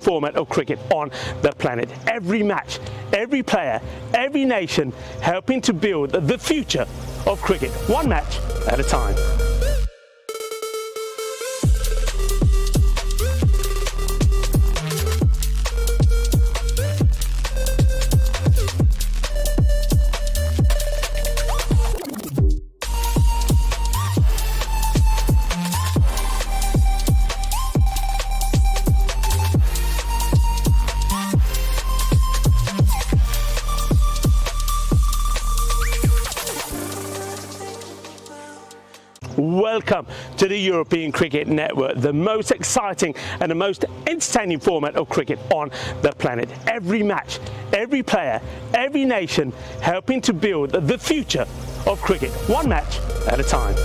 format of cricket on the planet. Every match, every player, every nation helping to build the future of cricket, one match at a time. Welcome to the European Cricket Network, the most exciting and the most entertaining format of cricket on the planet. Every match, every player, every nation helping to build the future of cricket, one match at a time.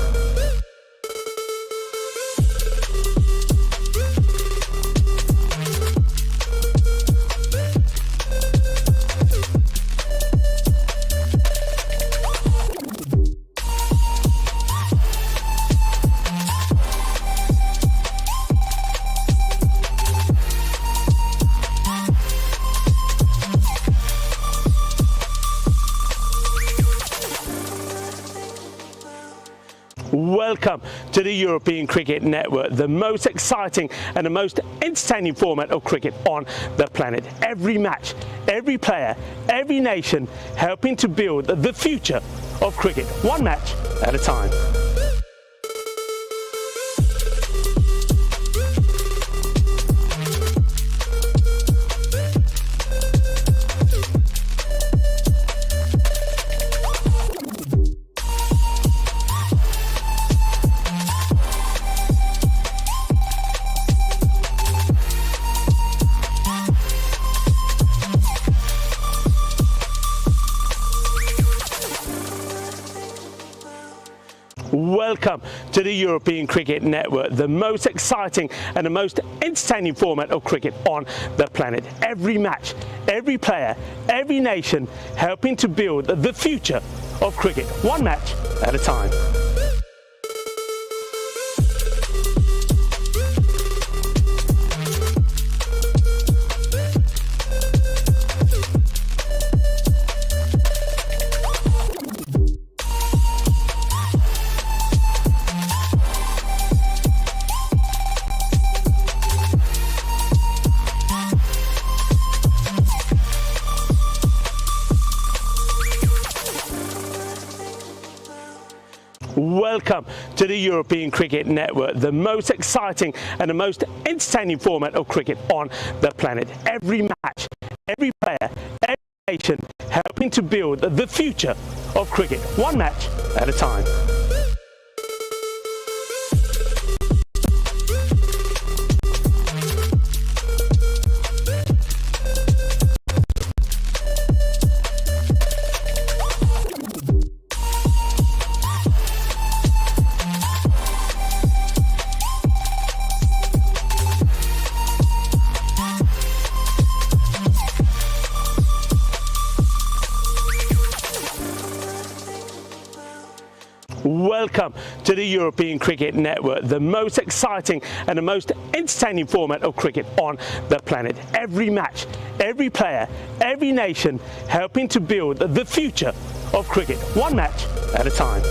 Welcome to the European Cricket Network, the most exciting and the most entertaining format of cricket on the planet. Every match, every player, every nation helping to build the future of cricket, one match at a time. Welcome to the European Cricket Network, the most exciting and the most entertaining format of cricket on the planet. Every match, every player, every nation helping to build the future of cricket, one match at a time. Welcome to the European Cricket Network, the most exciting and the most entertaining format of cricket on the planet. Every match, every player, every nation helping to build the future of cricket, one match at a time. Welcome to the European Cricket Network, the most exciting and the most entertaining format of cricket on the planet. Every match, every player, every nation helping to build the future of cricket, one match at a time.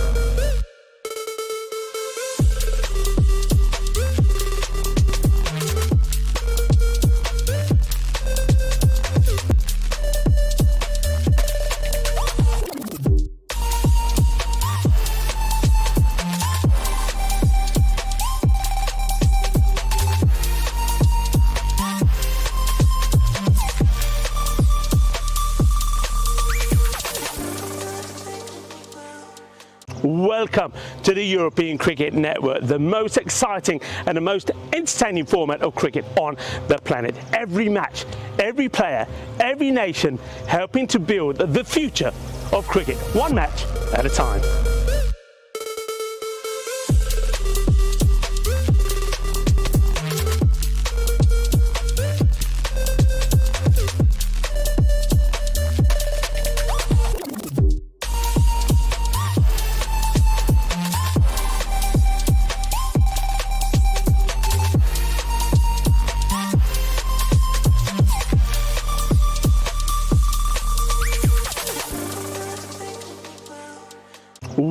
Welcome to the European Cricket Network, the most exciting and the most entertaining format of cricket on the planet. Every match, every player, every nation helping to build the future of cricket, one match at a time.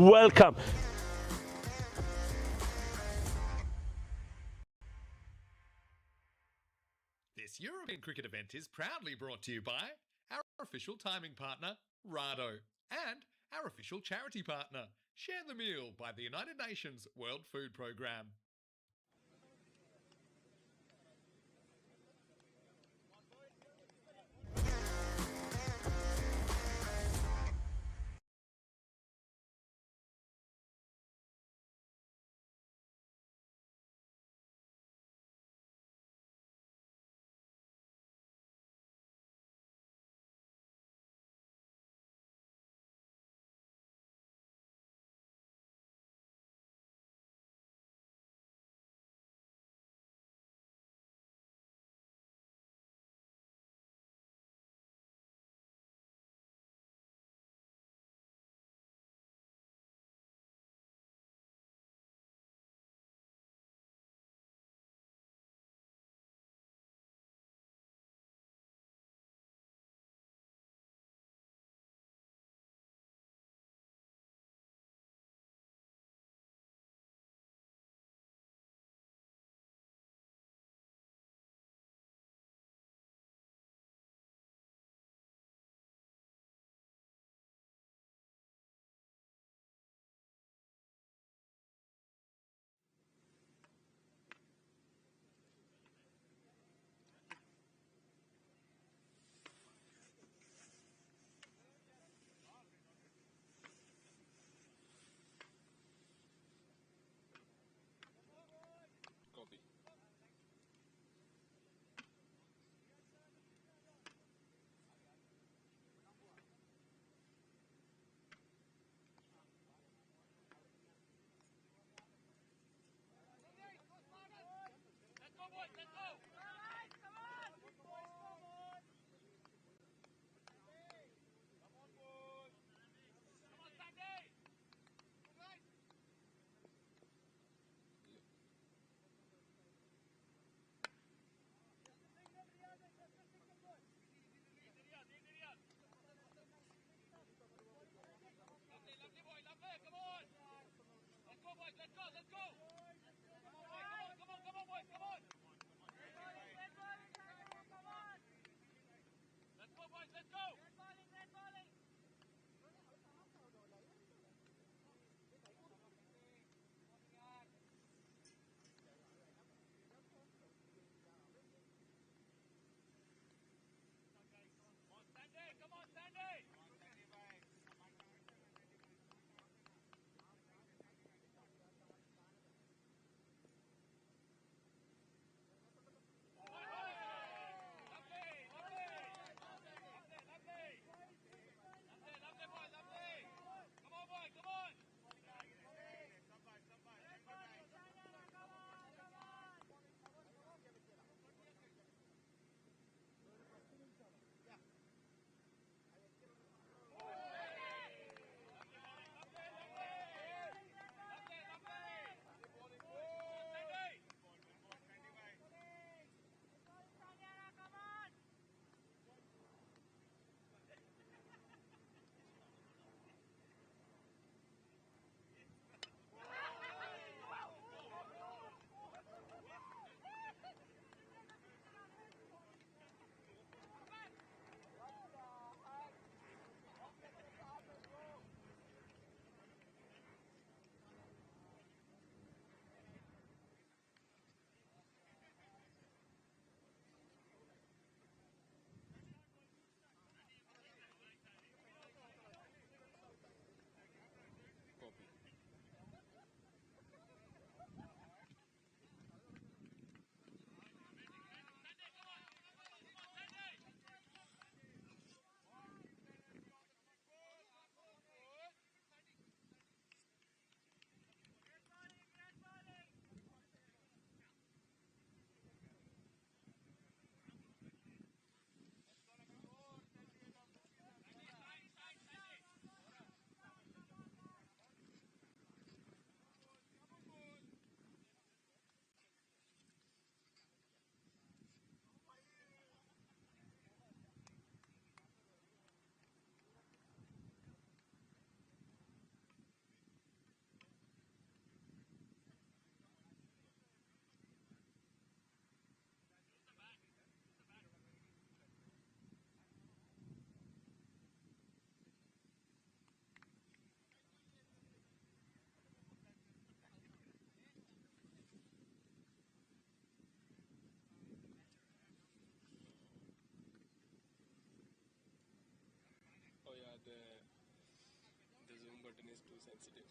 welcome. This European cricket event is proudly brought to you by our official timing partner, Rado, and our official charity partner, Share the Meal by the United Nations World Food Programme. button is too sensitive.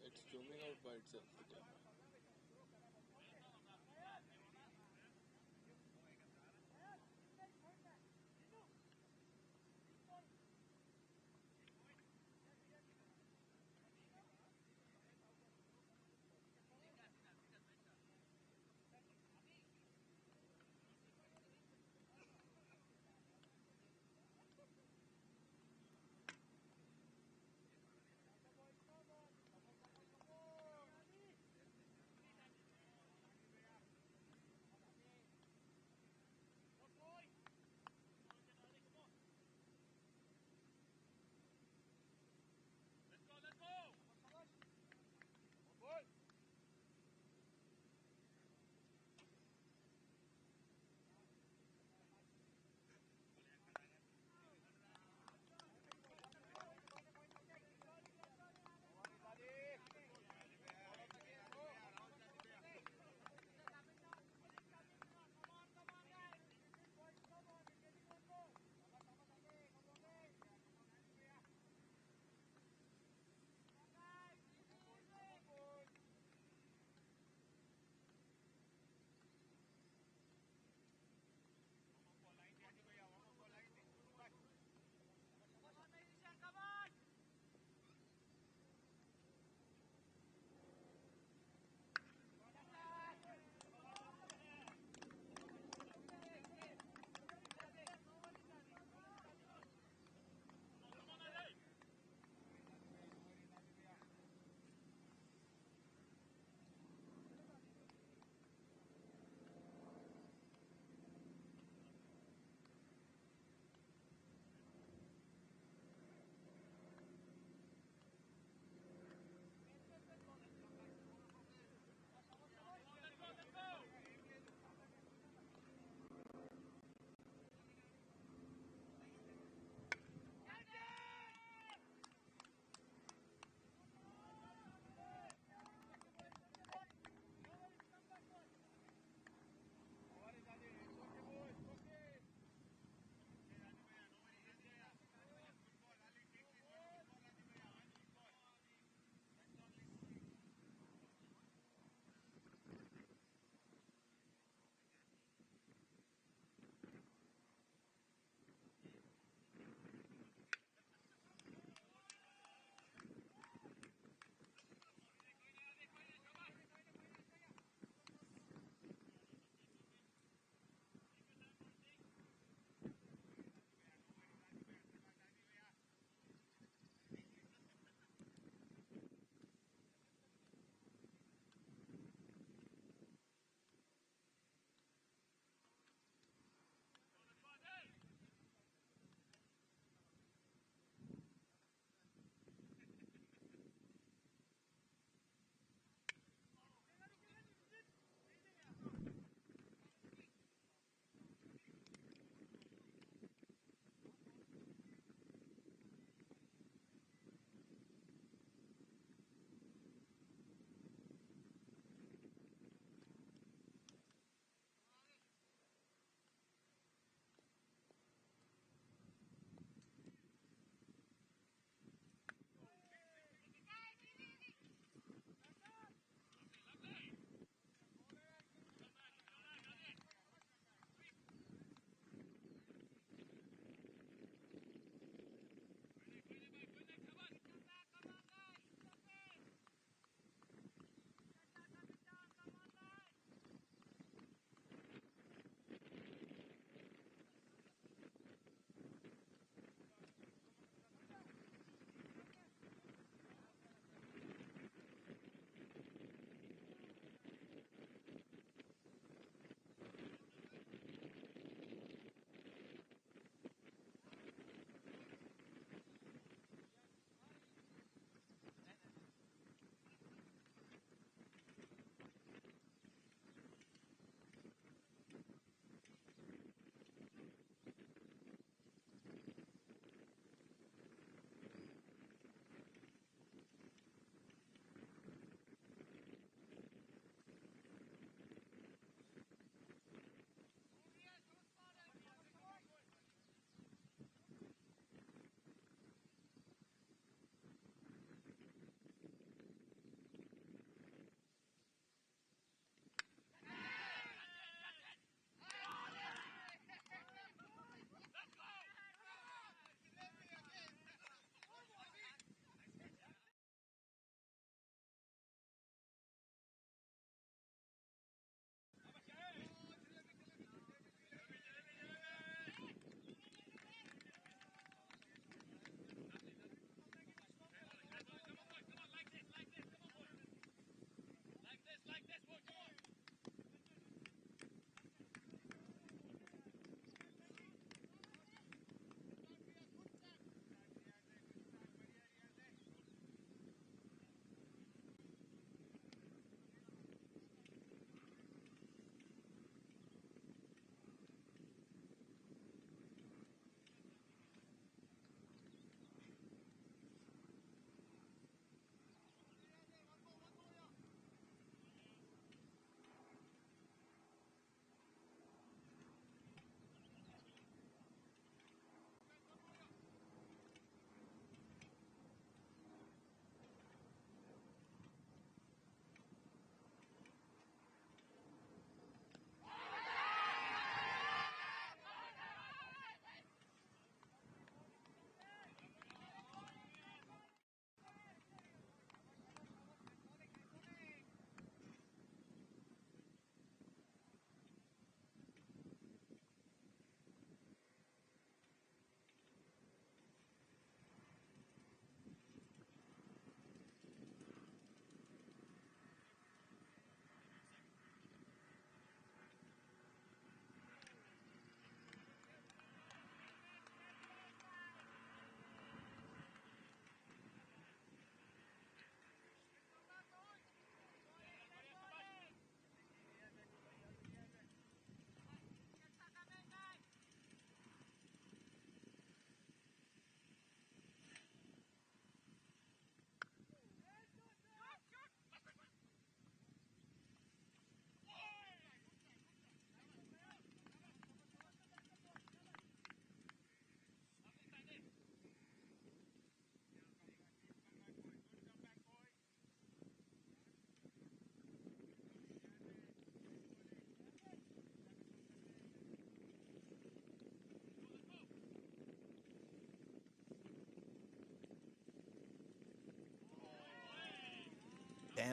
It's zooming out by itself. The camera.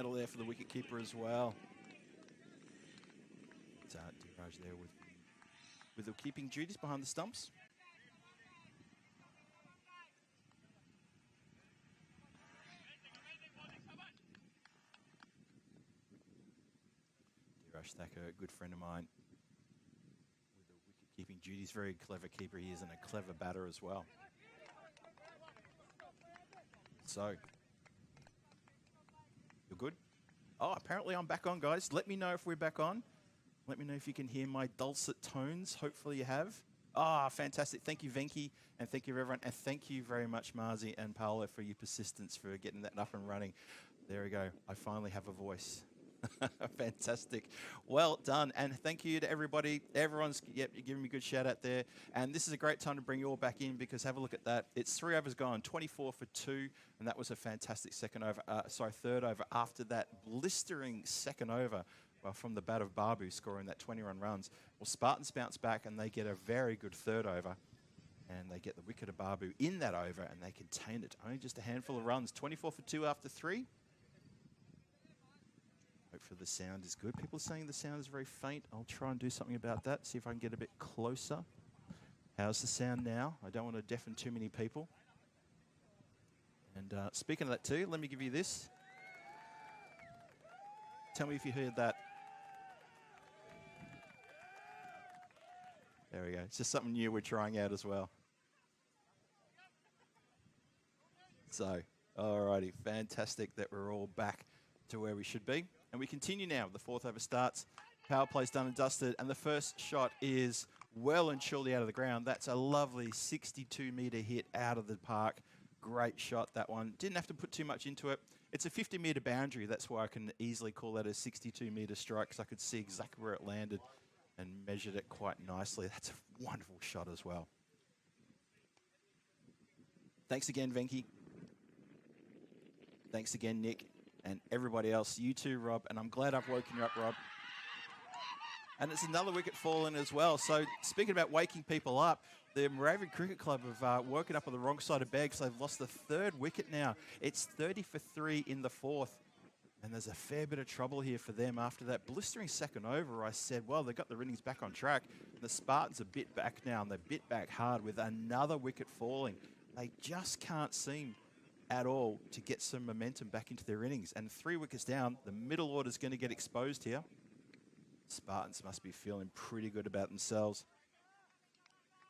handle there for the wicketkeeper as well. It's Diraj there with the keeping duties behind the stumps. Diraj Thacker, a good friend of mine, with the wicket-keeping duties. Very clever keeper he is, and a clever batter as well. So, you're good? Oh, apparently I'm back on, guys. Let me know if we're back on. Let me know if you can hear my dulcet tones. Hopefully you have. Ah, fantastic. Thank you, Venki, and thank you, everyone. And thank you very much, Marzi and Paolo, for your persistence, for getting that up and running. There we go. I finally have a voice. Fantastic. Well done. And thank you to everybody. Everyone's you're giving me a good shout out there. And this is a great time to bring you all back in, because have a look at that. It's 3 overs gone, 24 for 2. And that was a fantastic third over after that blistering second over from the bat of Babu, scoring that 20-run runs. Well, Spartans bounce back and they get a very good third over. And they get the wicket of Babu in that over, and they contain it. Only just a handful of runs. 24 for 2 after 3. Hopefully the sound is good. People are saying the sound is very faint. I'll try and do something about that, see if I can get a bit closer. How's the sound now? I don't want to deafen too many people. And speaking of that too, let me give you this. Tell me if you heard that. There we go. It's just something new we're trying out as well. So, alrighty, fantastic that we're all back to where we should be. And we continue now. The fourth over starts. Power play's done and dusted. And the first shot is well and surely out of the ground. That's a lovely 62-metre hit out of the park. Great shot, that one. Didn't have to put too much into it. It's a 50-metre boundary. That's why I can easily call that a 62-metre strike, because I could see exactly where it landed and measured it quite nicely. That's a wonderful shot as well. Thanks again, Venki. Thanks again, Nick. And everybody else, you too, Rob. And I'm glad I've woken you up, Rob. And it's another wicket fallen as well. So speaking about waking people up, the Moravian Cricket Club have woken up on the wrong side of bed, because they've lost the third wicket now. It's 30 for 3 in the fourth. And there's a fair bit of trouble here for them. After that blistering second over, I said, well, they've got the innings back on track. The Spartans are bit back now, and they bit back hard with another wicket falling. They just can't seem at all to get some momentum back into their innings. And 3 wickets down, the middle order is going to get exposed here. Spartans must be feeling pretty good about themselves.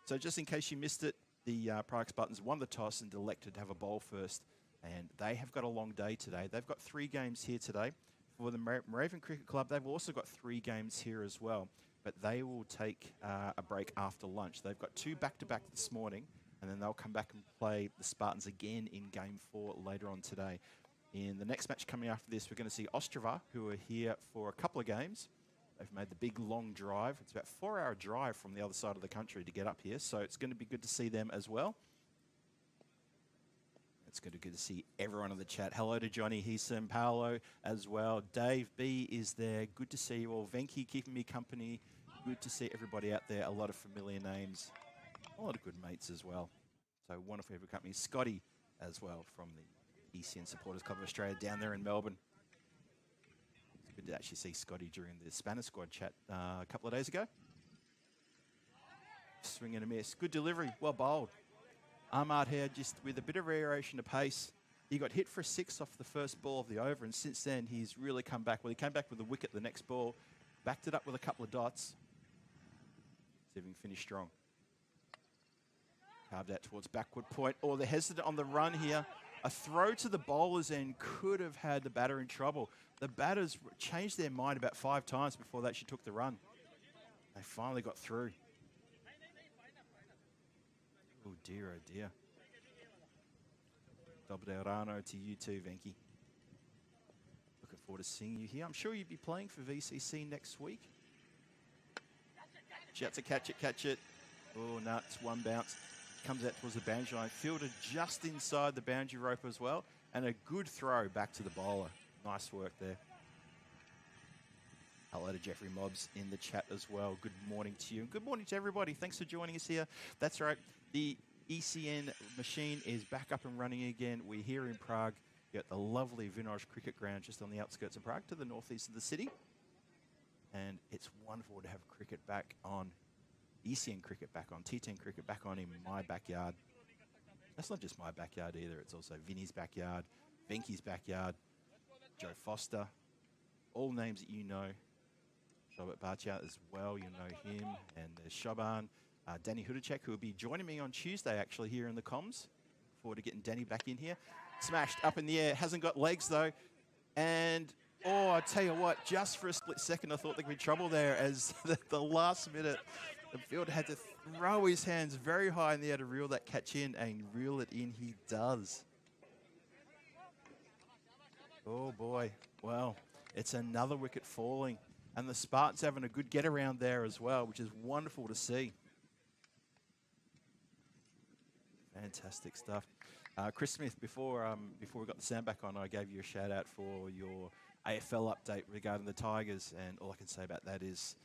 So just in case you missed it, the Prague Spartans won the toss and elected to have a bowl first. And they have got a long day today. They've got 3 games here today. For the Moravian Cricket Club, they've also got 3 games here as well. But they will take a break after lunch. They've got 2 back-to-back this morning, and then they'll come back and play the Spartans again in Game 4 later on today. In the next match coming after this, we're going to see Ostrava, who are here for a couple of games. They've made the big, long drive. It's about a 4-hour drive from the other side of the country to get up here, so it's going to be good to see them as well. It's good to see everyone in the chat. Hello to Johnny, Heesam, Paolo as well. Dave B is there. Good to see you all. Venki keeping me company. Good to see everybody out there. A lot of familiar names. A lot of good mates as well. So wonderful every company. Scotty as well from the ECN Supporters Club of Australia down there in Melbourne. It's good to actually see Scotty during the Spanish squad chat a couple of days ago. Swing and a miss. Good delivery. Well bowled. Ahmad here just with a bit of variation of pace. He got hit for 6 off the first ball of the over, and since then he's really come back. Well, he came back with a wicket the next ball, backed it up with a couple of dots. See if he can finish strong. Carved out towards backward point. Oh, they're hesitant on the run here. A throw to the bowler's end could have had the batter in trouble. The batters changed their mind about 5 times before they actually took the run. They finally got through. Oh dear, oh dear. Dobre rano to you too, Venki. Looking forward to seeing you here. I'm sure you'll be playing for VCC next week. Shout to catch it. Oh, no, it's one bounce. Comes out towards the boundary line. Fielded just inside the boundary rope as well. And a good throw back to the bowler. Nice work there. Hello to Jeffrey Mobbs in the chat as well. Good morning to you. And good morning to everybody. Thanks for joining us here. That's right. The ECN machine is back up and running again. We're here in Prague. You're at the lovely Vinoj Cricket Ground just on the outskirts of Prague to the northeast of the city. And it's wonderful to have cricket back on, ECN cricket back on, T10 cricket back on in my backyard. That's not just my backyard either, it's also Vinny's backyard, Venky's backyard, Joe Foster, all names that you know. Robert Barcia as well, you know him, and there's Shaban, Danny Hudacek, who will be joining me on Tuesday actually here in the comms. Forward to getting Danny back in here. Smashed up in the air, hasn't got legs though, and oh, I tell you what, just for a split second I thought there could be trouble there as the last minute the fielder had to throw his hands very high in the air to reel that catch in, and reel it in he does. Oh boy, well, it's another wicket falling, and the Spartans having a good get around there as well, which is wonderful to see. Fantastic stuff. Chris Smith, before we got the sound back on, I gave you a shout out for your AFL update regarding the Tigers, and all I can say about that is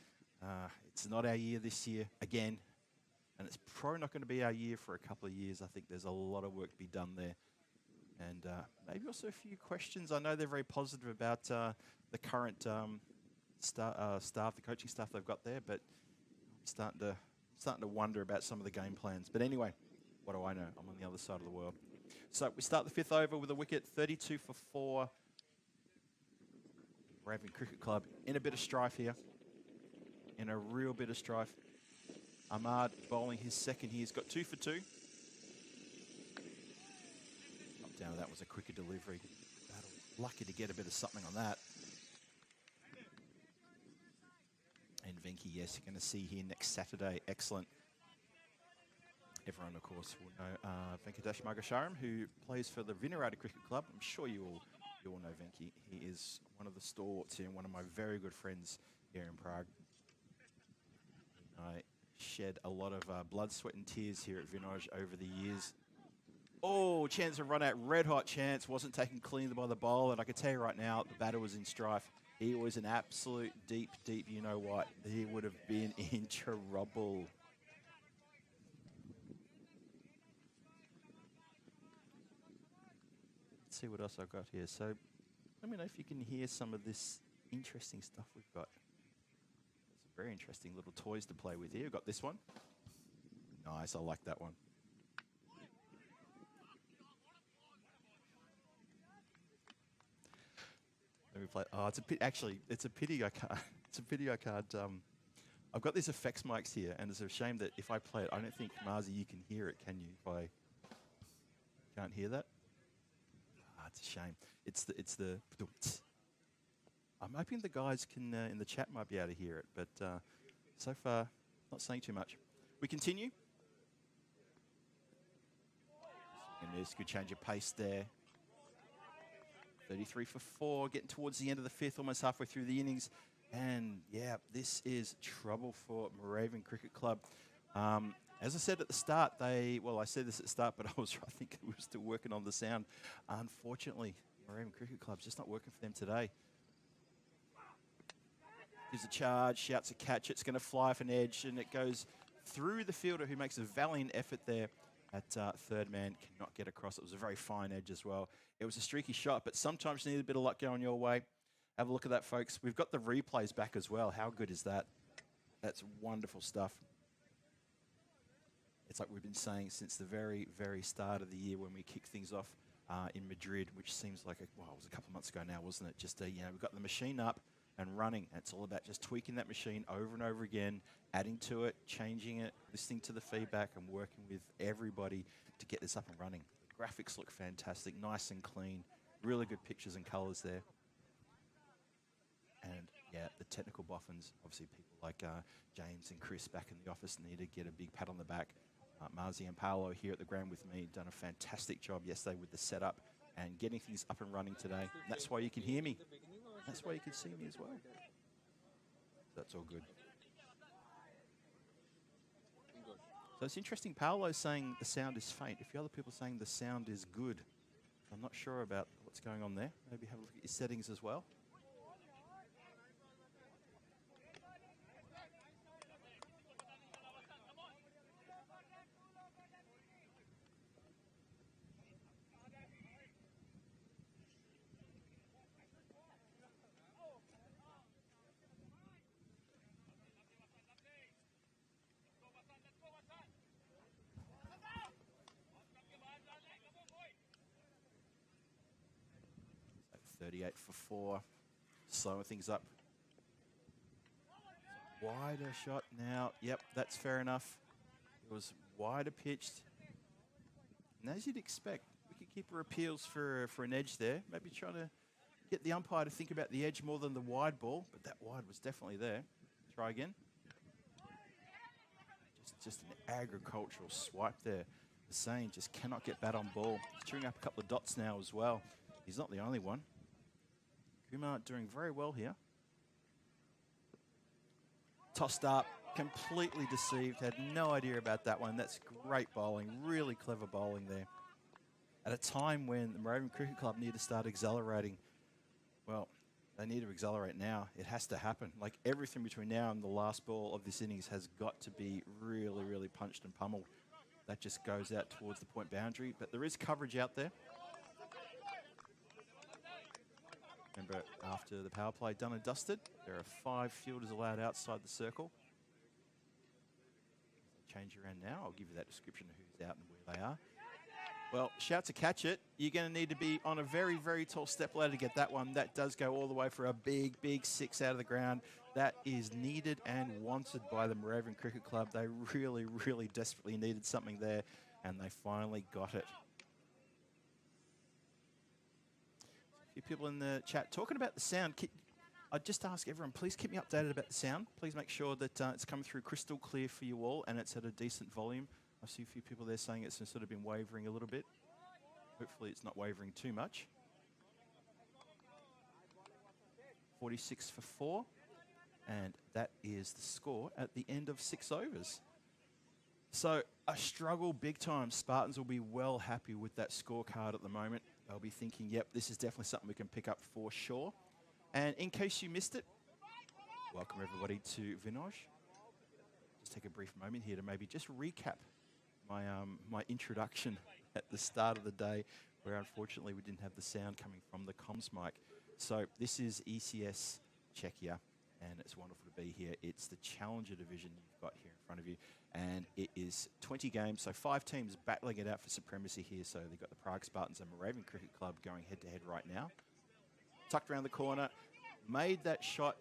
it's not our year this year again, and it's probably not going to be our year for a couple of years. I think there's a lot of work to be done there, and maybe also a few questions. I know they're very positive about the current staff, the coaching staff they've got there, but I'm starting to wonder about some of the game plans. But anyway, what do I know? I'm on the other side of the world. So we start the fifth over with a wicket, 32 for 4. Raven Cricket Club in a bit of strife here. In a real bit of strife. Ahmad bowling his second here. He's got 2 for 2. Up down, that was a quicker delivery. Lucky to get a bit of something on that. And Venky, yes, you're going to see here next Saturday. Excellent. Everyone, of course, will know Venkatesh Magasharam, who plays for the Vinarada Cricket Club. I'm sure you all know Venky. He is one of the stalwarts here and one of my very good friends here in Prague. I shed a lot of blood, sweat and tears here at Vinoj over the years. Oh, chance of run out, red hot chance. Wasn't taken clean by the bowler, and I can tell you right now, the batter was in strife. He was an absolute deep, you know what. He would have been in trouble. See what else I've got here. So let me know if you can hear some of this interesting stuff we've got. Some very interesting little toys to play with here. We've got this one. Nice, I like that one. Let me play. Oh, it's a pity. Actually, it's a pity I can't. It's a pity I can't. I've got these effects mics here, and it's a shame that if I play it, I don't think Marzi, you can hear it. Can you? If I can't hear that. It's a shame. It's the. I'm hoping the guys can in the chat might be able to hear it, but so far not saying too much. We continue. And there's a good change of pace there. 33 for 4, getting towards the end of the fifth, almost halfway through the innings, and yeah, this is trouble for Moravian Cricket Club. As I said at the start, I said this at the start, but I think we were still working on the sound. Unfortunately, Moravian Cricket Club's just not working for them today. Gives a charge, shouts a catch, it's going to fly off an edge, and it goes through the fielder, who makes a valiant effort there at third man, cannot get across. It was a very fine edge as well. It was a streaky shot, but sometimes you need a bit of luck going your way. Have a look at that, folks. We've got the replays back as well. How good is that? That's wonderful stuff. It's like we've been saying since the very, very start of the year when we kicked things off in Madrid, which seems like, it was a couple of months ago now, wasn't it? Just, we've got the machine up and running. And it's all about just tweaking that machine over and over again, adding to it, changing it, listening to the feedback, and working with everybody to get this up and running. The graphics look fantastic, nice and clean, really good pictures and colours there. And yeah, the technical boffins, obviously people like James and Chris back in the office need to get a big pat on the back. Marzi and Paolo here at the ground with me done a fantastic job yesterday with the setup and getting things up and running today. And that's why you can hear me. That's why you can see me as well. That's all good. So it's interesting, Paolo's saying the sound is faint. A few other people saying the sound is good. I'm not sure about what's going on there. Maybe have a look at your settings as well. 38 for 4. Slowing things up. Wider shot now. Yep, that's fair enough. It was wider pitched. And as you'd expect, wicketkeeper appeals for an edge there. Maybe trying to get the umpire to think about the edge more than the wide ball, but that wide was definitely there. Try again. Just an agricultural swipe there. The saying just cannot get bat on ball. He's chewing up a couple of dots now as well. He's not the only one. Kumar doing very well here. Tossed up, completely deceived, had no idea about that one. That's great bowling, really clever bowling there. At a time when the Moravian Cricket Club need to start accelerating, well, they need to accelerate now. It has to happen. Like everything between now and the last ball of this innings has got to be really, really punched and pummeled. That just goes out towards the point boundary, but there is coverage out there. Remember, after the power play done and dusted, there are 5 fielders allowed outside the circle. Change around now. I'll give you that description of who's out and where they are. Well, shout to catch it. You're going to need to be on a very, very tall step ladder to get that one. That does go all the way for a big, big 6 out of the ground. That is needed and wanted by the Moravian Cricket Club. They really, really desperately needed something there, and they finally got it. A few people in the chat talking about the sound. I'd just ask everyone, please keep me updated about the sound. Please make sure that it's coming through crystal clear for you all and it's at a decent volume. I see a few people there saying it's sort of been wavering a little bit. Hopefully it's not wavering too much. 46 for 4. And that is the score at the end of 6 overs. So a struggle big time. Spartans will be well happy with that scorecard at the moment. They'll be thinking, yep, this is definitely something we can pick up for sure. And in case you missed it, welcome everybody to Vinoj. Just take a brief moment here to maybe just recap my my introduction at the start of the day, where unfortunately we didn't have the sound coming from the comms mic. So this is ECS Czechia, and it's wonderful to be here. It's the Challenger division you've got here in front of you, and it is 20 games, so 5 teams battling it out for supremacy here. So they've got the Prague Spartans and Moravian Cricket Club going head-to-head right now. Tucked around the corner, made that shot,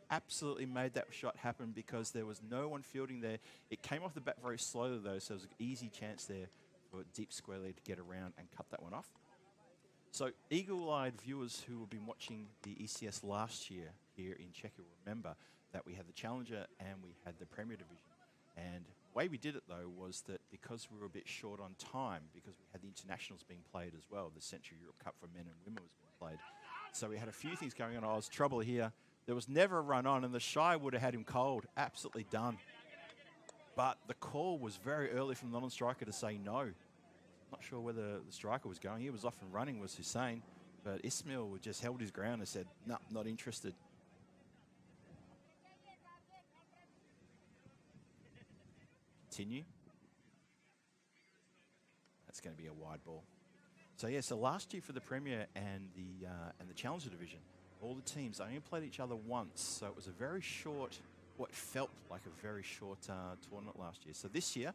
absolutely made that shot happen because there was no one fielding there. It came off the bat very slowly though, so there was an easy chance there for deep square leg to get around and cut that one off. So eagle-eyed viewers who have been watching the ECS last year here in Czechia will remember that we had the Challenger and we had the Premier Division. And the way we did it though was that because we were a bit short on time, because we had the internationals being played as well, the Central Europe Cup for men and women was being played. So we had a few things going on. I was trouble here. There was never a run on, and the shy would have had him cold. Absolutely done. But the call was very early from the non-striker to say no. Not sure whether the striker was going. He was off and running, was Hussein. But Ismail just held his ground and said, no, not interested. Continue. That's going to be a wide ball. So yeah, so last year for the Premier and the Challenger division, all the teams only played each other once, so it was a very short, what felt like a very short tournament last year. So this year,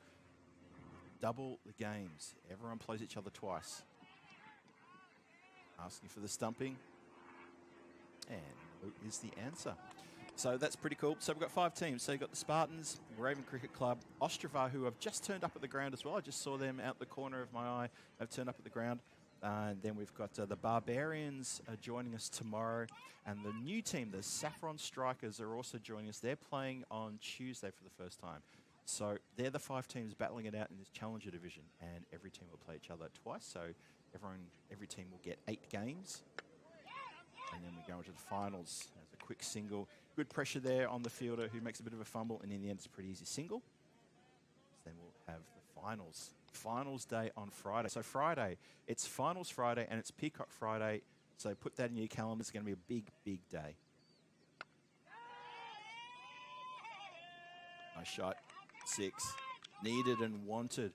double the games. Everyone plays each other twice. Asking for the stumping, and no is the answer. So that's pretty cool. So we've got 5 teams. So you've got the Spartans, Moravian Cricket Club, Ostrava, who have just turned up at the ground as well. I just saw them out the corner of my eye. They've turned up at the ground. And then we've got the Barbarians joining us tomorrow. And the new team, the Saffron Strikers, are also joining us. They're playing on Tuesday for the first time. So they're the 5 teams battling it out in this Challenger division. And every team will play each other twice. So every team will get 8 games. And then we go into the finals as a quick single. Good pressure there on the fielder who makes a bit of a fumble. And in the end, it's a pretty easy single. So then we'll have the finals. Finals day on Friday. So Friday, it's Finals Friday and it's Peacock Friday. So put that in your calendar. It's going to be a big, big day. Nice shot. 6. Needed and wanted.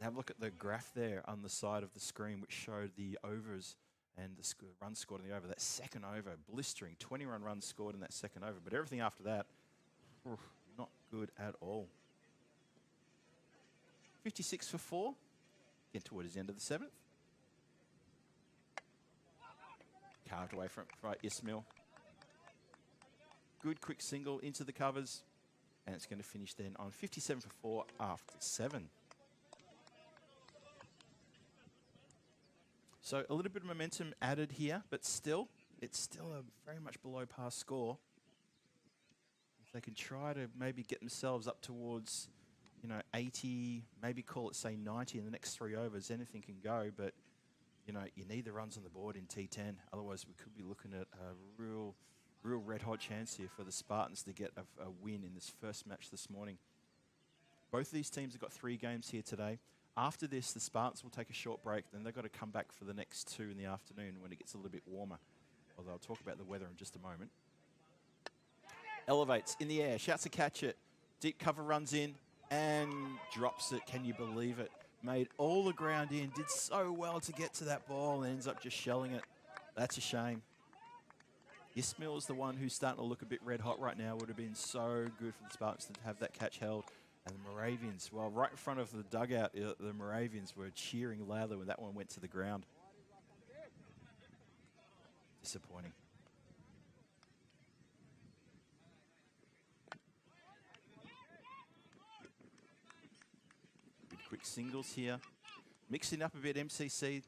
Have a look at the graph there on the side of the screen, which showed the overs and the runs scored in the over. That second over, blistering. 21 runs scored in that second over. But everything after that, not good at all. 56 for 4. Get towards the end of the 7th. Carved away from Ismail. Good quick single into the covers. And it's going to finish then on 57 for 4 after 7. So a little bit of momentum added here, but still, it's still a very much below par score. If they can try to maybe get themselves up towards, 80, maybe call it, say, 90 in the next 3 overs, anything can go. But, you need the runs on the board in T10. Otherwise, we could be looking at a real red-hot chance here for the Spartans to get a win in this first match this morning. Both of these teams have got 3 games here today. After this, the Spartans will take a short break. Then they've got to come back for the next 2 in the afternoon when it gets a little bit warmer. Although I'll talk about the weather in just a moment. Elevates in the air, shouts to catch it. Deep cover runs in and drops it. Can you believe it? Made all the ground in, did so well to get to that ball and ends up just shelling it. That's a shame. Ismail is the one who's starting to look a bit red hot right now. Would have been so good for the Spartans to have that catch held. And the Moravians, well, right in front of the dugout, the Moravians were cheering loudly when that one went to the ground. Disappointing. Good quick singles here. Mixing up a bit MCC.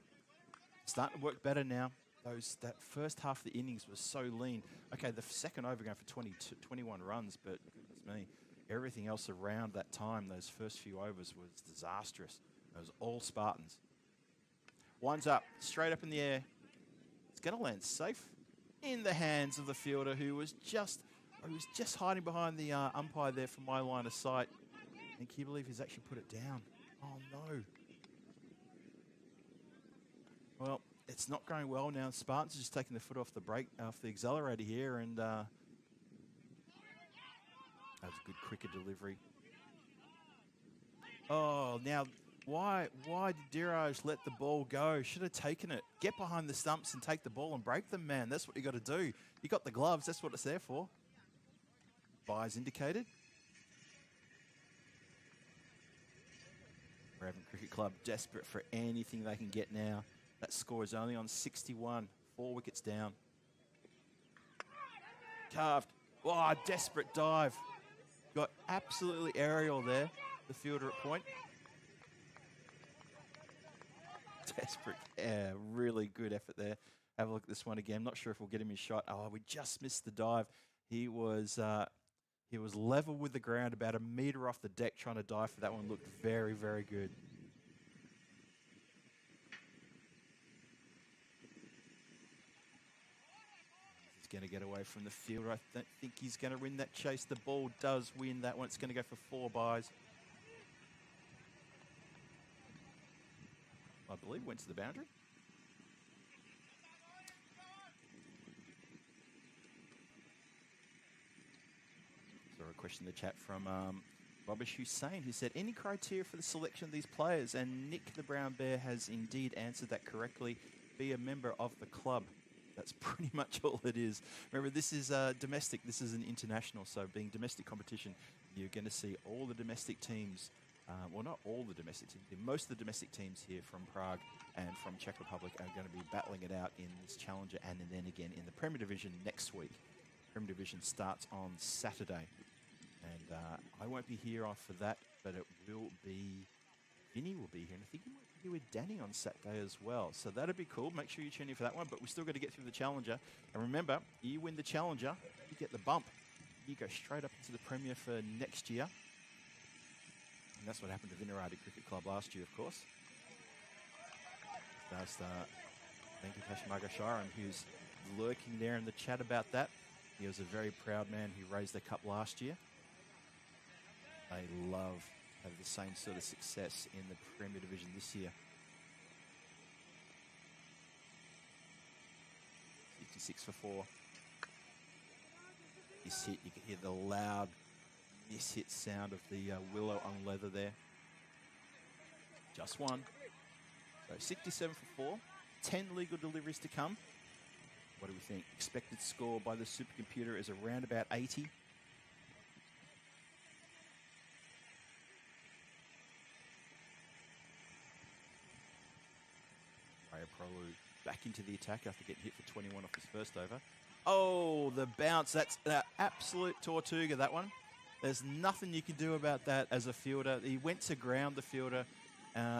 Starting to work better now. That first half of the innings was so lean. Okay, the second over going for 21 runs, but goodness me. Everything else around that time, those first few overs, was disastrous. It was all Spartans. Winds up, straight up in the air. It's going to land safe in the hands of the fielder who was just hiding behind the umpire there from my line of sight. And can you believe he's actually put it down? Oh, no. Well, it's not going well now. Spartans are just taking the foot off the brake, off the accelerator here, and that was a good cricket delivery. Oh, now why did Diraj let the ball go? Should have taken it. Get behind the stumps and take the ball and break them, man. That's what you got to do. You got the gloves. That's what it's there for. Byes indicated. Raven Cricket Club desperate for anything they can get now. That score is only on 61. 4 wickets down. Carved. Oh, desperate dive. Got absolutely aerial there. The fielder at point. Desperate. Yeah, really good effort there. Have a look at this one again. Not sure if we'll get him his shot. Oh, we just missed the dive. He was level with the ground, about a metre off the deck trying to dive for that one. Looked very, very good. Going to get away from the fielder. I don't think he's going to win that chase. The ball does win that one. It's going to go for 4 byes. I believe went to the boundary. So a question in the chat from Robish Hussein, who said, any criteria for the selection of these players? And Nick the Brown Bear has indeed answered that correctly. Be a member of the club. That's pretty much all it is. Remember, this is domestic. This is an international. So being domestic competition, you're going to see all the domestic teams. Well, not all the domestic teams. Most of the domestic teams here from Prague and from Czech Republic are going to be battling it out in this Challenger and then again in the Premier Division next week. Premier Division starts on Saturday. And I won't be here for that, but it will be... Vinny will be here, and I think he might be here with Danny on Saturday as well. So that'll be cool. Make sure you tune in for that one, but we're still got to get through the Challenger. And remember, you win the Challenger, you get the bump. You go straight up into the Premier for next year. And that's what happened to Vinaradi Cricket Club last year, of course. That's Venkatesh Magasharan, who's lurking there in the chat about that. He was a very proud man who raised the cup last year. They love have the same sort of success in the Premier Division this year. 56 for 4. This hit, you can hear the loud miss-hit sound of the willow on leather there. Just one. So 67 for 4. 10 legal deliveries to come. What do we think? Expected score by the supercomputer is around about 80. Prolu back into the attack after getting hit for 21 off his first over. Oh, the bounce. That's an absolute Tortuga, that one. There's nothing you can do about that as a fielder. He went to ground, the fielder,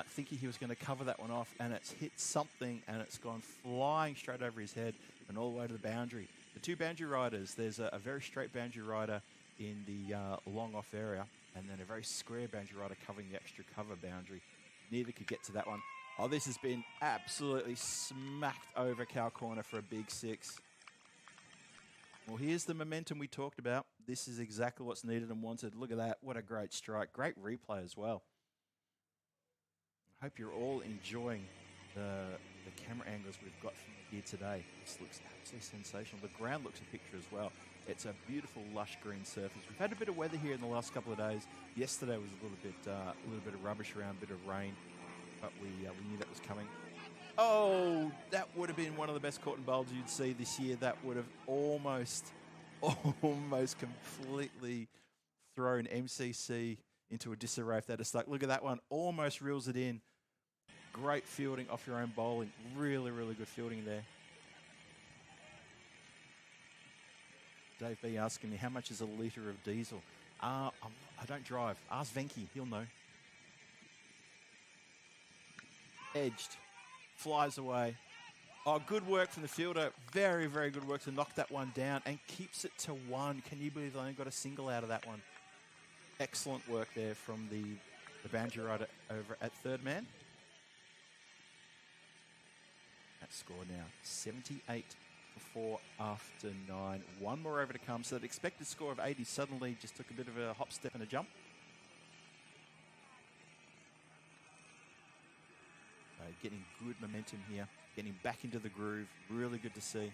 thinking he was going to cover that one off, and it's hit something, and it's gone flying straight over his head and all the way to the boundary. The two boundary riders, there's a very straight boundary rider in the long off area, and then a very square boundary rider covering the extra cover boundary. Neither could get to that one. Oh, this has been absolutely smacked over cow corner for a big 6. Well, here's the momentum we talked about. This is exactly what's needed and wanted. Look at that. What a great strike. Great replay as well. I hope you're all enjoying the camera angles we've got from here today. This looks absolutely sensational. The ground looks a picture as well. It's a beautiful, lush green surface. We've had a bit of weather here in the last couple of days. Yesterday was a little bit of rubbish around, a bit of rain, but we knew that was coming. Oh, that would have been one of the best caught and bowls you'd see this year. That would have almost completely thrown MCC into a disarray if that had stuck. Look at that one. Almost reels it in. Great fielding off your own bowling. Really, really good fielding there. Dave B asking me, how much is a litre of diesel? I don't drive. Ask Venky. He'll know. Edged. Flies away. Oh, good work from the fielder. Very, very good work to knock that one down and keeps it to 1. Can you believe they only got a single out of that one? Excellent work there from the boundary rider over at third man. That score now 78 for 4 after 9. One more over to come. So that expected score of 80 suddenly just took a bit of a hop, step and a jump. Getting good momentum here, getting back into the groove. Really good to see.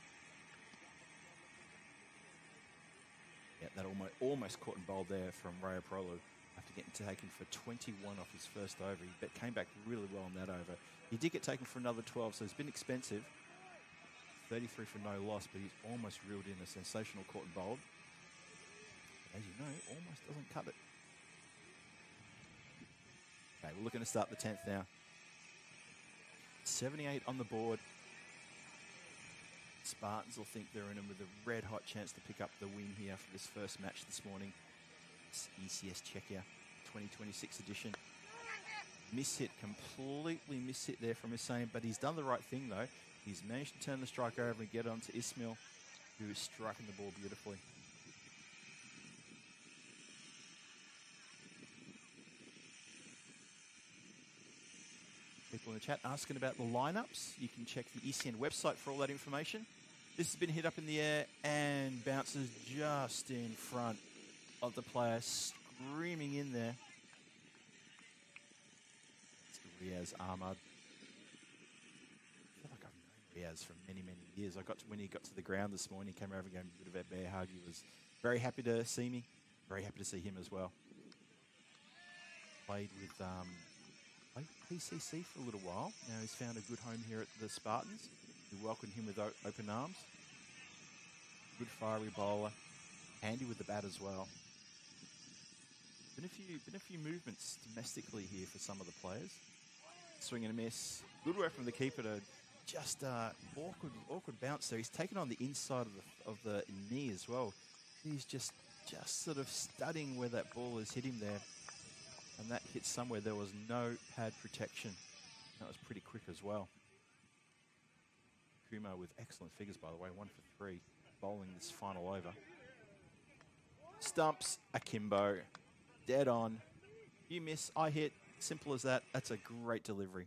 Yeah, that almost caught and bowled there from Rayo Prolo after getting taken for 21 off his first over. He came back really well on that over. He did get taken for another 12, so it's been expensive. 33 for no loss, but he's almost reeled in a sensational caught and bowled. But as you know, almost doesn't cut it. Okay, we're looking to start the 10th now. 78 on the board. Spartans will think they're in them with a red-hot chance to pick up the win here for this first match this morning. It's ECS Czechia 2026 edition. Miss-hit, completely miss-hit there from Hussein, but he's done the right thing though. He's managed to turn the strike over and get onto Ismail, who is striking the ball beautifully. People in the chat asking about the lineups. You can check the ECN website for all that information. This has been hit up in the air and bounces just in front of the player, screaming in there. It's Riaz Ahmad. I feel like I've known Riaz for many, many years. When he got to the ground this morning, he came over and gave me a bit of a bear hug. He was very happy to see me. Very happy to see him as well. Played with PCC for a little while. Now he's found a good home here at the Spartans. We welcomed him with open arms. Good fiery bowler. Handy with the bat as well. Been a few movements domestically here for some of the players. Swing and a miss. Good work from the keeper to just awkward bounce there. He's taken on the inside of the knee as well. He's just sort of studying where that ball has hit him there. And that hit somewhere there was no pad protection. That was pretty quick as well. Kumar with excellent figures, by the way. 1 for 3, bowling this final over. Stumps, akimbo, dead on. You miss, I hit. Simple as that. That's a great delivery.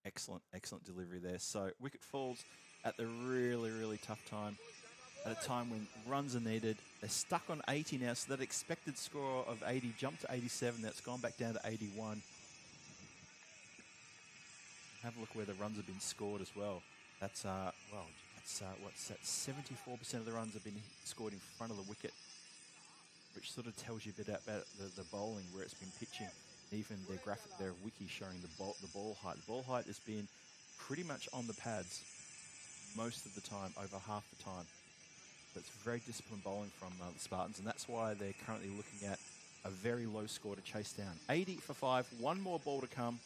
Excellent, excellent delivery there. So wicket falls at the really, really tough time. At a time when runs are needed. They're stuck on 80 now, so that expected score of 80 jumped to 87. That's gone back down to 81. Have a look where the runs have been scored as well. That's, what's that? 74% of the runs have been scored in front of the wicket, which sort of tells you a bit about the bowling, where it's been pitching. Even their graphic, their wiki showing the ball height. The ball height has been pretty much on the pads most of the time, over half the time. It's very disciplined bowling from the Spartans, and that's why they're currently looking at a very low score to chase down. 80 for 5, one more ball to come.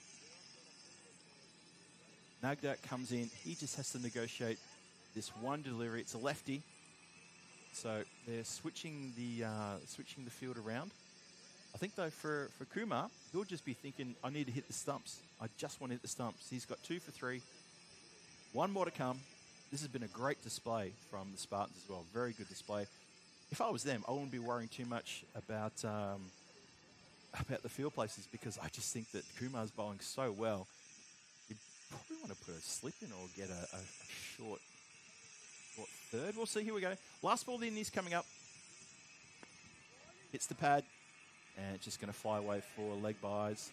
Nagdat comes in. He just has to negotiate this one delivery. It's a lefty. So they're switching the field around. I think, though, for Kumar, he'll just be thinking, I need to hit the stumps. I just want to hit the stumps. He's got 2 for 3. One more to come. This has been a great display from the Spartans as well. Very good display. If I was them, I wouldn't be worrying too much about the field places, because I just think that Kumar's bowling so well. You'd probably want to put a slip in or get a short third. We'll see. Here we go. Last ball of the innings coming up. Hits the pad, and it's just going to fly away for leg byes.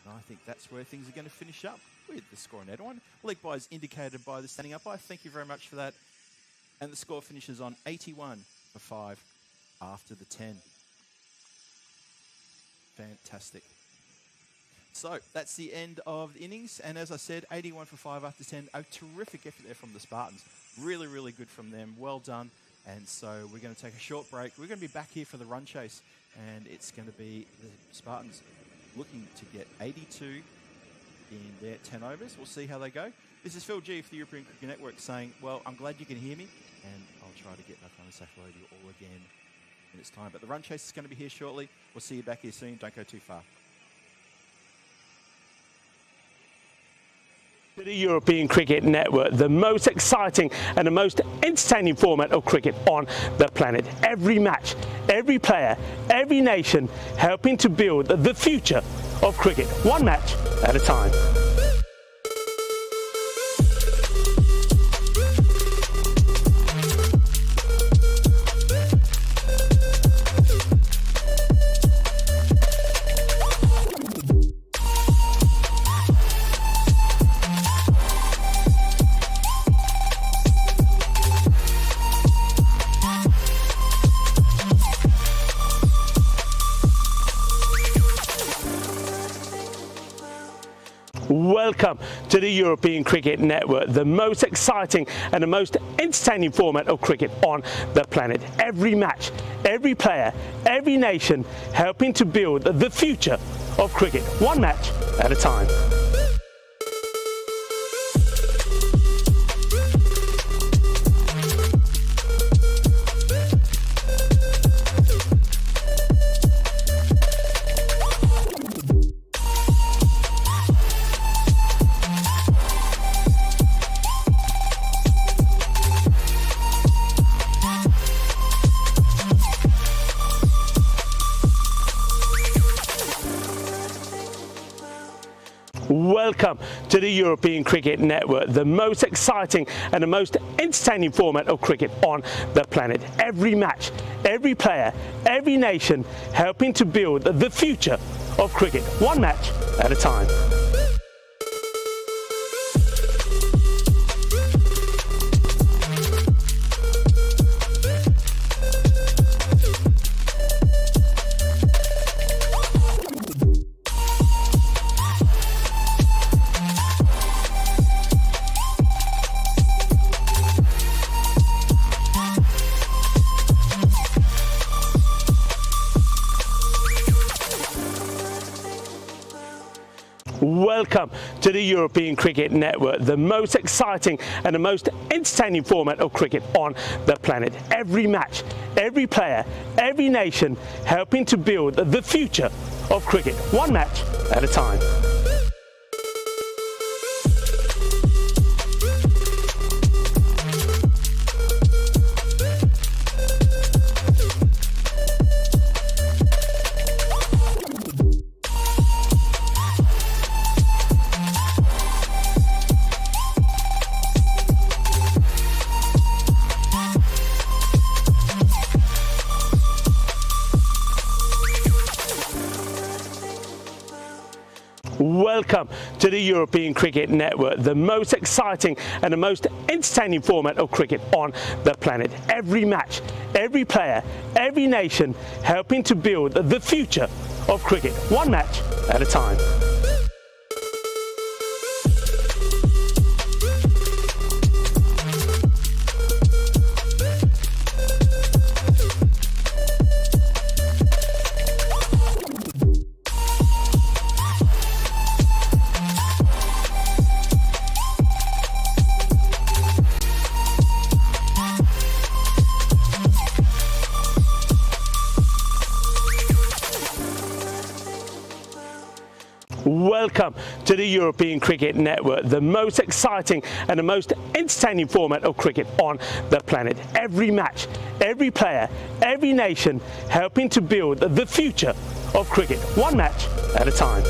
And I think that's where things are going to finish up with the score on that one. Leg byes indicated by the standing umpire. Thank you very much for that. And the score finishes on 81 for 5 after the 10. Fantastic. So that's the end of the innings. And as I said, 81 for 5 after 10. A terrific effort there from the Spartans. Really, really good from them. Well done. And so we're going to take a short break. We're going to be back here for the run chase. And it's going to be the Spartans looking to get 82 in their 10 overs. We'll see how they go. This is Phil G for the European Cricket Network saying, well, I'm glad you can hear me. And I'll try to get back on and say hello to you all again in its time. But the run chase is going to be here shortly. We'll see you back here soon. Don't go too far. To the European Cricket Network, the most exciting and the most entertaining format of cricket on the planet. Every match, every player, every nation helping to build the future of cricket, one match at a time. Welcome to the European Cricket Network, the most exciting and the most entertaining format of cricket on the planet. Every match, every player, every nation helping to build the future of cricket, one match at a time. Welcome to the European Cricket Network, the most exciting and the most entertaining format of cricket on the planet. Every match, every player, every nation helping to build the future of cricket, one match at a time. Welcome to the European Cricket Network, the most exciting and the most entertaining format of cricket on the planet. Every match, every player, every nation helping to build the future of cricket, one match at a time. Welcome to the European Cricket Network, the most exciting and the most entertaining format of cricket on the planet. Every match, every player, every nation helping to build the future of cricket, one match at a time. Welcome to the European Cricket Network, the most exciting and the most entertaining format of cricket on the planet. Every match, every player, every nation helping to build the future of cricket, one match at a time.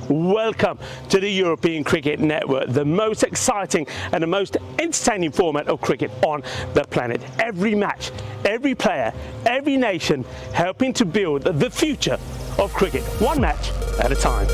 Welcome to the European Cricket Network, the most exciting and the most entertaining format of cricket on the planet. Every match, every player, every nation helping to build the future of cricket, one match at a time.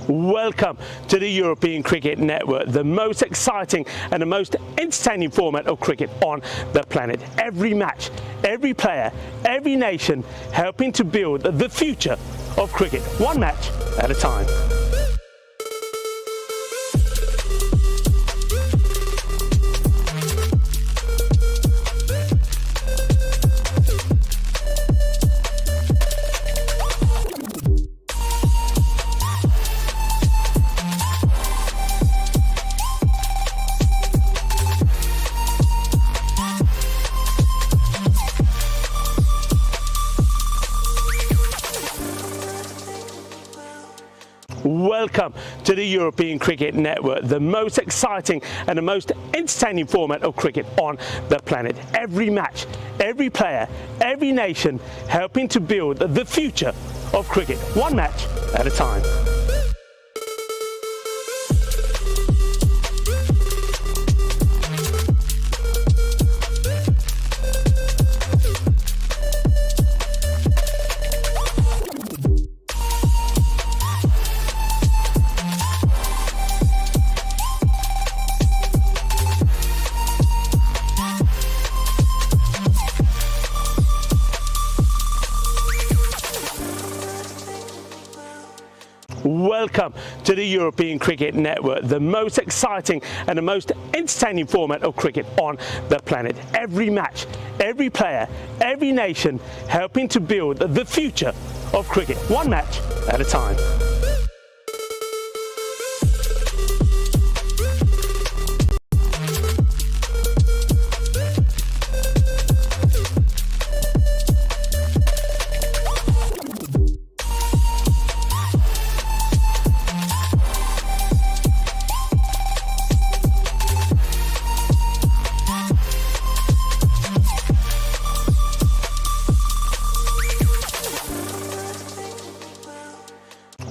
Welcome to the European Cricket Network, the most exciting and the most entertaining format of cricket on the planet. Every match, every player, every nation helping to build the future of cricket, one match at a time. Welcome to the European Cricket Network, the most exciting and the most entertaining format of cricket on the planet. Every match, every player, every nation helping to build the future of cricket, one match at a time. Welcome to the European Cricket Network, the most exciting and the most entertaining format of cricket on the planet. Every match, every player, every nation helping to build the future of cricket, one match at a time.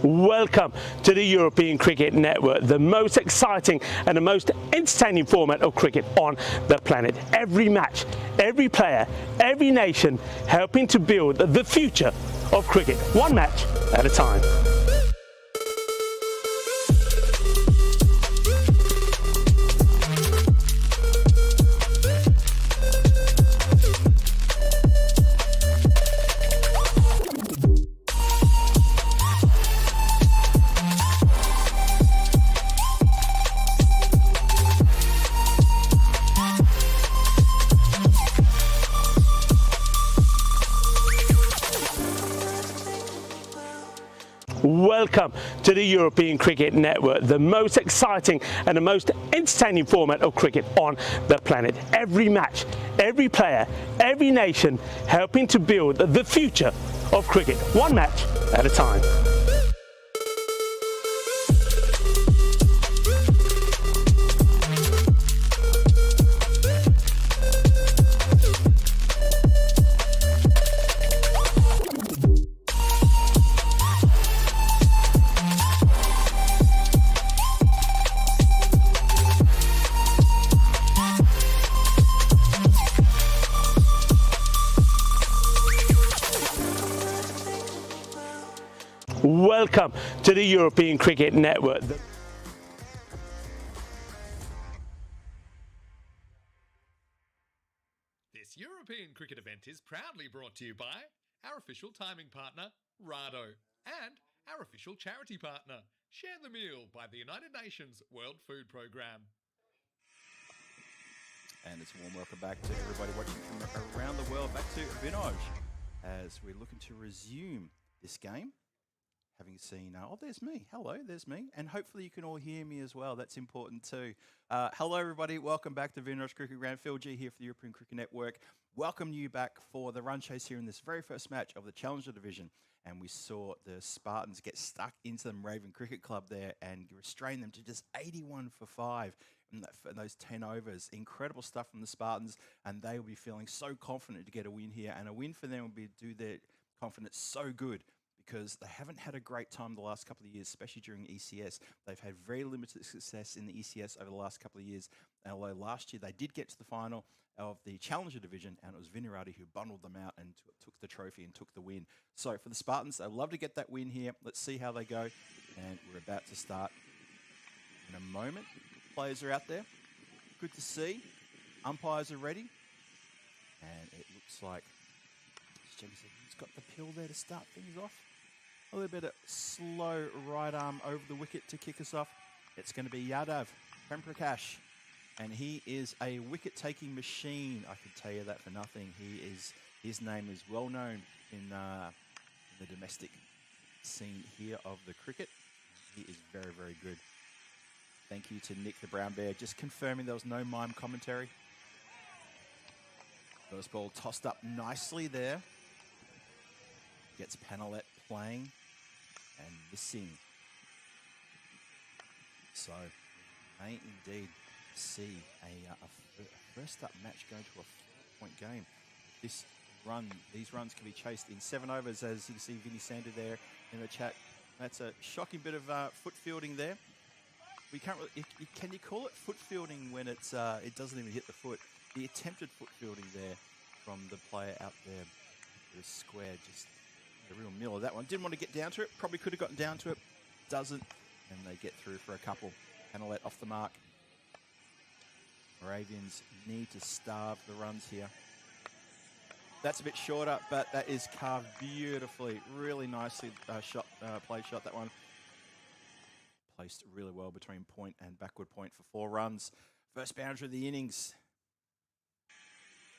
Welcome to the European Cricket Network, the most exciting and the most entertaining format of cricket on the planet. Every match, every player, every nation helping to build the future of cricket, one match at a time. Welcome to the European Cricket Network, the most exciting and the most entertaining format of cricket on the planet. Every match, every player, every nation helping to build the future of cricket, one match at a time. Welcome to the European Cricket Network. This European cricket event is proudly brought to you by our official timing partner, Rado, and our official charity partner, Share the Meal by the United Nations World Food Programme. And it's a warm welcome back to everybody watching from around the world, back to Vinoj, as we're looking to resume this game. Having seen, oh, there's me. Hello, there's me. And hopefully you can all hear me as well. That's important too. Hello, everybody. Welcome back to Vinoj Cricket Ground. Phil G here for the European Cricket Network. Welcome you back for the run chase here in this very first match of the Challenger Division. And we saw the Spartans get stuck into the Raven Cricket Club there and restrain them to just 81 for 5 in those 10 overs. Incredible stuff from the Spartans, and they will be feeling so confident to get a win here. And a win for them will be do their confidence so good, because they haven't had a great time the last couple of years, especially during ECS. They've had very limited success in the ECS over the last couple of years. And although last year they did get to the final of the Challenger Division, and it was Vinirati who bundled them out and took the trophy and took the win. So for the Spartans, they'd love to get that win here. Let's see how they go. And we're about to start in a moment. Players are out there. Good to see. Umpires are ready. And it looks like, as Jimmy said, he's got the pill there to start things off. A little bit of slow right arm over the wicket to kick us off. It's going to be Yadav Premprakash, and he is a wicket-taking machine. I can tell you that for nothing. His name is well known in the domestic scene here of the cricket. He is very, very good. Thank you to Nick the Brown Bear, just confirming there was no mime commentary. First ball tossed up nicely there. Gets Panellet playing and missing. So, may indeed see a first up match going to a 4-point game. These runs can be chased in 7 overs, as you can see Vinny Sander there in the chat. That's a shocking bit of foot fielding there. We can't really, can you call it foot fielding when it doesn't even hit the foot? The attempted foot fielding there from the player out there, the square, just a real mill of that one. Didn't want to get down to it. Probably could have gotten down to it. Doesn't. And they get through for a couple. Panellet off the mark. Moravians need to starve the runs here. That's a bit shorter, but that is carved beautifully. Really nicely play shot, that one. Placed really well between point and backward point for 4 runs. First boundary of the innings.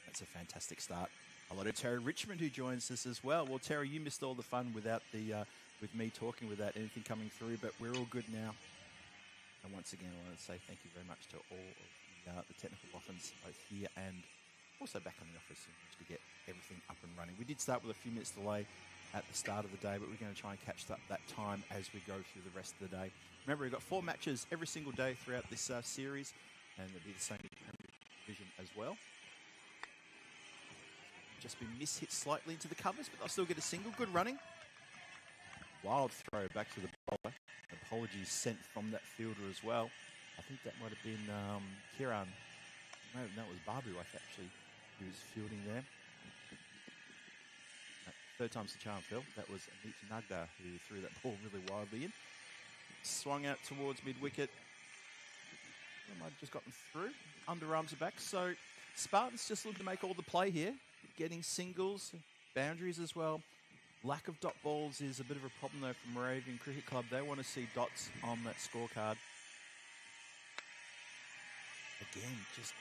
That's a fantastic start. Hello to Terry Richmond, who joins us as well. Well, Terry, you missed all the fun without with me talking, without anything coming through, but we're all good now. And once again, I want to say thank you very much to all of the technical offense, both here and also back on the office, to get everything up and running. We did start with a few minutes delay at the start of the day, but we're going to try and catch up that time as we go through the rest of the day. Remember, we've got 4 matches every single day throughout this series, and it'll be the same division as well. Just been mishit slightly into the covers, but they'll still get a single. Good running. Wild throw back to the bowler. Apologies sent from that fielder as well. I think that might have been Kiran. No, that was Babu, actually, who was fielding there. Third time's the charm, Phil. That was Amit Nagda who threw that ball really wildly in. Swung out towards mid-wicket. Might have just gotten through. Underarms are back. So Spartans just looking to make all the play here. Getting singles, boundaries as well. Lack of dot balls is a bit of a problem though for Moravian Cricket Club. They want to see dots on that scorecard. Again, just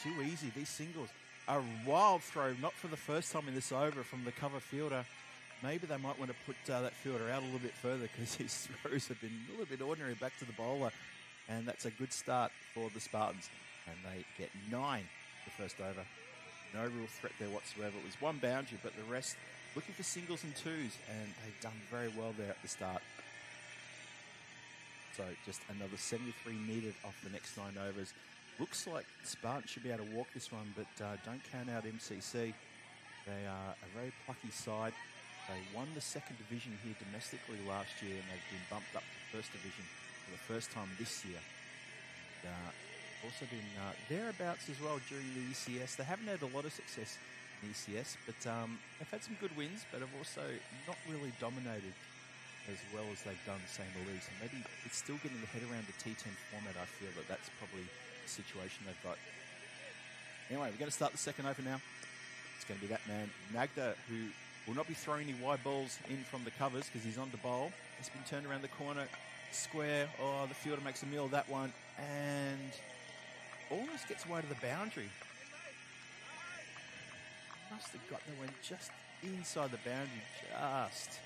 too easy, these singles. A wild throw, not for the first time in this over from the cover fielder. Maybe they might want to put that fielder out a little bit further, because his throws have been a little bit ordinary back to the bowler. And that's a good start for the Spartans. And they get 9 the first over. No real threat there whatsoever. It was 1 boundary, but the rest looking for singles and 2s, and they've done very well there at the start. So just another 73 needed off the next 9 overs. Looks like Spartans should be able to walk this one, but don't count out MCC. They are a very plucky side. They won the 2nd division here domestically last year, and they've been bumped up to 1st division for the first time this year. Also been thereabouts as well during the ECS. They haven't had a lot of success in ECS, but they've had some good wins, but have also not really dominated as well as they've done, saying the least. And maybe it's still getting the head around the T10 format. I feel that that's probably the situation they've got. Anyway, we're going to start the second over now. It's going to be that man, Magda, who will not be throwing any wide balls in from the covers because he's on the bowl. It's been turned around the corner, square. Oh, the fielder makes a meal of that one and almost gets away to the boundary. Must have got that one just inside the boundary, just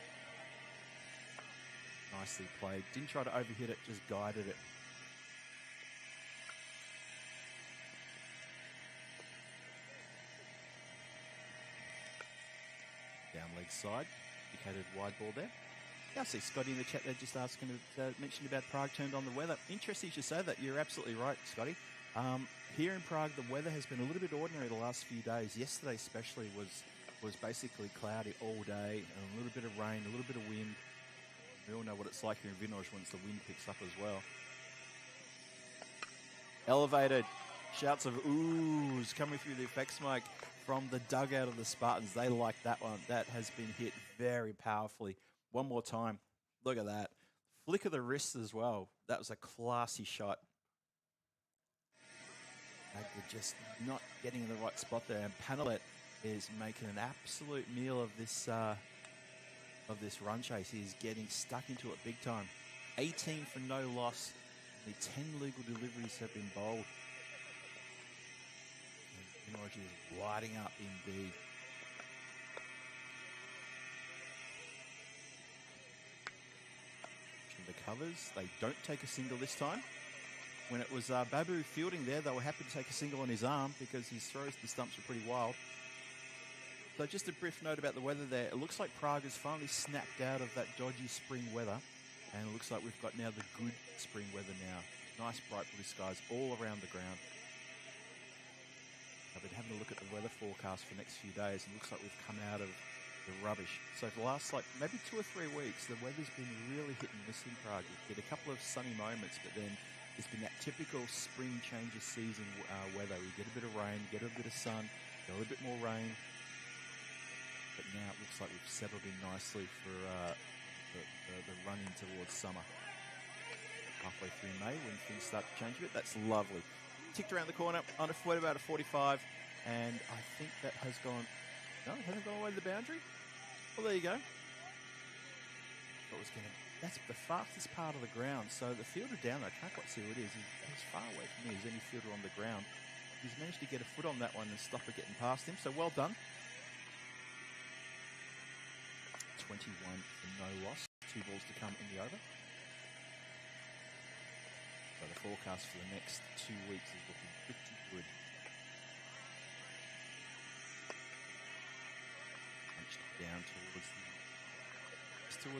nicely played. Didn't try to overhit it, just guided it. Down leg side, indicated wide ball there. Yeah, I see Scotty in the chat there just asking, mentioned about Prague turned on the weather. Interesting you should say that. You're absolutely right, Scotty. Here in Prague, the weather has been a little bit ordinary the last few days. Yesterday especially was basically cloudy all day, and a little bit of rain, a little bit of wind. We all know what it's like here in Vinoge once the wind picks up as well. Elevated shouts of oohs coming through the effects mic from the dugout of the Spartans. They like that one. That has been hit very powerfully. One more time. Look at that. Flick of the wrist as well. That was a classy shot. They're just not getting in the right spot there. And Panelet is making an absolute meal of this run chase. He's getting stuck into it big time. 18 for no loss. Only 10 legal deliveries have been bowled. And Vinoge is lighting up indeed. The covers, they don't take a single this time. When it was Babu fielding there, they were happy to take a single on his arm because his throws to the stumps were pretty wild. So just a brief note about the weather there. It looks like Prague has finally snapped out of that dodgy spring weather, and it looks like we've got now the good spring weather now. Nice bright blue skies all around the ground. I've been having a look at the weather forecast for the next few days, and it looks like we've come out of the rubbish. So for the last maybe 2 or 3 weeks, the weather's been really hit and miss in Prague. We get a couple of sunny moments, but then it's been that typical spring change of season weather. We get a bit of rain, get a bit of sun, get a little bit more rain. But now it looks like we've settled in nicely for the run in towards summer. Halfway through May, when things start to change a bit, that's lovely. Ticked around the corner on a foot about a 45, and I think that has gone. No, it hasn't gone away to the boundary. Well, there you go. That's the fastest part of the ground. So the fielder down there, I can't quite see who it is. He's far away from me as any fielder on the ground. He's managed to get a foot on that one and stop it getting past him. So well done. 21 for no loss. 2 balls to come in the over. So the forecast for the next 2 weeks is looking pretty good. Down towards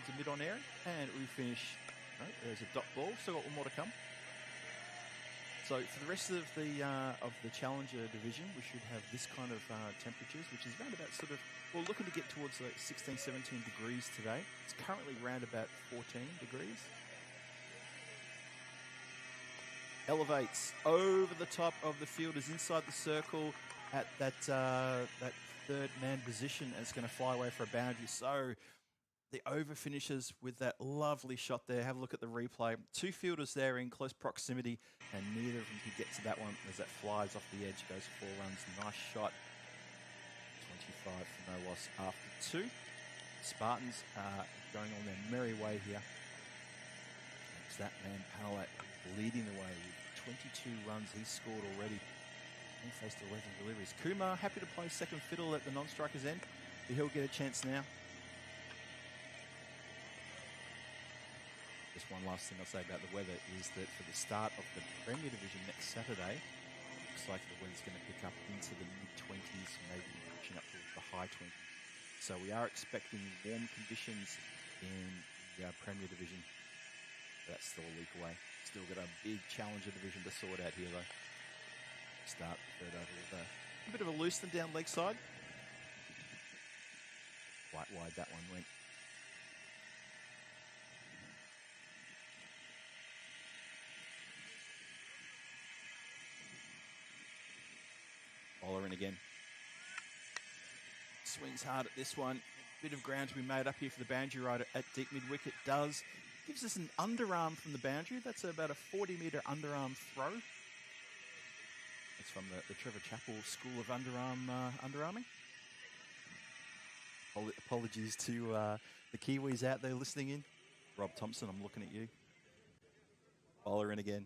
the mid-on area, and we finish. No, there's a dot ball. Still got one more to come. So for the rest of the Challenger division, we should have this kind of temperatures, which is around about we're looking to get towards 16, 17 degrees today. It's currently around about 14 degrees. Elevates over the top of the fielders inside the circle at that third man position, and it's going to fly away for a boundary. So the over finishes with that lovely shot there. Have a look at the replay. 2 fielders there in close proximity, and neither of them could get to that one as that flies off the edge, goes 4 runs. Nice shot. 25 for no loss after 2. Spartans are going on their merry way here. It's that man Panelet leading the way with 22 runs he's scored already. He faced 11 deliveries. Kumar happy to play second fiddle at the non-striker's end. But he'll get a chance now. Just one last thing I'll say about the weather is that for the start of the Premier Division next Saturday, looks like the weather's going to pick up into the mid-20s, maybe pushing up towards the high 20s. So we are expecting warm conditions in the Premier Division. That's still a week away. Still got a big Challenger division to sort out here, though. Start the third over with a bit of a loose and down leg side. Quite wide that one went. Bowler in again. Swings hard at this one. Bit of ground to be made up here for the boundary rider at deep mid-wicket. Gives us an underarm from the boundary. That's about a 40-metre underarm throw. That's from the Trevor Chappell School of underarming. Apologies to the Kiwis out there listening in. Rob Thompson, I'm looking at you. Bowler in again.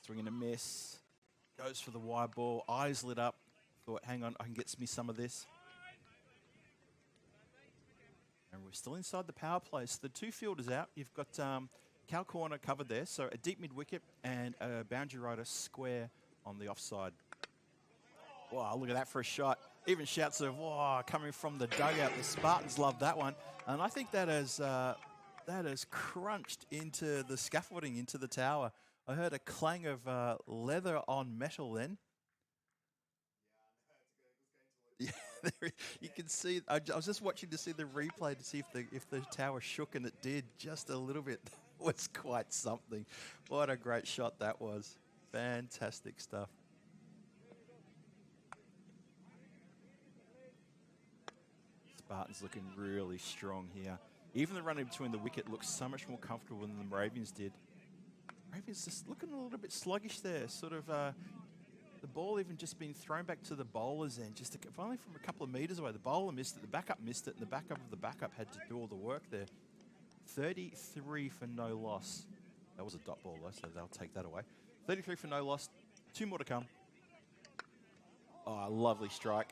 Swinging a miss. Goes for the wide ball. Eyes lit up. Thought, hang on, I can get me some of this. And we're still inside the power play. So the two fielders out. You've got Cal Corner covered there. So a deep mid-wicket and a boundary rider square on the offside. Wow, look at that for a shot. Even shouts of, wow, coming from the dugout. The Spartans love that one. And I think that has crunched into the scaffolding, into the tower. I heard a clang of leather on metal then. Yeah, you can see. I was just watching to see the replay to see if the tower shook, and it did just a little bit. That was quite something. What a great shot that was. Fantastic stuff. Spartans looking really strong here. Even the run in between the wicket looks so much more comfortable than the Moravians did. Moravians just looking a little bit sluggish there. Sort of the ball even just being thrown back to the bowler's end, just finally from a couple of metres away. The bowler missed it, the backup missed it, and the backup of the backup had to do all the work there. 33 for no loss. That was a dot ball though, so they'll take that away. 33 for no loss. 2 more to come. Oh, lovely strike.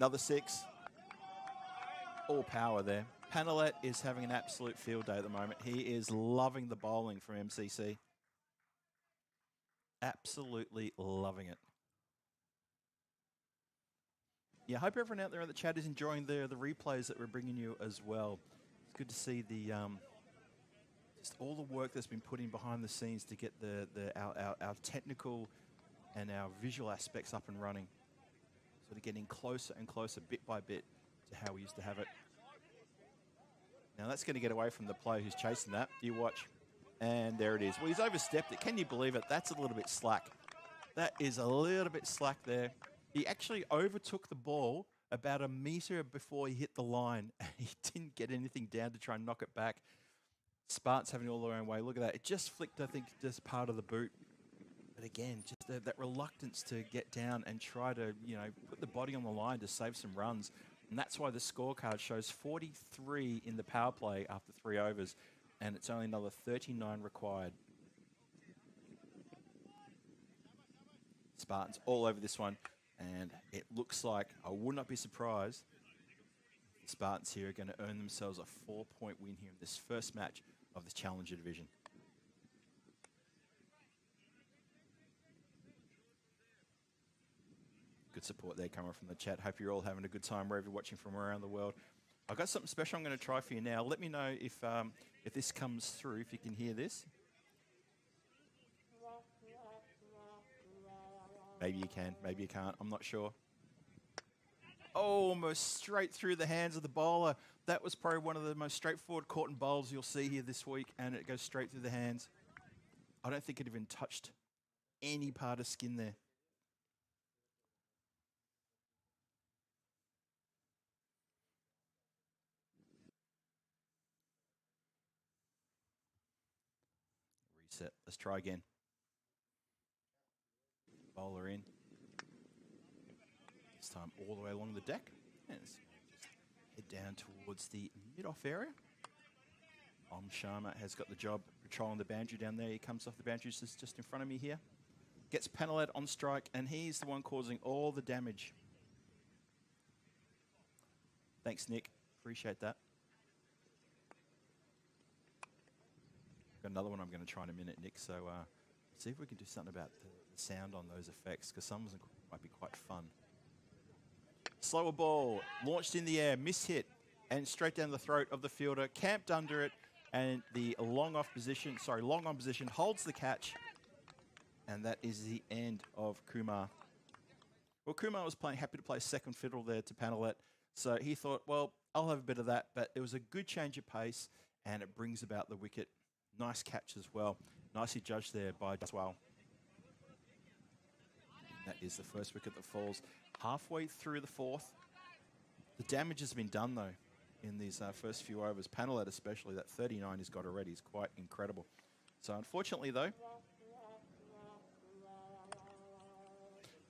Another 6. All power there. Panelet is having an absolute field day at the moment. He is loving the bowling from MCC. Absolutely loving it. Yeah, I hope everyone out there in the chat is enjoying the replays that we're bringing you as well. It's good to see the just all the work that's been put in behind the scenes to get our technical and our visual aspects up and running. Sort of getting closer and closer, bit by bit, to how we used to have it. Now that's going to get away from the player who's chasing that. You watch. And there it is. Well, he's overstepped it. Can you believe it? That's a little bit slack. That is a little bit slack there. He actually overtook the ball about a metre before he hit the line. And he didn't get anything down to try and knock it back. Spartans having it all their own way. Look at that. It just flicked, I think, just part of the boot. But again, just that reluctance to get down and try to, put the body on the line to save some runs. And that's why the scorecard shows 43 in the power play after 3 overs. And it's only another 39 required. Spartans all over this one. And it looks like, I would not be surprised, the Spartans here are going to earn themselves a 4-point win here in this first match of the Challenger Division. Good support there coming from the chat. Hope you're all having a good time wherever you're watching from around the world. I've got something special I'm going to try for you now. Let me know if this comes through, if you can hear this. Maybe you can, maybe you can't. I'm not sure. Oh, almost straight through the hands of the bowler. That was probably one of the most straightforward caught and bowls you'll see here this week, and it goes straight through the hands. I don't think it even touched any part of skin there. Reset. Let's try again. Bowler in. This time all the way along the deck. And head down towards the mid-off area. Sharma has got the job patrolling the boundary down there. He comes off the boundary just in front of me here. Gets Panelet on strike, and he's the one causing all the damage. Thanks, Nick. Appreciate that. Got another one I'm going to try in a minute, Nick, so see if we can do something about the sound on those effects, because some of them might be quite fun. Slower ball, launched in the air, mishit, and straight down the throat of the fielder, camped under it, and the long on position holds the catch, and that is the end of Kumar. Well, Kumar was happy to play second fiddle there to Panelet, so he thought, well, I'll have a bit of that, but it was a good change of pace, and it brings about the wicket. Nice catch as well. Nicely judged there by Jaswal. That is the first wicket that falls halfway through the 4th. The damage has been done, though, in these first few overs. Panelet especially, that 39 he's got already is quite incredible. So unfortunately, though,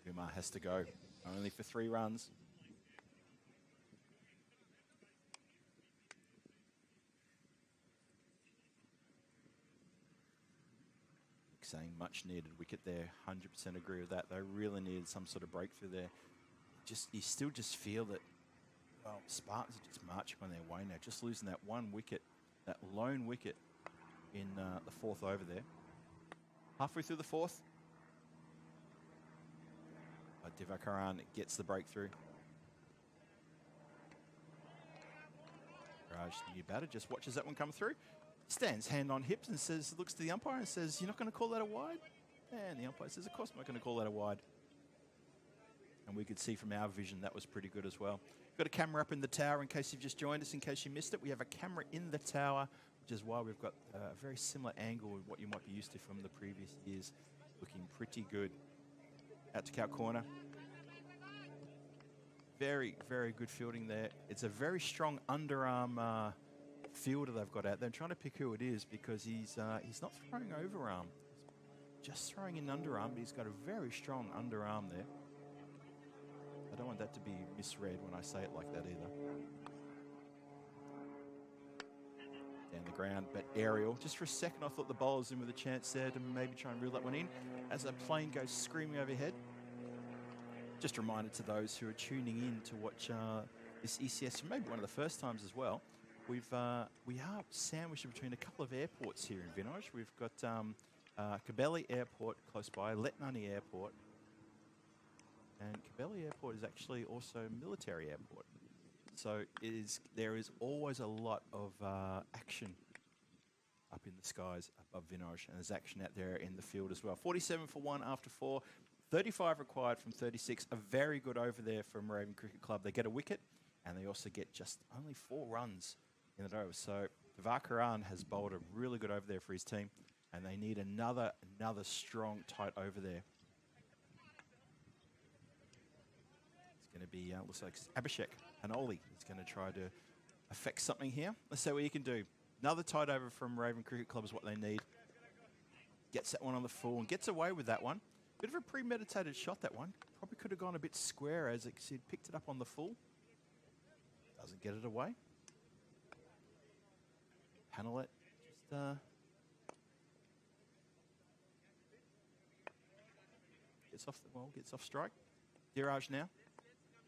Kumar has to go, only for 3 runs. Saying much needed wicket there, 100% agree with that. They really needed some sort of breakthrough there. You still just feel that, well, Spartans are just marching on their way now, just losing that 1 wicket, that lone wicket in the 4th over there. Halfway through the 4th, Divakaran gets the breakthrough. Raj, the new batter, just watches that one come through. Stands hand on hips and says, looks to the umpire and says, "You're not going to call that a wide?" And the umpire says, "Of course I'm not going to call that a wide." And we could see from our vision that was pretty good as well. Got a camera up in the tower in case you've just joined us, in case you missed it. We have a camera in the tower, which is why we've got a very similar angle with what you might be used to from the previous years. Looking pretty good. Out to Cow Corner. Very, very good fielding there. It's a very strong underarm fielder they've got out there. I'm trying to pick who it is because he's not throwing overarm. He's just throwing in underarm, but he's got a very strong underarm there. I don't want that to be misread when I say it like that either. Down the ground, but aerial. Just for a second I thought the bowler was in with a chance there to maybe try and reel that one in as a plane goes screaming overhead. Just a reminder to those who are tuning in to watch this ECS, maybe one of the first times as well. We are sandwiched between a couple of airports here in Vinoj. We've got Kabeli Airport close by, Letnani Airport. And Kabeli Airport is actually also a military airport. So there is always a lot of action up in the skies above Vinoj. And there's action out there in the field as well. 47 for 1 after 4. 35 required from 36. A very good over there from Raven Cricket Club. They get a wicket and they also get just only 4 runs in that over. So Divakaran has bowled a really good over there for his team, and they need another strong tight over there. It's going to be looks like Abhishek Hanoli is going to try to affect something here. Let's see what he can do. Another tight over from Raven Cricket Club is what they need. Gets that one on the full and gets away with that one. Bit of a premeditated shot, that one. Probably could have gone a bit square as he'd picked it up on the full. Doesn't get it away. Panelet just gets off strike. Diraj now.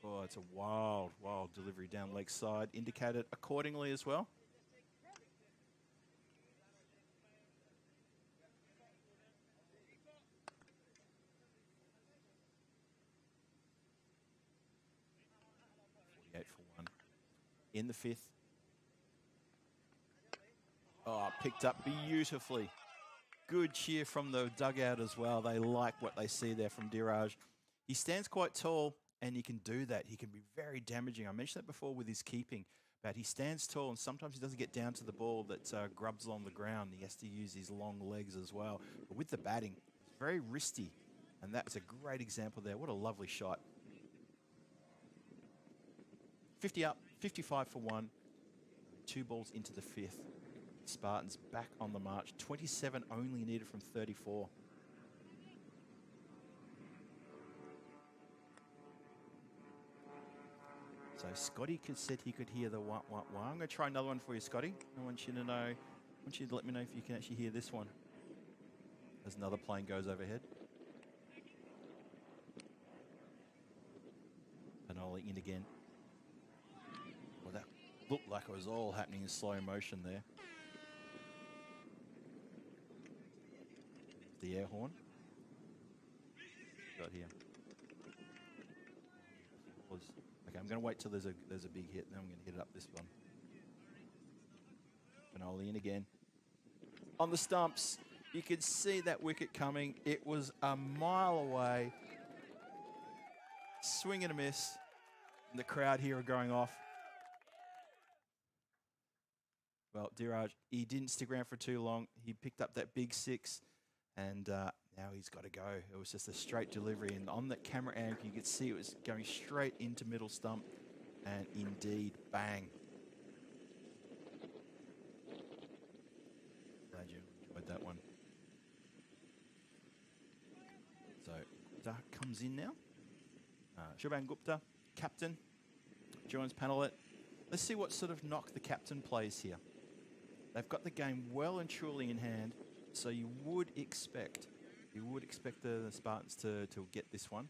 Oh, it's a wild delivery down leg side. Indicated accordingly as well. In the 5th. Oh, picked up beautifully. Good cheer from the dugout as well. They like what they see there from Diraj. He stands quite tall, and he can do that. He can be very damaging. I mentioned that before with his keeping, but he stands tall, and sometimes he doesn't get down to the ball that grubs along the ground. He has to use his long legs as well. But with the batting, it's very wristy, and that's a great example there. What a lovely shot. 50 up, 55 for 1. 2 balls into the 5th. Spartans back on the march. 27 only needed from 34. So Scotty said he could hear the wah, wah, wah. I'm going to try another one for you, Scotty. I want you to know, I want you to let me know if you can actually hear this one. As another plane goes overhead. Panoli in again. Well, that looked like it was all happening in slow motion there. The air horn. Got here. Okay, I'm going to wait till there's a big hit, and then I'm going to hit it up this one. Panoli in again. On the stumps, you could see that wicket coming. It was a mile away. Swing and a miss. And the crowd here are going off. Well, Diraj, he didn't stick around for too long. He picked up that big 6, and now he's got to go. It was just a straight delivery, and on that camera angle, you could see it was going straight into middle stump. And indeed, bang. Glad you enjoyed that one. So, Gupta comes in now. Shubhan Gupta, captain, joins Panellet. Let's see what sort of knock the captain plays here. They've got the game well and truly in hand, so you would expect the Spartans to get this one.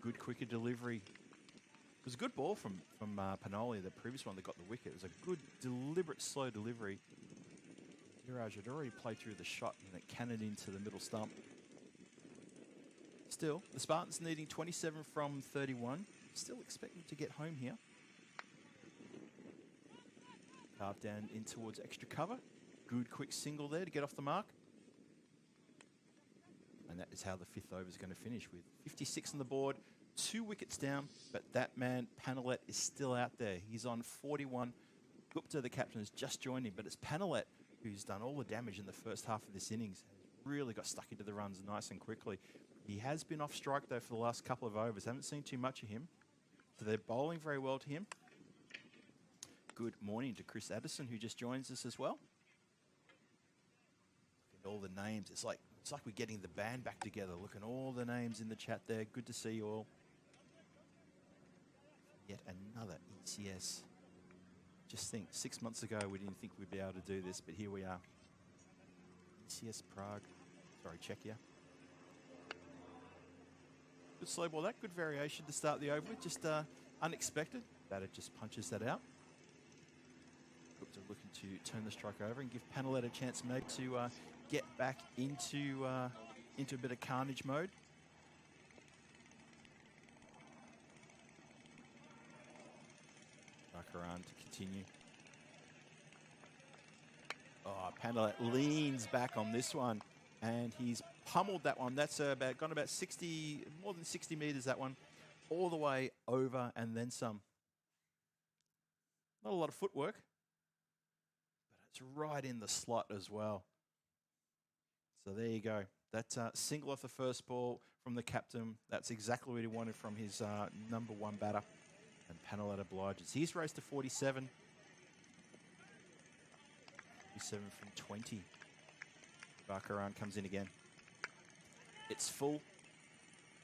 Good quicker delivery. It was a good ball from Panoli, the previous one that got the wicket. It was a good, deliberate, slow delivery. Viraj had already played through the shot and it cannoned into the middle stump. Still, the Spartans needing 27 from 31. Still expecting to get home here. Carved down in towards extra cover. Good quick single there to get off the mark. And that is how the fifth over is going to finish, with 56 on the board, 2 wickets down, but that man, Panellet, is still out there. He's on 41. Gupta, the captain, has just joined him, but it's Panellet who's done all the damage in the first half of this innings. Really got stuck into the runs nice and quickly. He has been off strike, though, for the last couple of overs. Haven't seen too much of him. So they're bowling very well to him. Good morning to Chris Addison, who just joins us as well. Look at all the names. It's like we're getting the band back together. Look at all the names in the chat there. Good to see you all. Yet another ECS. Just think, 6 months ago we didn't think we'd be able to do this, but here we are. ECS Prague, sorry, Czechia. Good slow ball, that good variation to start the over with, just unexpected. Batter just punches that out. Gupta looking to turn the strike over and give Panellet a chance maybe to get back into a bit of carnage mode. Bakaran to continue. Oh, Panellet leans back on this one, and he's pummeled that one. That's gone about 60, more than 60 meters, that one, all the way over and then some. Not a lot of footwork, but it's right in the slot as well. So there you go. That's single off the first ball from the captain. That's exactly what he wanted from his number one batter. And Panellet obliges. He's raced to 47. 47 from 20. Bakaran comes in again. It's full.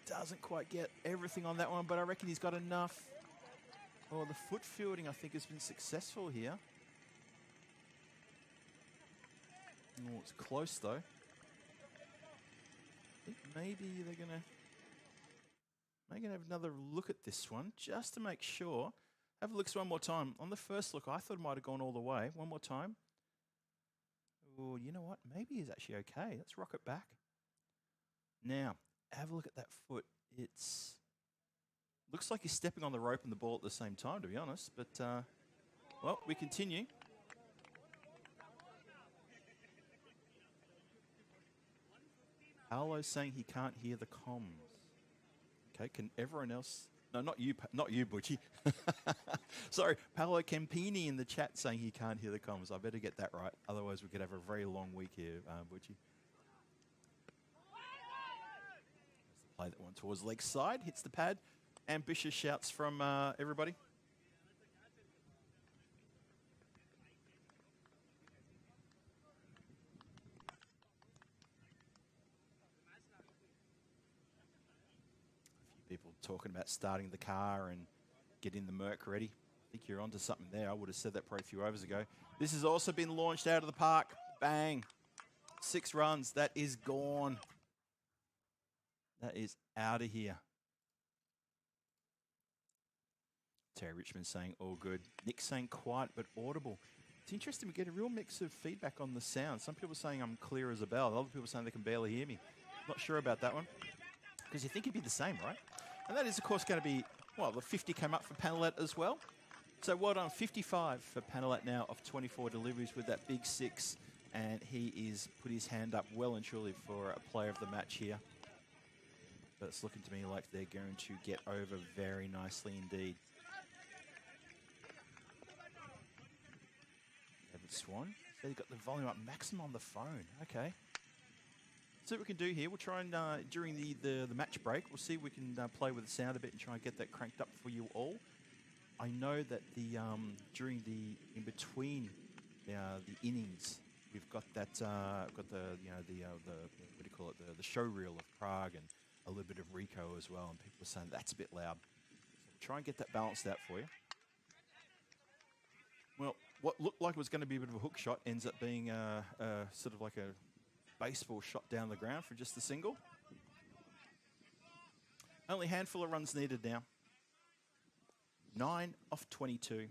Doesn't quite get everything on that one, but I reckon he's got enough. Oh, the foot fielding, I think, has been successful here. Oh, it's close, though. I think maybe they're going to have another look at this one, just to make sure. Have a look one more time. On the first look, I thought it might have gone all the way. One more time. Oh, you know what? Maybe he's actually okay. Let's rock it back. Now, have a look at that foot. It's looks like he's stepping on the rope and the ball at the same time, to be honest. But, well, we continue. Paolo's saying he can't hear the comms. Okay, can everyone else? No, not you, Butchie. Sorry, Paolo Campini in the chat saying he can't hear the comms. I better get that right. Otherwise, we could have a very long week here, Butchie. Play that one towards leg side, hits the pad. Ambitious shouts from everybody. People talking about starting the car and getting the Merc ready. I think you're onto something there. I would have said that probably a few overs ago. This has also been launched out of the park. Bang. 6 runs. That is gone. That is out of here. Terry Richmond saying all good. Nick saying quiet but audible. It's interesting. We get a real mix of feedback on the sound. Some people saying I'm clear as a bell. Other people saying they can barely hear me. Not sure about that one. Because you think it'd be the same, right? And that is, of course, going to be, well, the 50 came up for Panellet as well. So well done, 55 for Panellet now of 24 deliveries with that big 6. And he is put his hand up well and truly for a player of the match here. But it's looking to me like they're going to get over very nicely indeed. David Swan, so he got the volume up maximum on the phone. Okay. see what we can do here. We'll try and, during the match break, we'll see if we can play with the sound a bit and try and get that cranked up for you all. I know that during in between the innings, we've got that what do you call it, the show reel of Prague and a little bit of Rico as well, and people are saying that's a bit loud. So we'll try and get that balanced out for you. Well, what looked like it was going to be a bit of a hook shot ends up being sort of like a baseball shot down the ground for just the single. Only a handful of runs needed now. 9 off 22.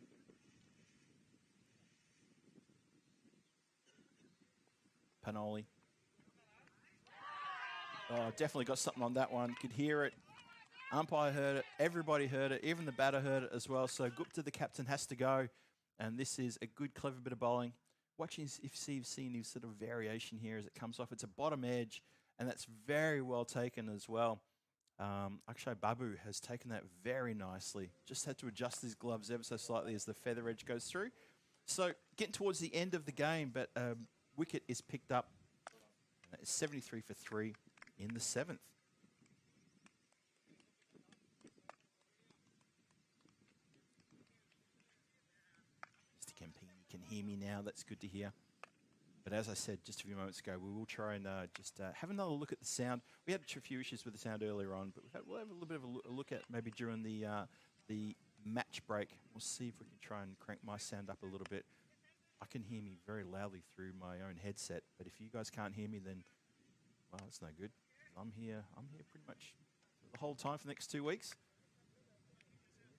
Panoli. Oh, definitely got something on that one. Could hear it. Umpire heard it. Everybody heard it. Even the batter heard it as well. So Gupta, the captain, has to go. And this is a good, clever bit of bowling. Watching if you've seen his sort of variation here as it comes off. It's a bottom edge, and that's very well taken as well. Akshay Babu has taken that very nicely. Just had to adjust his gloves ever so slightly as the feather edge goes through. So getting towards the end of the game, but wicket is picked up. 73 for 3 in the 7th. Mr. Campini can hear me now. That's good to hear. But as I said just a few moments ago, we will try and just have another look at the sound. We had a few issues with the sound earlier on, but we'll have a little bit of a look at maybe during the match break. We'll see if we can try and crank my sound up a little bit. I can hear me very loudly through my own headset, but if you guys can't hear me, then, well, it's no good. I'm here pretty much the whole time for the next 2 weeks.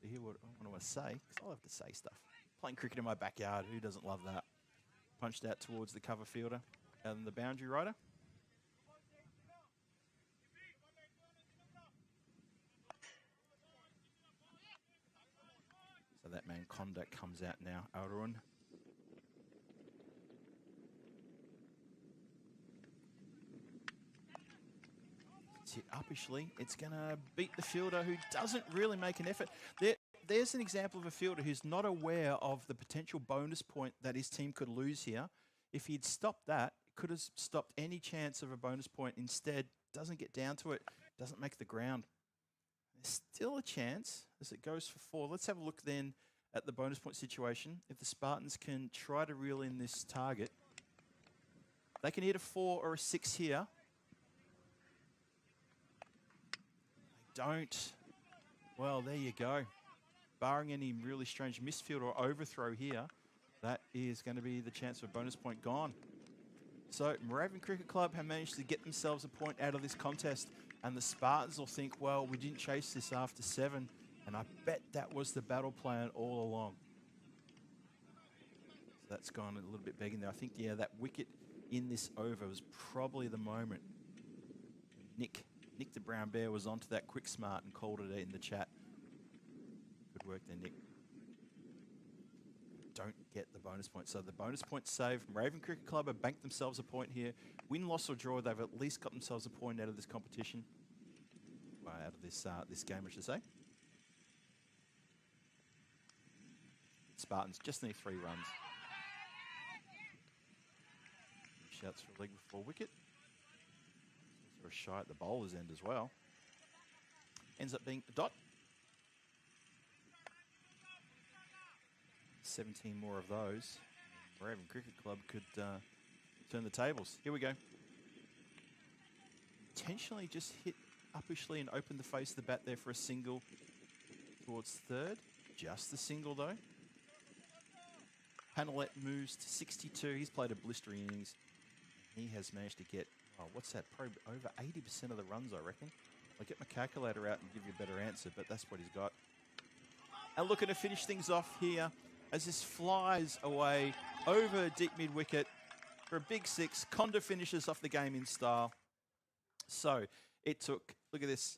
To hear what I want to say, because I'll have to say stuff. Playing cricket in my backyard, who doesn't love that? Punched out towards the cover fielder and the boundary rider. So that man Conda comes out now, Arun. It's hit uppishly. It's going to beat the fielder who doesn't really make an effort. There's an example of a fielder who's not aware of the potential bonus point that his team could lose here. If he'd stopped that, it could have stopped any chance of a bonus point. Instead, doesn't get down to it, doesn't make the ground. There's still a chance as it goes for 4. Let's have a look then at the bonus point situation. If the Spartans can try to reel in this target, they can hit a 4 or a 6 here. They don't. Well, there you go. Barring any really strange misfield or overthrow here, that is going to be the chance of a bonus point gone. So Moravian Cricket Club have managed to get themselves a point out of this contest, and the Spartans will think, well, we didn't chase this after 7, and I bet that was the battle plan all along. So that's gone a little bit begging there. I think, yeah, that wicket in this over was probably the moment. Nick the Brown Bear was onto that quick smart and called it in the chat. Good work there, Nick. Don't get the bonus point. So the bonus point saved. Raven Cricket Club have banked themselves a point here. Win, loss or draw, they've at least got themselves a point out of this competition. Well, out of this game, I should say. Spartans just need 3 runs. Shouts for leg before wicket. Sort of shy at the bowler's end as well. Ends up being a dot. 17 more of those. Raven Cricket Club could turn the tables. Here we go. Intentionally just hit uppishly and opened the face of the bat there for a single towards 3rd. Just the single though. Panelette moves to 62. He's played a blistering innings. He has managed to get, oh, what's that? Probably over 80% of the runs, I reckon. I'll get my calculator out and give you a better answer, but that's what he's got. And looking to finish things off here as this flies away over deep mid-wicket for a big 6. Conda finishes off the game in style. So it took, look at this,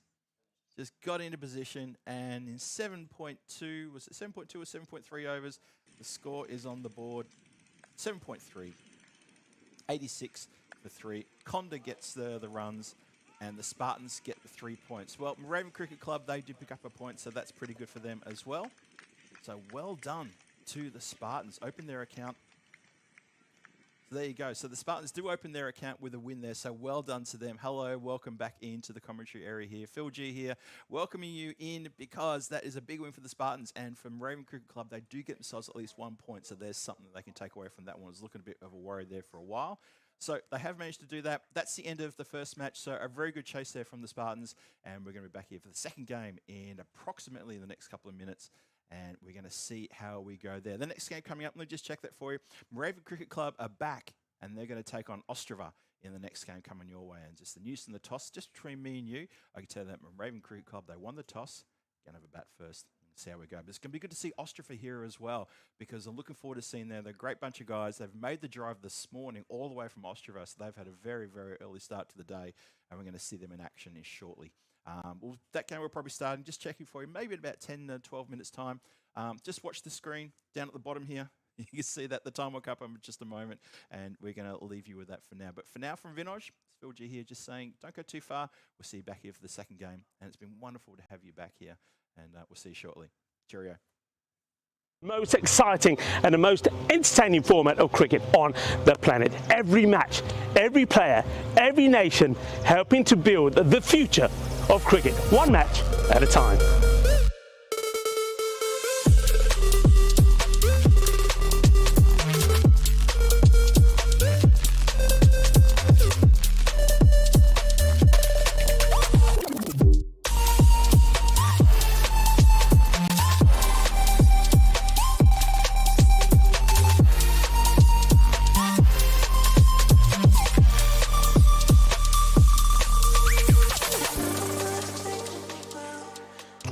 just got into position, and in 7.2, was it 7.2 or 7.3 overs, the score is on the board. 7.3. 86 for 3. Conda gets the runs, and the Spartans get the 3 points. Well, Raven Cricket Club, they did pick up a point, so that's pretty good for them as well. So well done to the Spartans. Open their account. there you go. So the Spartans do open their account with a win there, so well done to them. Hello, welcome back into the commentary area here. Phil G here, welcoming you in because that is a big win for the Spartans, and from Raven Cricket Club, they do get themselves at least 1 point, so there's something they can take away from that one. I was looking a bit of a worry there for a while. So they have managed to do that. That's the end of the first match, so a very good chase there from the Spartans, and we're going to be back here for the second game in approximately the next couple of minutes. And we're going to see how we go there. The next game coming up, let me just check that for you. Raven Cricket Club are back, and they're going to take on Ostrava in the next game coming your way. And just the news and the toss, just between me and you, I can tell you that Raven Cricket Club, they won the toss. Going to have a bat first and see how we go. But it's going to be good to see Ostrava here as well, because I'm looking forward to seeing them. They're a great bunch of guys. They've made the drive this morning all the way from Ostrava, so they've had a very, very early start to the day, and we're going to see them in action shortly. Well, that game will probably start, just checking for you, maybe in about 10 to 12 minutes time. Just watch the screen down at the bottom here. You can see that the time will come up in just a moment, and we're going to leave you with that for now. But for now, from Vinoj, it's Phil G here, just saying, don't go too far. We'll see you back here for the second game, and it's been wonderful to have you back here, and we'll see you shortly. Cheerio. Most exciting and the most entertaining format of cricket on the planet. Every match, every player, every nation helping to build the future of cricket, one match at a time.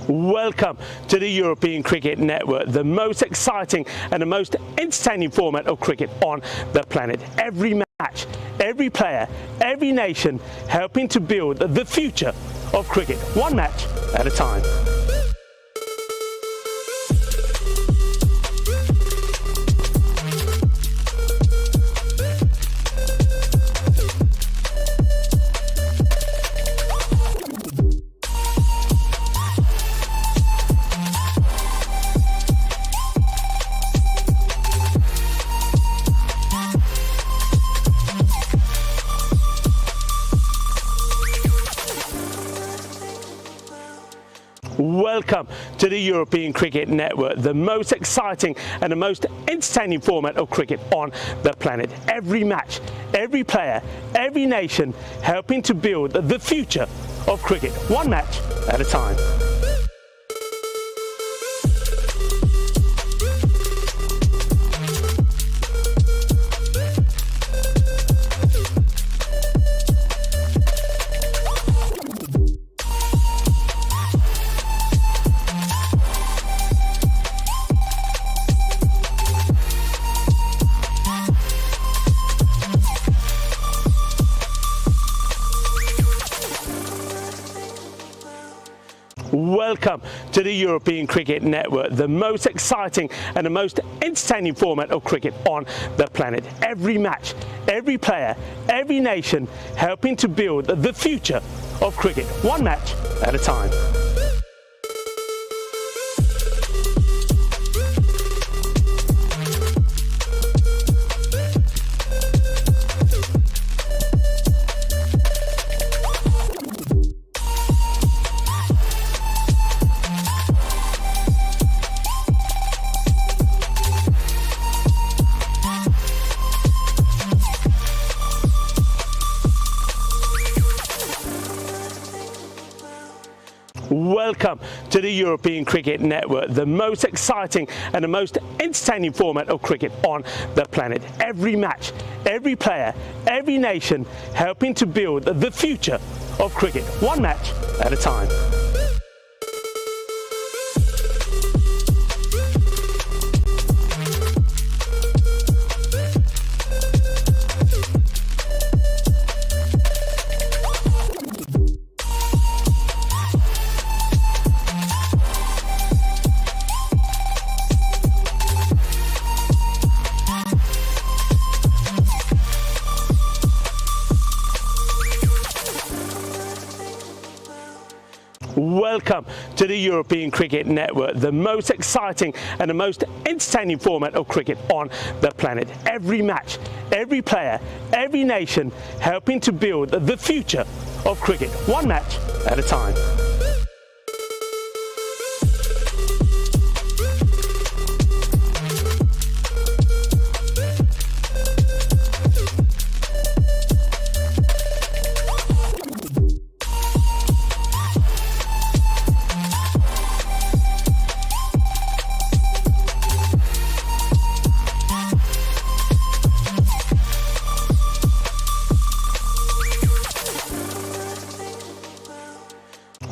Welcome to the European Cricket Network, the most exciting and the most entertaining format of cricket on the planet. Every match, every player, every nation helping to build the future of cricket, one match at a time. Welcome to the European Cricket Network, the most exciting and the most entertaining format of cricket on the planet. Every match, every player, every nation helping to build the future of cricket, one match at a time. Welcome to the European Cricket Network, the most exciting and the most entertaining format of cricket on the planet. Every match, every player, every nation helping to build the future of cricket, one match at a time. Welcome to the European Cricket Network, the most exciting and the most entertaining format of cricket on the planet. Every match, every player, every nation helping to build the future of cricket, one match at a time. Welcome to the European Cricket Network, the most exciting and the most entertaining format of cricket on the planet. Every match, every player, every nation, helping to build the future of cricket, one match at a time.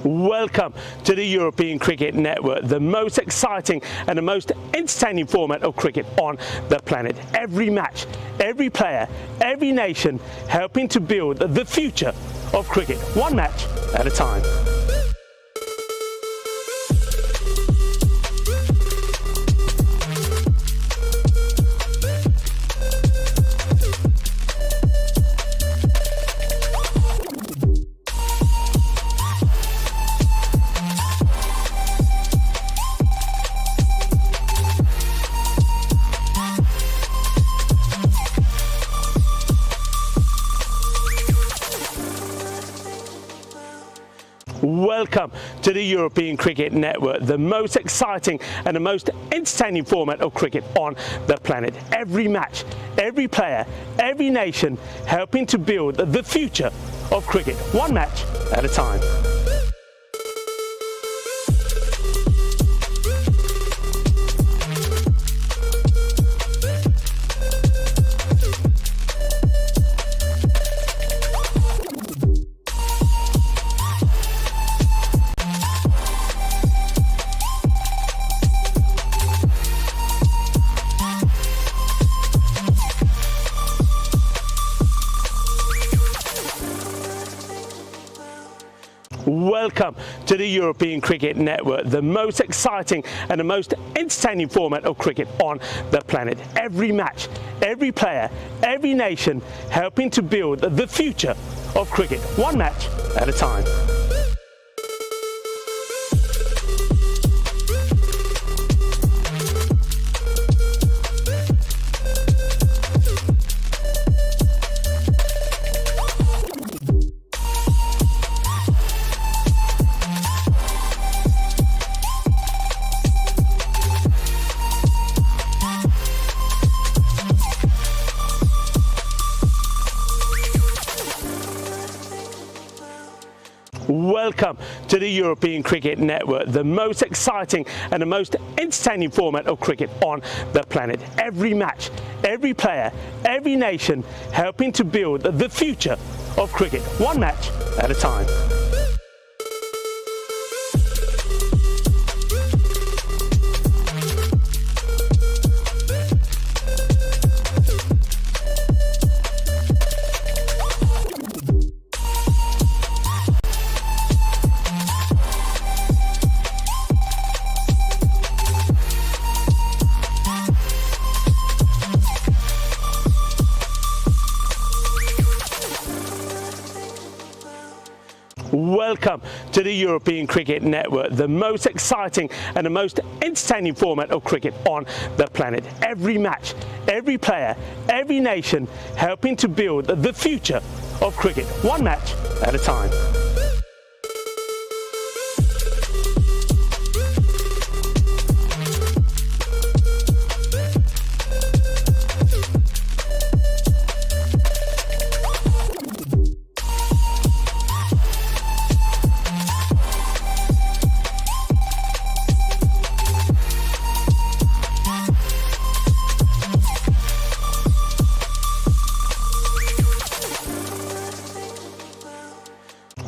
Welcome to the European Cricket Network, the most exciting and the most entertaining format of cricket on the planet. Every match, every player, every nation helping to build the future of cricket, one match at a time. Welcome to the European Cricket Network, the most exciting and the most entertaining format of cricket on the planet. Every match, every player, every nation helping to build the future of cricket, one match at a time. Welcome to the European Cricket Network, the most exciting and the most entertaining format of cricket on the planet. Every match, every player, every nation helping to build the future of cricket, one match at a time. Welcome to the European Cricket Network, the most exciting and the most entertaining format of cricket on the planet. Every match, every player, every nation helping to build the future of cricket, one match at a time. Welcome to the European Cricket Network, the most exciting and the most entertaining format of cricket on the planet. Every match, every player, every nation helping to build the future of cricket, one match at a time.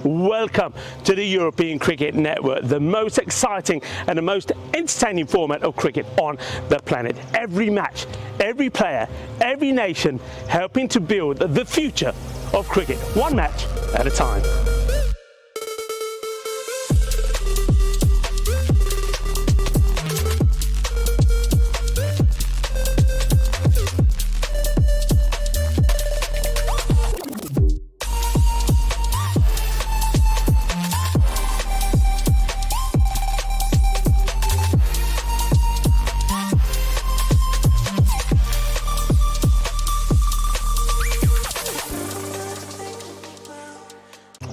Welcome to the European Cricket Network, the most exciting and the most entertaining format of cricket on the planet. Every match, every player, every nation helping to build the future of cricket, one match at a time.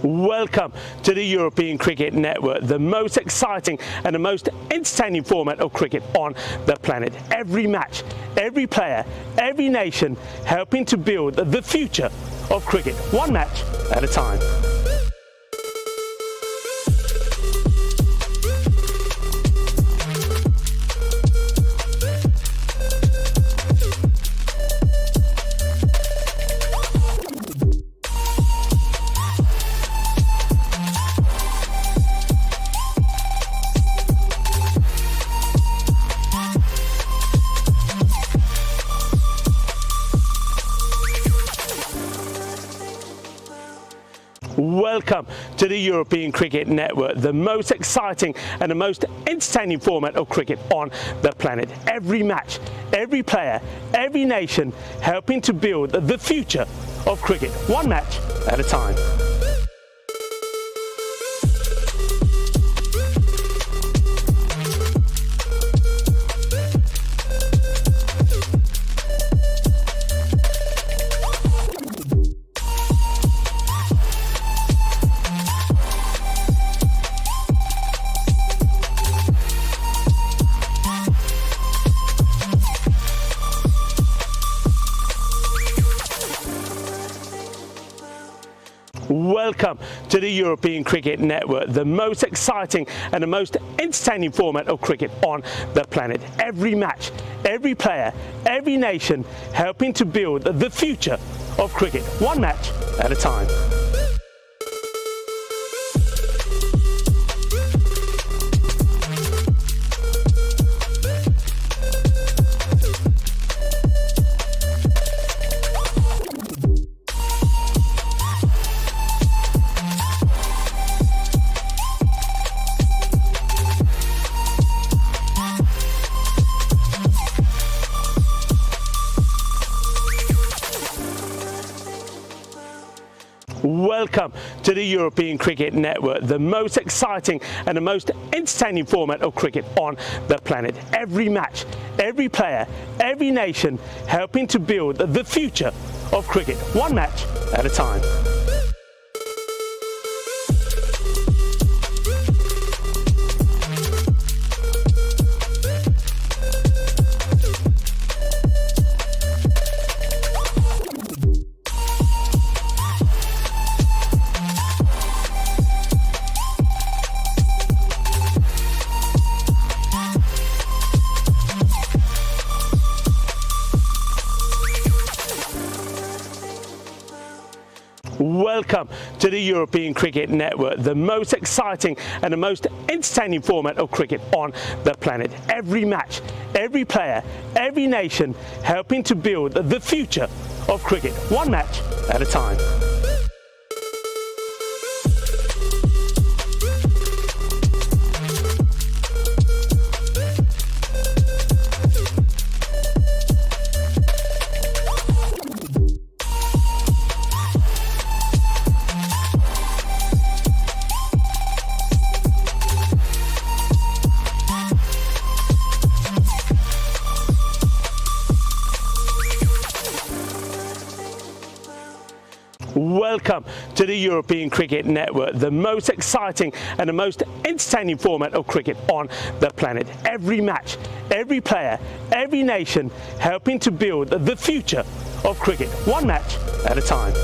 Welcome to the European Cricket Network, the most exciting and the most entertaining format of cricket on the planet. Every match, every player, every nation helping to build the future of cricket, one match at a time. Welcome to the European Cricket Network, the most exciting and the most entertaining format of cricket on the planet. Every match, every player, every nation helping to build the future of cricket, one match at a time. Welcome to the European Cricket Network, the most exciting and the most entertaining format of cricket on the planet. Every match, every player, every nation helping to build the future of cricket, one match at a time. Welcome to the European Cricket Network, the most exciting and the most entertaining format of cricket on the planet. Every match, every player, every nation helping to build the future of cricket, one match at a time. Welcome to the European Cricket Network, the most exciting and the most entertaining format of cricket on the planet. Every match, every player, every nation helping to build the future of cricket, one match at a time. Welcome to the European Cricket Network, the most exciting and the most entertaining format of cricket on the planet. Every match, every player, every nation helping to build the future of cricket, one match at a time.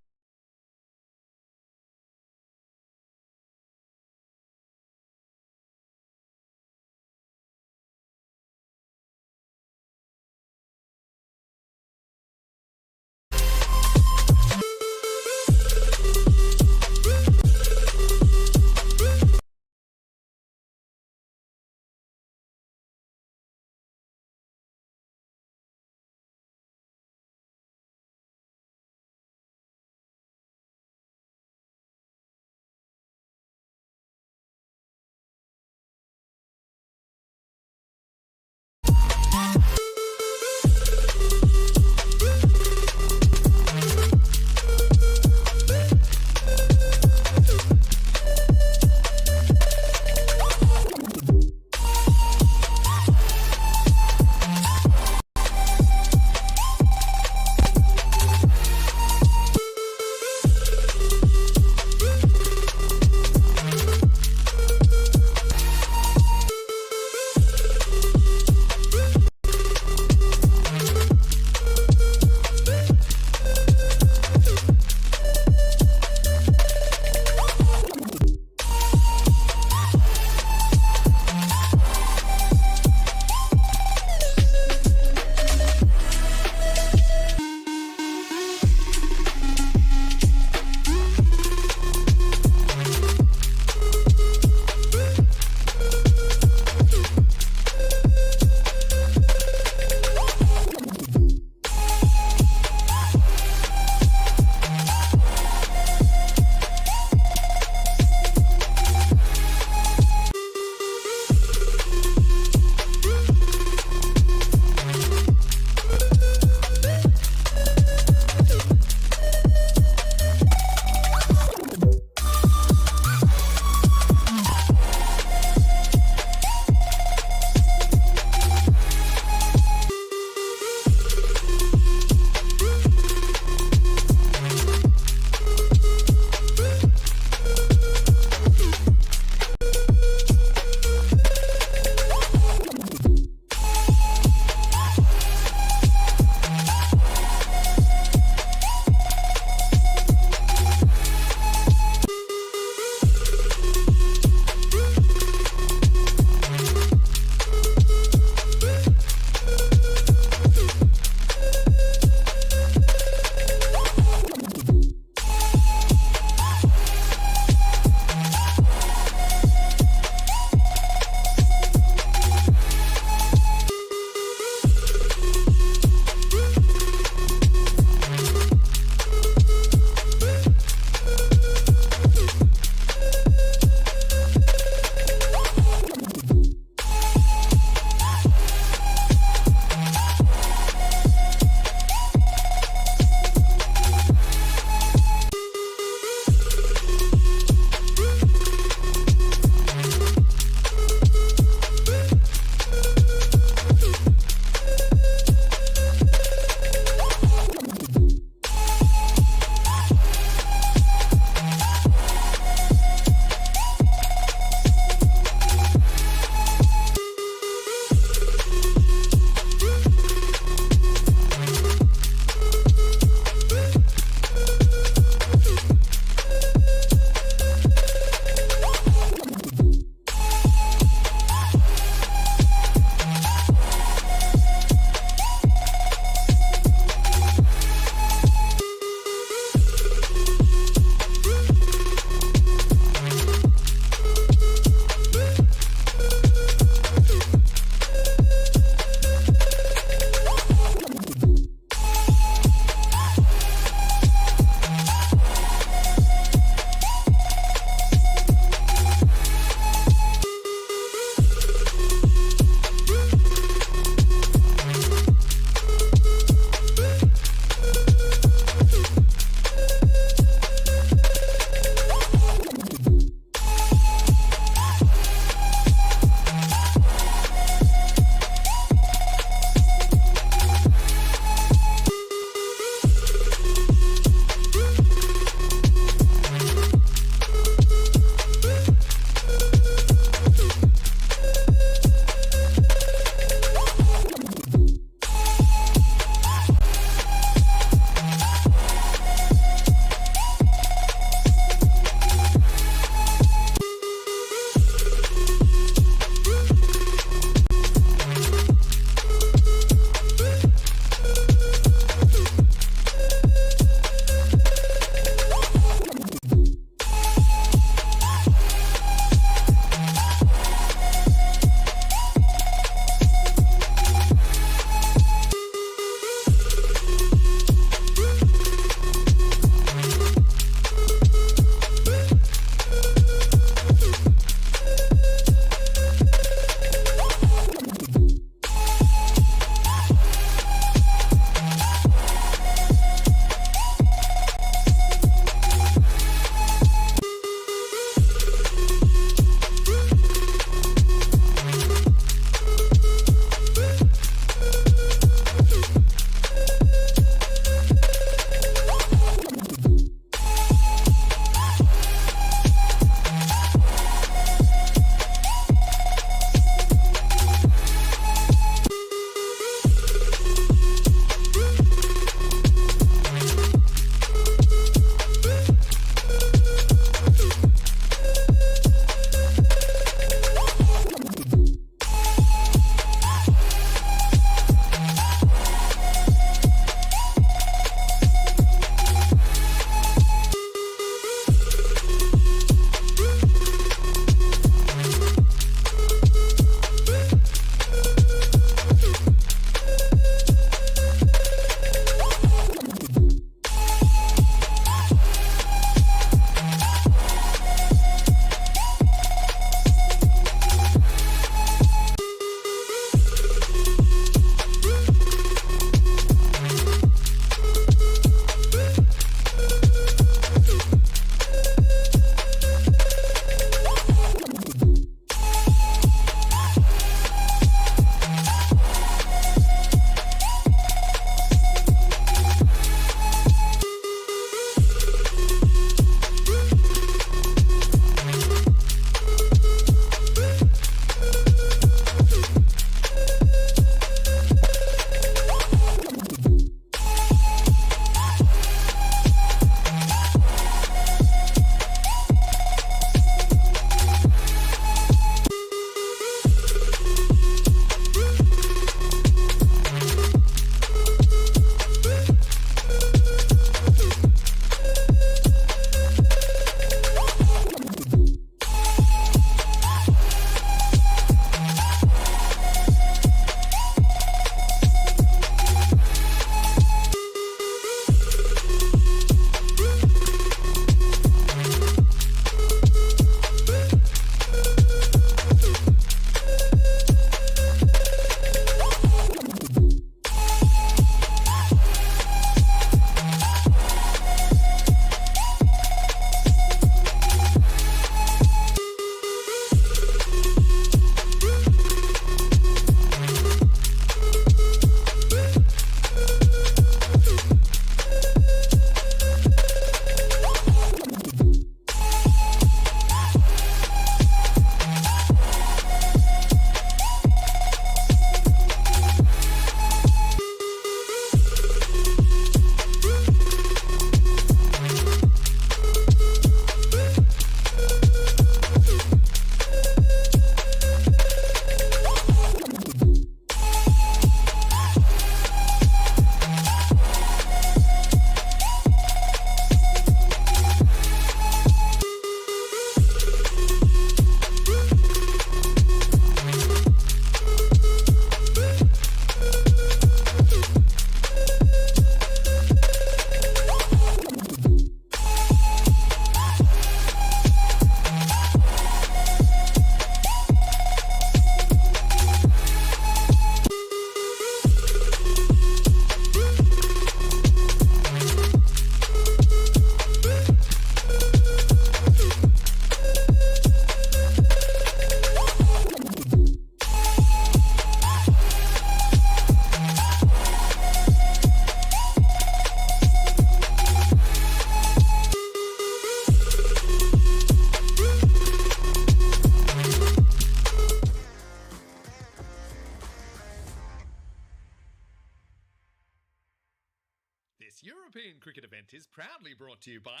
proudly brought to you by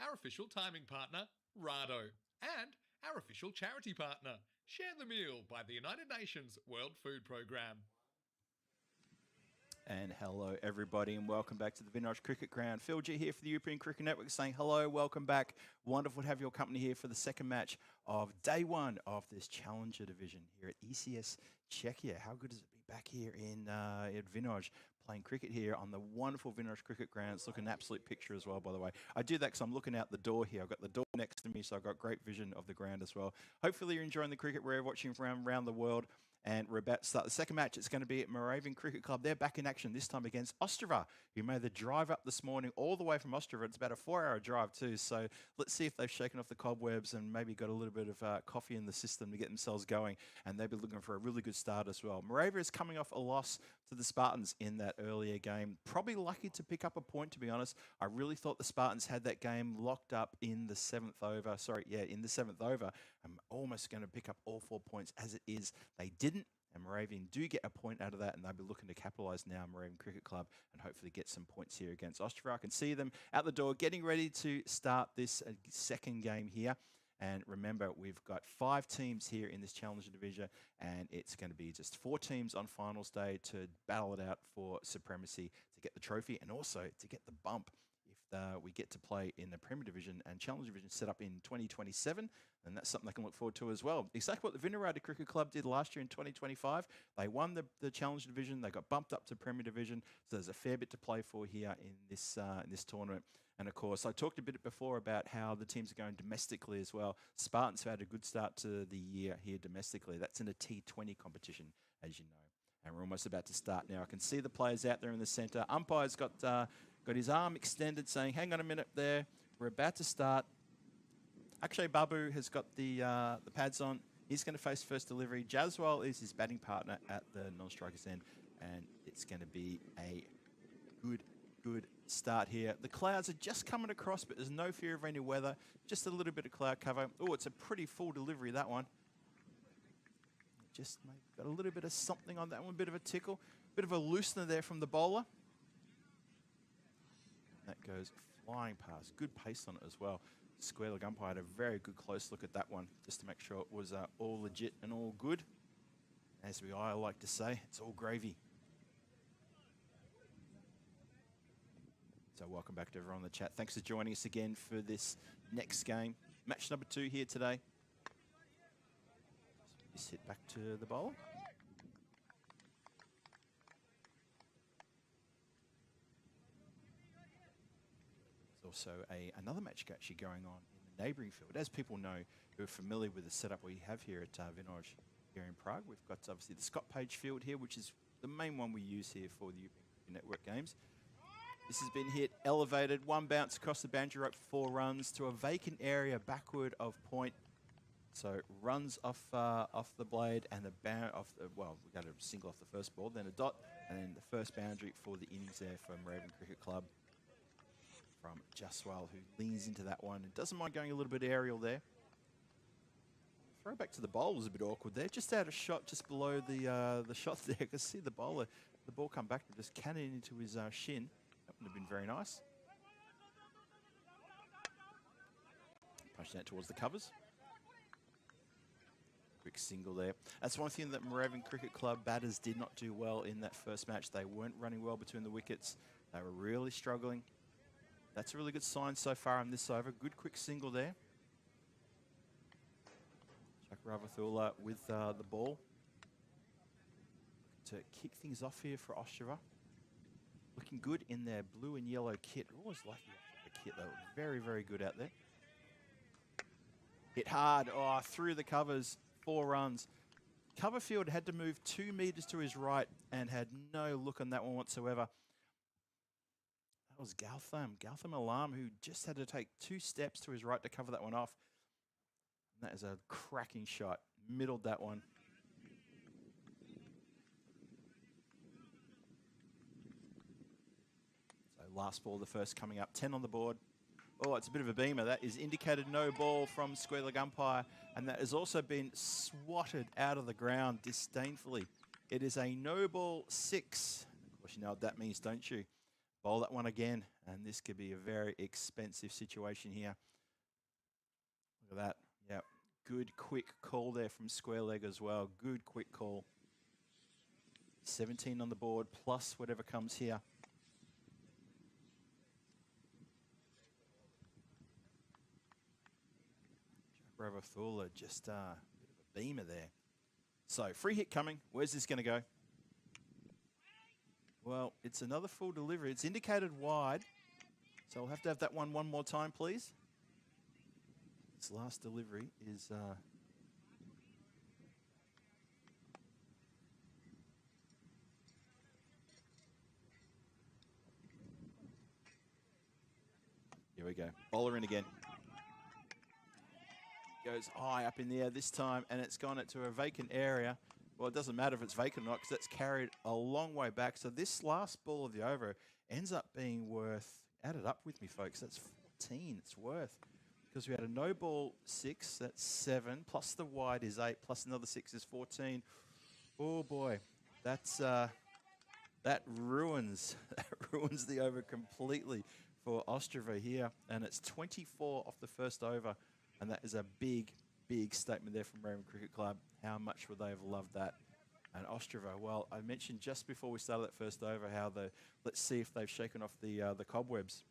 our official timing partner, Rado, and our official charity partner, Share the Meal by the United Nations World Food Programme. And hello, everybody, and welcome back to the Vinod Cricket Ground. Phil G here for the European Cricket Network saying hello, welcome back. Wonderful to have your company here for the second match of day one of this Challenger Division here at ECS Czechia. How good is it to be back here in at Vinod playing cricket here on the wonderful Vinod Cricket Ground? It's looking an absolute picture as well, by the way. I do that because I'm looking out the door here. I've got the door next to me, so I've got great vision of the ground as well. Hopefully you're enjoying the cricket wherever you're watching from around the world. And we're about to start the second match. It's going to be at Moravian Cricket Club. They're back in action, this time against Ostrava, who made the drive up this morning all the way from Ostrava. It's about a 4-hour drive too. So let's see if they've shaken off the cobwebs and maybe got a little bit of coffee in the system to get themselves going. And they'll be looking for a really good start as well. Moravia is coming off a loss to the Spartans in that earlier game. Probably lucky to pick up a point, to be honest. I really thought the Spartans had that game locked up in the seventh over. In the seventh over. I'm almost going to pick up all 4 points as it is. They didn't. And Moravian do get a point out of that, and they'll be looking to capitalise now, Moravian Cricket Club, and hopefully get some points here against Ostrava. I can see them out the door getting ready to start this second game here. And remember, we've got 5 teams here in this Challenger Division, and it's going to be just 4 teams on finals day to battle it out for supremacy, to get the trophy, and also to get the bump if we get to play in the Premier Division and Challenger Division set up in 2027. And that's something they can look forward to as well. Exactly what the Vinarada Cricket Club did last year in 2025. They won the Challenger Division. They got bumped up to Premier Division. So there's a fair bit to play for here in this tournament. And of course, I talked a bit before about how the teams are going domestically as well. Spartans have had a good start to the year here domestically. That's in a T20 competition, as you know. And we're almost about to start now. I can see the players out there in the centre. Umpire's got his arm extended saying, hang on a minute there. We're about to start. Akshay Babu has got the pads on. He's going to face first delivery. Jaswal is his batting partner at the non-strikers end. And it's going to be a good start here. The clouds are just coming across, but there's no fear of any weather. Just a little bit of cloud cover. Oh, it's a pretty full delivery, that one. Just maybe got a little bit of something on that one. Bit of a tickle. Bit of a loosener there from the bowler. That goes flying past. Good pace on it as well. Square leg umpire had a very good close look at that one just to make sure it was all legit and all good. As I like to say, it's all gravy. So welcome back to everyone in the chat. Thanks for joining us again for this next game. Match number 2 here today. Just hit back to the bowler. Also another match actually going on in the neighbouring field. As people know who are familiar with the setup we have here at Vinod here in Prague, we've got obviously the Scott Page field here, which is the main one we use here for the European Network games. This has been hit, elevated, one bounce across the boundary rope for 4 runs to a vacant area backward of point. So runs off the blade and we got a single off the first ball, then a dot, and then the first boundary for the innings there for Moravian Cricket Club. From Jaswal, who leans into that one and doesn't mind going a little bit aerial there. Throw back to the bowler was a bit awkward there. Just out of shot, just below the shot there. You can see the bowler, the ball come back and just cannon into his shin. That would have been very nice. Pushing out towards the covers. Quick single there. That's one thing that Moravian Cricket Club batters did not do well in that first match. They weren't running well between the wickets. They were really struggling. That's a really good sign so far on this over. Good quick single there. Chakravathula with the ball. To kick things off here for Ostrava. Looking good in their blue and yellow kit. Always lucky the kit. They look very, very good out there. Hit hard. Oh, through the covers. 4 runs. Coverfield had to move 2 meters to his right and had no look on that one whatsoever. That was Gautam Alam, who just had to take 2 steps to his right to cover that one off. And that is a cracking shot. Middled that one. So last ball, the first coming up. 10 on the board. Oh, it's a bit of a beamer. That is indicated no ball from square leg umpire. And that has also been swatted out of the ground disdainfully. It is a no ball 6. Of course, you know what that means, don't you? Bowl that one again. and this could be a very expensive situation here. Look at that. Yeah, good quick call there from square leg as well. Good quick call. 17 on the board plus whatever comes here. Bravo Thula, just a bit of a beamer there. So free hit coming. Where's this going to go? Well, it's another full delivery. It's indicated wide. So we'll have to have that one more time, please. This last delivery is... Here we go. Bowler in again. Goes high up in the air this time, and it's gone into a vacant area. Well, it doesn't matter if it's vacant or not, because that's carried a long way back. So this last ball of the over ends up being worth, add it up with me, folks, that's 14 it's worth. Because we had a no ball 6, that's 7, plus the wide is 8, plus another 6 is 14. Oh boy, that's that ruins the over completely for Ostrava here, and it's 24 off the first over. And that is a big, big statement there from Raven Cricket Club. How much would they have loved that? And Ostrava, well, I mentioned just before we started that first over how let's see if they've shaken off the cobwebs.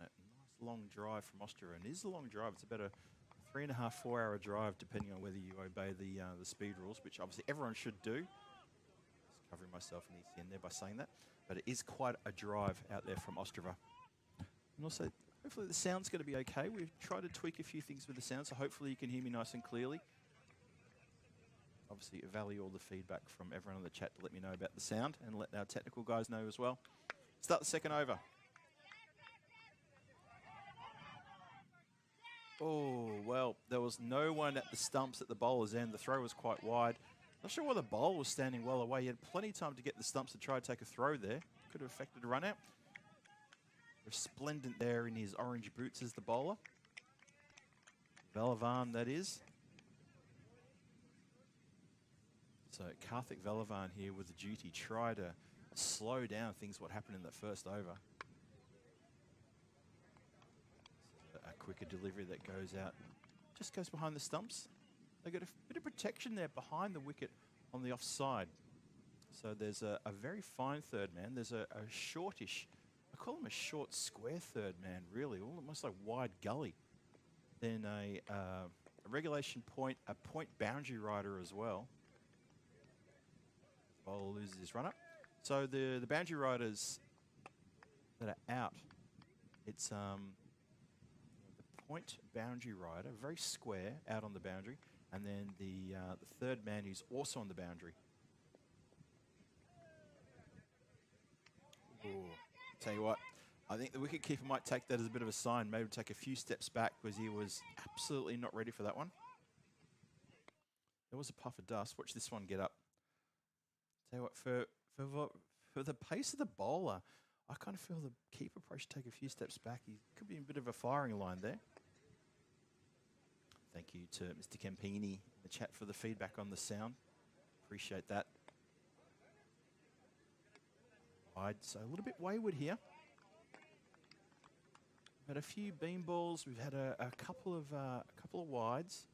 That nice long drive from Ostrava, and it is a long drive. It's about a 3.5, 4 hour drive, depending on whether you obey the speed rules, which obviously everyone should do. Just covering myself in ECN there by saying that. But it is quite a drive out there from Ostrava. And also, hopefully the sound's going to be okay. We've tried to tweak a few things with the sound, so hopefully you can hear me nice and clearly. Obviously, I value all the feedback from everyone in the chat to let me know about the sound and let our technical guys know as well. Start the second over. Oh, well, there was no one at the stumps at the bowler's end. The throw was quite wide. Not sure why the bowler was standing well away. He had plenty of time to get the stumps to try to take a throw there. Could have affected a run out. Resplendent there in his orange boots as the bowler. Velavan, that is. So Karthik Velavan here with the duty. Try to slow down things what happened in that first over. A quicker delivery that goes out. Just goes behind the stumps. They got a bit of protection there behind the wicket on the offside. So there's a very fine third man. There's a shortish, I call him a short square third man, really, almost like wide gully. Then a regulation point, a point boundary rider as well. Bowler loses his run up. So the boundary riders that are out, it's the point boundary rider, very square out on the boundary. And then the third man who's also on the boundary. Ooh. Tell you what, I think the wicketkeeper might take that as a bit of a sign, maybe take a few steps back because he was absolutely not ready for that one. There was a puff of dust. Watch this one get up. Tell you what, for the pace of the bowler, I kind of feel the keeper probably should take a few steps back. He could be in a bit of a firing line there. Thank you to Mr. Campini in the chat for the feedback on the sound. Appreciate that. Wide, so a little bit wayward here. We've had a few beam balls. We've had a couple of wides.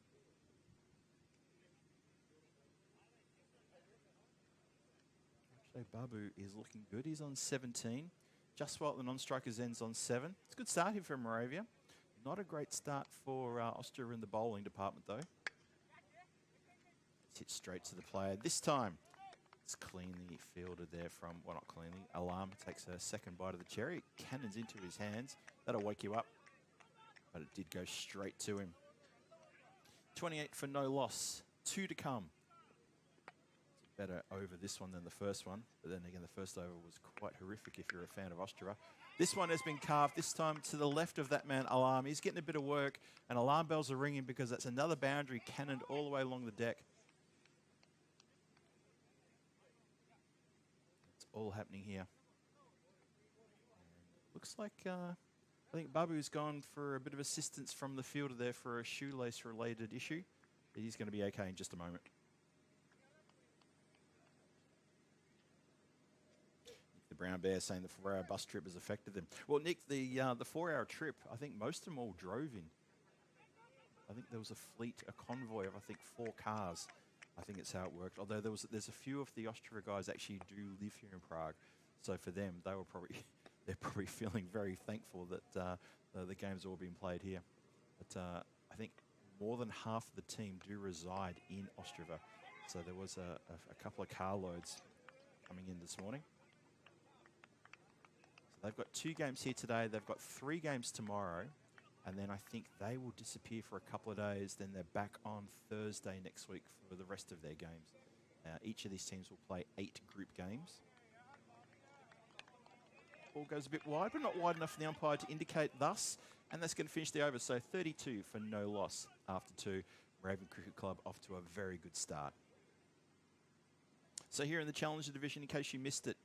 Actually, Babu is looking good. He's on 17. Just while the non-strikers ends on 7. It's a good start here for Moravia. Not a great start for Ostrava in the bowling department, though. It's hit straight to the player. This time, it's cleanly fielded there from, well, not cleanly. Alarm takes a second bite of the cherry. It cannons into his hands. That'll wake you up. But it did go straight to him. 28 for no loss. 2 to come. It's better over this one than the first one. But then again, the first over was quite horrific if you're a fan of Ostrava. This one has been carved, this time to the left of that man, Alarm. He's getting a bit of work, and alarm bells are ringing because that's another boundary cannoned all the way along the deck. It's all happening here. And looks like, I think Babu's gone for a bit of assistance from the fielder there for a shoelace-related issue. But he's going to be okay in just a moment. The Brown Bear saying the 4-hour bus trip has affected them. Well, Nick, the 4-hour trip, I think most of them all drove in. I think there was a fleet, a convoy of, I think, 4 cars. I think it's how it worked. Although there's a few of the Ostrava guys actually do live here in Prague. So for them, they're probably feeling very thankful that the games are all being played here. But I think more than half of the team do reside in Ostrava. So there was a couple of carloads coming in this morning. So they've got 2 games here today. They've got 3 games tomorrow. And then I think they will disappear for a couple of days. Then they're back on Thursday next week for the rest of their games. Each of these teams will play 8 group games. Ball goes a bit wide, but not wide enough for the umpire to indicate thus. And that's going to finish the over. So 32 for no loss after 2. Raven Cricket Club off to a very good start. So here in the Challenger Division, in case you missed it,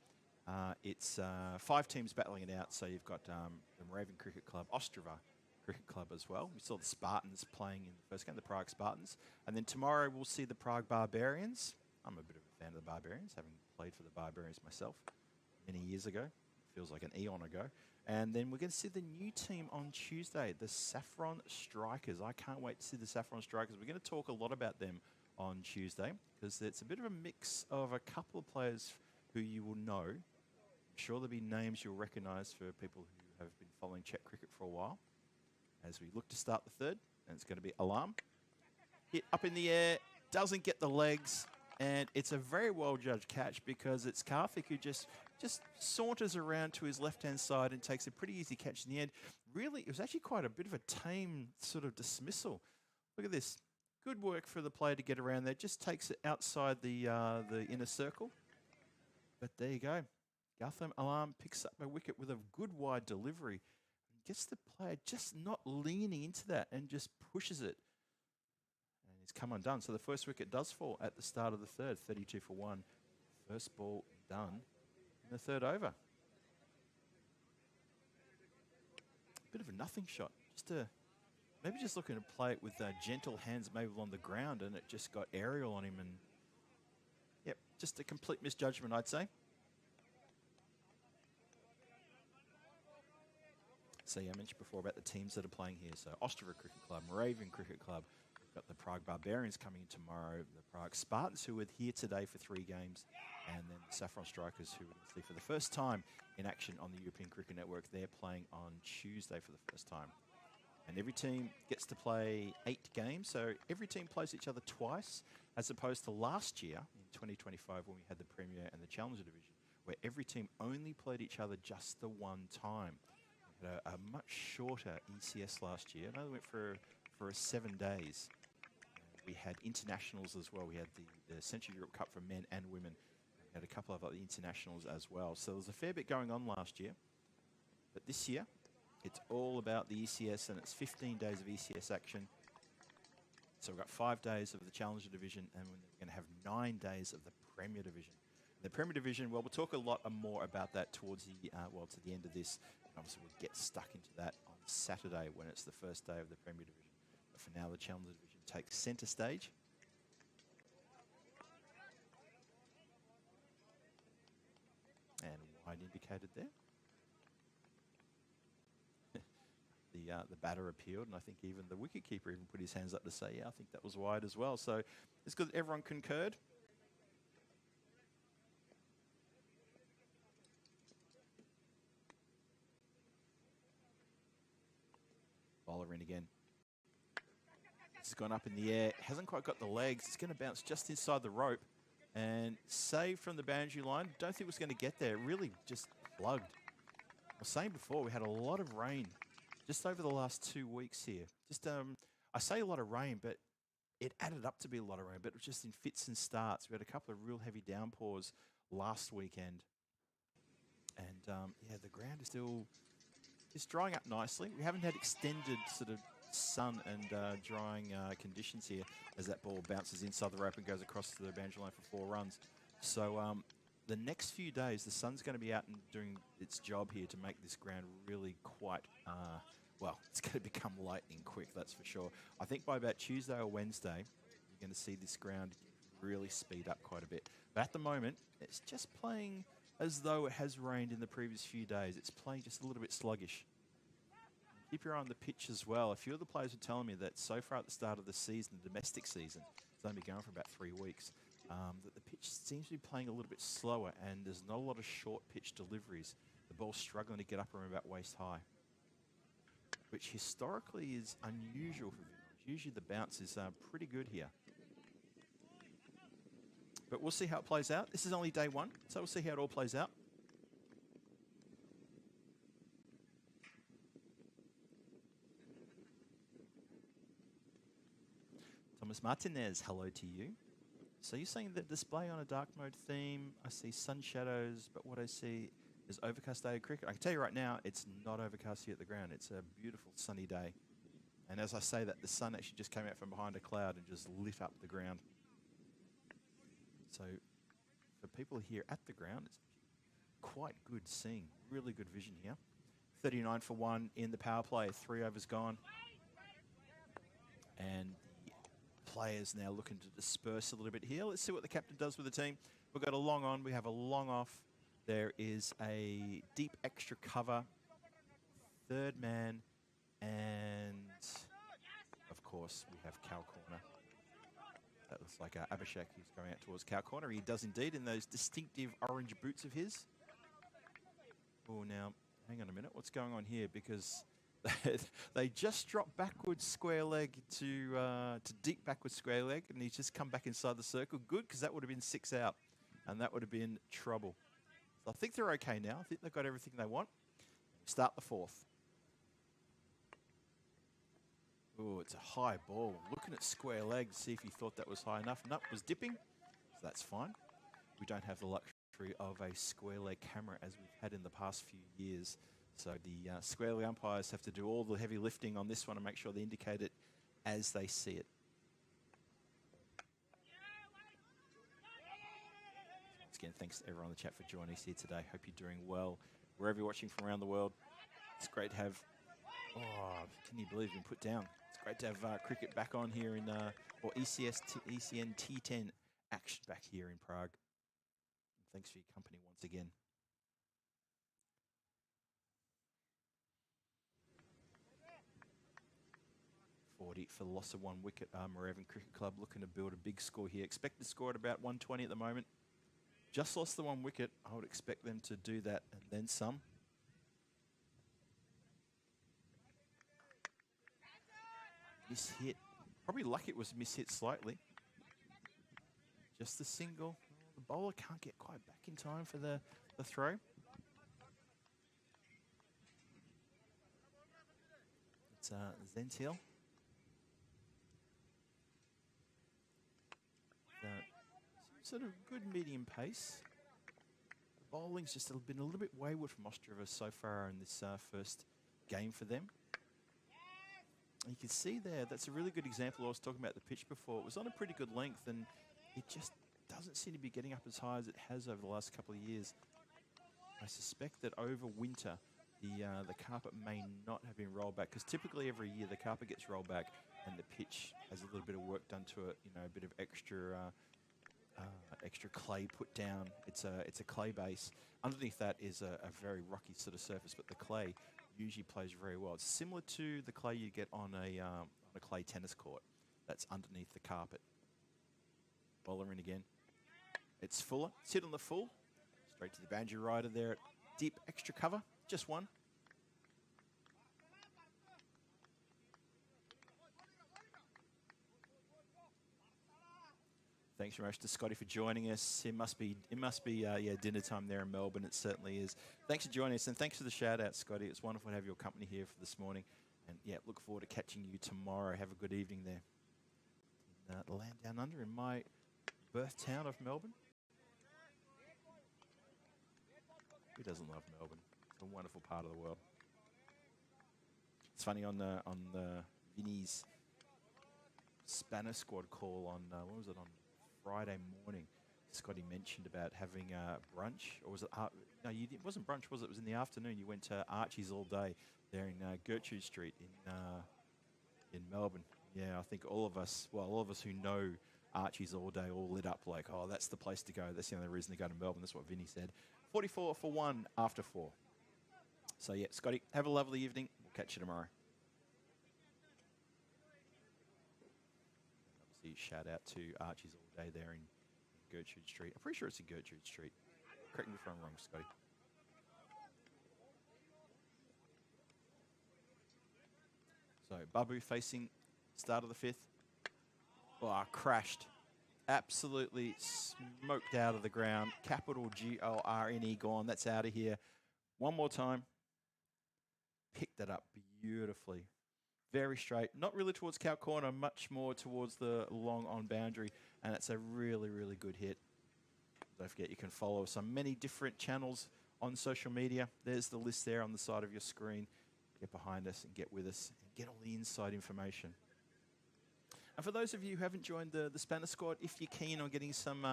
it's 5 teams battling it out. So you've got the Raven Cricket Club, Ostrava Cricket Club as well. We saw the Spartans playing in the first game, the Prague Spartans. And then tomorrow we'll see the Prague Barbarians. I'm a bit of a fan of the Barbarians, having played for the Barbarians myself many years ago. Feels like an eon ago. And then we're going to see the new team on Tuesday, the Saffron Strikers. I can't wait to see the Saffron Strikers. We're going to talk a lot about them on Tuesday because it's a bit of a mix of a couple of players who you will know. I'm sure there'll be names you'll recognise for people who have been following Czech cricket for a while. As we look to start the third, and it's going to be Alarm. Hit up in the air, doesn't get the legs, and it's a very well-judged catch because it's Karthik who just saunters around to his left-hand side and takes a pretty easy catch in the end. Really, it was actually quite a bit of a tame sort of dismissal. Look at this. Good work for the player to get around there. Just takes it outside the inner circle. But there you go. Gutham Alarm picks up a wicket with a good wide delivery. Gets the player just not leaning into that and just pushes it. And he's come undone. So the first wicket does fall at the start of the third, 32 for 1. First ball done in the third over. Bit of a nothing shot. Maybe just looking to play it with gentle hands maybe on the ground, and it just got aerial on him. And yep, just a complete misjudgment, I'd say. So yeah, I mentioned before about the teams that are playing here. So Ostrava Cricket Club, Raven Cricket Club. We've got the Prague Barbarians coming in tomorrow. The Prague Spartans, who are here today for 3 games. And then the Saffron Strikers, who we're going to see for the first time in action on the European Cricket Network. They're playing on Tuesday for the first time. And every team gets to play 8 games. So every team plays each other twice, as opposed to last year in 2025 when we had the Premier and the Challenger Division, where every team only played each other just the one time. A much shorter ECS last year. It only went for 7 days. We had internationals as well. We had the Central Europe Cup for men and women. We had a couple of other internationals as well. So there was a fair bit going on last year. But this year, it's all about the ECS, and it's 15 days of ECS action. So we've got 5 days of the Challenger Division, and we're going to have 9 days of the Premier Division. The Premier Division, well, we'll talk a lot more about that towards the to the end of this. Obviously, we'll get stuck into that on Saturday when it's the first day of the Premier Division. But for now, the Challenger Division takes centre stage. And wide indicated there. The batter appealed, and I think even the wicketkeeper even put his hands up to say, yeah, I think that was wide as well. So it's good that everyone concurred. Bowler in again. This has gone up in the air. Hasn't quite got the legs. It's going to bounce just inside the rope and saved from the boundary line. Don't think it was going to get there. It really just plugged. I was saying before, we had a lot of rain just over the last 2 weeks here. I say a lot of rain, but it added up to be a lot of rain, but it was just in fits and starts. We had a couple of real heavy downpours last weekend. And yeah, the ground is still... It's drying up nicely. We haven't had extended sort of sun and drying conditions here as that ball bounces inside the rope and goes across the boundary line for 4 runs. So the next few days, the sun's going to be out and doing its job here to make this ground really quite, well, it's going to become lightning quick, that's for sure. I think by about Tuesday or Wednesday, you're going to see this ground really speed up quite a bit. But at the moment, it's just playing as though it has rained in the previous few days. It's playing just a little bit sluggish. Keep your eye on the pitch as well. A few of the players were telling me that so far at the start of the season, the domestic season, it's only going for about 3 weeks, that the pitch seems to be playing a little bit slower and there's not a lot of short pitch deliveries. The ball's struggling to get up around about waist high, which historically is unusual for Vintage. Usually the bounce is pretty good here. But we'll see how it plays out. This is only day one, so we'll see how it all plays out. Thomas Martinez, hello to you. So you're saying that display on a dark mode theme, I see sun shadows, but what I see is overcast day of cricket. I can tell you right now, it's not overcast here at the ground. It's a beautiful sunny day. And as I say that, the sun actually just came out from behind a cloud and just lit up the ground. So for people here at the ground, it's quite good seeing. Really good vision here. 39 for 1 in the power play. 3 overs gone. And the players now looking to disperse a little bit here. Let's see what the captain does with the team. We've got a long on. We have a long off. There is a deep extra cover. Third man. And, of course, we have cow corner. That looks like Abhishek, who's going out towards cow corner. He does indeed in those distinctive orange boots of his. Oh, now, hang on a minute. What's going on here? Because they just dropped backwards square leg to deep backwards square leg, and he's just come back inside the circle. Good, because that would have been 6 out, and that would have been trouble. So I think they're okay now. I think they've got everything they want. Start the 4th. Oh, it's a high ball. Looking at square leg to see if he thought that was high enough. Nope, was dipping, so that's fine. We don't have the luxury of a square leg camera as we've had in the past few years. So the square leg umpires have to do all the heavy lifting on this one and make sure they indicate it as they see it. Once again, thanks to everyone in the chat for joining us here today. Hope you're doing well. Wherever you're watching from around the world, it's great to have... Oh, can you believe you've been put down? It's great to have cricket back on here in, or ECS, ECN T10 action back here in Prague. And thanks for your company once again. For the loss of 1 wicket, Moravian Cricket Club looking to build a big score here. Expected score at about 120 at the moment. Just lost the 1 wicket. I would expect them to do that and then some. Mishit. Probably lucky it was mishit slightly. Just the single. Oh, the bowler can't get quite back in time for the throw. It's Zentil. Sort of good medium pace. The bowling's just been a little bit wayward from Ostrava so far in this first game for them. And you can see there, that's a really good example. I was talking about the pitch before. It was on a pretty good length, and it just doesn't seem to be getting up as high as it has over the last couple of years. I suspect that over winter, the carpet may not have been rolled back, because typically every year the carpet gets rolled back and the pitch has a little bit of work done to it, you know, a bit of extra clay put down. It's a clay base. Underneath that is a very rocky sort of surface, but the clay usually plays very well. It's similar to the clay you get on a clay tennis court. That's underneath the carpet. Bowler in again. It's Fuller. Sit on the full. Straight to the boundary rider there. Deep extra cover. Just one. Thanks very much to Scotty for joining us. It must be yeah, dinner time there in Melbourne. It certainly is. Thanks for joining us, and thanks for the shout out, Scotty. It's wonderful to have your company here for this morning. And yeah, look forward to catching you tomorrow. Have a good evening there. In the land down under in my birth town of Melbourne. Who doesn't love Melbourne? It's a wonderful part of the world. It's funny on the Vinny's Spanish squad call on what was it, on Friday morning, Scotty mentioned about having brunch, or was it? No, it wasn't brunch, was it? It was in the afternoon. You went to Archie's all day there in Gertrude Street in Melbourne. Yeah, I think all of us who know Archie's all day, all lit up like, oh, that's the place to go. That's the only reason to go to Melbourne. That's what Vinny said. 44 for 1 after 4. So, yeah, Scotty, have a lovely evening. We'll catch you tomorrow. Obviously, shout out to Archie's All Day there in Gertrude Street. I'm pretty sure it's in Gertrude Street. Correct me if I'm wrong, Scotty. So, Babu facing start of the 5th. Oh, crashed. Absolutely smoked out of the ground. Capital G-O-R-N-E gone. That's out of here. One more time. Picked that up beautifully. Very straight. Not really towards cow corner, much more towards the long on boundary. And it's a really, really good hit. Don't forget you can follow us on many different channels on social media. There's the list there on the side of your screen. Get behind us and get with us and get all the inside information. And for those of you who haven't joined the Spanner Squad, if you're keen on getting some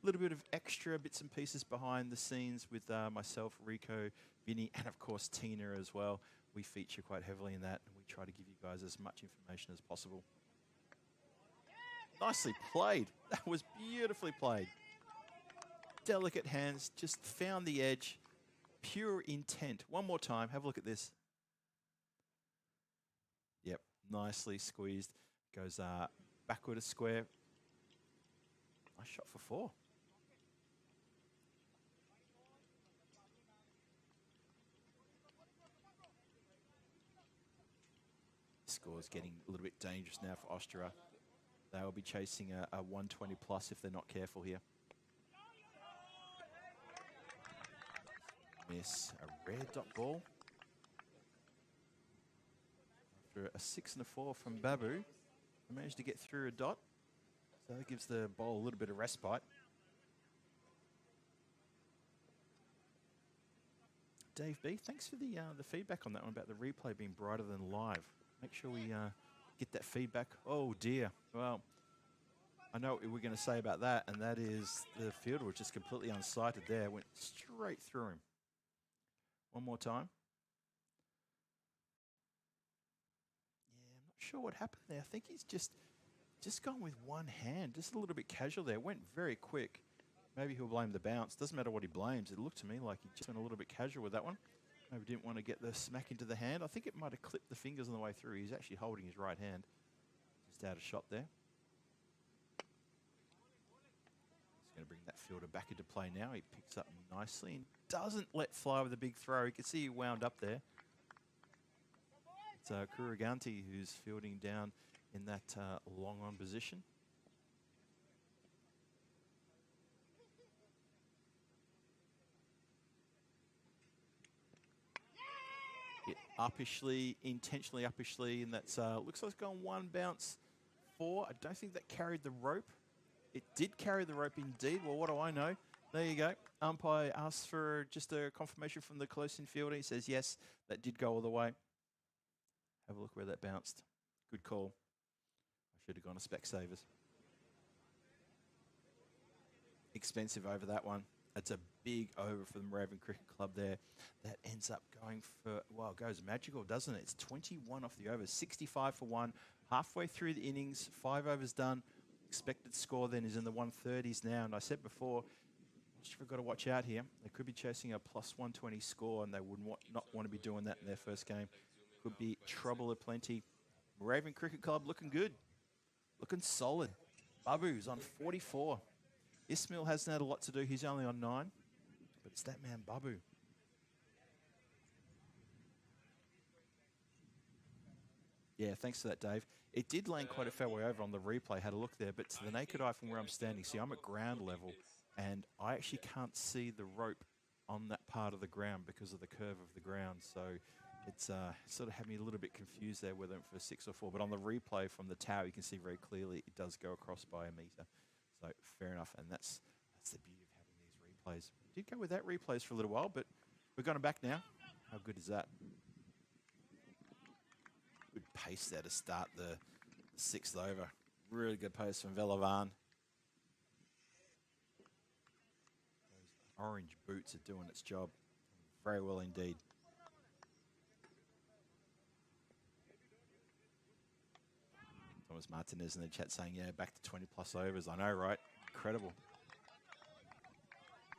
little bit of extra bits and pieces behind the scenes with myself, Rico, Vinny, and of course Tina as well, we feature quite heavily in that, and we try to give you guys as much information as possible. Nicely played. That was beautifully played. Delicate hands, just found the edge. Pure intent. One more time, have a look at this. Yep, nicely squeezed. Goes backward a square. Nice shot for 4. Score's getting a little bit dangerous now for Austria. They will be chasing a 120 plus if they're not careful here. Miss a rare dot ball. After a 6 and a 4 from Babu. I managed to get through a dot, so that gives the ball a little bit of respite. Dave B, thanks for the feedback on that one about the replay being brighter than live. Make sure we get that feedback. Oh dear. Well, I know what we're going to say about that, and that is the fielder was just completely unsighted there. Went straight through him. One more time. Sure what happened there. I think he's just gone with one hand, just a little bit casual there. Went very quick. Maybe he'll blame the bounce. Doesn't matter what he blames. It looked to me like he just went a little bit casual with that one. Maybe didn't want to get the smack into the hand. I think it might have clipped the fingers on the way through. He's actually holding his right hand. Just out of shot there. He's going to bring that fielder back into play now. He picks up nicely and doesn't let fly with a big throw. You can see he wound up there. It's Kuriganti who's fielding down in that long on position. Hit uppishly, intentionally uppishly, and that's looks like it's gone 1 bounce 4. I don't think that carried the rope. It did carry the rope indeed. Well, what do I know? There you go. Umpire asks for just a confirmation from the close in fielder. He says yes, that did go all the way. Have a look where that bounced. Good call. I should have gone to Specsavers. Expensive over that one. It's a big over for the Moravian Cricket Club there. That ends up going for, well, it goes magical, doesn't it? It's 21 off the over, 65 for 1. Halfway through the innings, 5 overs done. Expected score then is in the 130s now. And I said before, we've got to watch out here. They could be chasing a plus 120 score, and they would not want to be doing that in their first game. Could be trouble aplenty. Moravian Cricket Club looking good. Looking solid. Babu's on 44. Ismail hasn't had a lot to do. He's only on 9. But it's that man, Babu. Yeah, thanks for that, Dave. It did land quite a fair way over on the replay. Had a look there. But to the naked eye from where I'm standing, see, I'm at ground level. And I actually can't see the rope on that part of the ground because of the curve of the ground. So it's sort of had me a little bit confused there whether for 6 or 4. But on the replay from the tower, you can see very clearly it does go across by a metre. So fair enough. And that's the beauty of having these replays. We did go with that replays for a little while, but we're going back now. How good is that? Good pace there to start the 6th over. Really good pace from Velavan. Those orange boots are doing its job very well indeed. Thomas Martinez in the chat saying, yeah, back to 20 plus overs. I know, right? Incredible.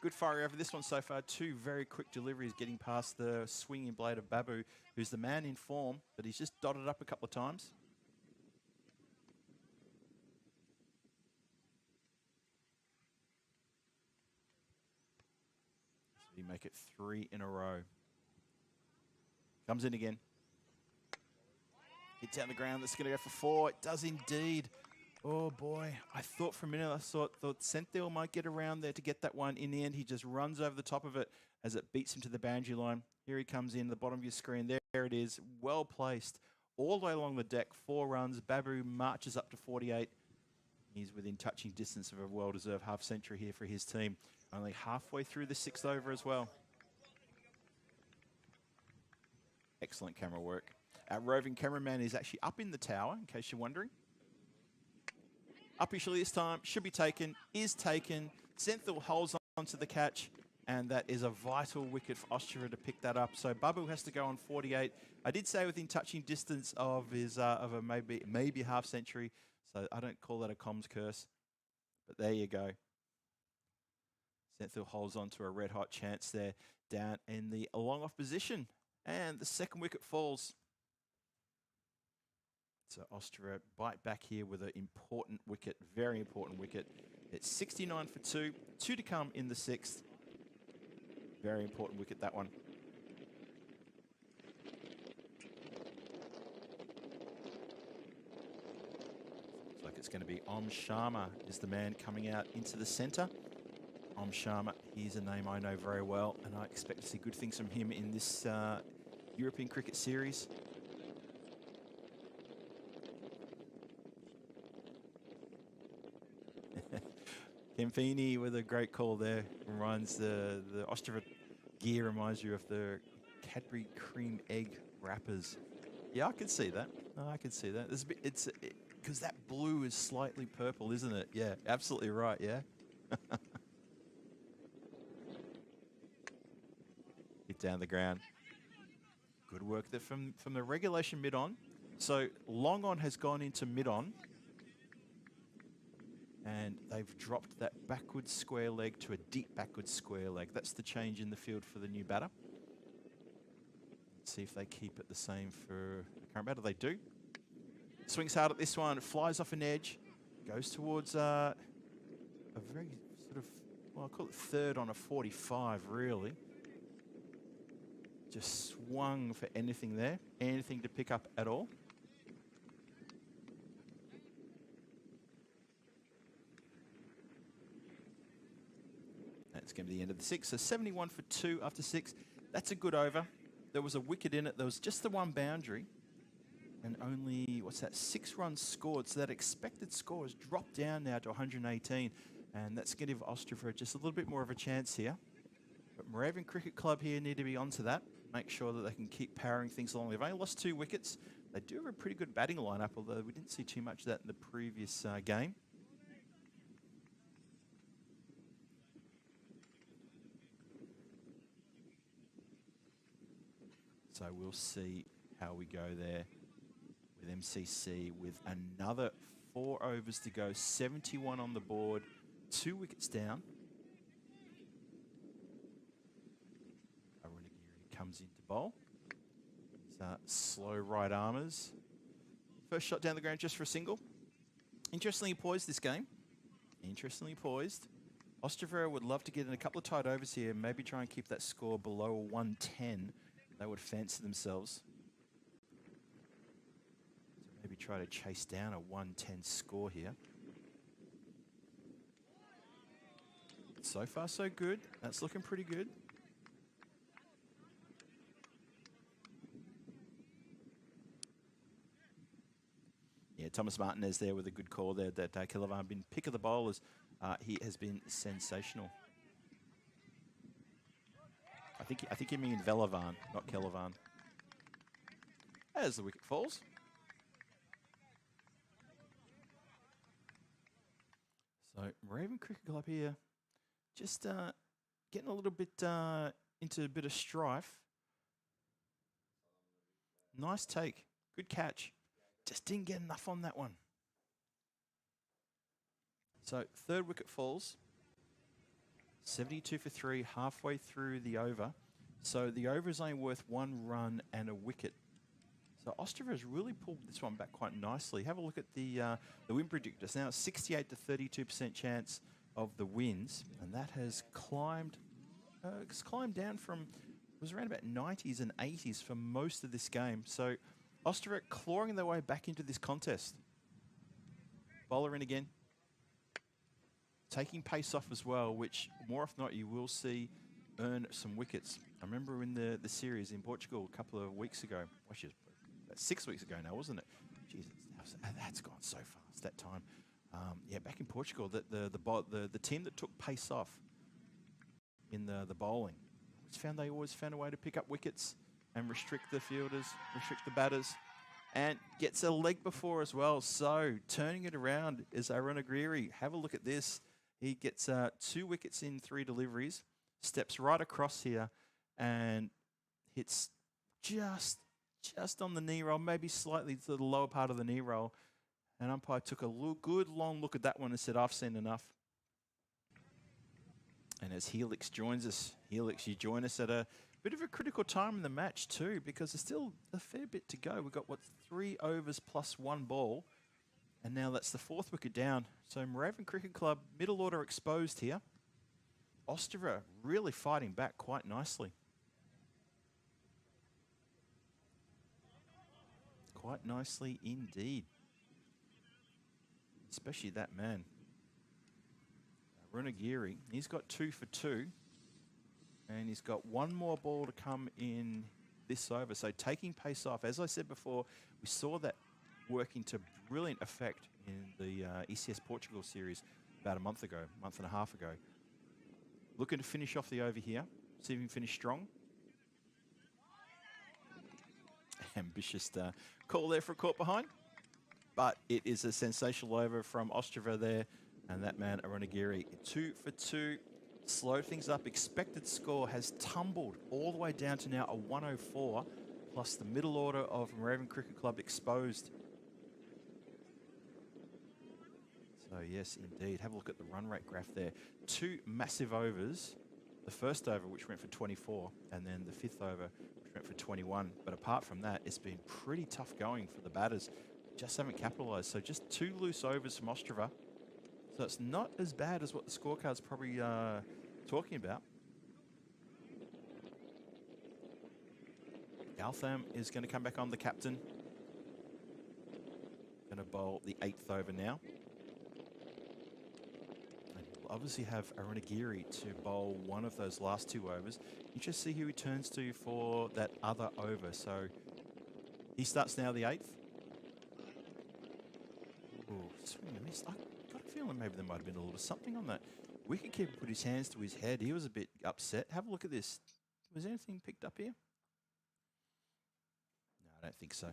Good fire over this one so far. 2 very quick deliveries getting past the swinging blade of Babu, who's the man in form, but he's just dotted up a couple of times. So you make it 3 in a row. Comes in again. Hit down the ground. That's going to go for 4. It does indeed. Oh, boy. I thought for a minute, I thought Senthil might get around there to get that one. In the end, he just runs over the top of it as it beats him to the boundary line. Here he comes in, the bottom of your screen. There it is. Well placed. All the way along the deck. 4 runs. Babu marches up to 48. He's within touching distance of a well-deserved half century here for his team. Only halfway through the 6th over as well. Excellent camera work. Our roving cameraman is actually up in the tower, in case you're wondering. Up initially this time, should be taken, is taken. Senthil holds on to the catch, and that is a vital wicket for Austria to pick that up. So Babu has to go on 48. I did say within touching distance of his of a maybe half century, so I don't call that a comms curse. But there you go. Senthil holds on to a red-hot chance there down in the long-off position. And the 2nd wicket falls. So Austria bite back here with an important wicket, very important wicket. It's 69 for 2, 2 to come in the 6th. Very important wicket, that one. Looks like it's going to be Om Sharma is the man coming out into the centre. Om Sharma, he's a name I know very well, and I expect to see good things from him in this European Cricket Series. Kempini with a great call there. Reminds the Austria gear reminds you of the Cadbury cream egg wrappers. Yeah, I can see that. No, I can see that. There's a bit, because that blue is slightly purple, isn't it? Yeah, absolutely right. Yeah. Hit down the ground. Good work there from the regulation mid-on. So long on has gone into mid-on. And they've dropped that backwards square leg to a deep backwards square leg. That's the change in the field for the new batter. Let's see if they keep it the same for the current batter. They do. Swings hard at this one, flies off an edge, goes towards a very sort of, well, I'll call it 3rd on a 45, really. Just swung for anything there, anything to pick up at all. That's going to be the end of the 6. So 71 for 2 after 6. That's a good over. There was a wicket in it. There was just the one boundary. And only, 6 runs scored. So that expected score has dropped down now to 118. And that's going to give Austria just a little bit more of a chance here. But Moravian Cricket Club here need to be onto that. Make sure that they can keep powering things along. They've only lost 2 wickets. They do have a pretty good batting lineup, although we didn't see too much of that in the previous game. So we'll see how we go there with MCC with another 4 overs to go. 71 on the board, 2 wickets down. Aranagiri comes into bowl. He's slow right armers. First shot down the ground just for a single. Interestingly poised this game. Interestingly poised. Austria would love to get in a couple of tight overs here, maybe try and keep that score below 110. They would fancy themselves. So maybe try to chase down a 110 score here. So far, so good. That's looking pretty good. Yeah, Thomas Martinez there with a good call there. That Kilavan been pick of the bowlers. He has been sensational. I think you mean Velavan, not Kelavan. As the wicket falls. So Raven Cricket Club here, just getting a little bit into a bit of strife. Nice take, good catch. Just didn't get enough on that one. So 3rd wicket falls. 72 for 3, halfway through the over. So the over is only worth 1 run and a wicket. So Ostrava has really pulled this one back quite nicely. Have a look at the win predictors. Now, 68 to 32% chance of the wins, and that has climbed. It's climbed down from, it was around about 90s and 80s for most of this game. So Ostrava clawing their way back into this contest. Bowler in again. Taking pace off as well, which more often than not you will see earn some wickets. I remember in the series in Portugal a couple of weeks ago, actually about 6 weeks ago now, wasn't it? Jesus, that's gone so fast that time. Yeah, back in Portugal, the team that took pace off in the bowling they always found a way to pick up wickets and restrict the fielders, restrict the batters, and gets a leg before as well. So turning it around is Aaron Aguirre. Have a look at this. He gets 2 wickets in 3 deliveries, steps right across here and hits just on the knee roll, maybe slightly to the lower part of the knee roll. And umpire took a good long look at that one and said, I've seen enough. And as Helix joins us, Helix, you join us at a bit of a critical time in the match too, because there's still a fair bit to go. We've got, 3 overs plus 1 ball. And now that's the 4th wicket down. So Moorabbin Cricket Club, middle order exposed here. Ostrava really fighting back quite nicely. Quite nicely indeed. Especially that man. Runagiri, he's got 2 for 2. And he's got 1 more ball to come in this over. So taking pace off. As I said before, we saw that working to brilliant effect in the ECS Portugal series about a month and a half ago. Looking to finish off the over here. See if he can finish strong. Ambitious call there for a caught behind. But it is a sensational over from Ostrava there. And that man, Aronagiri, 2 for 2. Slowed things up. Expected score has tumbled all the way down to now a 104. Plus the middle order of Moorabbin Cricket Club exposed. So yes, indeed. Have a look at the run rate graph there. 2 massive overs. The first over, which went for 24, and then the 5th over, which went for 21. But apart from that, it's been pretty tough going for the batters. Just haven't capitalised. So just 2 loose overs from Ostrava. So it's not as bad as what the scorecard's probably talking about. Altham is going to come back on, the captain. Going to bowl the 8th over now. And we'll obviously have Aronagiri to bowl one of those last 2 overs. You just see who he turns to for that other over. So he starts now the 8th. Ooh, swing and miss. I got a feeling maybe there might have been a little something on that. Wicketkeeper put his hands to his head. He was a bit upset. Have a look at this. Was anything picked up here? No, I don't think so.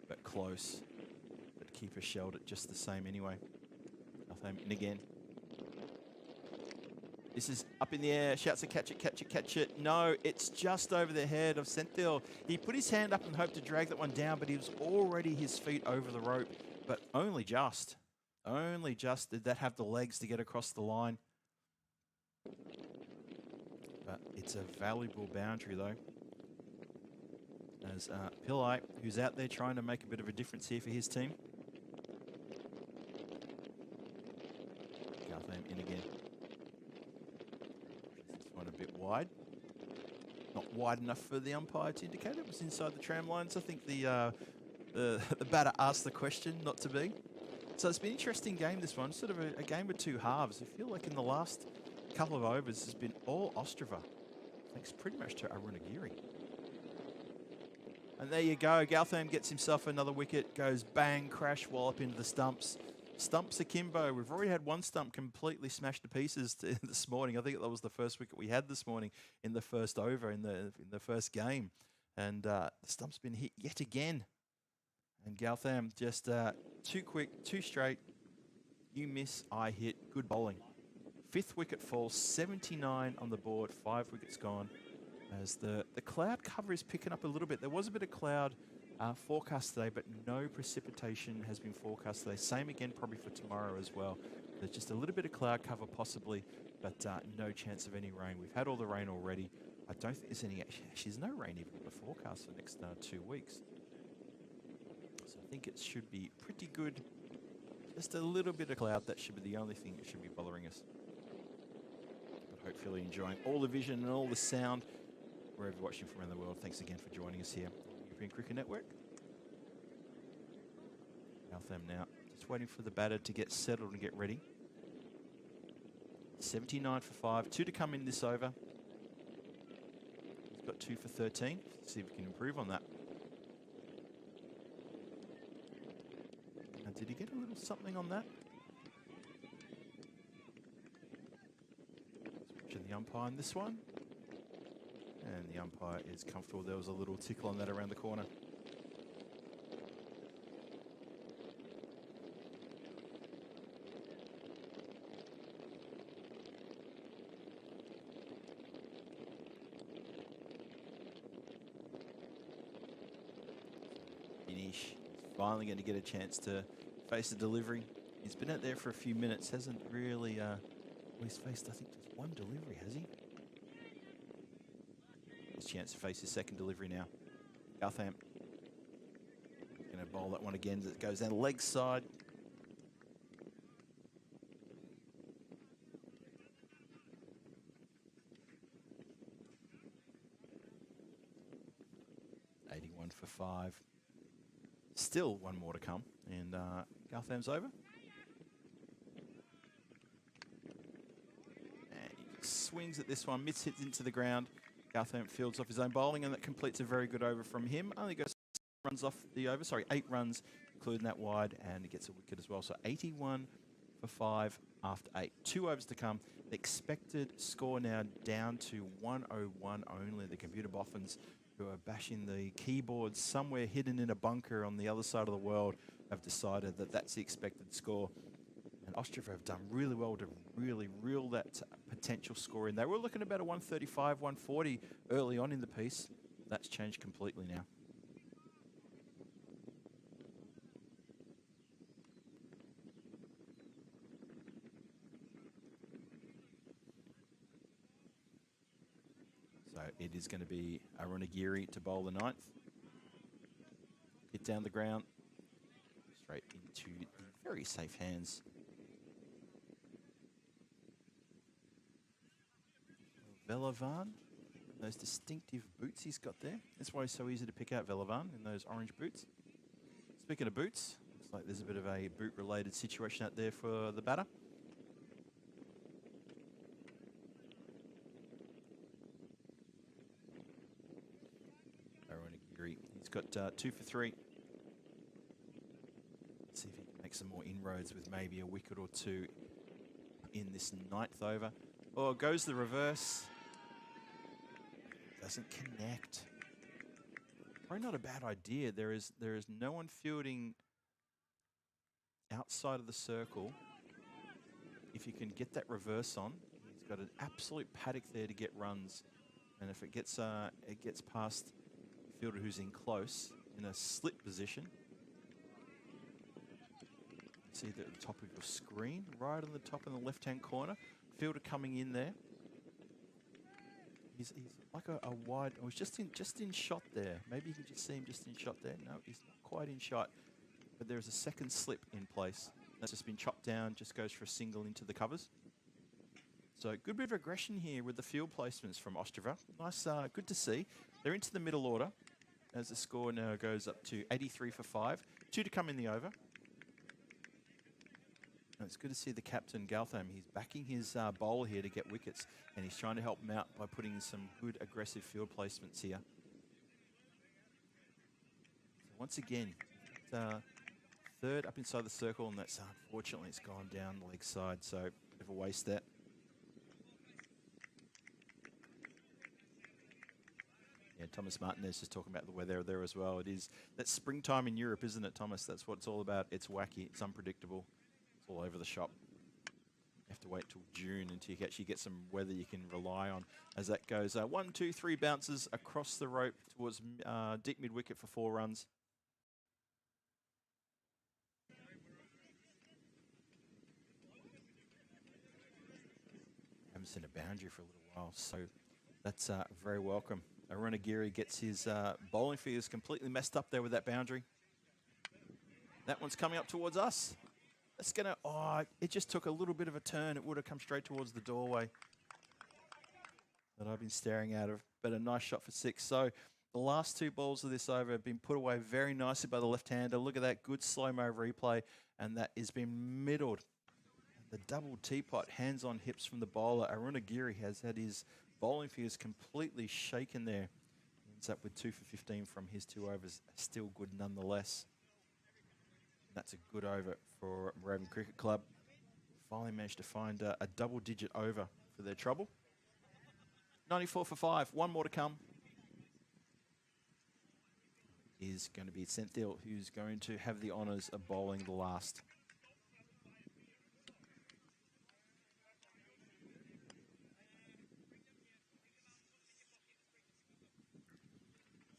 But close. But keeper shelled it just the same anyway. Nothing in again. This is up in the air. Shouts to catch it, catch it, catch it. No, it's just over the head of Senthil. He put his hand up and hoped to drag that one down, but he was already his feet over the rope. But only just did that have the legs to get across the line. But it's a valuable boundary though. As Pillai, who's out there trying to make a bit of a difference here for his team. Gartham in again. This one a bit wide. Not wide enough for the umpire to indicate it was inside the tram lines. I think the batter asked the question not to be. So it's been an interesting game, this one. Sort of a game with 2 halves. I feel like in the last couple of overs has been all Ostrava. Thanks pretty much to Aronagiri. And there you go. Galtham gets himself another wicket. Goes bang, crash, wallop into the stumps. Stumps akimbo. We've already had one stump completely smashed to pieces this morning. I think that was the first wicket we had this morning in the first over, in the first game. And the stump's been hit yet again. And Galtham just too quick, too straight. You miss, I hit. Good bowling. 5th wicket fall, 79 on the board, 5 wickets gone. As the cloud cover is picking up a little bit. There was a bit of cloud forecast today, but no precipitation has been forecast today. Same again probably for tomorrow as well. There's just a little bit of cloud cover possibly but no chance of any rain. We've had all the rain already. I don't think there's any, actually there's no rain even in the forecast for the next 2 weeks. So I think it should be pretty good. Just a little bit of cloud, that should be the only thing that should be bothering us. But hopefully enjoying all the vision and all the sound wherever you're watching from around the world. Thanks again for joining us here on the European Cricket Network. Altham now just waiting for the batter to get settled and get ready. 79 for 5, 2 to come in this over. He's got 2 for 13. Let's see if we can improve on that. Now, did he get a little something on that? Watching the umpire in this one. And the umpire is comfortable. There was a little tickle on that around the corner. He's finally going to get a chance to face the delivery. He's been out there for a few minutes, hasn't really, he's faced, I think, just one delivery, has he? His chance to face his second delivery now. Gartham going to bowl that one again as it goes down the leg side. For 5. Still one more to come, and Gartham's over. And he swings at this one, hits into the ground. Gartham fields off his own bowling, and that completes a very good over from him. Only goes runs off the over, 8 runs, including that wide, and he gets a wicket as well. So 81 for 5 after 8. 2 overs to come. The expected score now down to 101 only. The computer boffins, who are bashing the keyboards somewhere hidden in a bunker on the other side of the world, have decided that that's the expected score. And Austria have done really well to really reel that potential score in. They were looking at about a 135, 140 early on in the piece. That's changed completely now. So it is going to be Arunagiri to bowl the 9th. Hit down the ground. Straight into very safe hands. Velavan. Those distinctive boots he's got there. That's why it's so easy to pick out Velavan in those orange boots. Speaking of boots, looks like there's a bit of a boot-related situation out there for the batter. He's got 2 for 3. Let's see if he can make some more inroads with maybe a wicket or 2 in this 9th over. Oh, goes the reverse. Doesn't connect. Probably not a bad idea. There is no one fielding outside of the circle. If you can get that reverse on, he's got an absolute paddock there to get runs. And if it gets past fielder who's in close in a slip position. See the top of your screen, right on the top in the left-hand corner. Fielder coming in there. He's like a wide. Oh, he's just in shot there. Maybe you can just see him just in shot there. No, he's not quite in shot. But there's a second slip in place. That's just been chopped down. Just goes for a single into the covers. So good bit of aggression here with the field placements from Ostrava. Nice, good to see. They're into the middle order as the score now goes up to 83 for 5. 2 to come in the over. And it's good to see the captain, Galtham. He's backing his bowler here to get wickets, and he's trying to help him out by putting some good aggressive field placements here. So once again, third up inside the circle, and that's unfortunately it's gone down the leg side, so bit of a waste there. Yeah, Thomas Martinez is talking about the weather there as well. It is, that's springtime in Europe, isn't it, Thomas? That's what it's all about. It's wacky, it's unpredictable, it's all over the shop. You have to wait till June until you actually get some weather you can rely on as that goes. 1, 2, 3 bounces across the rope towards deep mid-wicket for 4 runs. haven't seen a boundary for a little while, so that's very welcome. Aruna Giri gets his bowling figures completely messed up there with that boundary. That one's coming up towards us. It's gonna, oh, it just took a little bit of a turn. It would have come straight towards the doorway that I've been staring out of, but a nice shot for 6. So the last 2 balls of this over have been put away very nicely by the left-hander. Look at that, good slow-mo replay, and that has been middled. The double teapot, hands on hips from the bowler. Aruna Giri has had his bowling figures completely shaken there. He ends up with 2 for 15 from his 2 overs, still good nonetheless. That's a good over for Moorabbin Cricket Club. Finally managed to find a double-digit over for their trouble. 94 for 5, 1 more to come. Is going to be Senthil, who's going to have the honours of bowling the last.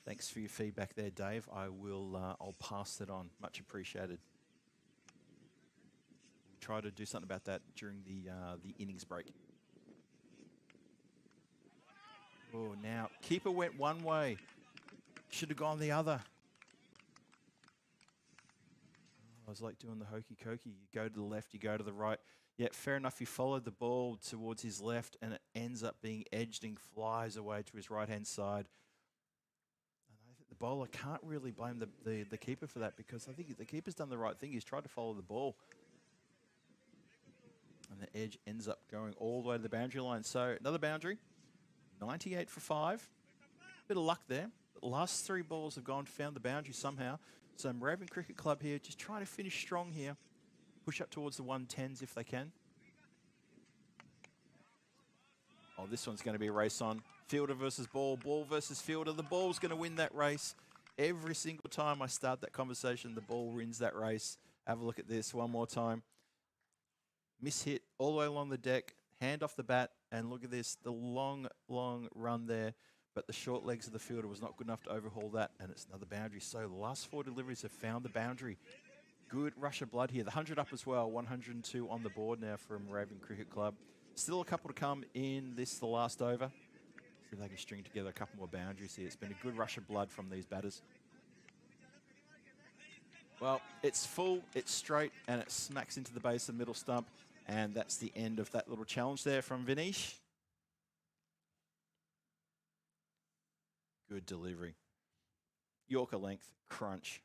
Thanks for your feedback there, Dave. I'll pass it on. Much appreciated. We'll try to do something about that during the innings break. Oh, now keeper went one way. Should have gone the other. I was like doing the hokey cokey. You go to the left, you go to the right. Yeah, fair enough. He followed the ball towards his left, and it ends up being edged and flies away to his right-hand side. The bowler can't really blame the keeper for that, because I think the keeper's done the right thing. He's tried to follow the ball. And the edge ends up going all the way to the boundary line. So another boundary, 98 for 5. Bit of luck there. The last 3 balls have found the boundary somehow. So Moorabbin Cricket Club here, just trying to finish strong here. Push up towards the 110s if they can. Oh, this one's going to be a race on. Fielder versus ball, ball versus fielder. The ball's going to win that race. Every single time I start that conversation, the ball wins that race. Have a look at this one more time. Miss hit all the way along the deck, hand off the bat, and look at this, the long, long run there. But the short legs of the fielder was not good enough to overhaul that, and it's another boundary. So the last 4 deliveries have found the boundary. Good rush of blood here. The 100 up as well, 102 on the board now from Moorabbin Cricket Club. Still a couple to come in this, the last over. See if they can string together a couple more boundaries here. It's been a good rush of blood from these batters. Well, it's full, it's straight, and it smacks into the base of the middle stump. And that's the end of that little challenge there from Vinesh. Good delivery. Yorker length, crunch.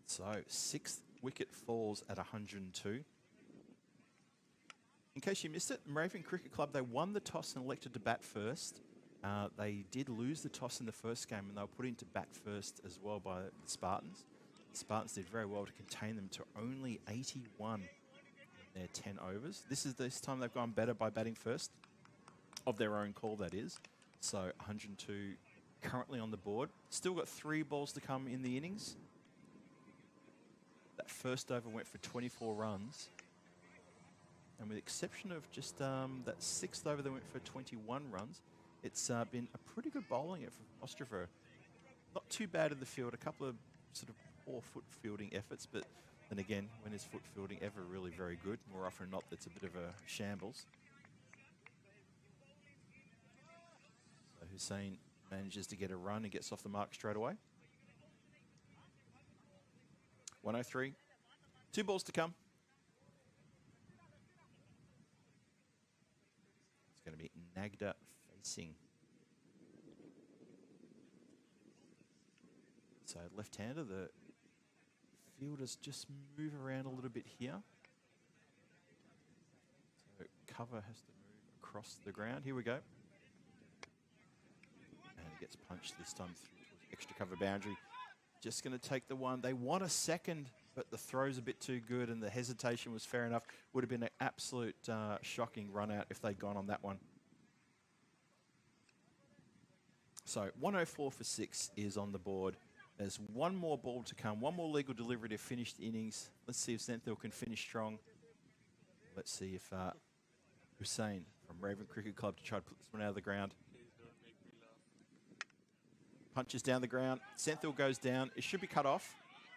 So 6th wicket falls at 102. In case you missed it, Moorabbin Cricket Club, they won the toss and elected to bat first. They did lose the toss in the first game, and they were put into bat first as well by the Spartans. The Spartans did very well to contain them to only 81 in their 10 overs. This time they've gone better by batting first, of their own call, that is. So 102 currently on the board. Still got 3 balls to come in the innings. That first over went for 24 runs. And with the exception of just that 6th over that went for 21 runs, it's been a pretty good bowling effort from Ostrover. Not too bad in the field, a couple of sort of poor foot fielding efforts, but then again, when is foot fielding ever really very good? More often than not, it's a bit of a shambles. So Hussain manages to get a run and gets off the mark straight away. 103. 2 balls to come. It's going to be Nagda facing. So left-hander, the fielders just move around a little bit here. So cover has to move across the ground. Here we go. And it gets punched this time through towards the extra cover boundary. Just going to take the one. They want a second, but the throw's a bit too good, and the hesitation was fair enough. Would have been an absolute shocking run out if they'd gone on that one. So 104 for 6 is on the board. There's 1 more ball to come, 1 more legal delivery to finish the innings. Let's see if Senthil can finish strong. Let's see if Hussain from Moorabbin Cricket Club to try to put this one out of the ground. Punches down the ground. Senthil goes down. It should be cut off.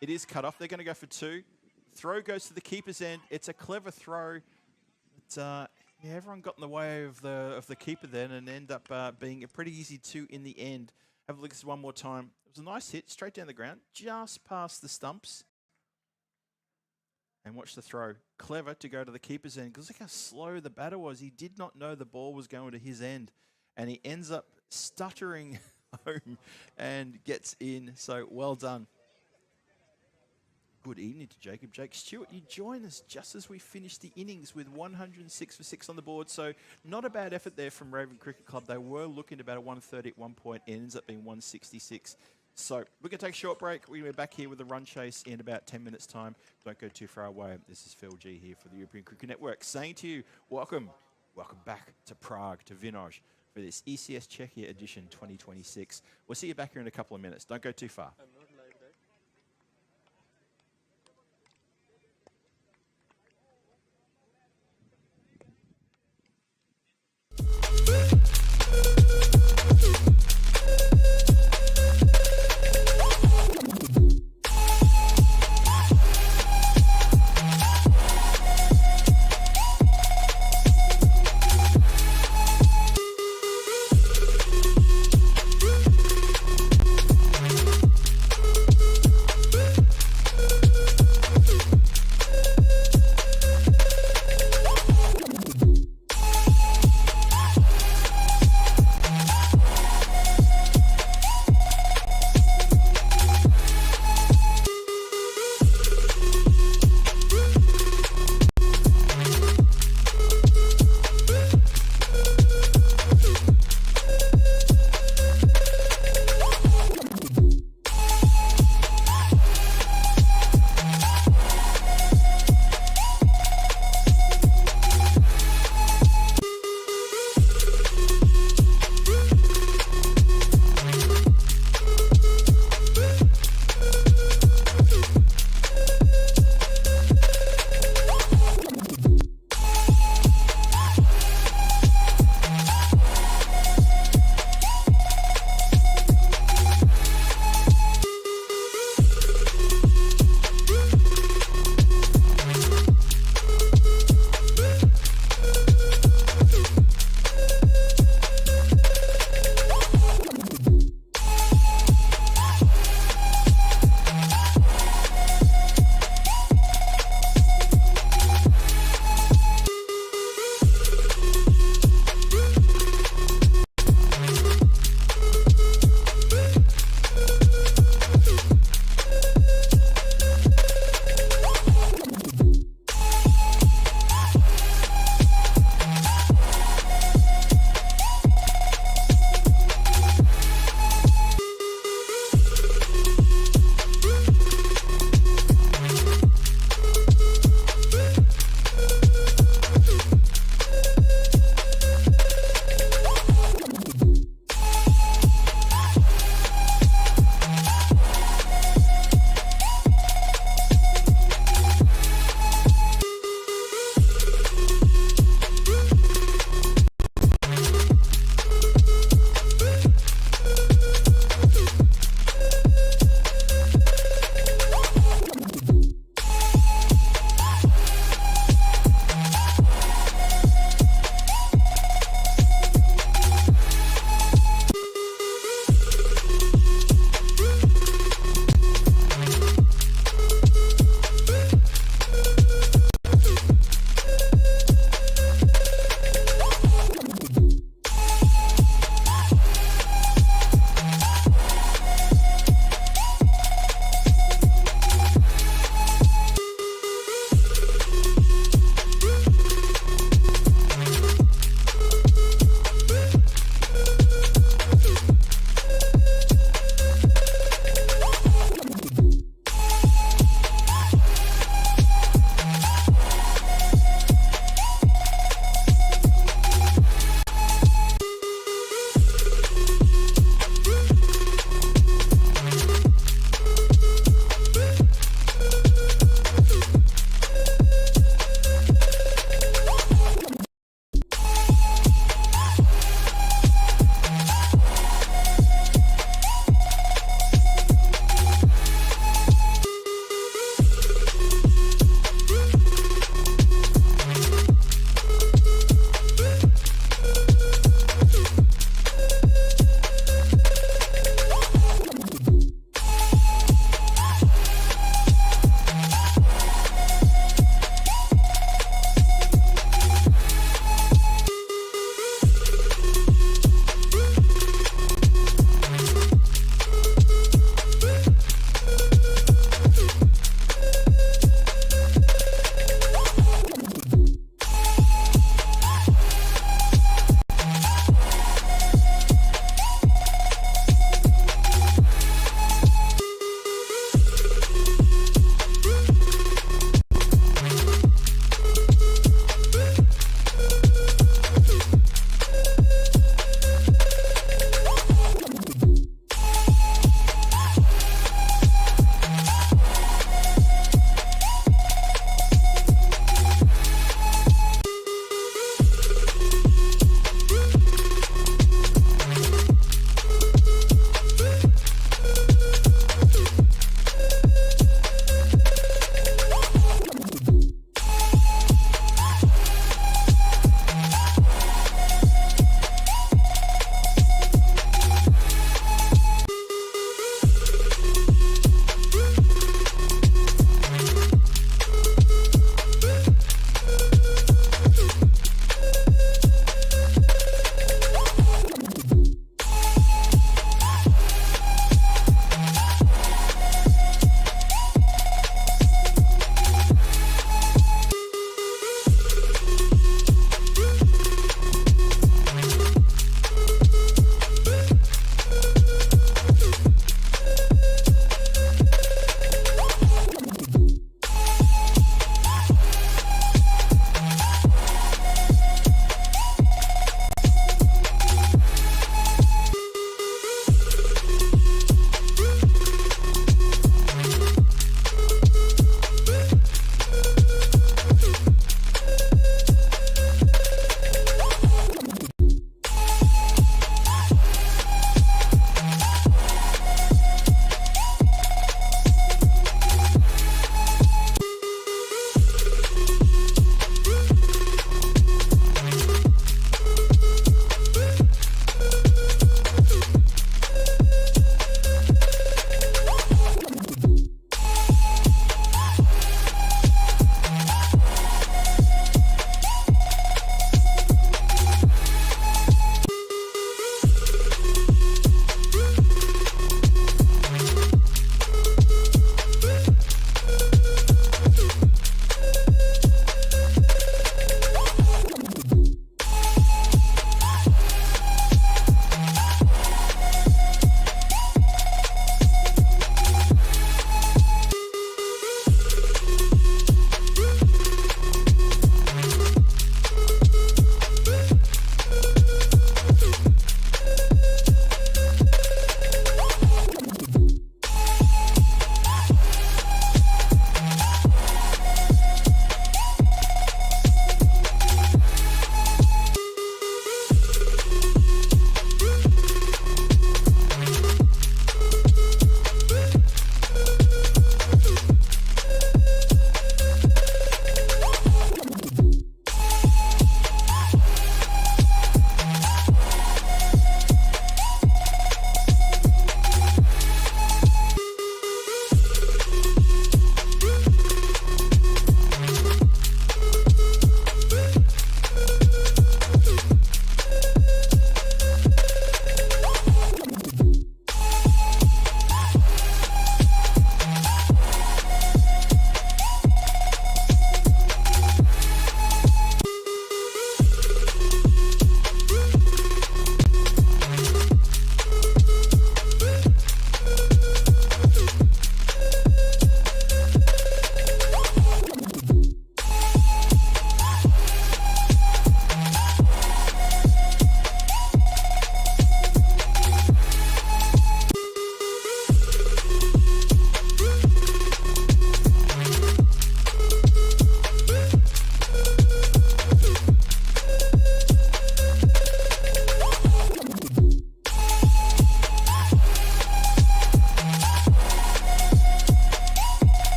It is cut off. They're going to go for 2. Throw goes to the keeper's end. It's a clever throw. But, yeah, everyone got in the way of the keeper then and end up being a pretty easy 2 in the end. Have a look at this one more time. It was a nice hit, straight down the ground, just past the stumps. And watch the throw. Clever to go to the keeper's end. Because look how slow the batter was. He did not know the ball was going to his end. And he ends up stuttering home and gets in. So well done. Good evening to Jacob. Jake Stewart, you join us just as we finish the innings with 106 for 6 on the board. So not a bad effort there from Raven Cricket Club. They were looking at about a 130 at one point. It ends up being 166. So we're going to take a short break. We're going to be back here with a run chase in about 10 minutes' time. Don't go too far away. This is Phil G here for the European Cricket Network saying to you, welcome back to Prague, to Vinoj, for this ECS Czechia edition 2026. We'll see you back here in a couple of minutes. Don't go too far. I'm not live, right?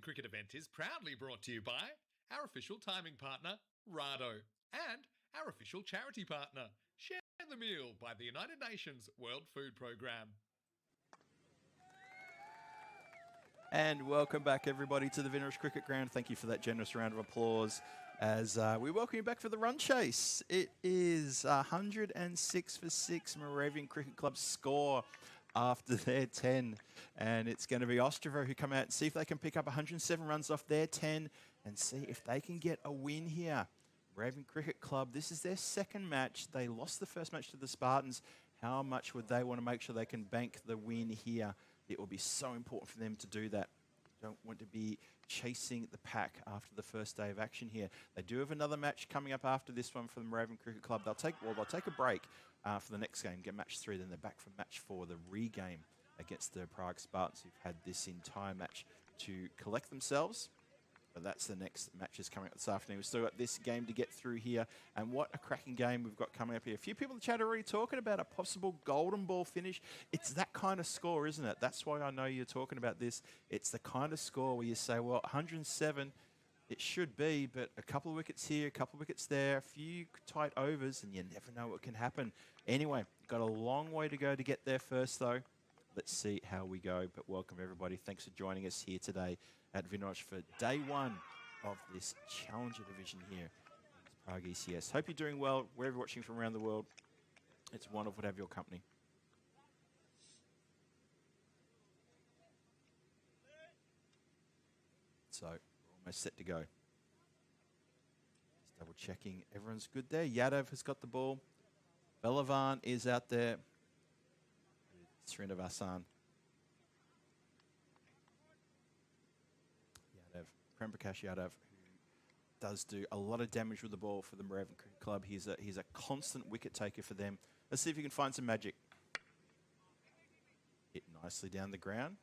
Cricket event is proudly brought to you by our official timing partner, Rado, and our official charity partner, Share the Meal by the United Nations World Food Programme. And welcome back, everybody, to the Vinerish Cricket Ground. Thank you for that generous round of applause as we welcome you back for the run chase. It is 106 for 6 Moravian Cricket Club score after their 10. And it's going to be Ostrava who come out and see if they can pick up 107 runs off their 10 and see if they can get a win here. Moravian Cricket Club, this is their second match. They lost the first match to the Spartans. How much would they want to make sure they can bank the win here? It will be so important for them to do that. Don't want to be chasing the pack after the first day of action here. They do have another match coming up after this one for the Moravian Cricket Club. They'll take a break for the next game, get match 3, then they're back for match 4, the re-game against the Prague Spartans, who've had this entire match to collect themselves. But that's the next matches coming up this afternoon. We've still got this game to get through here. And what a cracking game we've got coming up here. A few people in the chat are already talking about a possible golden ball finish. It's that kind of score, isn't it? That's why I know you're talking about this. It's the kind of score where you say, well, 107, it should be, but a couple of wickets here, a couple of wickets there, a few tight overs, and you never know what can happen. Anyway, got a long way to go to get there first, though. Let's see how we go. But welcome, everybody. Thanks for joining us here today at Vinerish for day 1 of this Challenger division here in Prague ECS. Hope you're doing well wherever you're watching from around the world. It's wonderful to have your company. So we're almost set to go. Just double checking everyone's good there. Yadav has got the ball. Belavan is out there. Srinivasan. Premprakash Yadav, who does do a lot of damage with the ball for the Moravian Cricket Club. He's a constant wicket taker for them. Let's see if he can find some magic. Hit nicely down the ground.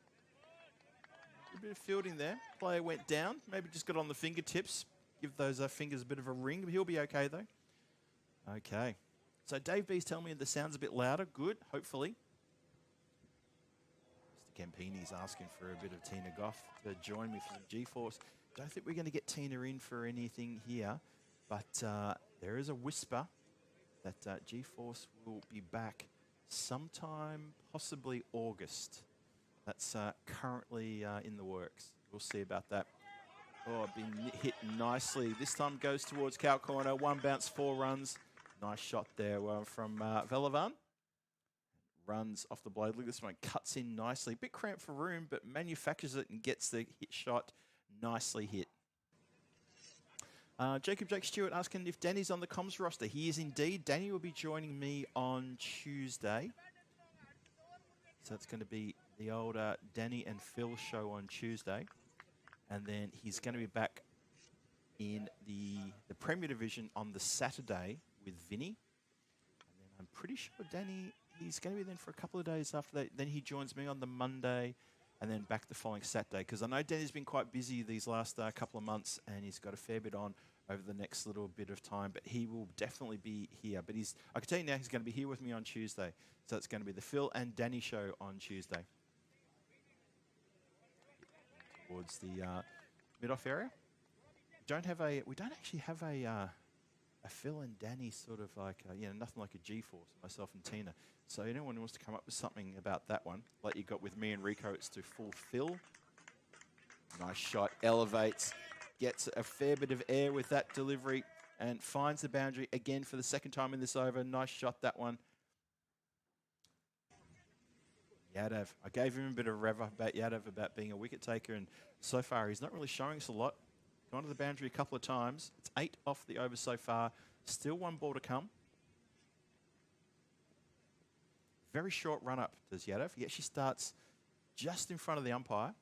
A bit of fielding there. Player went down. Maybe just got on the fingertips. Give those fingers a bit of a ring. But he'll be okay, though. Okay. So Dave B's telling me the sound's a bit louder. Good, hopefully. Mr. Campini's asking for a bit of Tina Goff to join me for the G-Force. Don't think we're going to get Tina in for anything here, but there is a whisper that G-Force will be back sometime, possibly August. That's currently in the works. We'll see about that. Oh, been hit nicely. This time goes towards cow corner. 1 bounce, 4 runs. Nice shot there from Velavan. Runs off the blade. Look at this one. Cuts in nicely. Bit cramped for room, but manufactures it and gets the hit shot nicely hit. Jacob Jake Stewart asking if Danny's on the comms roster. He is indeed. Danny will be joining me on Tuesday. So it's going to be the old Danny and Phil show on Tuesday. And then he's going to be back in the Premier Division on the Saturday with Vinny. And then I'm pretty sure Danny, he's going to be then for a couple of days after that. Then he joins me on the Monday and then back the following Saturday. Because I know Danny's been quite busy these last couple of months and he's got a fair bit on over the next little bit of time. But he will definitely be here. But I can tell you now, he's going to be here with me on Tuesday. So it's going to be the Phil and Danny show on Tuesday. Towards the mid-off area. We don't actually have a Phil and Danny sort of like, nothing like a G-Force, myself and Tina. So anyone who wants to come up with something about that one, like you got with me and Rico, it's to fulfill. Nice shot, elevates, gets a fair bit of air with that delivery and finds the boundary again for the second time in this over. Nice shot, that one. Yadav, I gave him a bit of rev about Yadav about being a wicket taker, and so far he's not really showing us a lot. Gone to the boundary a couple of times. It's 8 off the over so far. Still 1 ball to come. Very short run up does Yadav. He actually starts just in front of the umpire.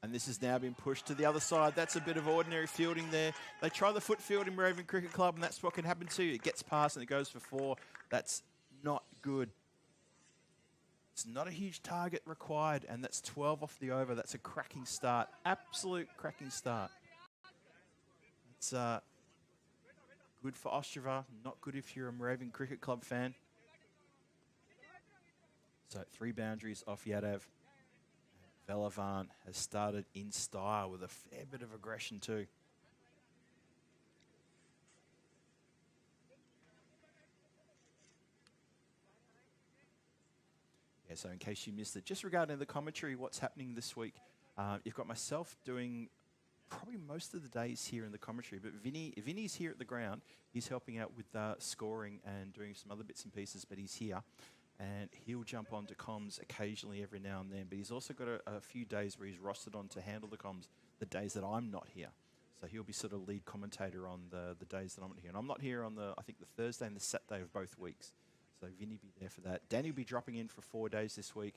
And this has now been pushed to the other side. That's a bit of ordinary fielding there. They try the foot field in Moravian Cricket Club, and that's what can happen to you. It gets past and it goes for 4. That's not good. It's not a huge target required, and that's 12 off the over. That's a cracking start. Absolute cracking start. It's good for Ostrava, not good if you're a Moravian Cricket Club fan. So 3 boundaries off Yadav. Velavan has started in style with a fair bit of aggression too. Yeah, so in case you missed it, just regarding the commentary, what's happening this week, you've got myself doing probably most of the days here in the commentary, but Vinny's here at the ground. He's helping out with scoring and doing some other bits and pieces, but he's here. And he'll jump onto comms occasionally every now and then, but he's also got a few days where he's rostered on to handle the comms the days that I'm not here. So he'll be sort of lead commentator on the days that I'm not here. And I'm not here on I think the Thursday and the Saturday of both weeks. So Vinny be there for that. Danny will be dropping in for 4 days this week.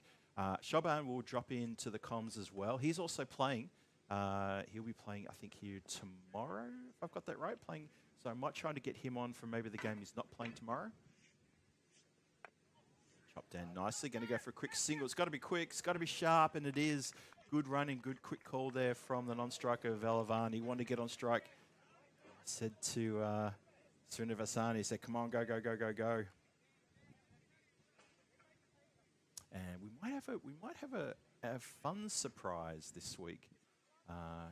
Shaban will drop into the comms as well. He's also playing. He'll be playing, I think, here tomorrow, if I've got that right. So I might try to get him on for maybe the game he's not playing tomorrow. Chopped down nicely. Going to go for a quick single. It's got to be quick. It's got to be sharp, and it is. Good running, good quick call there from the non-striker Velavan. He wanted to get on strike. Said to Srinivasani, he said, come on, go, go, go, go, go. And we might have a fun surprise this week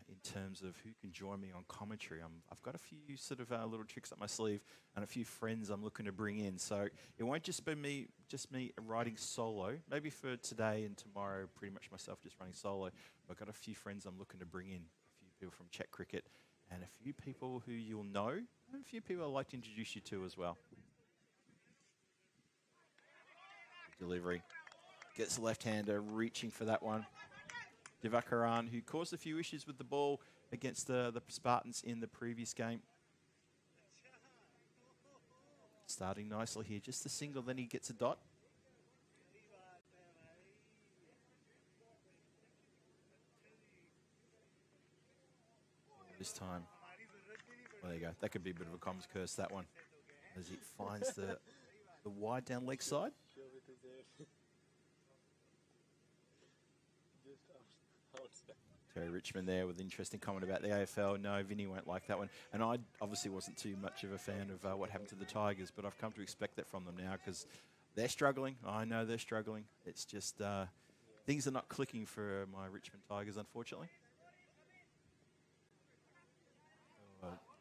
in terms of who can join me on commentary. I've got a few sort of little tricks up my sleeve and a few friends I'm looking to bring in. So it won't just be me riding solo. Maybe for today and tomorrow, pretty much myself just running solo. But I've got a few friends I'm looking to bring in, a few people from Czech cricket, and a few people who you'll know, and a few people I'd like to introduce you to as well. Delivery. Gets the left-hander, reaching for that one. Divakaran, who caused a few issues with the ball against the Spartans in the previous game. Starting nicely here, just a single, then he gets a dot. This time, well, there you go. That could be a bit of a comms curse, that one, as it finds the wide down leg side. Terry Richmond there with an interesting comment about the AFL. No, Vinny won't like that one. And I obviously wasn't too much of a fan of what happened to the Tigers, but I've come to expect that from them now because they're struggling. I know they're struggling. It's just things are not clicking for my Richmond Tigers, unfortunately.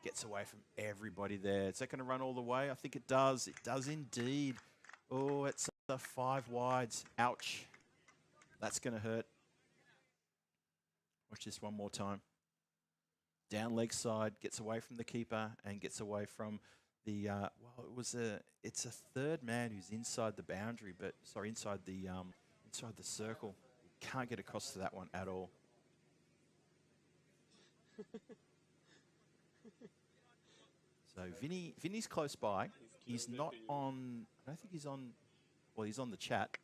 Gets away from everybody there. Is that going to run all the way? I think it does. It does indeed. Oh, it's a 5 wides. Ouch. That's going to hurt. Watch this one more time. Down leg side, gets away from the keeper and gets away from the, it's a third man who's inside the boundary, but sorry, inside the circle. Can't get across to that one at all. So Vinny's close by. He's not on, I don't think he's on, well, he's on the chat.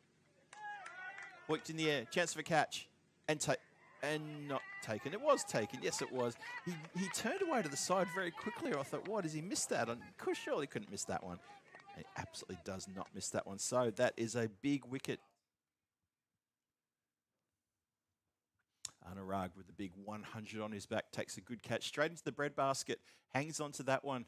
Hooked in the air, chance for a catch, and not taken. It was taken. Yes, it was. He turned away to the side very quickly. I thought, what, has he missed that? And surely couldn't miss that one. He absolutely does not miss that one. So that is a big wicket. Anurag with the big 100 on his back takes a good catch straight into the breadbasket, hangs onto that one.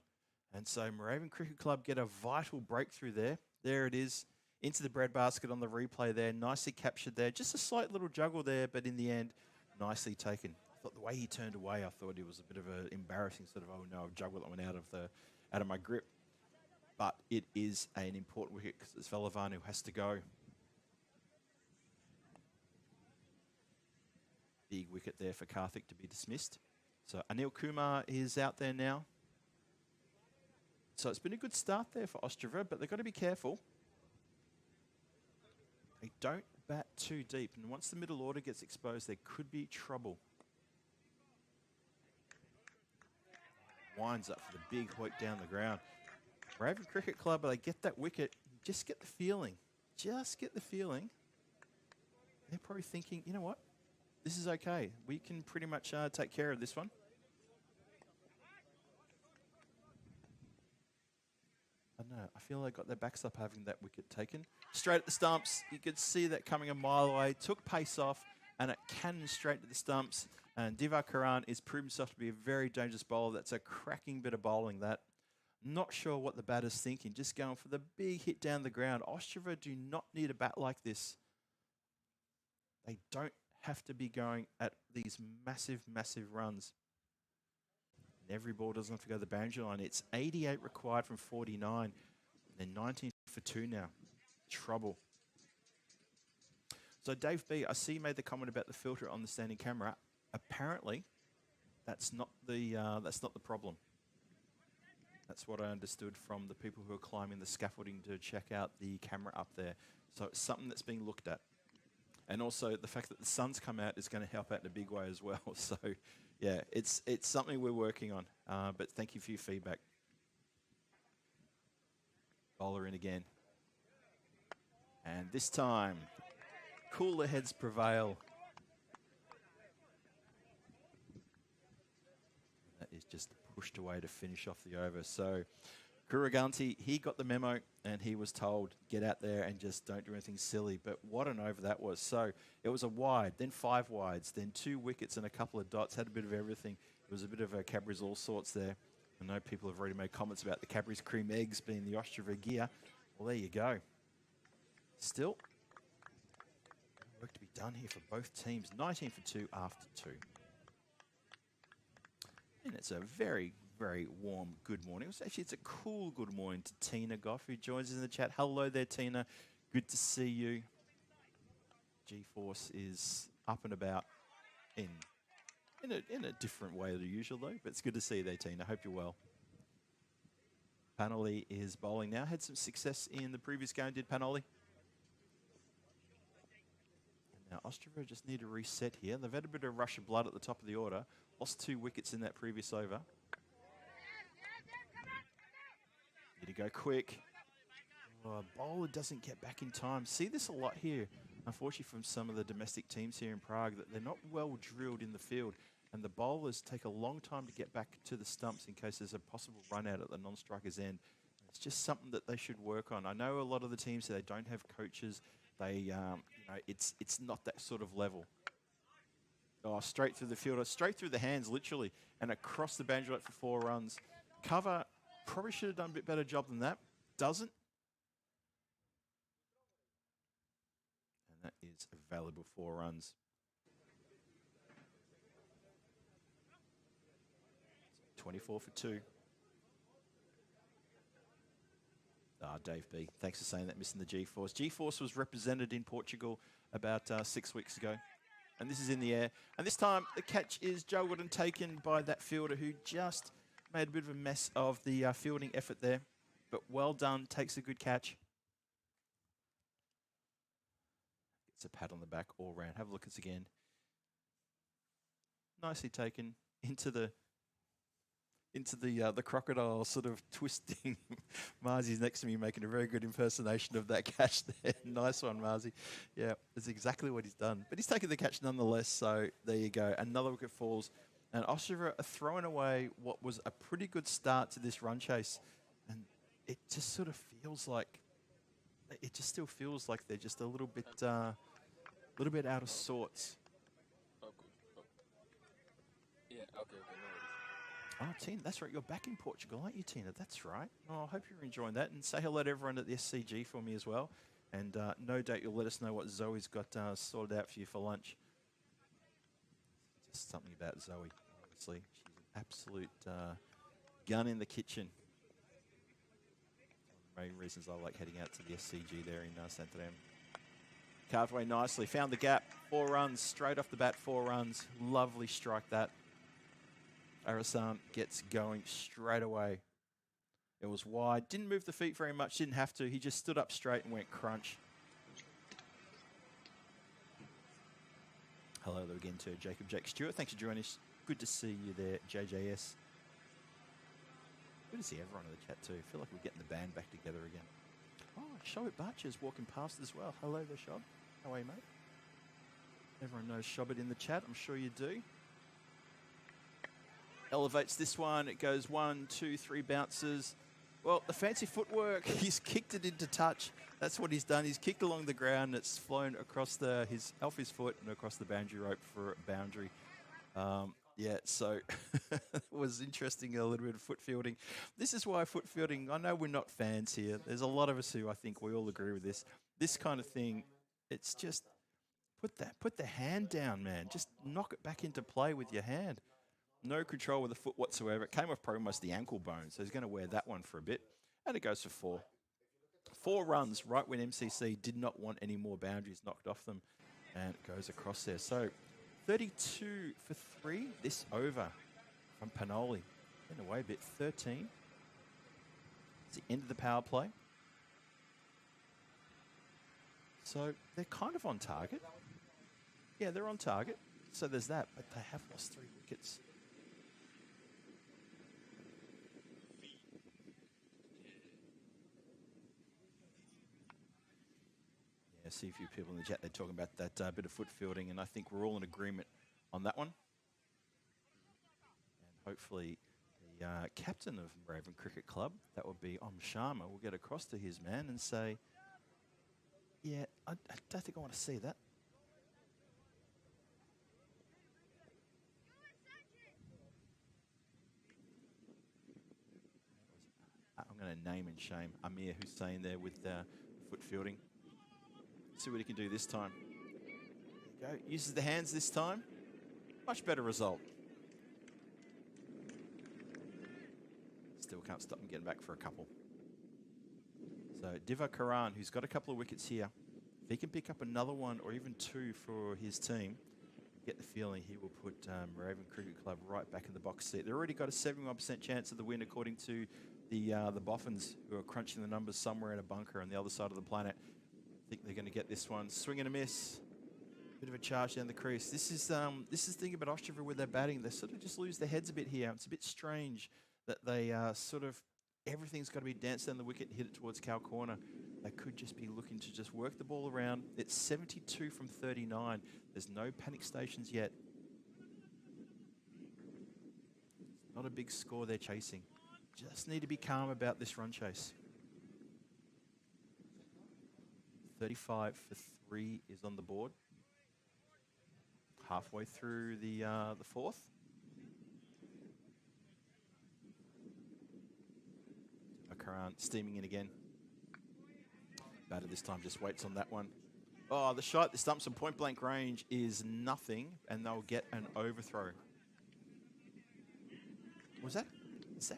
And so Moravian Cricket Club get a vital breakthrough there. There it is, into the breadbasket on the replay there. Nicely captured there. Just a slight little juggle there, but in the end, nicely taken. I thought the way he turned away, I thought it was a bit of an embarrassing sort of, oh no, I've juggled that one out of my grip. But it is an important wicket because it's Velavan who has to go. Big wicket there for Karthik to be dismissed. So Anil Kumar is out there now. So it's been a good start there for Ostrava, but they've got to be careful. They don't bat too deep, and once the middle order gets exposed, there could be trouble. Winds up for the big hoik down the ground. Moravian Cricket Club, they get that wicket. Just get the feeling. Just get the feeling. They're probably thinking, you know what? This is okay. We can pretty much take care of this one. I don't know. I feel they got their backs up having that wicket taken. Straight at the stumps. You could see that coming a mile away. Took pace off and it cannoned straight to the stumps. And Divakaran is proved himself to be a very dangerous bowler. That's a cracking bit of bowling, that. Not sure what the batter's thinking. Just going for the big hit down the ground. Ostrava do not need a bat like this. They don't have to be going at these massive, massive runs. And every ball doesn't have to go to the boundary line. It's 88 required from 49. And then 19 for 2 now. Trouble. So Dave B, I see you made the comment about the filter on the standing camera. Apparently, that's not the problem. That's what I understood from the people who are climbing the scaffolding to check out the camera up there. So it's something that's being looked at. And also the fact that the sun's come out is going to help out in a big way as well. So yeah, it's something we're working on. But thank you for your feedback. Bowler in again. And this time, cooler heads prevail. That is just pushed away to finish off the over. So Kuriganti, he got the memo and he was told, get out there and just don't do anything silly. But what an over that was. So it was a wide, then 5 wides, then 2 wickets and a couple of dots, had a bit of everything. It was a bit of a Cadbury's all sorts there. I know people have already made comments about the Cadbury's cream eggs being the Ostrava gear. Well, there you go. Still, work to be done here for both teams. 19 for 2 after 2. And it's a very, very warm good morning. It's a cool good morning to Tina Goff, who joins us in the chat. Hello there, Tina. Good to see you. G-Force is up and about in a different way than usual, though. But it's good to see you there, Tina. Hope you're well. Panoli is bowling now. Had some success in the previous game, did Panoli? Now, Ostrava just need to reset here. They've had a bit of rush of blood at the top of the order. Lost 2 wickets in that previous over. Need to go quick. Oh, bowler doesn't get back in time. See this a lot here, unfortunately, from some of the domestic teams here in Prague, that they're not well drilled in the field. And the bowlers take a long time to get back to the stumps in case there's a possible run out at the non-striker's end. It's just something that they should work on. I know a lot of the teams, they don't have coaches. They, you know, it's not that sort of level. Oh, straight through the fielder, straight through the hands, literally, and across the boundary line for 4 runs. Cover probably should have done a bit better job than that. Doesn't. And that is a valuable 4 runs. 24 for 2. Dave B, thanks for saying that, missing the G-Force. G-Force was represented in Portugal about 6 weeks ago. And this is in the air. And this time, the catch is juggled and taken by that fielder who just made a bit of a mess of the fielding effort there. But well done, takes a good catch. Gets a pat on the back all round. Have a look at this again. Nicely taken into the crocodile sort of twisting. Marzi's next to me making a very good impersonation of that catch there. Nice one, Marzi. Yeah, that's exactly what he's done. But he's taken the catch nonetheless, so there you go. Another wicket falls. And Ostrava are throwing away what was a pretty good start to this run chase. And it just sort of feels like, it just still feels like they're just a little bit out of sorts. Okay. Yeah, okay, no worries. Oh, Tina, that's right. You're back in Portugal, aren't you, Tina? That's right. Oh, I hope you're enjoying that. And say hello to everyone at the SCG for me as well. And no doubt you'll let us know what Zoe's got sorted out for you for lunch. Just something about Zoe, obviously. She's an absolute gun in the kitchen. One of the main reasons I like heading out to the SCG there in Santarém. Carved away nicely. Found the gap. 4 runs. Straight off the bat, 4 runs. Lovely strike that. Arasan gets going straight away. It was wide. Didn't move the feet very much. Didn't have to. He just stood up straight and went crunch. Hello again to Jacob Jake Stewart. Thanks for joining us. Good to see you there, JJS. Good to see everyone in the chat too. I feel like we're getting the band back together again. Oh, Shobit Barcher's walking past as well. Hello there, Shob. How are you, mate? Everyone knows Shobit in the chat. I'm sure you do. Elevates this one. It goes 1, 2, 3 bounces. Well, the fancy footwork, he's kicked it into touch. That's what he's done. He's kicked along the ground. It's flown across off his foot and across the boundary rope for a boundary. Yeah, so it was interesting, a little bit of foot fielding. This is why foot fielding, I know we're not fans here. There's a lot of us who I think we all agree with this. This kind of thing, it's just Put the hand down, man. Just knock it back into play with your hand. No control with the foot whatsoever. It came off probably almost the ankle bone, so he's going to wear that one for a bit. And it goes for 4. 4 runs right when MCC did not want any more boundaries knocked off them. And it goes across there. So 32 for 3 this over from Panoli. In a way, a bit 13. It's the end of the power play. So they're kind of on target. Yeah, they're on target. So there's that, but they have lost 3 wickets. Yeah, I see a few people in the chat, they're talking about that bit of foot fielding, and I think we're all in agreement on that one. And hopefully the captain of Raven Cricket Club, that would be Om Sharma, will get across to his man and say, yeah, I don't think I want to see that. I'm going to name and shame Amir Hussein there with foot fielding. See what he can do this time. There you go. Uses the hands this time. Much better result. Still can't stop him getting back for a couple. So Diva Karan, who's got a couple of wickets here, if he can pick up another one or even 2 for his team, get the feeling he will put Raven Cricket Club right back in the box seat. They've already got a 71% chance of the win, according to the Boffins, who are crunching the numbers somewhere in a bunker on the other side of the planet. I think they're going to get this one. Swing and a miss. Bit of a charge down the crease. This is the thing about Ostrava with their batting. They sort of just lose their heads a bit here. It's a bit strange that they sort of, everything's got to be danced down the wicket and hit it towards cow corner. They could just be looking to just work the ball around. It's 72 from 39. There's no panic stations yet. Not a big score they're chasing. Just need to be calm about this run chase. 35 for 3 is on the board. Halfway through the 4th. Karan steaming in again. Batter this time just waits on that one. Oh, the shot, the stumps from point blank range is nothing, and they'll get an overthrow. Is that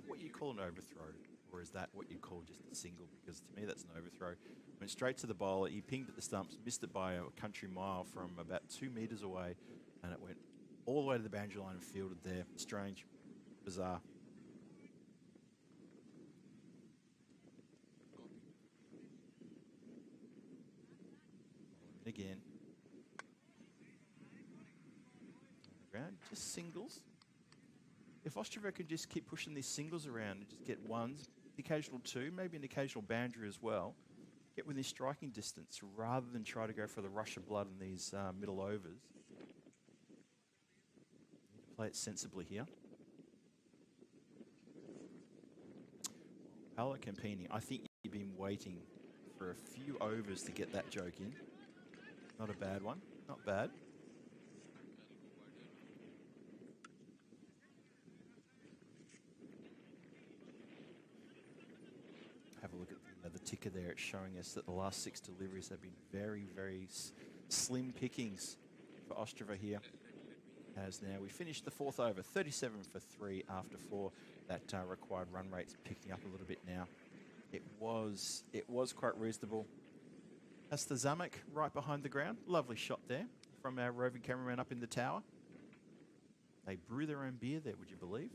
what you call an overthrow? Or is that what you call just a single? Because to me, that's an overthrow. Went straight to the bowler, he pinged at the stumps, missed it by a country mile from about 2 meters away, and it went all the way to the boundary line and fielded there. Strange, bizarre. Again. On the ground, just singles. If Ostrava can just keep pushing these singles around and just get ones, the occasional 2, maybe an occasional boundary as well, get within striking distance rather than try to go for the rush of blood in these middle overs. Need to play it sensibly here. Paolo Campini, I think you've been waiting for a few overs to get that joke in. Not a bad one. Not bad. Have a look at the ticker there. It's showing us that the last 6 deliveries have been very, very slim pickings for Ostrava here. As now we finished the 4th over, 37 for 3 after 4. That required run rate's picking up a little bit now. It was quite reasonable. That's the Zamek right behind the ground. Lovely shot there from our roving cameraman up in the tower. They brew their own beer there, would you believe?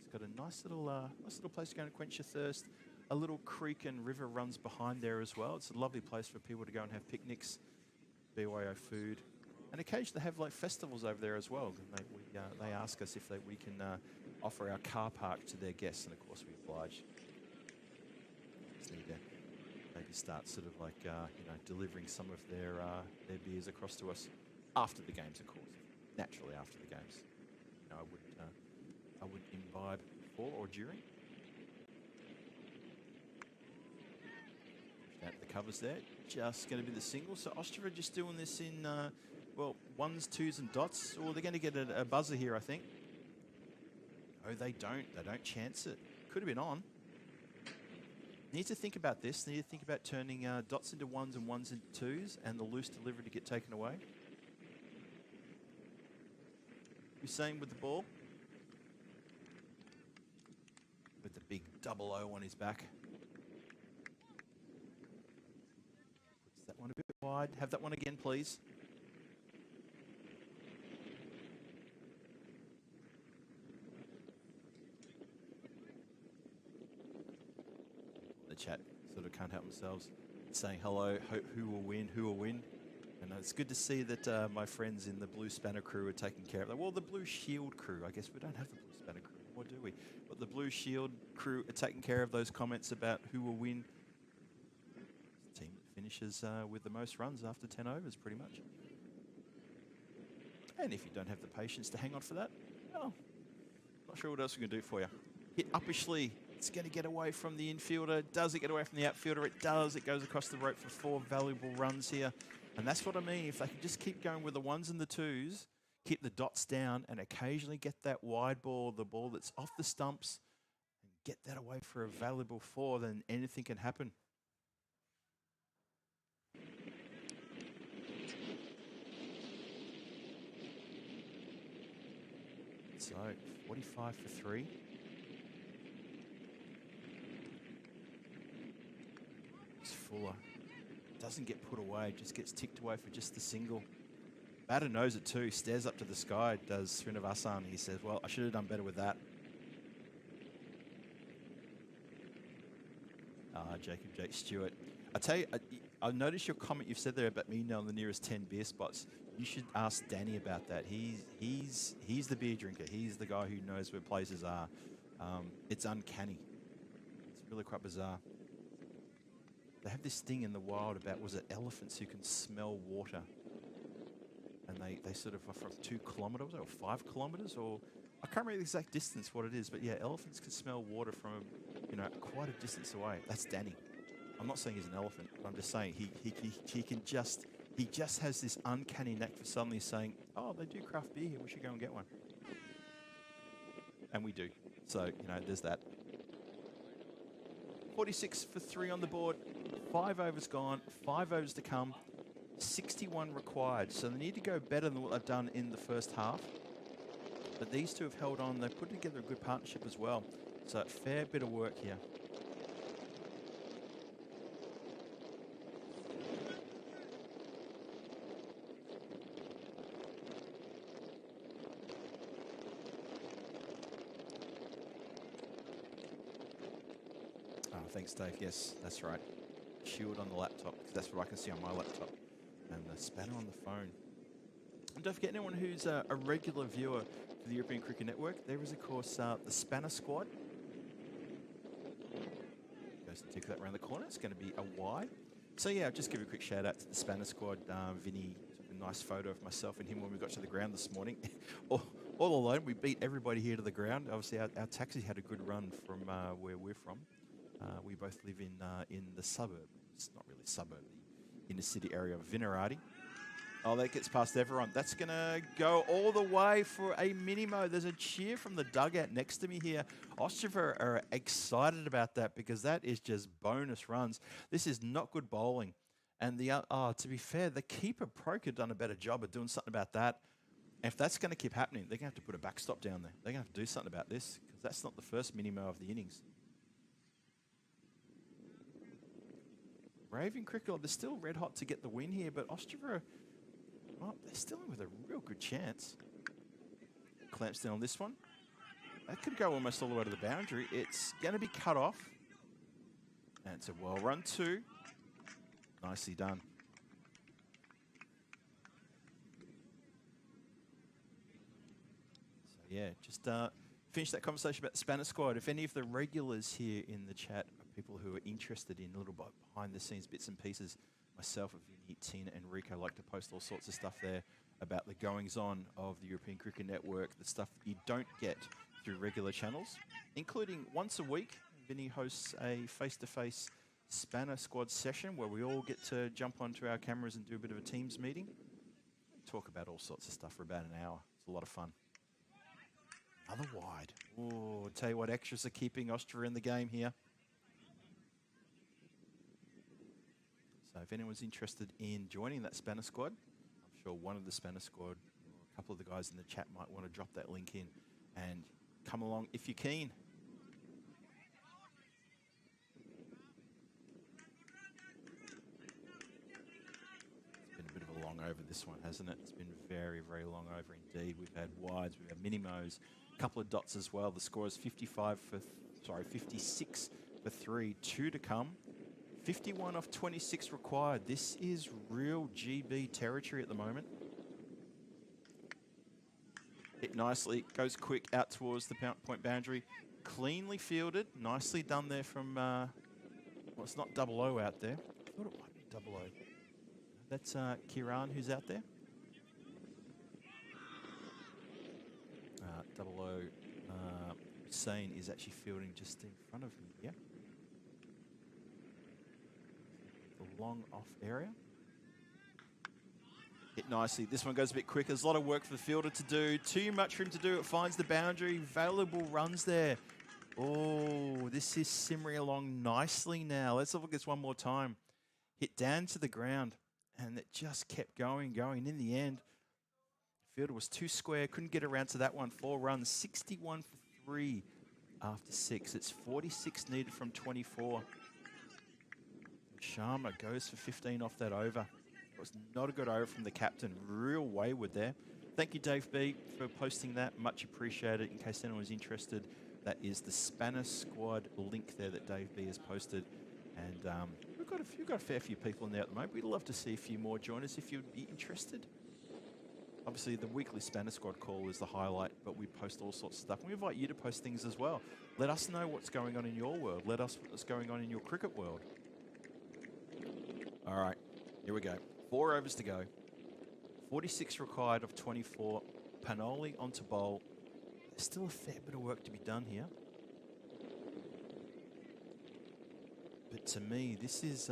It's got a nice little place to go and quench your thirst. A little creek and river runs behind there as well. It's a lovely place for people to go and have picnics, BYO food, and occasionally they have like festivals over there as well. They ask us if we can offer our car park to their guests, and of course we oblige. Just need to maybe start sort of like delivering some of their beers across to us after the games, of course. Naturally after the games. I wouldn't imbibe before or during. Push out the covers there. Just going to be the single. So Ostrava just doing this in ones, twos, and dots. Or they're going to get a buzzer here, I think. Oh, they don't. They don't chance it. Could have been on. Need to think about this. Need to think about turning dots into ones and ones into twos and the loose delivery to get taken away. Hussein with the ball. With the big 00 on his back. Puts that one a bit wide. Have that one again, please. The chat sort of can't help themselves saying hello, who will win, who will win. And it's good to see that my friends in the Blue Spanner crew are taking care of that. Well, the Blue Shield crew, I guess we don't have the Blue Spanner crew anymore, do we? But the Blue Shield crew are taking care of those comments about who will win. It's the team that finishes with the most runs after 10 overs, pretty much. And if you don't have the patience to hang on for that, well, not sure what else we can do for you. Hit uppishly. It's going to get away from the infielder. Does it get away from the outfielder? It does. It goes across the rope for 4 valuable runs here. And that's what I mean. If they can just keep going with the 1s and the 2s, keep the dots down and occasionally get that wide ball, the ball that's off the stumps, and get that away for a valuable 4, then anything can happen. So, 45 for 3. It's Fuller. Doesn't get put away, just gets ticked away for just the single. Batter knows it too, stares up to the sky, does Srinivasan. He says, well, I should have done better with that. Jake Stewart. I tell you, I noticed your comment you've said there about me knowing the nearest 10 beer spots. You should ask Danny about that. He's the beer drinker. He's the guy who knows where places are. It's uncanny. It's really quite bizarre. They have this thing in the wild about, was it elephants who can smell water? And they sort of are from 2 kilometres or 5 kilometres, or I can't remember the exact distance what it is, but yeah, elephants can smell water from, quite a distance away. That's Danny. I'm not saying he's an elephant, but I'm just saying he just has this uncanny knack for suddenly saying, oh, they do craft beer here, we should go and get one. And we do. So, there's that. 46 for 3 on the board, 5 overs gone, 5 overs to come, 61 required. So they need to go better than what they've done in the first half. But these two have held on. They've put together a good partnership as well. So a fair bit of work here. Thanks, Dave. Yes, that's right. Shield on the laptop, because that's what I can see on my laptop. And the spanner on the phone. And don't forget, anyone who's a regular viewer for the European Cricket Network, there is, of course, the Spanner Squad. Goes to tick that around the corner. It's going to be a wide. So, yeah, I'll just give a quick shout-out to the Spanner Squad. Vinny took a nice photo of myself and him when we got to the ground this morning. all alone, we beat everybody here to the ground. Obviously, our taxi had a good run from where we're from. We both live in the suburb. It's not really a suburb, the inner city area of Vinarati. Oh, that gets past everyone. That's going to go all the way for a minimo. There's a cheer from the dugout next to me here. Ostrava are excited about that because that is just bonus runs. This is not good bowling. And to be fair, the keeper pro could have done a better job of doing something about that. If that's going to keep happening, they're going to have to put a backstop down there. They're going to have to do something about this because that's not the first minimo of the innings. Raven Cricket, they're still red hot to get the win here, but Ostrava, well, they're still in with a real good chance. Clamps down on this one. That could go almost all the way to the boundary. It's going to be cut off. And it's a well run 2. Nicely done. So yeah, just finish that conversation about the Spanner Squad. If any of the regulars here in the chat people who are interested in a little bit behind the scenes bits and pieces, myself, Vinny, Tina and Rico like to post all sorts of stuff there about the goings on of the European Cricket Network, the stuff you don't get through regular channels, including once a week, Vinny hosts a face-to-face Spanner Squad session where we all get to jump onto our cameras and do a bit of a Teams meeting. Talk about all sorts of stuff for about an hour. It's a lot of fun. Another wide. Oh, tell you what, extras are keeping Austria in the game here. So if anyone's interested in joining that Spanner Squad, I'm sure one of the Spanner Squad, or a couple of the guys in the chat might want to drop that link in and come along if you're keen. It's been a bit of a long over this one, hasn't it? It's been very, very long over indeed. We've had wides, we've had minimos, a couple of dots as well. The score is 56 for 3, 2 to come. 51 off 26 required. This is real GB territory at the moment. Hit nicely, goes quick out towards the point boundary. Cleanly fielded, nicely done there from, well, it's not double O out there. I thought it might be double O. That's Kiran who's out there. Double O, Hussein is actually fielding just in front of me here. The long off area. Hit nicely. This one goes a bit quicker. There's a lot of work for the fielder to do. Too much for him to do. It finds the boundary. Valuable runs there. Oh, this is simmering along nicely now. Let's have a look at this one more time. Hit down to the ground, and it just kept going. In the end, the fielder was too square. Couldn't get around to that one. 4 runs. 61 for 3 after 6. It's 46 needed from 24. Sharma goes for 15 off that over. It was not a good over from the captain. Real wayward there. Thank you, Dave B, for posting that. Much appreciated. In case anyone was interested, that is the Spanish squad link there that Dave B has posted. And we've got a fair few people in there at the moment. We'd love to see a few more join us if you'd be interested. Obviously, the weekly Spanish squad call is the highlight, but we post all sorts of stuff. And we invite you to post things as well. Let us know what's going on in your world. Let us know what's going on in your cricket world. All right, here we go. 4 overs to go. 46 required of 24. Panoli onto bowl. There's still a fair bit of work to be done here. But to me, this is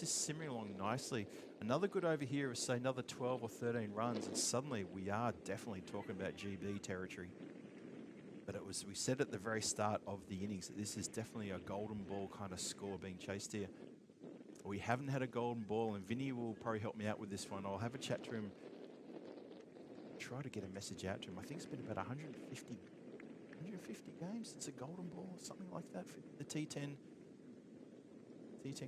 simmering along nicely. Another good over here is, say, another 12 or 13 runs, and suddenly we are definitely talking about GB territory. But it was, we said at the very start of the innings that this is definitely a golden ball kind of score being chased here. We haven't had a golden ball, and Vinny will probably help me out with this one. I'll have a chat to him, try to get a message out to him. I think it's been about 150 games since a golden ball, something like that for the T10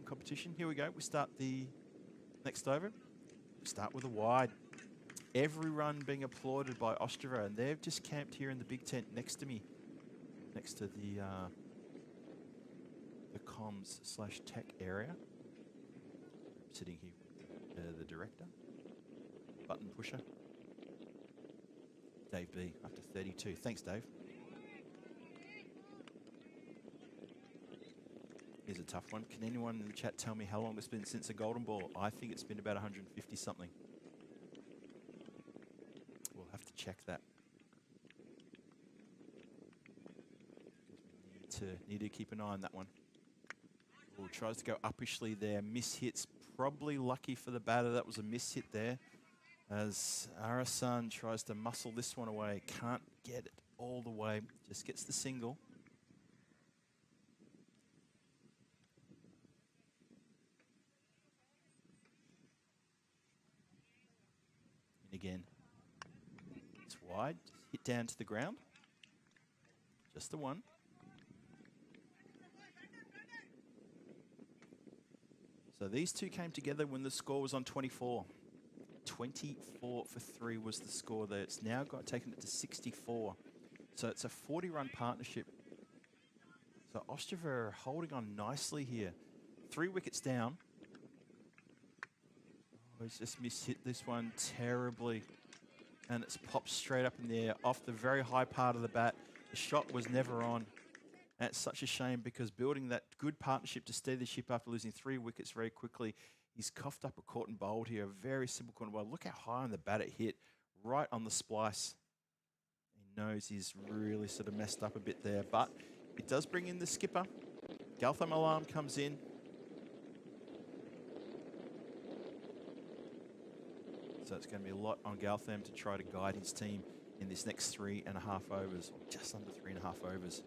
competition. Here we go. We start the next over. We start with a wide. Every run being applauded by Ostrava, and they've just camped here in the big tent next to me, next to the comms/tech area. Sitting here with the director, button pusher, Dave B, after 32. Thanks, Dave. Here's a tough one. Can anyone in the chat tell me how long it's been since a golden ball? I think it's been about 150 something. We'll have to check that. Need to keep an eye on that one. Ooh, tries to go uppishly there. Miss hits. Probably lucky for the batter. That was a miss hit there. As Arasan tries to muscle this one away. Can't get it all the way. Just gets the single. And again, it's wide. Just hit down to the ground. Just the one. So these two came together when the score was on 24. 24 for 3 was the score there. It's now taken it to 64. So it's a 40-run partnership. So Ostrava are holding on nicely here. 3 wickets down. Oh, he's just mishit this one terribly. And it's popped straight up in the air off the very high part of the bat. The shot was never on. And it's such a shame because building that good partnership to steady the ship after losing 3 wickets very quickly, he's coughed up a caught and bowled here. A very simple caught and bowled. Look how high on the bat it hit, right on the splice. He knows he's really sort of messed up a bit there, but it does bring in the skipper. Gautam Alarm comes in. So it's going to be a lot on Gautam to try to guide his team in this next 3.5 overs, or just under 3.5 overs.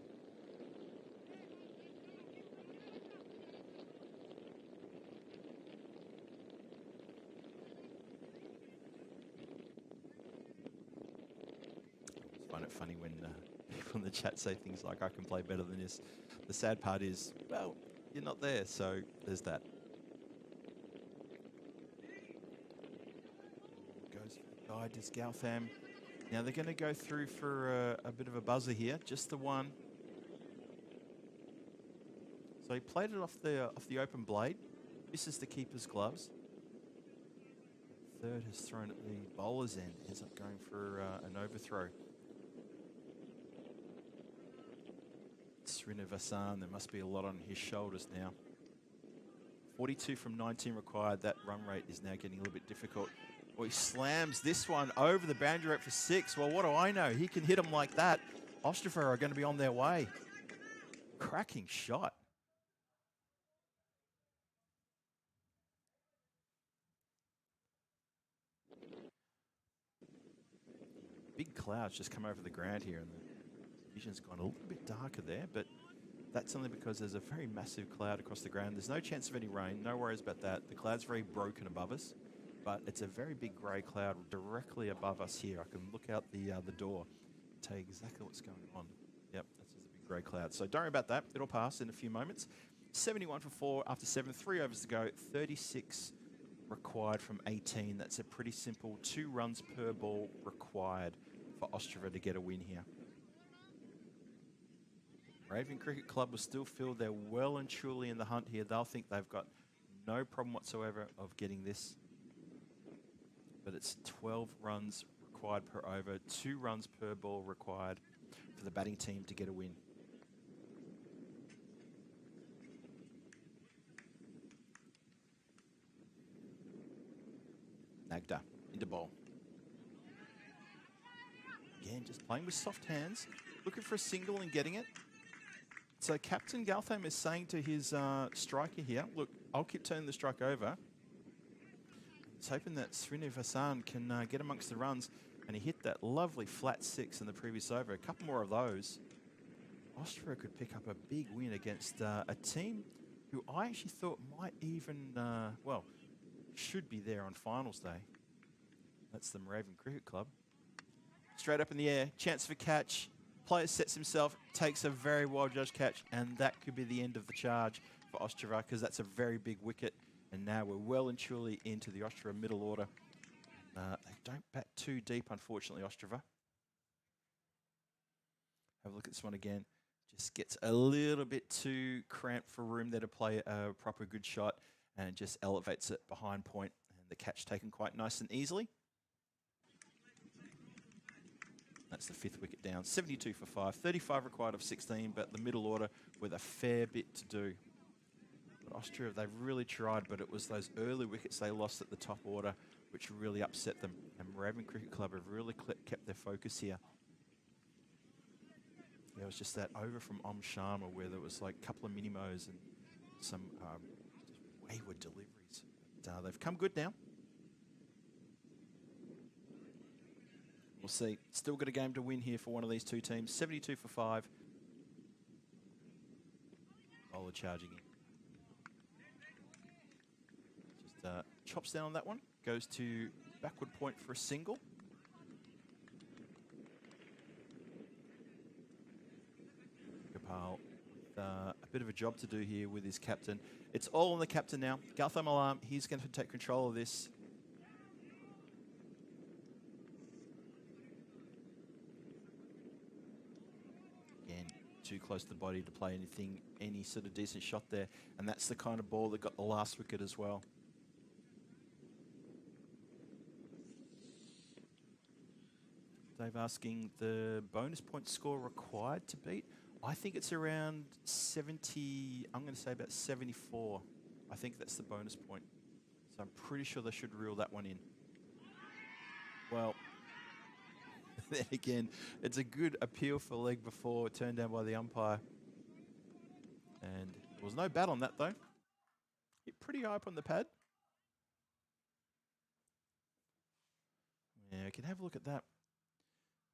it funny when people in the chat say things like, I can play better than this. The sad part is, well, you're not there, so there's that. Goes for the guide, does Galtham. Now they're going to go through for a bit of a buzzer here, just the one. So he played it off the open blade. Misses the keeper's gloves. Third has thrown at the bowler's end. Ends up going for an overthrow. Srinivasan, there must be a lot on his shoulders now. 42 from 19 required. That run rate is now getting a little bit difficult. Well, he slams this one over the boundary rope for 6. Well, what do I know? He can hit them like that. Ostrava are going to be on their way. Cracking shot. Big clouds just come over the ground here, and the vision's gone a little bit darker there, but that's only because there's a very massive cloud across the ground. There's no chance of any rain, no worries about that. The cloud's very broken above us, but it's a very big grey cloud directly above us here. I can look out the door and tell you exactly what's going on. Yep, that's just a big grey cloud. So don't worry about that. It'll pass in a few moments. 71 for 4 after 7, 3 overs to go, 36 required from 18. That's a pretty simple 2 runs per ball required for Ostrava to get a win here. Raven Cricket Club will still feel they're well and truly in the hunt here. They'll think they've got no problem whatsoever of getting this. But it's 12 runs required per over, 2 runs per ball required for the batting team to get a win. Nagda into ball. Again, just playing with soft hands, looking for a single and getting it. So Captain Galtham is saying to his striker here, look, I'll keep turning the strike over. He's hoping that Srinivasan can get amongst the runs, and he hit that lovely flat 6 in the previous over. A couple more of those. Austria could pick up a big win against a team who I actually thought might even, well, should be there on finals day. That's the Moravian Cricket Club. Straight up in the air, chance for catch. Player sets himself, takes a very well-judged catch, and that could be the end of the charge for Ostrava, because that's a very big wicket. And now we're well and truly into the Ostrava middle order. They don't bat too deep, unfortunately, Ostrava. Have a look at this one again. Just gets a little bit too cramped for room there to play a proper good shot, and just elevates it behind point, and the catch taken quite nice and easily. That's the 5th wicket down. 72 for 5. 35 required of 16, but the middle order with a fair bit to do. But Austria, they've really tried, but it was those early wickets they lost at the top order which really upset them. And Moravian Cricket Club have really kept their focus here. There was just that over from Om Sharma where there was like a couple of minimos and some wayward deliveries. They've come good now. We'll see. Still got a game to win here for one of these two teams. 72 for 5. Bowler charging in. Just chops down on that one. Goes to backward point for a single. Gopal with a bit of a job to do here with his captain. It's all on the captain now. Gautam Alam, he's going to take control of this. Too close to the body to play any sort of decent shot there, and that's the kind of ball that got the last wicket as well. Dave asking the bonus point score required to beat. I think it's around 70. I'm going to say about 74. I think that's the bonus point. So I'm pretty sure they should reel that one in. Well, then again, it's a good appeal for leg before, turned down by the umpire. And there was no bat on that, though. Hit pretty high up on the pad. Yeah, you can have a look at that.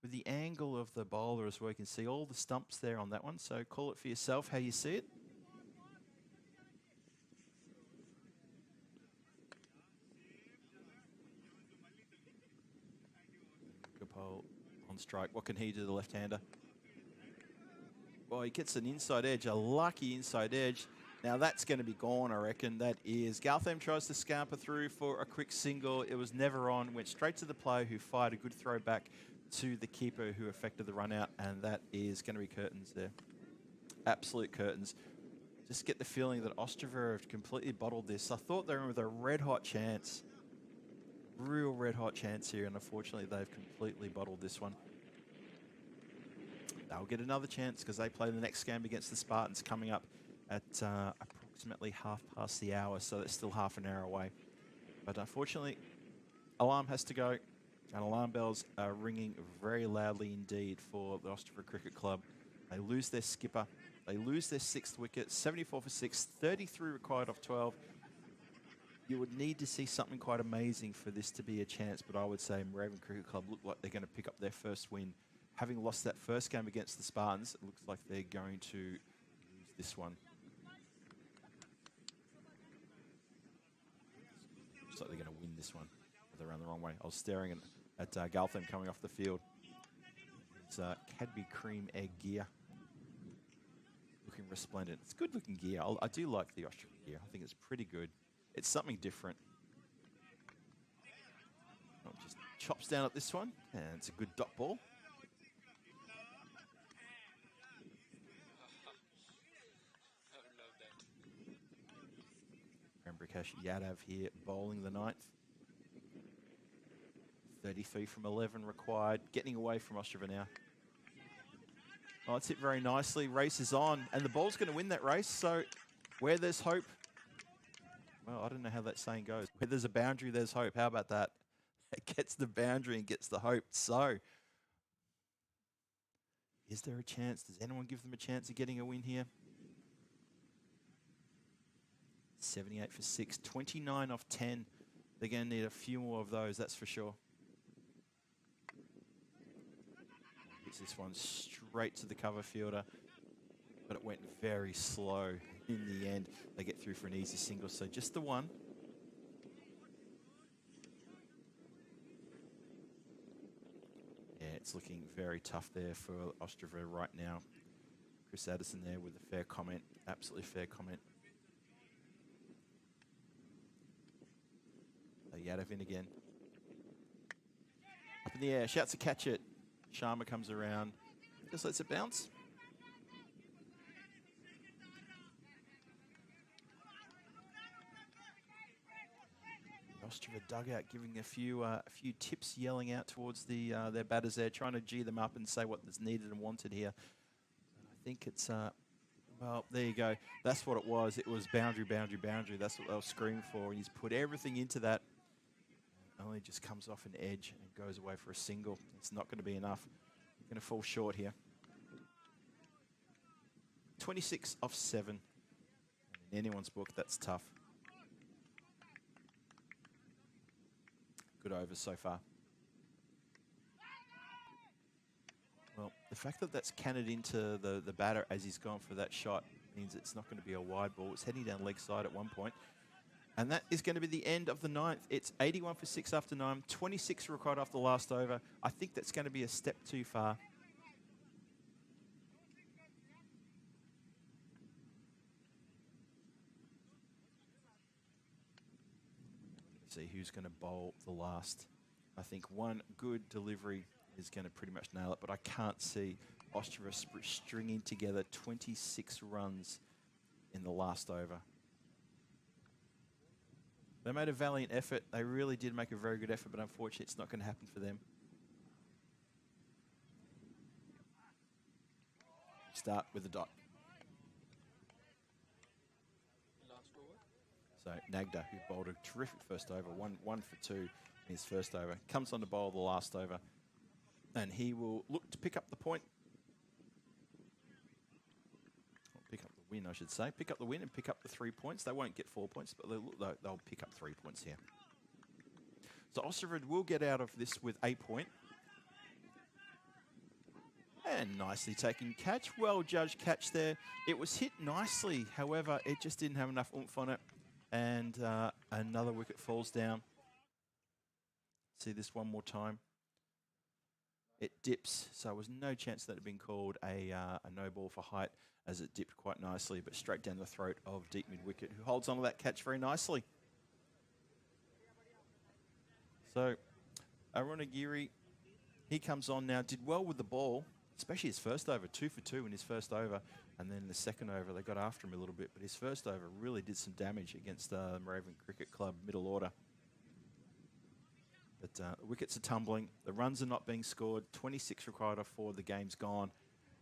With the angle of the bowler as well, you can see all the stumps there on that one. So call it for yourself how you see it. Gopal on strike. What can he do, the left-hander? Well, he gets an inside edge, a lucky inside edge. Now that's going to be gone, I reckon. That is. Galtham tries to scamper through for a quick single. It was never on. Went straight to the player who fired a good throw back to the keeper who affected the run out. And that is going to be curtains there. Absolute curtains. Just get the feeling that Ostrava have completely bottled this. I thought they were with a red-hot chance. Real red-hot chance here. And unfortunately, they've completely bottled this one. They'll get another chance because they play the next game against the Spartans coming up at approximately hour, so that's still half an hour away. But unfortunately, alarm has to go, and alarm bells are ringing very loudly indeed for the Ostrava Cricket Club. They lose their skipper, they lose their 6th wicket, 74 for 6, 33 required off 12. You would need to see something quite amazing for this to be a chance, but I would say Moorabbin Cricket Club look like they're going to pick up their first win. Having lost that first game against the Spartans, it looks like they're going to lose this one. Looks like they're going to win this one. They're around the wrong way. I was staring at Galtham coming off the field. It's Cadbury Cream Egg gear. Looking resplendent. It's good looking gear. I do like the Austrian gear. I think it's pretty good. It's something different. Oh, just chops down at this one. And it's a good dot ball. Prakash Yadav here bowling the 9th. 33 from 11 required. Getting away from Ostrava now. Oh, it's hit very nicely. Race is on. And the ball's going to win that race. So where there's hope. Well, I don't know how that saying goes. Where there's a boundary, there's hope. How about that? It gets the boundary and gets the hope. So is there a chance? Does anyone give them a chance of getting a win here? 78 for 6, 29 off 10. They're going to need a few more of those, that's for sure. Hits this one straight to the cover fielder, but it went very slow in the end. They get through for an easy single, so just the one. Yeah, it's looking very tough there for Ostrava right now. Chris Addison there with a fair comment, absolutely fair comment. Yadav in again. Up in the air, shouts to catch it. Sharma comes around, just lets it bounce. The Ostrava dugout giving a few tips, yelling out towards their batters there, trying to G them up and say what's needed and wanted here. I think it's well, there you go. That's what it was. It was boundary, boundary, boundary. That's what they were screaming for. And he's put everything into that. Only just comes off an edge and goes away for a single. It's not going to be enough. Going to fall short here. 26 off 7. In anyone's book, that's tough. Good over so far. Well, the fact that that's cannoned into the batter as he's gone for that shot means it's not going to be a wide ball. It's heading down leg side at one point. And that is going to be the end of the 9th. It's 81 for 6 after 9, 26 required after the last over. I think that's going to be a step too far. See who's going to bowl the last. I think one good delivery is going to pretty much nail it, but I can't see Ostrava stringing together 26 runs in the last over. They made a valiant effort. They really did make a very good effort, but unfortunately it's not going to happen for them. Start with a dot. So Nagda, who bowled a terrific first over, one for 2 in his first over, comes on to bowl the last over, and he will look to pick up the point. Pick up the win, I should say. Pick up the win and pick up the 3 points. They won't get 4 points, but they'll pick up 3 points here. So Ostrava will get out of this with a point. And nicely taken catch. Well judged catch there. It was hit nicely. However, it just didn't have enough oomph on it. And another wicket falls down. See this one more time. it dips. So there was no chance that it had been called a no ball for height, as it dipped quite nicely, but straight down the throat of deep mid-wicket, who holds on to that catch very nicely. So Arunagiri, he comes on now, did well with the ball, especially his first over, 2 for 2 in his first over. And then the second over, they got after him a little bit, but his first over really did some damage against the Moravian Cricket Club middle order. But the wickets are tumbling, the runs are not being scored, 26 required off 4, the game's gone.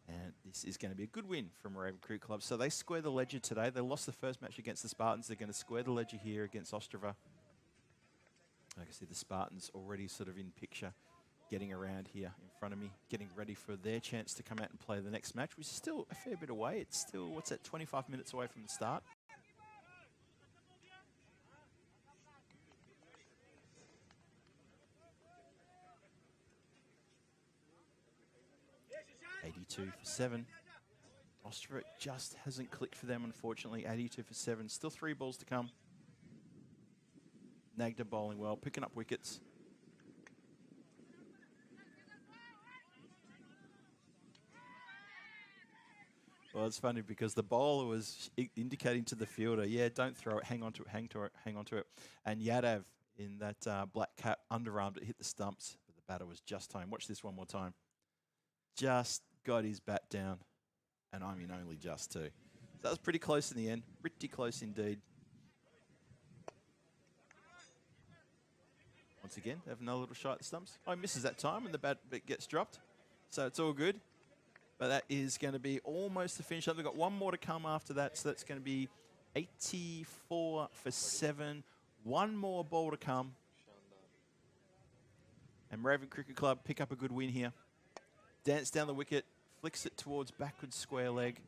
And this is going to be a good win for Moravian Cricket Club. So they square the ledger today. They lost the first match against the Spartans. They're going to square the ledger here against Ostrava. I can see the Spartans already sort of in picture, getting around here in front of me, getting ready for their chance to come out and play the next match, which is still a fair bit away. It's still, what's that, 25 minutes away from the start. .82 for 7. Ostrava just hasn't clicked for them, unfortunately. 82 for 7. Still 3 balls to come. Nagda bowling well, picking up wickets. Well, it's funny because the bowler was indicating to the fielder, yeah, don't throw it, hang on to it, hang on to it. And Yadav in that black cap underarmed it, hit the stumps, but the batter was just home. Watch this one more time. Just got his bat down, and I mean only just too. So that was pretty close in the end, pretty close indeed. Once again, have another little shot at the stumps. Oh, he misses that time, and the bat gets dropped. So it's all good. But that is going to be almost the finish. They've got one more to come after that, so that's going to be 84 for 7. One more ball to come. And Moravian Cricket Club pick up a good win here. Dance down the wicket, flicks it towards backward square leg.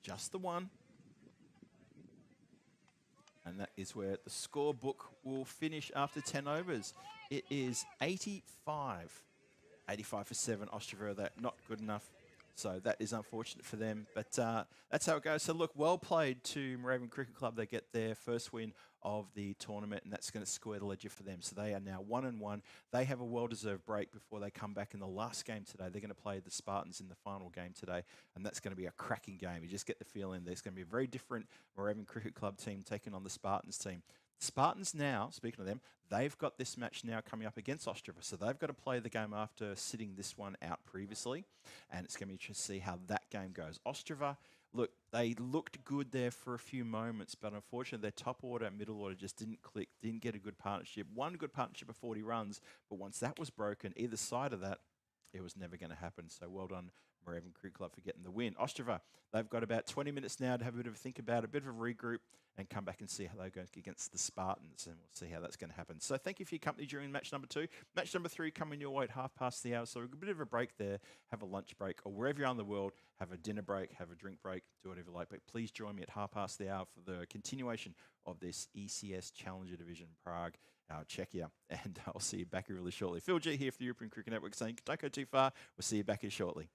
Just the one. And that is where the scorebook will finish after 10 overs. It is 85. 85 for 7, Ostrava, that not good enough. So that is unfortunate for them, but that's how it goes. So look, well played to Moravian Cricket Club. They get their first win of the tournament, and that's going to square the ledger for them. So they are now 1-1. They have a well-deserved break before they come back in the last game today. They're going to play the Spartans in the final game today, and that's going to be a cracking game. You just get the feeling there's going to be a very different Moravian Cricket Club team taking on the Spartans team. Spartans now, speaking of them, they've got this match now coming up against Ostrava, so they've got to play the game after sitting this one out previously, and it's going to be interesting to see how that game goes. Ostrava, look, they looked good there for a few moments, but unfortunately their top order and middle order just didn't click, didn't get a good partnership. One good partnership of 40 runs, but once that was broken, either side of that, it was never going to happen. So well done, Moravian Cricket Club, for getting the win. Ostrava, they've got about 20 minutes now to have a bit of a think about it, a bit of a regroup, and come back and see how they go against the Spartans, and we'll see how that's going to happen. So thank you for your company during match number 2. Match number 3 coming your way at hour. So a bit of a break there, have a lunch break, or wherever you are in the world, have a dinner break, have a drink break, do whatever you like. But please join me at hour for the continuation of this ECS Challenger Division Prague, Czechia. And I'll see you back here really shortly. Phil G here for the European Cricket Network saying, don't go too far. We'll see you back here shortly.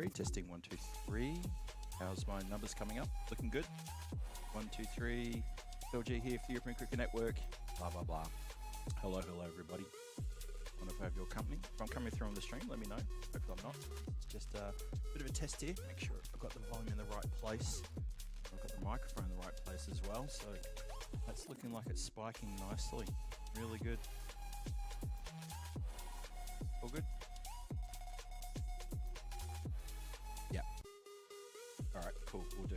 3. Testing 1, 2, 3. How's my numbers coming up? Looking good. 1, 2, 3. Phil G here for the European Cricket Network. Blah, blah, blah. Hello, everybody. Wonder if I have your company. If I'm coming through on the stream, let me know. Hopefully I'm not. It's just a bit of a test here. Make sure I've got the volume in the right place. I've got the microphone in the right place as well. So that's looking like it's spiking nicely. Really good. All good? Yeah. All right, cool. We'll do.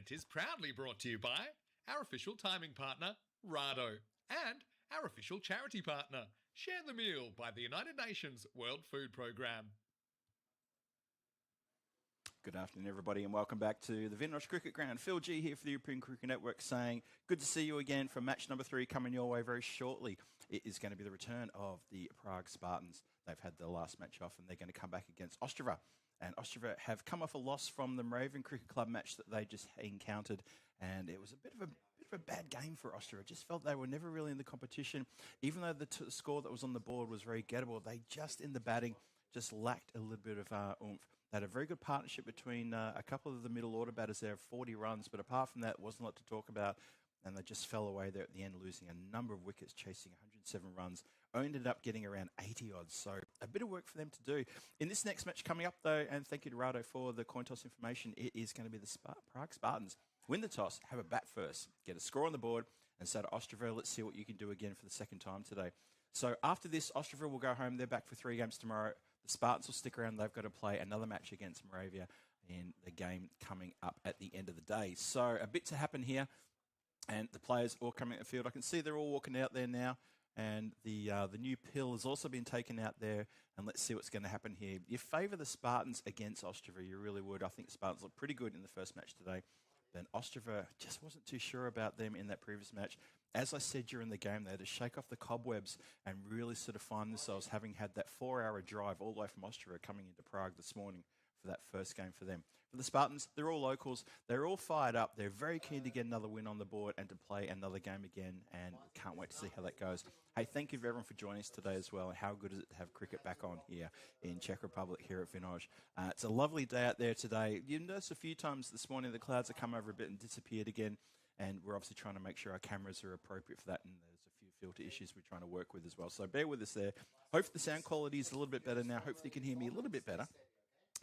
event is proudly brought to you by our official timing partner, Rado, and our official charity partner, Share the Meal by the United Nations World Food Programme. Good afternoon, everybody, and welcome back to the Vinrosh Cricket Ground. Phil G here for the European Cricket Network saying, good to see you again for match number 3 coming your way very shortly. It is going to be the return of the Prague Spartans. They've had their last match off and they're going to come back against Ostrava. And Ostrava have come off a loss from the Moravian Cricket Club match that they just encountered. And it was a bit of a bad game for Ostrava. Just felt they were never really in the competition. Even though the score that was on the board was very gettable, they just in the batting just lacked a little bit of oomph. They had a very good partnership between a couple of the middle order batters there of 40 runs, but apart from that, it wasn't a lot to talk about, and they just fell away there at the end, losing a number of wickets, chasing 107 runs. Ended up getting around 80 odds, so a bit of work for them to do. In this next match coming up, though, and thank you to Rado for the coin toss information, it is going to be the Prague Spartans. Win the toss, have a bat first, get a score on the board, and say to Ostrava, let's see what you can do again for the second time today. So after this, Ostrava will go home. They're back for 3 games tomorrow. The Spartans will stick around. They've got to play another match against Moravia in the game coming up at the end of the day. So a bit to happen here, and the players all coming out the field. I can see they're all walking out there now, and the new pill has also been taken out there, and let's see what's going to happen here. You favour the Spartans against Ostrava, you really would. I think the Spartans looked pretty good in the first match today. Then Ostrava just wasn't too sure about them in that previous match. As I said during the game, they had to shake off the cobwebs and really sort of find themselves having had that 4-hour drive all the way from Ostrava coming into Prague this morning for that first game for them. For the Spartans, they're all locals. They're all fired up. They're very keen to get another win on the board and to play another game again, and can't wait to see how that goes. Hey, thank you everyone for joining us today as well. And how good is it to have cricket back on here in Czech Republic here at Vinoj. It's a lovely day out there today. You noticed a few times this morning the clouds have come over a bit and disappeared again. And we're obviously trying to make sure our cameras are appropriate for that, and there's a few filter issues we're trying to work with as well. So bear with us there. Hopefully the sound quality is a little bit better now. Hopefully you can hear me a little bit better.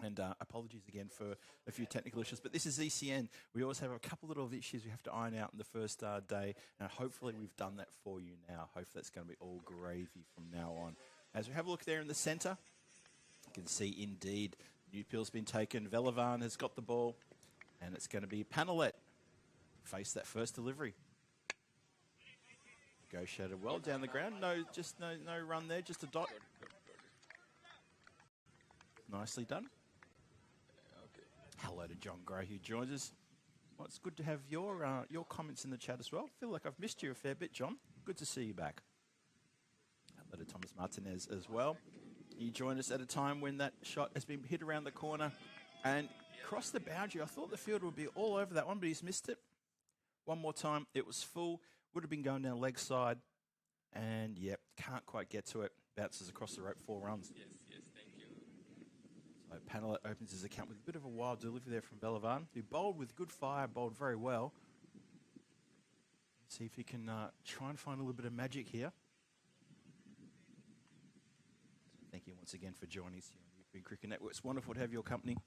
And apologies again for a few technical issues. But this is ECN. We always have a couple little issues we have to iron out in the first day, and hopefully we've done that for you now. Hopefully that's going to be all gravy from now on. As we have a look there in the centre, you can see indeed new pill's been taken. Velevan has got the ball, and it's going to be Panelet. Face that first delivery. Negotiated well down the ground. No run there, just a dot. Nicely done. Hello to John Gray who joins us. Well, it's good to have your comments in the chat as well. Feel like I've missed you a fair bit, John. Good to see you back. Hello to Thomas Martinez as well. You joined us at a time when that shot has been hit around the corner and crossed the boundary. I thought the field would be all over that one, but he's missed it. One more time, it was full, would have been going down leg side, and yep, can't quite get to it. Bounces across the rope, 4 runs. Yes, thank you. So Panelet opens his account with a bit of a wild delivery there from Velevan, who bowled with good fire, bowled very well. See if he can try and find a little bit of magic here. So thank you once again for joining us here on the European Cricket Network. It's wonderful to have your company.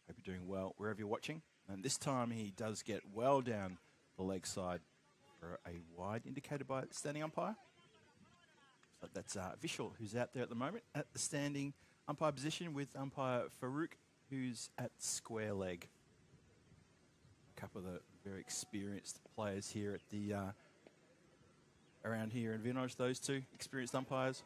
Hope you're doing well wherever you're watching. And this time he does get well down the leg side for a wide indicated by the standing umpire. So that's Vishal, who's out there at the moment at the standing umpire position with umpire Farouk, who's at square leg. A couple of the very experienced players here at the around here in Vinoj, those two experienced umpires.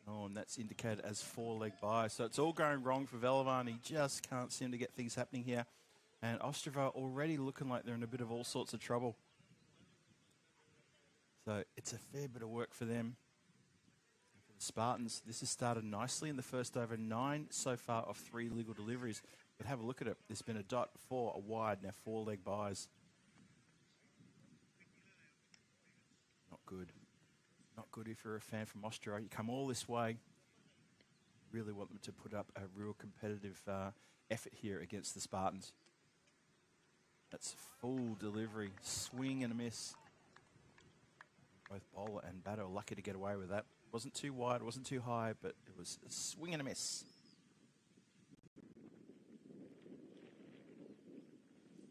Oh, and that's indicated as 4-leg by. So it's all going wrong for Velevan. He just can't seem to get things happening here. And Ostrava already looking like they're in a bit of all sorts of trouble. So it's a fair bit of work for them. And for the Spartans, this has started nicely in the first over. 9 so far of 3 legal deliveries. But have a look at it. There's been a dot, 4, a wide, now 4-leg buys. Not good. Not good if you're a fan from Austria. You come all this way. Really want them to put up a real competitive effort here against the Spartans. That's full delivery, swing and a miss. Both bowler and batter are lucky to get away with that. Wasn't too wide, wasn't too high, but it was a swing and a miss.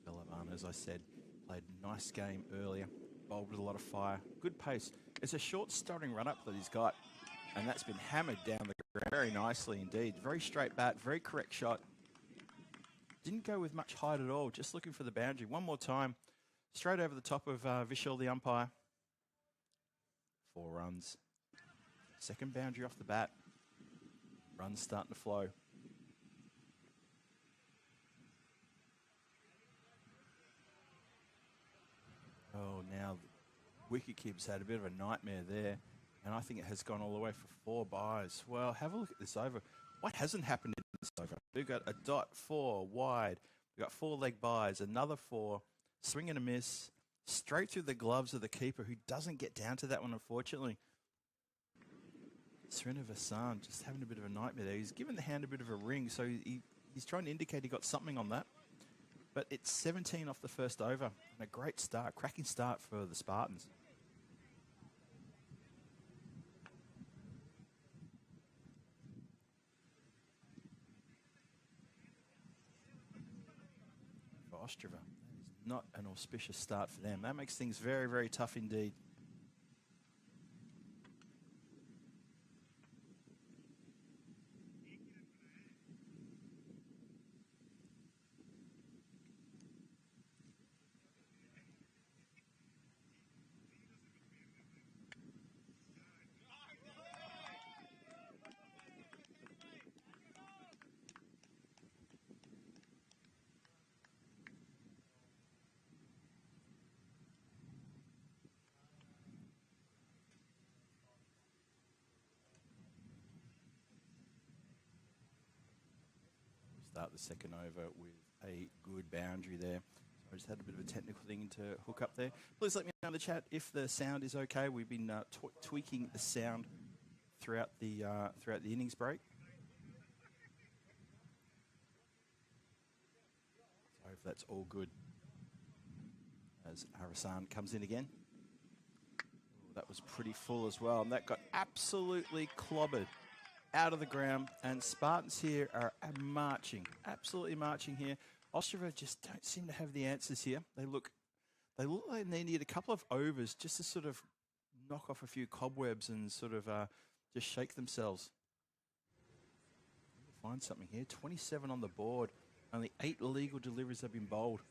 Velevan, as I said, played a nice game earlier. Bowled with a lot of fire. Good pace. It's a short stuttering run-up that he's got, and that's been hammered down the ground very nicely indeed. Very straight bat, very correct shot. Didn't go with much height at all, just looking for the boundary. One more time, straight over the top of Vishal, the umpire. 4 runs. Second boundary off the bat. Runs starting to flow. Oh, now wicketkeeper's had a bit of a nightmare there, and I think it has gone all the way for 4 byes. Well, have a look at this over. What hasn't happened in this over? We've got a dot, 4 wide. We've got 4 leg byes, another 4, swing and a miss, straight through the gloves of the keeper, who doesn't get down to that one, unfortunately. Srinivasan just having a bit of a nightmare there. He's given the hand a bit of a ring, so he's trying to indicate he got something on that. But it's 17 off the first over, and a great start, cracking start for the Spartans. For Ostrava, that is not an auspicious start for them. That makes things very, very tough indeed. Start the second over with a good boundary there. So I just had a bit of a technical thing to hook up there. Please let me know in the chat if the sound is okay. We've been tweaking the sound throughout the innings break. So I hope that's all good. As Arasan comes in again. Ooh, that was pretty full as well, and that got absolutely clobbered out of the ground, and Spartans here are marching, absolutely marching here. Ostrava just don't seem to have the answers here. They look like they need a couple of overs just to sort of knock off a few cobwebs and sort of just shake themselves. Find something here. 27 on the board. Only 8 illegal deliveries have been bowled.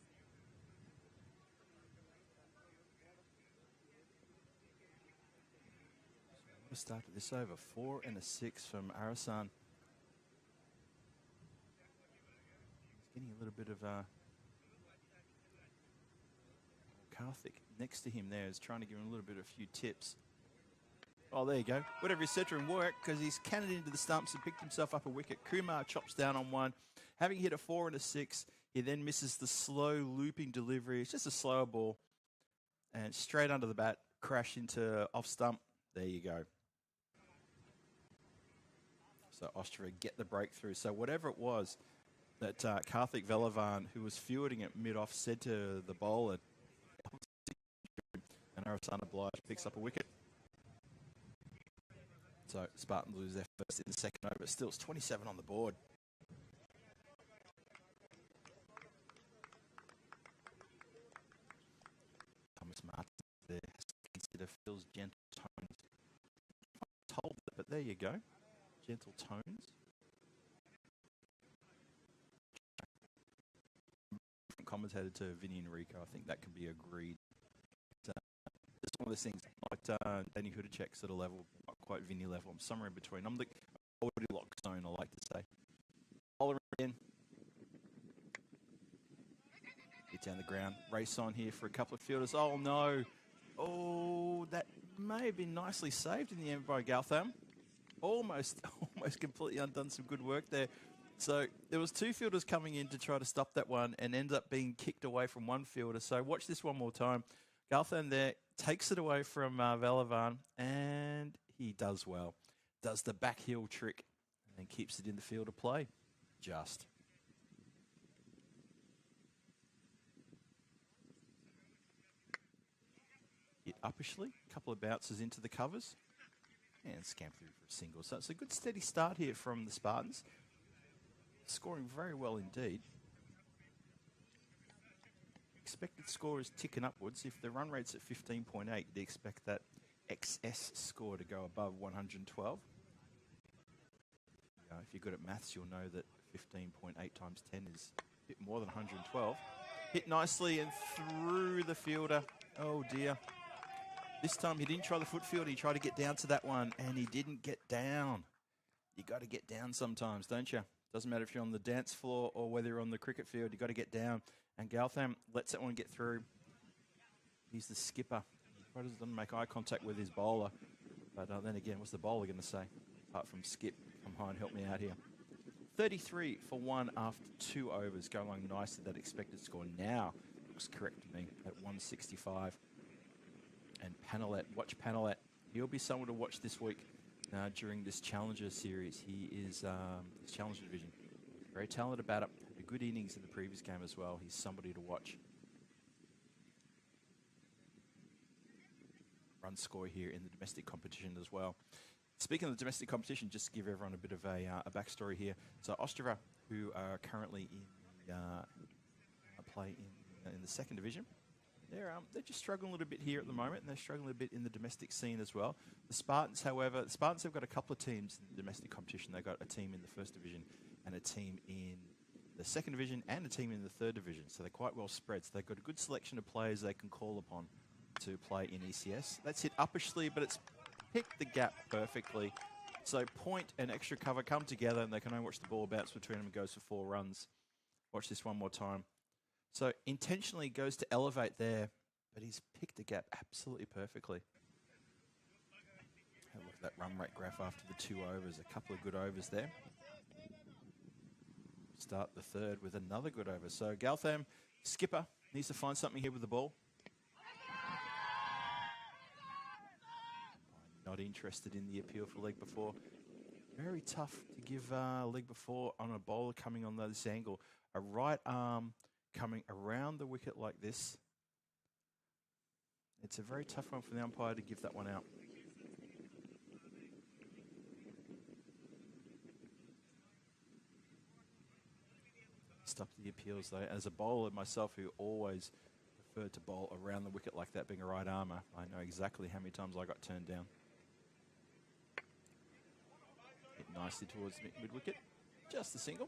Started this over, 4 and a 6 from Arasan. He's getting a little bit of Karthik next to him there is trying to give him a little bit of a few tips. Oh, there you go. Whatever he said to him worked, because he's cannoned into the stumps and picked himself up a wicket. Kumar chops down on 1. Having hit a 4 and a 6, he then misses the slow looping delivery. It's just a slower ball. And straight under the bat, crash into off stump. There you go. So Ostrava get the breakthrough. So whatever it was that Karthik Velavan, who was fielding at mid-off, said to the bowler, and Arasan obliged, picks up a wicket. So Spartans lose their first in the second over. Still, it's 27 on the board. Thomas Martin there has to consider Phil's gentle tones. I'm told that, but there you go. Gentle tones. Different commentator to Vinny and Rico. I think that can be agreed. It's one of those things like Danny Hudacek sort of level, not quite Vinny level. I'm somewhere in between. I'm the Goldilocks zone, I like to say. Bowler in. Get down the ground. Race on here for a couple of fielders. Oh no. Oh, that may have been nicely saved in the end by Gautam. Almost completely undone some good work there. So there was 2 fielders coming in to try to stop that one and ended up being kicked away from 1 fielder. So watch this one more time. Gautam there takes it away from Velavan, and he does well. Does the back heel trick and keeps it in the field of play. Just. Hit uppishly, a couple of bounces into the covers. And scamper through for a single. So it's a good steady start here from the Spartans. Scoring very well indeed. Expected score is ticking upwards. If the run rate's at 15.8, they expect that XS score to go above 112. If you're good at maths, you'll know that 15.8 times 10 is bit more than 112. Hit nicely and through the fielder. Oh dear. This time he didn't try the foot field. He tried to get down to that one and he didn't get down. You got to get down sometimes, don't you? Doesn't matter if you're on the dance floor or whether you're on the cricket field. You got to get down. And Galtham lets that one get through. He's the skipper. He probably doesn't make eye contact with his bowler. But then again, what's the bowler going to say? Apart from skip, come high and help me out here. 33 for 1 after 2 overs. Going along nicely. That expected score now looks correct to me at 165. And Panelet, watch Panelet. He'll be someone to watch this week during this Challenger series. He is this Challenger division. Very talented batter. Had a good innings in the previous game as well. He's somebody to watch. Run score here in the domestic competition as well. Speaking of the domestic competition, just to give everyone a bit of a backstory here. So Ostrava, who are currently in the play in the second division, they're just struggling a little bit here at the moment, and they're struggling a bit in the domestic scene as well. The Spartans, however, have got a couple of teams in the domestic competition. They've got a team in the first division and a team in the second division and a team in the third division. So they're quite well spread. So they've got a good selection of players they can call upon to play in ECS. That's hit uppishly, but it's picked the gap perfectly. So point and extra cover come together, and they can only watch the ball bounce between them and goes for 4 runs. Watch this one more time. So intentionally goes to elevate there, but he's picked the gap absolutely perfectly. Have a look at that run rate graph after the 2 overs. A couple of good overs there. Start the third with another good over. So Galtham, skipper, needs to find something here with the ball. Not interested in the appeal for leg before. Very tough to give leg before on a bowler coming on this angle. A right arm coming around the wicket like this. It's a very tough one for the umpire to give that one out. Stop the appeals though. As a bowler myself, who always preferred to bowl around the wicket like that, being a right armour, I know exactly how many times I got turned down. Hit nicely towards mid-wicket. Just a single.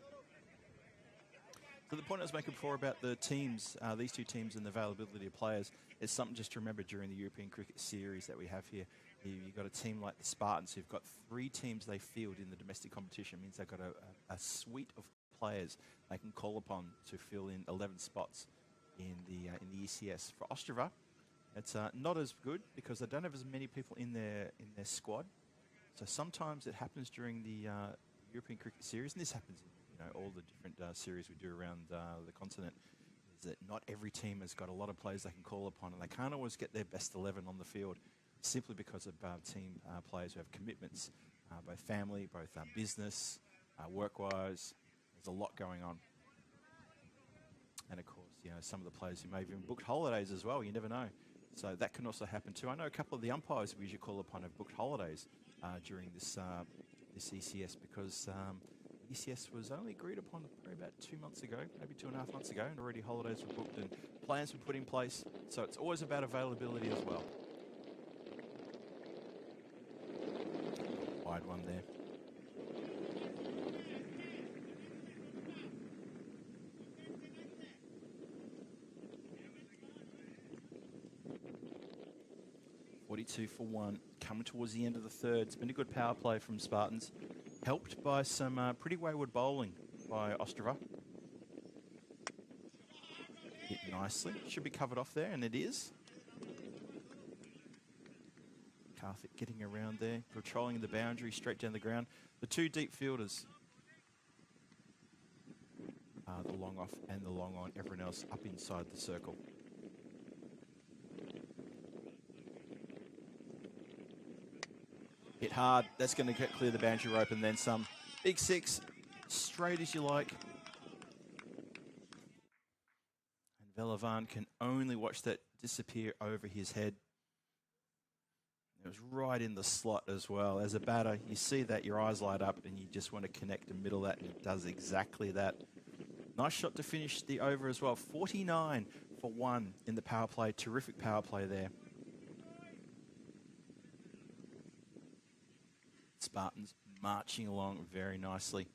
So the point I was making before about the teams, these two teams and the availability of players, is something just to remember during the European Cricket Series that we have here. You've got a team like the Spartans who've got 3 teams they field in the domestic competition. It means they've got a suite of players they can call upon to fill in 11 spots in the ECS. For Ostrava, it's not as good because they don't have as many people in their squad. So sometimes it happens during the European Cricket Series, and this happens in all the different series we do around the continent, is that not every team has got a lot of players they can call upon, and they can't always get their best 11 on the field simply because of team players who have commitments, both family, both business, work-wise. There's a lot going on. And of course, some of the players who may have even booked holidays as well, you never know. So that can also happen too. I know a couple of the umpires we usually call upon have booked holidays during this ECS because ECS was only agreed upon probably about 2 months ago, maybe 2.5 months ago, and already holidays were booked and plans were put in place. So it's always about availability as well. Wide one there. .42 for 1, coming towards the end of the third. It's been a good power play from Spartans, helped by some pretty wayward bowling by Ostrava. Hit nicely, should be covered off there, and it is. Karthik getting around there, patrolling the boundary, straight down the ground. The 2 deep fielders, the long off and the long on, everyone else up inside the circle. Hit hard, that's going to clear the boundary rope and then some. Big 6, straight as you like. And Velavan can only watch that disappear over his head. It was right in the slot as well. As a batter, you see that, your eyes light up and you just want to connect the middle of that, and it does exactly that. Nice shot to finish the over as well. 49 for 1 in the power play. Terrific power play there. Spartans marching along very nicely.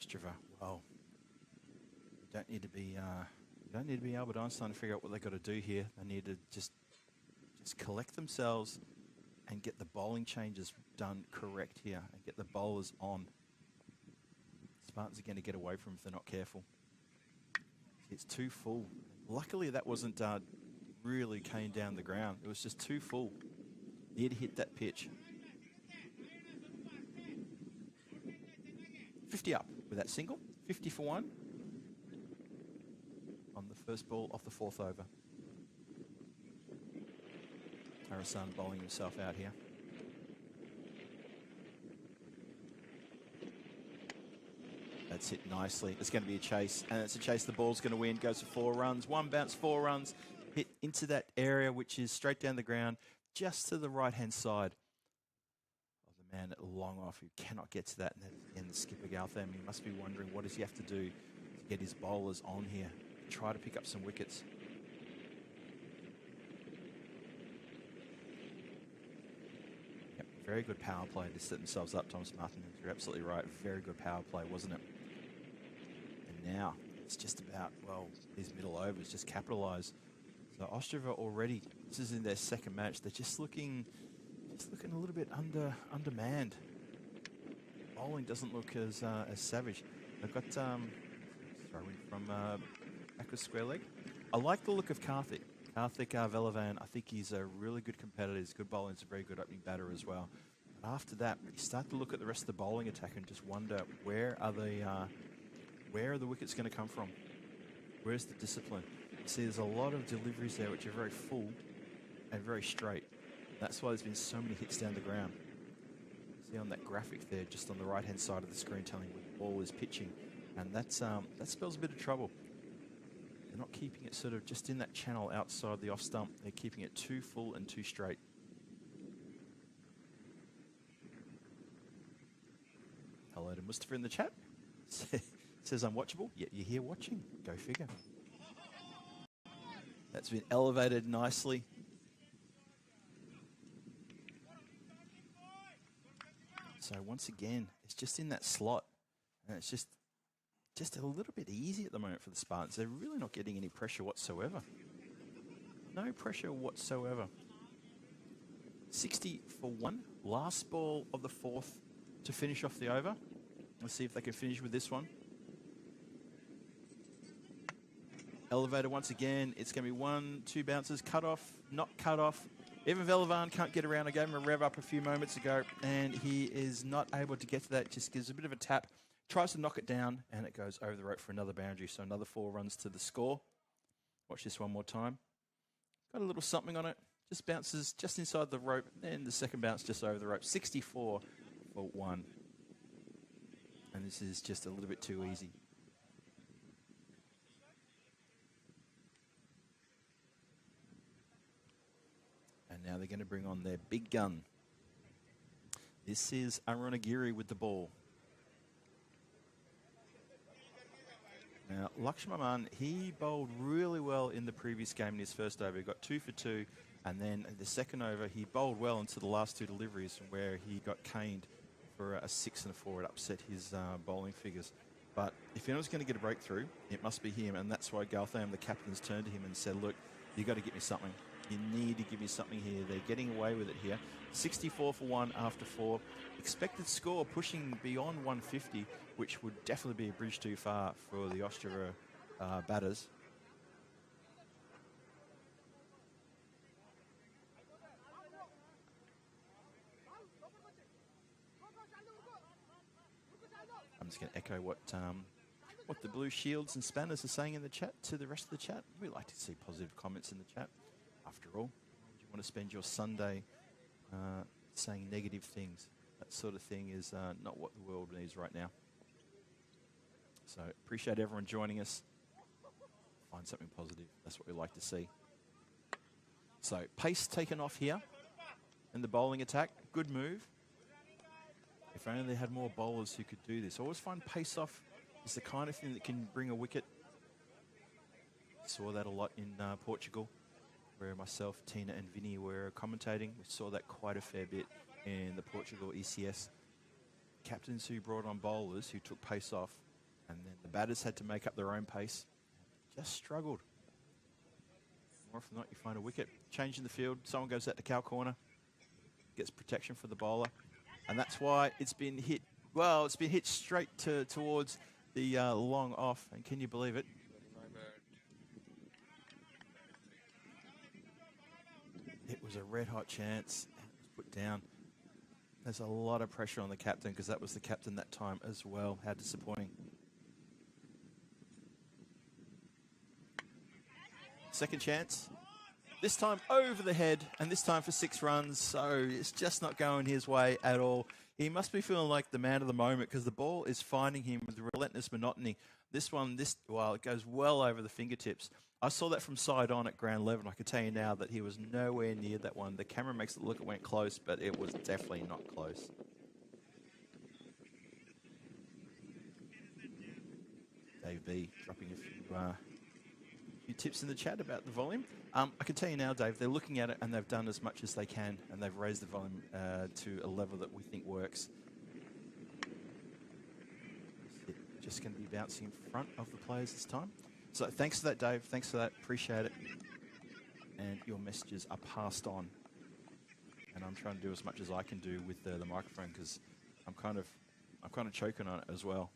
Ostrava. Well, you don't need to be Albert Einstein to figure out what they've got to do here. They need to just collect themselves and get the bowling changes done correct here and get the bowlers on. Spartans are going to get away from them if they're not careful. It's too full. Luckily, that wasn't really came down the ground. It was just too full. Near to hit that pitch. 50 up with that single. 50 for one on the first ball off the fourth over. Harasan bowling himself out here. That's hit nicely. It's going to be a chase, and it's a chase. The ball's going to win. Goes for 4 runs. One bounce, 4 runs. Hit into that area, which is straight down the ground, just to the right-hand side of the man long off, who cannot get to that. And the skipper Galtham, he must be wondering what does he have to do to get his bowlers on here, try to pick up some wickets. Yep, very good power play to set themselves up, Thomas Martin. You're absolutely right. Very good power play, wasn't it? And now it's just about, well, these middle overs, just capitalise. So Ostrava already, this is in their second match. They're just looking a little bit undermanned. Bowling doesn't look as savage. They've got throwing from back with square leg. I like the look of Karthik. Karthik Velavan, I think he's a really good competitor. He's good bowler. He's a very good opening batter as well. But after that, you start to look at the rest of the bowling attack and just wonder where are the wickets going to come from? Where's the discipline? See, there's a lot of deliveries there which are very full and very straight. That's why there's been so many hits down the ground. See on that graphic there, just on the right-hand side of the screen, telling where the ball is pitching, and that spells a bit of trouble. They're not keeping it sort of just in that channel outside the off stump. They're keeping it too full and too straight. Hello to Mustafa in the chat. Says unwatchable, yet you're here watching. Go figure. That's been elevated nicely. So once again, it's just in that slot, and it's just a little bit easy at the moment for the Spartans. They're really not getting any pressure whatsoever. No pressure whatsoever. 60 for one. Last ball of the fourth to finish off the over. Let's see if they can finish with this one. Elevator once again. It's going to be 1, 2 bounces. Cut off, not cut off. Evan Velavan can't get around. I gave him a rev up a few moments ago, and he is not able to get to that. Just gives a bit of a tap. Tries to knock it down, and it goes over the rope for another boundary. So another 4 runs to the score. Watch this one more time. Got a little something on it. Just bounces just inside the rope, and the second bounce just over the rope. 64 for 1. And this is just a little bit too easy. And now they're going to bring on their big gun. This is Arunagiri with the ball. Now, Lakshmanan, he bowled really well in the previous game in his first over. He got 2 for 2, and then the second over, he bowled well into the last 2 deliveries where he got caned for a 6 and a 4. It upset his bowling figures. But if anyone's going to get a breakthrough, it must be him, and that's why Galtham, the captain's turned to him and said, look, you got to get me something. You need to give me something here. They're getting away with it here. 64 for 1 after 4. Expected score pushing beyond 150, which would definitely be a bridge too far for the Ostrava batters. I'm just going to echo what the Blue Shields and Spanners are saying in the chat to the rest of the chat. We like to see positive comments in the chat. After all, you want to spend your Sunday saying negative things. That sort of thing is not what the world needs right now. So appreciate everyone joining us. Find something positive. That's what we like to see. So pace taken off here in the bowling attack. Good move. If only they had more bowlers who could do this. I always find pace off is the kind of thing that can bring a wicket. Saw that a lot in Portugal, where myself, Tina and Vinny were commentating. We saw that quite a fair bit in the Portugal ECS. Captains who brought on bowlers who took pace off And then the batters had to make up their own pace. Just struggled. More often than not, you find a wicket. Change in the field. Someone goes out to cow corner. Gets protection for the bowler. And that's why it's been hit. Well, it's been hit straight towards the long off. And can you believe it? It was a red-hot chance. It was put down. There's a lot of pressure on the captain because that was the captain that time as well. How disappointing. Second chance. This time over the head, and this time for 6 runs. So it's just not going his way at all. He must be feeling like the man of the moment because the ball is finding him with relentless monotony. This one, it goes well over the fingertips. I saw that from side on at ground level. I can tell you now that he was nowhere near that one. The camera makes it look it went close, but it was definitely not close. Dave B dropping a few tips in the chat about the volume. I can tell you now, Dave, they're looking at it and they've done as much as they can, and they've raised the volume to a level that we think works. Just going to be bouncing in front of the players this time. So thanks for that, Dave. Thanks for that. Appreciate it. And your messages are passed on. And I'm trying to do as much as I can do with the microphone because I'm kind of choking on it as well.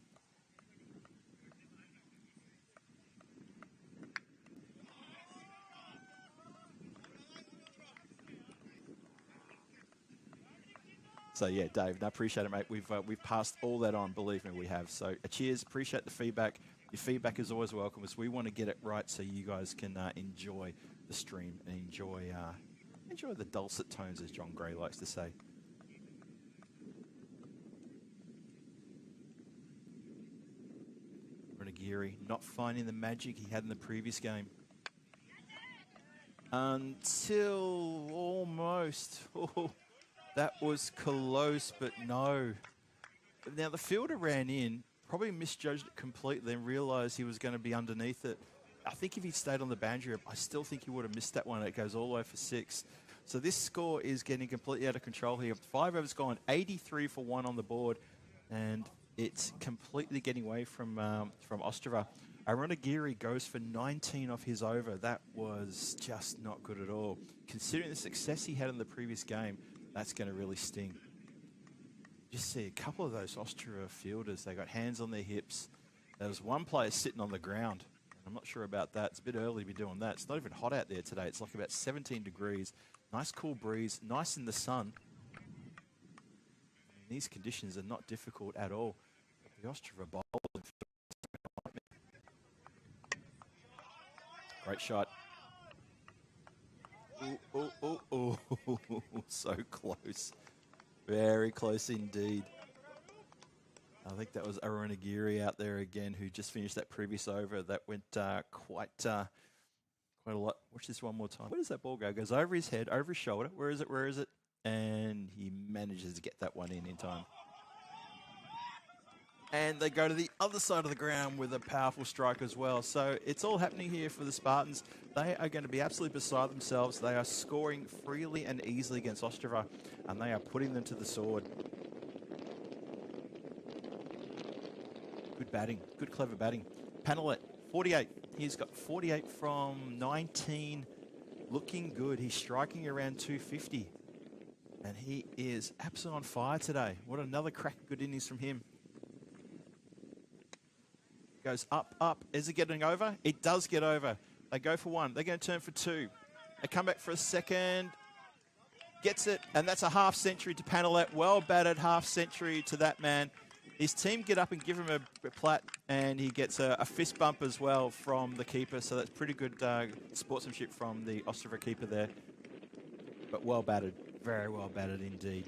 So yeah, Dave, I appreciate it, mate. We've passed all that on. Believe me, we have. So cheers. Appreciate the feedback. Your feedback is always welcome as we want to get it right so you guys can enjoy the stream and enjoy the dulcet tones, as John Gray likes to say. Renegiri not finding the magic he had in the previous game. Until almost. Oh, that was close, but no. Now the fielder ran in. Probably misjudged it completely and realised he was going to be underneath it. I think if he'd stayed on the boundary, I still think he would have missed that one. It goes all the way for 6. So this score is getting completely out of control here. 5 overs gone, 83 for 1 on the board, and it's completely getting away from Ostrava. Aronagiri goes for 19 off his over. That was just not good at all. Considering the success he had in the previous game, that's going to really sting. Just see a couple of those Austria fielders, they got hands on their hips. There was one player sitting on the ground. I'm not sure about that. It's a bit early to be doing that. It's not even hot out there today. It's like about 17 degrees. Nice cool breeze, nice in the sun. And these conditions are not difficult at all. The Austria bowlers. Great shot. Oh, so close. Very close indeed. I think that was Aronagiri out there again, who just finished that previous over. That went quite a lot. Watch this one more time. Where does that ball go? It goes over his head, over his shoulder. Where is it? Where is it? And he manages to get that one in time. And they go to the other side of the ground with a powerful strike as well. So it's all happening here for the Spartans. They are going to be absolutely beside themselves. They are scoring freely and easily against Ostrava, and they are putting them to the sword. Good batting. Good, clever batting. Panelet, 48. He's got 48 from 19. Looking good. He's striking around 250. And he is absolutely on fire today. What another crack good innings from him. Goes up, up. Is it getting over? It does get over. They go for 1. They're going to turn for 2. They come back for a second. Gets it. And that's a half century to Panelet. Well batted half century to that man. His team get up and give him a plat. And he gets a fist bump as well from the keeper. So that's pretty good sportsmanship from the Ostrava keeper there. But well batted. Very well batted indeed.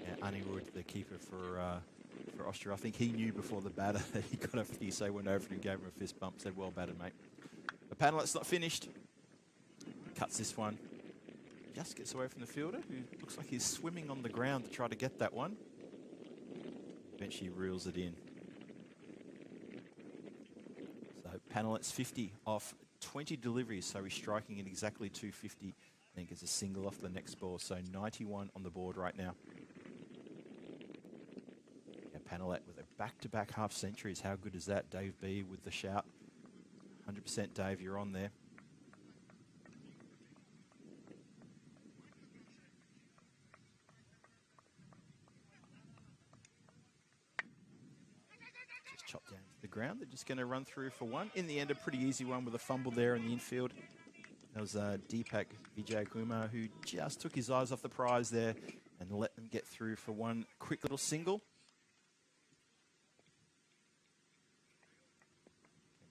Yeah, Anirudh, the keeper for Austria. I think he knew before the batter that he got a fee, so went over and gave him a fist bump, said, well batted, mate. The Panelet's not finished. Cuts this one. Just gets away from the fielder, who looks like he's swimming on the ground to try to get that one. Eventually reels it in. So Panelet's 50 off 20 deliveries, so he's striking at exactly 250. And he gets a single off the next ball, so 91 on the board right now. Panelet with a back-to-back half centuries. How good is that? Dave B with the shout. 100% Dave, you're on there. Just chopped down to the ground. They're just going to run through for one. In the end, a pretty easy one with a fumble there in the infield. That was Deepak Vijaykumar, who just took his eyes off the prize there and let them get through for one quick little single.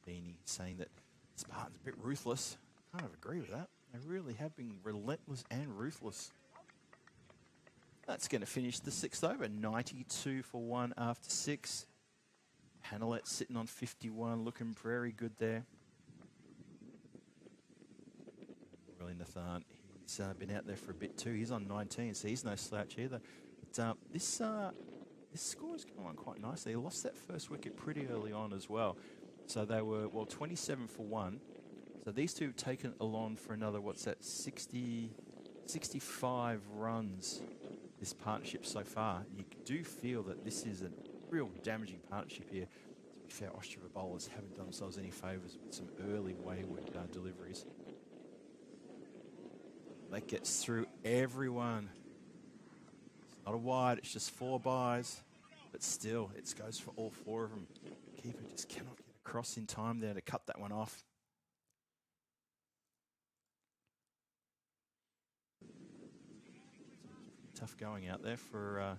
Beanie saying that Spartan's a bit ruthless. I kind of agree with that. They really have been relentless and ruthless. That's going to finish the sixth over. 92 for one after 6. Panelet sitting on 51, looking very good there. Really, Nathan, he's been out there for a bit too. He's on 19, so he's no slouch either. But this score is going on quite nicely. They lost that first wicket pretty early on as well. So they were, 27 for 1. So these two have taken along for another, 65 runs, this partnership so far. You do feel that this is a real damaging partnership here. To be fair, Ostrava bowlers haven't done themselves any favours with some early wayward deliveries. That gets through everyone. It's not a wide, it's just 4 byes. But still, it goes for all 4 of them. Keeper just cannot get across in time there to cut that one off. Tough going out there for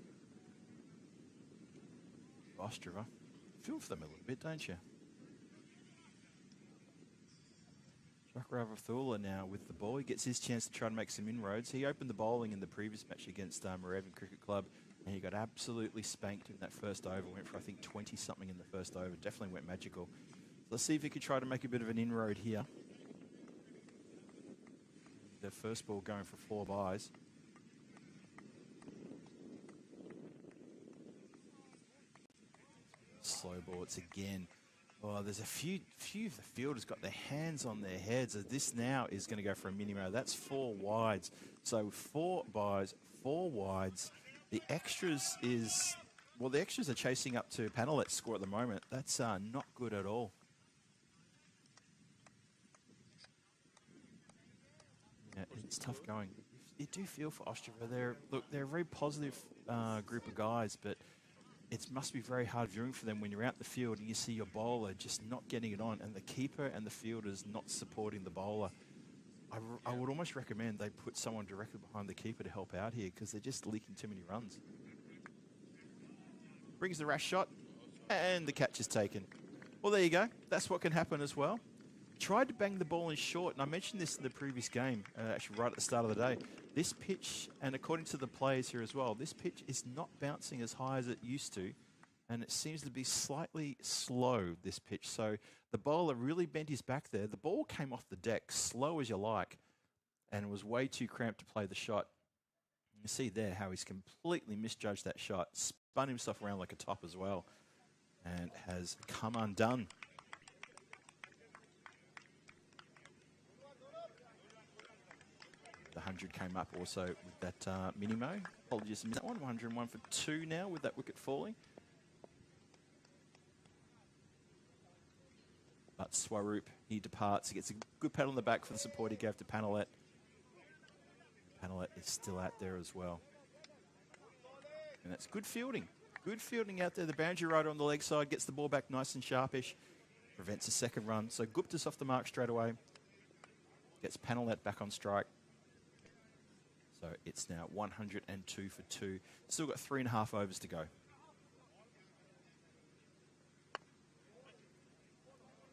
Ostrava. Feel for them a little bit, don't you? Ravathula now with the ball. He gets his chance to try to make some inroads. He opened the bowling in the previous match against Moravian Cricket Club, and he got absolutely spanked in that first over. Went for, I think, 20-something in the first over. Definitely went magical. Let's see if he could try to make a bit of an inroad here. The first ball going for 4 byes. Slow ball, it's again. Oh, there's a few of the fielders got their hands on their heads. This now is going to go for a mini-mo. That's 4 wides. So 4 byes, 4 wides. The extras is, the extras are chasing up to Panelet's score at the moment. That's not good at all. Yeah, it's tough going. You do feel for Ostrava. They're a very positive group of guys, but it must be very hard viewing for them when you're out in the field and you see your bowler just not getting it on and the keeper and the fielders not supporting the bowler. I would almost recommend they put someone directly behind the keeper to help out here because they're just leaking too many runs. Brings the rash shot and the catch is taken. Well, there you go. That's what can happen as well. Tried to bang the ball in short, and I mentioned this in the previous game, actually right at the start of the day. This pitch, and according to the players here as well, this pitch is not bouncing as high as it used to, and it seems to be slightly slow, this pitch. So the bowler really bent his back there. The ball came off the deck, slow as you like, and it was way too cramped to play the shot. You see there how he's completely misjudged that shot, spun himself around like a top as well, and has come undone. The 100 came up also with that mini-mo. Apologies for that one. 101 for 2 now with that wicket falling. But Swaroop, he departs. He gets a good pat on the back for the support he gave to Panelet. Panelet is still out there as well. And that's good fielding. Good fielding out there. The boundary rider on the leg side gets the ball back nice and sharpish. Prevents a second run. So Gupta's off the mark straight away. Gets Panelet back on strike. So it's now 102 for 2. Still got 3.5 overs to go.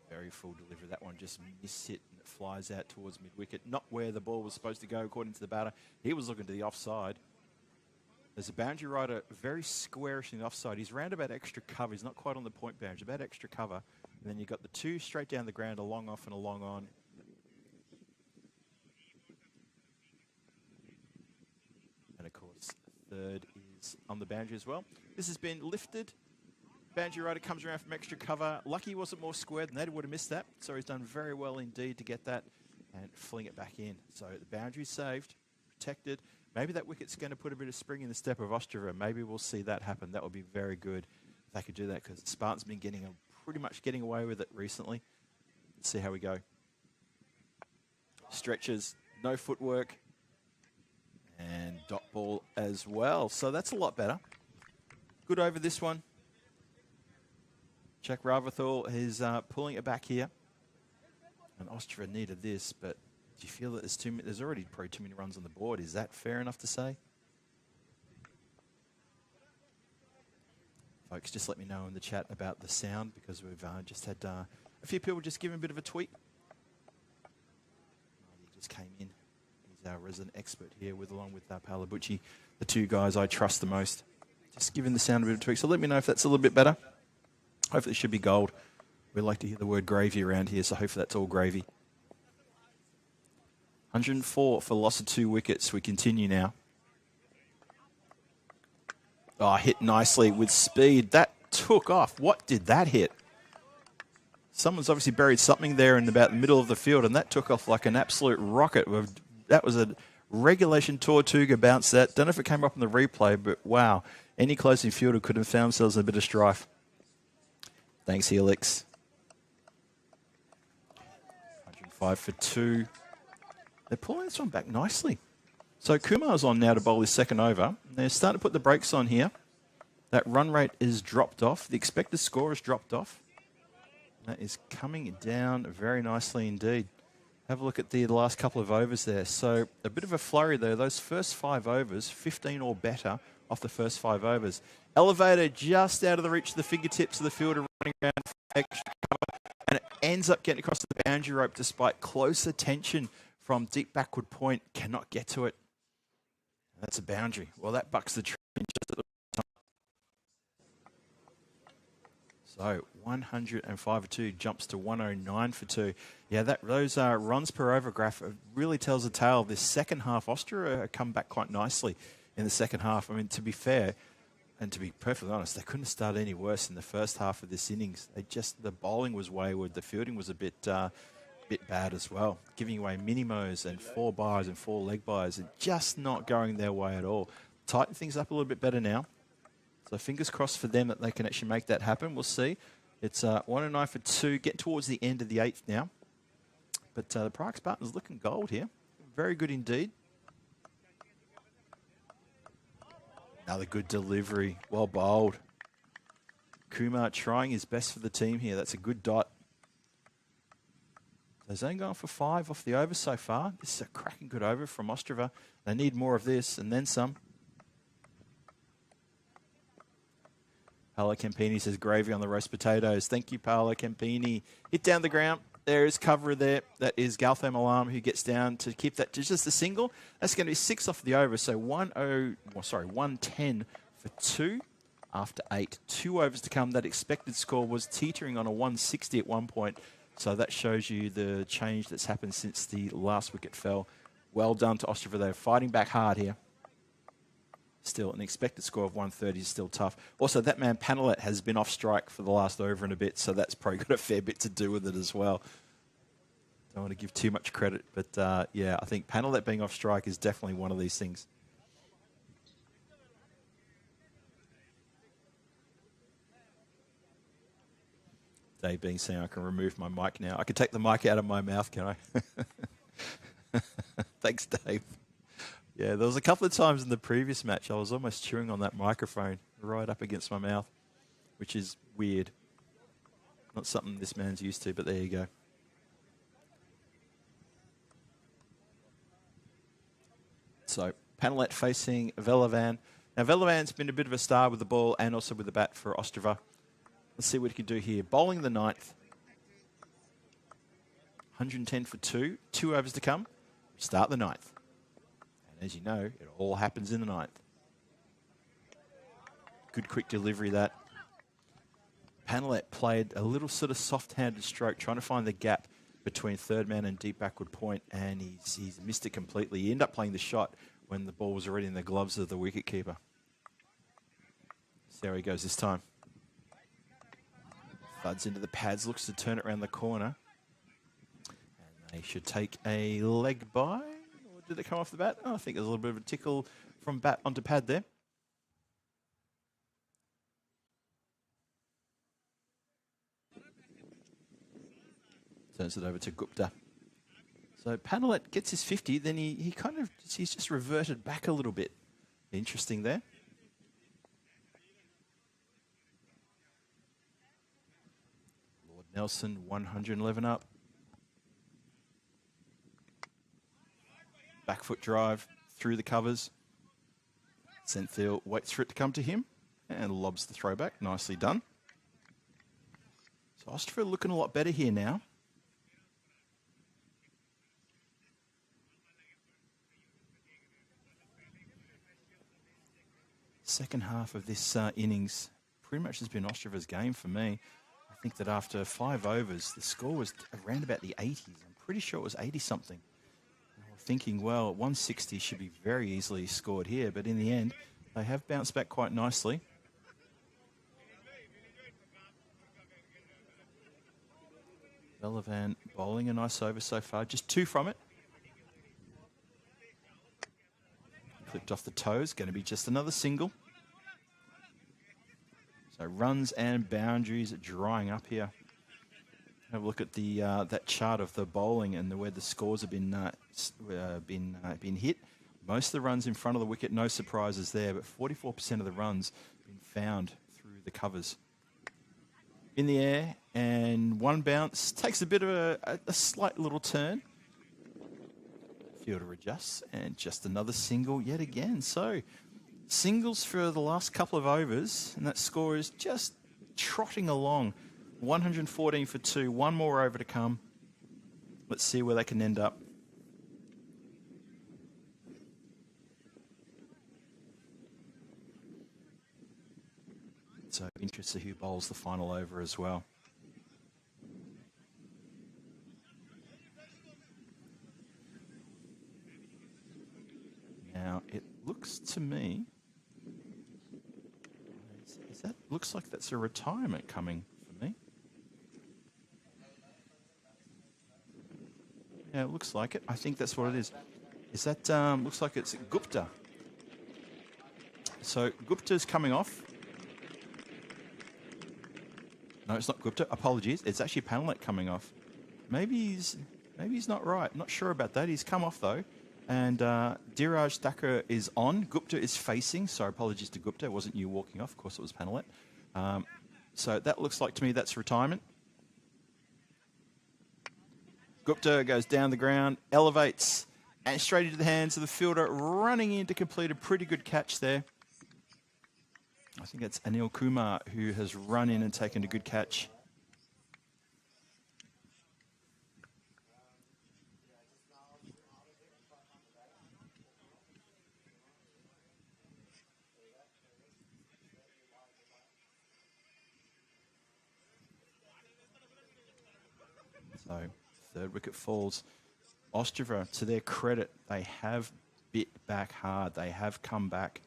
Very full delivery. That one just missed it and it flies out towards mid-wicket. Not where the ball was supposed to go according to the batter. He was looking to the offside. There's a boundary rider very squarish in the offside. He's round about extra cover. He's not quite on the point boundary, about extra cover. And then you've got the 2 straight down the ground, a long off and a long on. And of course, third is on the boundary as well. This has been lifted. Boundary rider comes around from extra cover. Lucky he wasn't more squared, and they would have missed that. So he's done very well indeed to get that and fling it back in. So the boundary's saved, protected. Maybe that wicket's going to put a bit of spring in the step of Ostrava. Maybe we'll see that happen. That would be very good. they could do that, because Spartan's been pretty much getting away with it recently. Let's see how we go. Stretches, no footwork, and dot ball as well. So that's a lot better. Good over this one. Czech Ravathor is pulling it back here. And Ostrava needed this, but do you feel that there's already probably too many runs on the board? Is that fair enough to say? Folks, just let me know in the chat about the sound, because we've just had a few people just give him a bit of a tweet. He just came in. He's our resident expert here, along with Paolo Bucci, the two guys I trust the most. Just giving the sound a bit of a tweak. So let me know if that's a little bit better. Hopefully it should be gold. We like to hear the word gravy around here, so hopefully that's all gravy. 104 for loss of 2 wickets. We continue now. Oh, hit nicely with speed. That took off. What did that hit? Someone's obviously buried something there in about the middle of the field, and that took off like an absolute rocket. That was a regulation Tortuga bounce that. Don't know if it came up in the replay, but wow. Any closing fielder could have found themselves in a bit of strife. Thanks, Helix. 105 for 2. They're pulling this one back nicely. So Kumar's on now to bowl his second over. They're starting to put the brakes on here. That run rate is dropped off. The expected score has dropped off. That is coming down very nicely indeed. Have a look at the last couple of overs there. So a bit of a flurry there. Those first 5 overs, 15 or better off the first 5 overs. Elevator just out of the reach of the fingertips of the fielder, running around for extra cover, and it ends up getting across the boundary rope despite close attention from deep backward point. Cannot get to it. That's a boundary. Well, that bucks the trend just at the time. So 105 for 2 jumps to 109 for 2. Yeah, those runs per over graph really tells a tale. This second half, Austria come back quite nicely in the second half. I mean, to be fair, and to be perfectly honest, they couldn't have started any worse in the first half of this innings. The bowling was wayward. The fielding was a bit bad as well, giving away minimos and 4 byes and 4 leg byes, and just not going their way at all. Tighten things up a little bit better now. So fingers crossed for them that they can actually make that happen. We'll see. It's 109 for 2, getting towards the end of the 8th now. But the Prague Spartans looking gold here. Very good indeed. Another good delivery. Well bowled. Kumar trying his best for the team here. That's a good dot. They've only gone for 5 off the over so far. This is a cracking good over from Ostrava. They need more of this and then some. Paolo Campini says gravy on the roast potatoes. Thank you, Paolo Campini. Hit down the ground. There is cover there. That is Galtham Alarm, who gets down to keep that to just a single. That's going to be 6 off the over. So 110 for 2 after 8. 2 overs to come. That expected score was teetering on a 160 at one point. So that shows you the change that's happened since the last wicket fell. Well done to Ostrava. They're fighting back hard here. Still, an expected score of 130 is still tough. Also, that man Panelet has been off strike for the last over and a bit, so that's probably got a fair bit to do with it as well. Don't want to give too much credit, but yeah, I think Panelet being off strike is definitely one of these things. Dave being saying I can remove my mic now. I can take the mic out of my mouth, can I? Thanks, Dave. Yeah, there was a couple of times in the previous match I was almost chewing on that microphone right up against my mouth, which is weird. Not something this man's used to, but there you go. So, Panelet facing Velavan. Now, Velavan's been a bit of a star with the ball and also with the bat for Ostrava. Let's see what he can do here. Bowling the 9th. 110 for 2. 2 overs to come. Start the 9th. And as you know, it all happens in the 9th. Good quick delivery that. Panelet played a little sort of soft-handed stroke, trying to find the gap between third man and deep backward point, and he's missed it completely. He ended up playing the shot when the ball was already in the gloves of the wicketkeeper. See how he goes this time. Thuds into the pads, looks to turn it around the corner. And they should take a leg by. Or did it come off the bat? Oh, I think there's a little bit of a tickle from bat onto pad there. Turns it over to Gupta. So Panelet gets his 50, then he's just reverted back a little bit. Interesting there. Lord Nelson, 111 up. Back foot drive through the covers. Senthiel waits for it to come to him and lobs the throwback. Nicely done. So Ostrava looking a lot better here now. Second half of this innings pretty much has been Ostrava's game for me. I think that after 5 overs, the score was around about the 80s. I'm pretty sure it was 80-something. Thinking, well, 160 should be very easily scored here, but in the end, they have bounced back quite nicely. Belavan bowling a nice over so far, just 2 from it. Clipped off the toes, going to be just another single. So runs and boundaries drying up here. Have a look at the that chart of the bowling and where the scores have been hit. Most of the runs in front of the wicket, no surprises there, but 44% of the runs been found through the covers. In the air, and one bounce takes a bit of a slight little turn. Fielder adjusts, and just another single yet again. So singles for the last couple of overs, and that score is just trotting along. 114 for 2, one more over to come. Let's see where they can end up. So interested who bowls the final over as well. Now it looks to me, looks like that's a retirement coming for me. Yeah, it looks like it. I think that's what it is. Is that, looks like it's Gupta. So Gupta's coming off. No, it's not Gupta. Apologies. It's actually Panelet coming off. Maybe he's not right. Not sure about that. He's come off though. And Dhiraj Thakur is on. Gupta is facing. So apologies to Gupta. It wasn't you walking off. Of course, it was Panelet. So that looks like to me that's retirement. Gupta goes down the ground, elevates, and straight into the hands of the fielder, running in to complete a pretty good catch there. I think it's Anil Kumar who has run in and taken a good catch. So, third wicket falls. Ostrava, to their credit, they have bit back hard. They have come back.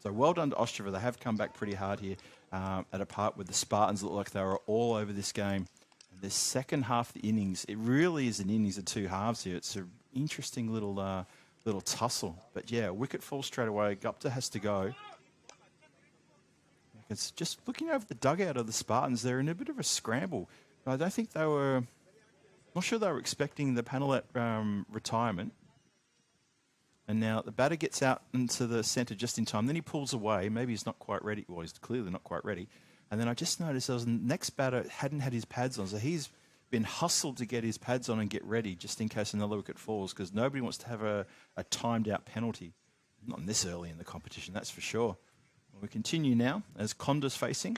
So well done to Ostrava. They have come back pretty hard here at a part where the Spartans look like they were all over this game. And the second half of the innings, it really is an innings of 2 halves here. It's an interesting little tussle. But yeah, wicket falls straight away. Gupta has to go. It's just looking over the dugout of the Spartans, they're in a bit of a scramble. I don't think they were, not sure they were expecting the Panelet retirement. And now the batter gets out into the centre just in time. Then he pulls away. Maybe he's not quite ready. Well, he's clearly not quite ready. And then I just noticed the next batter hadn't had his pads on. So he's been hustled to get his pads on and get ready just in case another wicket falls, because nobody wants to have a timed out penalty. Not this early in the competition, that's for sure. Well, we continue now as Konda's facing.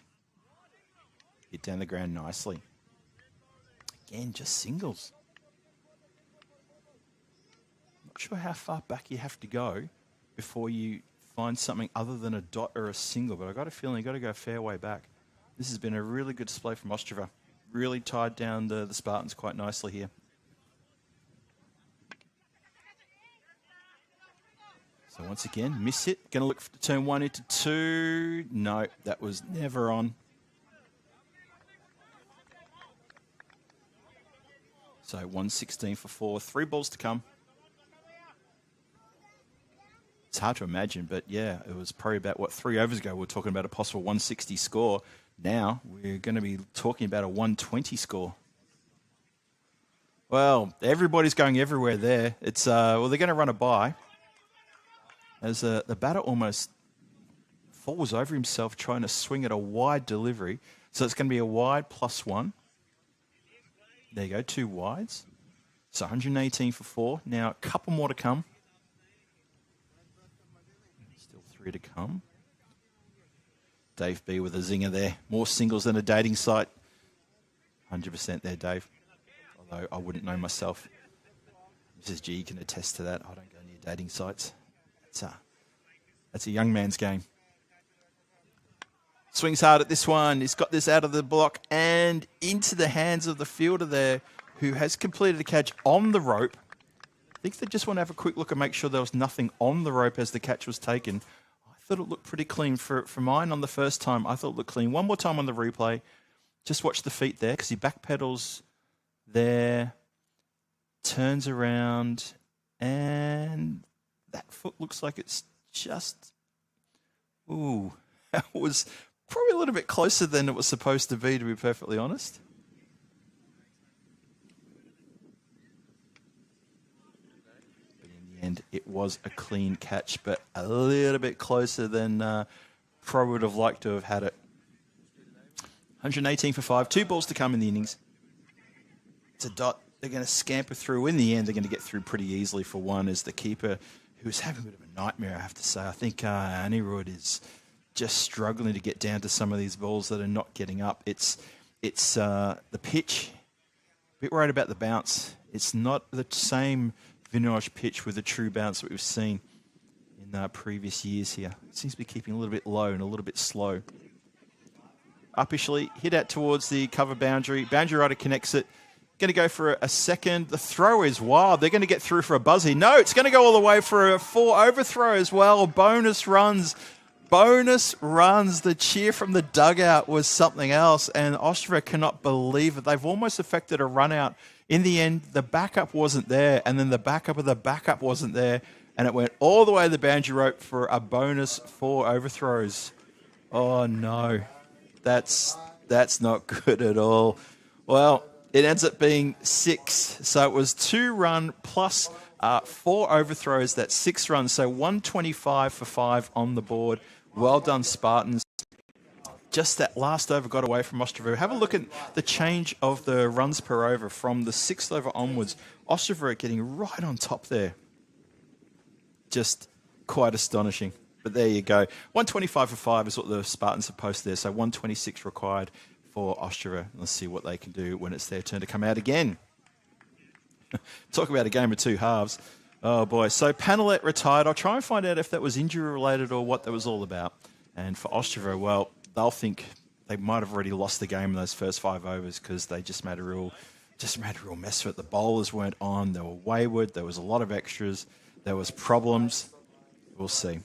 Hit down the ground nicely. Again, just singles. Not sure how far back you have to go before you find something other than a dot or a single, but I got a feeling you've got to go a fair way back. This has been a really good display from Ostrava. Really tied down the Spartans quite nicely here. So once again, miss hit. Going to look to turn 1 into 2. No, that was never on. So 116 for 4. 3 balls to come. It's hard to imagine, but yeah, it was probably about, 3 overs ago we were talking about a possible 160 score. Now we're going to be talking about a 120 score. Well, everybody's going everywhere there. It's well, they're going to run a bye as the batter almost falls over himself trying to swing at a wide delivery. So it's going to be a wide +1. There you go, 2 wides. So 118 for 4. Now a couple more to come. Still 3 to come. Dave B with a zinger there. More singles than a dating site. 100% there, Dave. Although I wouldn't know myself. Mrs. G can attest to that. I don't go near dating sites. That's a young man's game. Swings hard at this one. He's got this out of the block and into the hands of the fielder there, who has completed a catch on the rope. I think they just want to have a quick look and make sure there was nothing on the rope as the catch was taken. I thought it looked pretty clean for mine on the first time. I thought it looked clean. One more time on the replay. Just watch the feet there because he backpedals there, turns around, and that foot looks like it's just... Ooh, that was probably a little bit closer than it was supposed to be perfectly honest. But in the end, it was a clean catch, but a little bit closer than probably would have liked to have had it. 118 for 5, 2 balls to come in the innings. It's a dot. They're going to scamper through. In the end, they're going to get through pretty easily for one as the keeper, who's having a bit of a nightmare, I have to say. I think Anirudh is just struggling to get down to some of these balls that are not getting up. It's the pitch. A bit worried about the bounce. It's not the same vintage pitch with a true bounce that we've seen in previous years here. It seems to be keeping a little bit low and a little bit slow. Uppishly, hit out towards the cover boundary. Boundary rider connects it. Going to go for a second. The throw is wild. They're going to get through for a buzzy. No, it's going to go all the way for a 4 overthrow as well. Bonus runs. Bonus runs. The cheer from the dugout was something else. And Ostrava cannot believe it. They've almost affected a run out. In the end, the backup wasn't there. And then the backup of the backup wasn't there. And it went all the way to the boundary rope for a bonus 4 overthrows. Oh, no. That's not good at all. Well, it ends up being 6. So it was 2 run plus 4 overthrows. That's 6 runs. So 125 for 5 on the board. Well done, Spartans. Just that last over got away from Ostrava. Have a look at the change of the runs per over from the 6th over onwards. Ostrava getting right on top there. Just quite astonishing. But there you go. 125 for 5 is what the Spartans have posted there. So 126 required for Ostrava. Let's see what they can do when it's their turn to come out again. Talk about a game of 2 halves. Oh, boy. So Panelet retired. I'll try and find out if that was injury-related or what that was all about. And for Ostrava, well, they'll think they might have already lost the game in those first 5 overs because they just made a real mess of it. The bowlers weren't on. They were wayward. There was a lot of extras. There was problems. We'll see.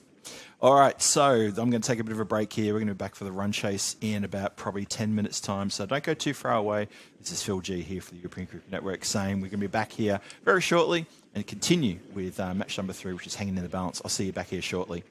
All right, so I'm going to take a bit of a break here. We're going to be back for the run chase in about probably 10 minutes' time, so don't go too far away. This is Phil G here for the European Cricket Network saying we're going to be back here very shortly and continue with match number 3, which is hanging in the balance. I'll see you back here shortly.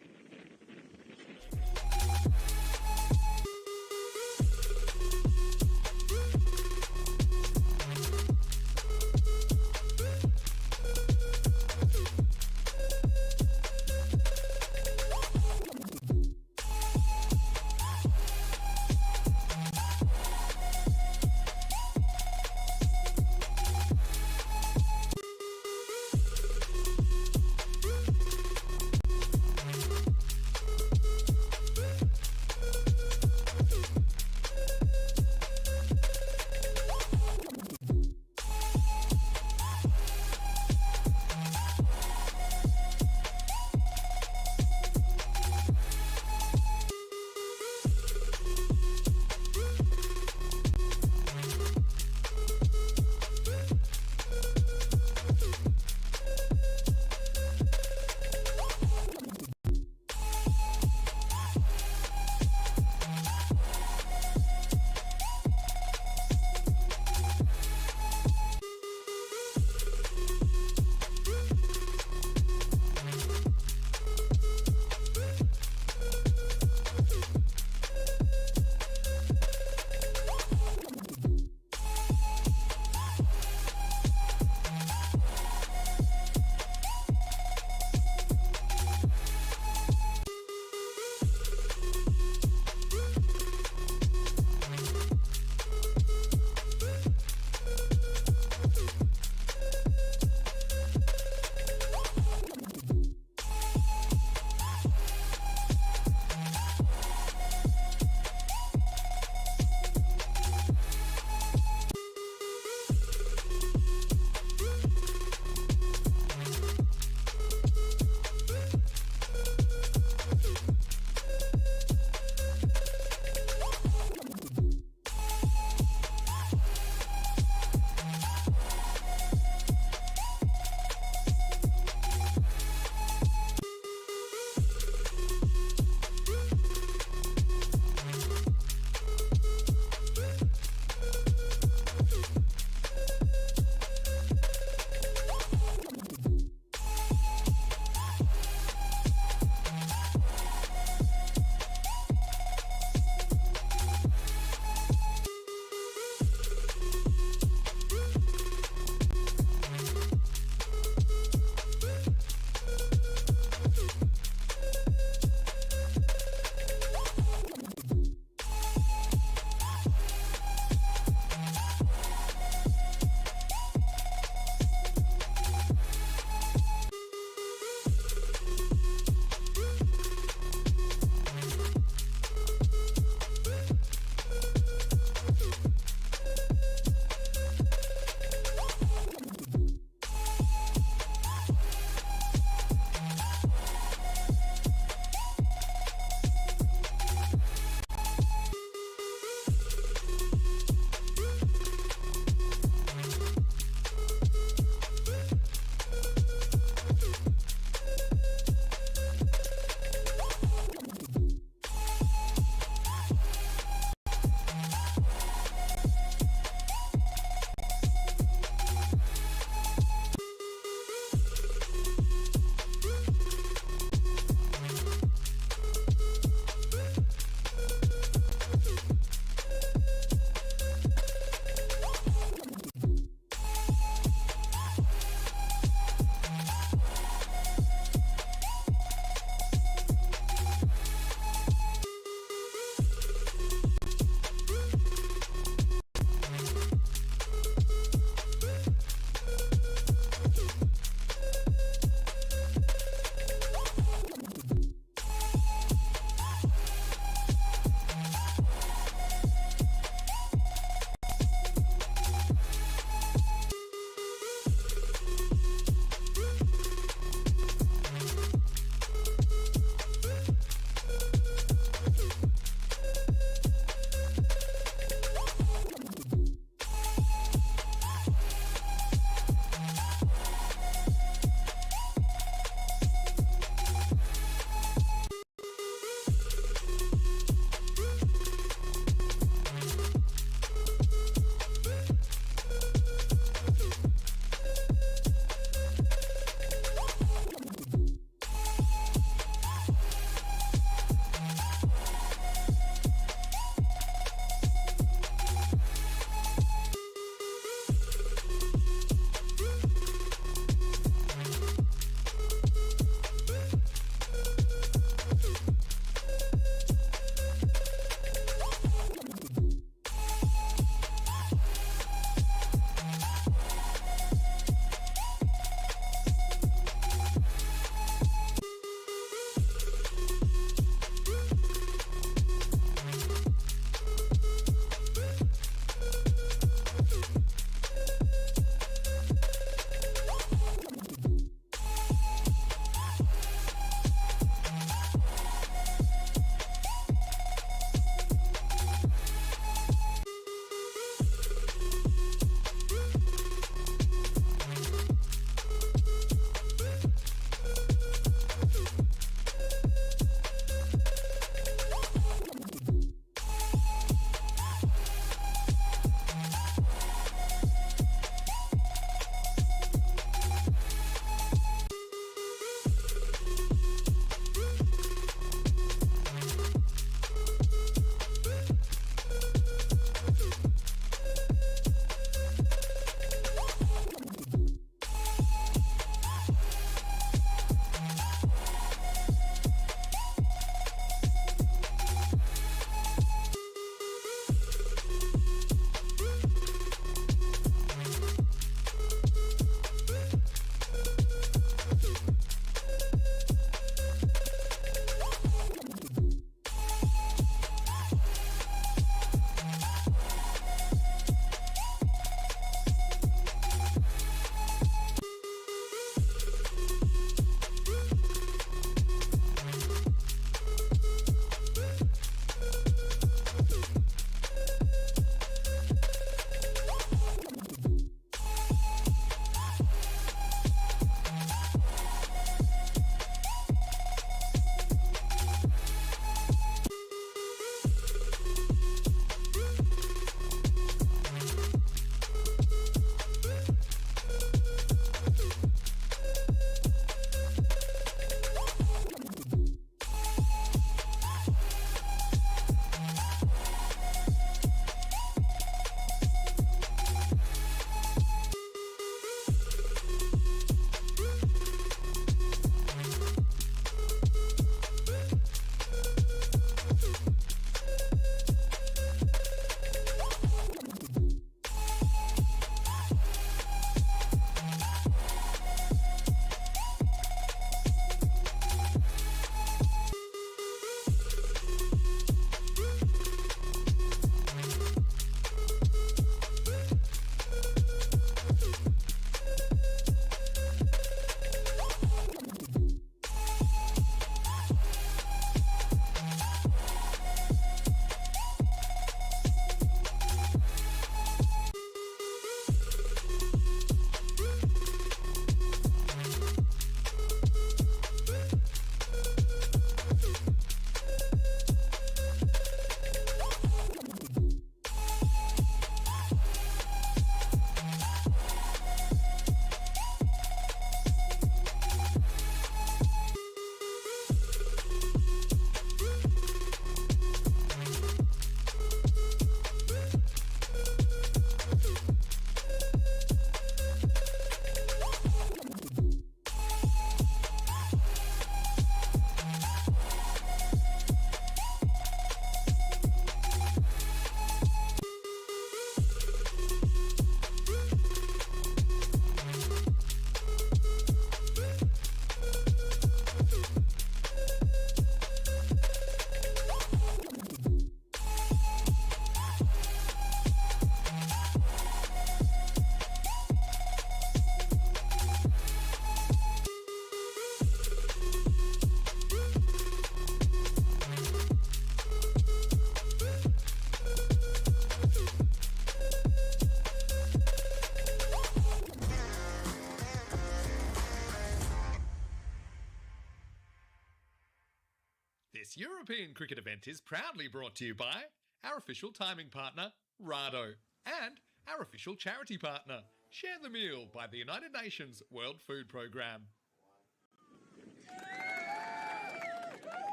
European cricket event is proudly brought to you by our official timing partner, Rado, and our official charity partner, Share the Meal by the United Nations World Food Programme.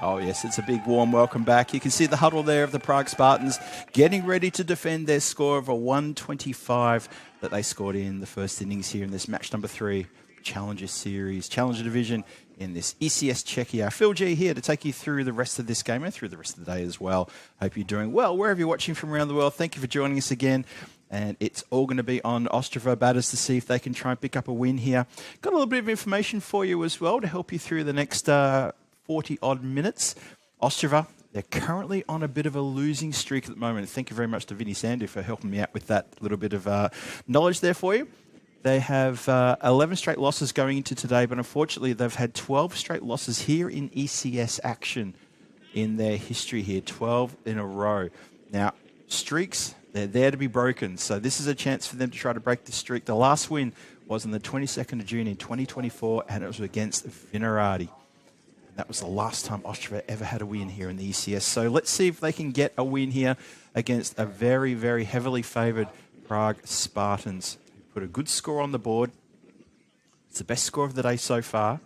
Oh, yes, it's a big warm welcome back. You can see the huddle there of the Prague Spartans getting ready to defend their score of a 125 that they scored in the first innings here in this match number 3, Challenger Series, Challenger Division in this ECS Czechia. Phil G here to take you through the rest of this game and through the rest of the day as well. Hope you're doing well wherever you're watching from around the world. Thank you for joining us again. And it's all going to be on Ostrava batters to see if they can try and pick up a win here. Got a little bit of information for you as well to help you through the next 40-odd minutes. Ostrava, they're currently on a bit of a losing streak at the moment. Thank you very much to Vinny Sandu for helping me out with that little bit of knowledge there for you. They have 11 straight losses going into today, but unfortunately they've had 12 straight losses here in ECS action in their history here, 12 in a row. Now, streaks, they're there to be broken, so this is a chance for them to try to break the streak. The last win was on the 22nd of June in 2024, and it was against Vinorati. That was the last time Ostrava ever had a win here in the ECS. So let's see if they can get a win here against a very, very heavily favoured Prague Spartans. Put a good score on the board. It's the best score of the day so far.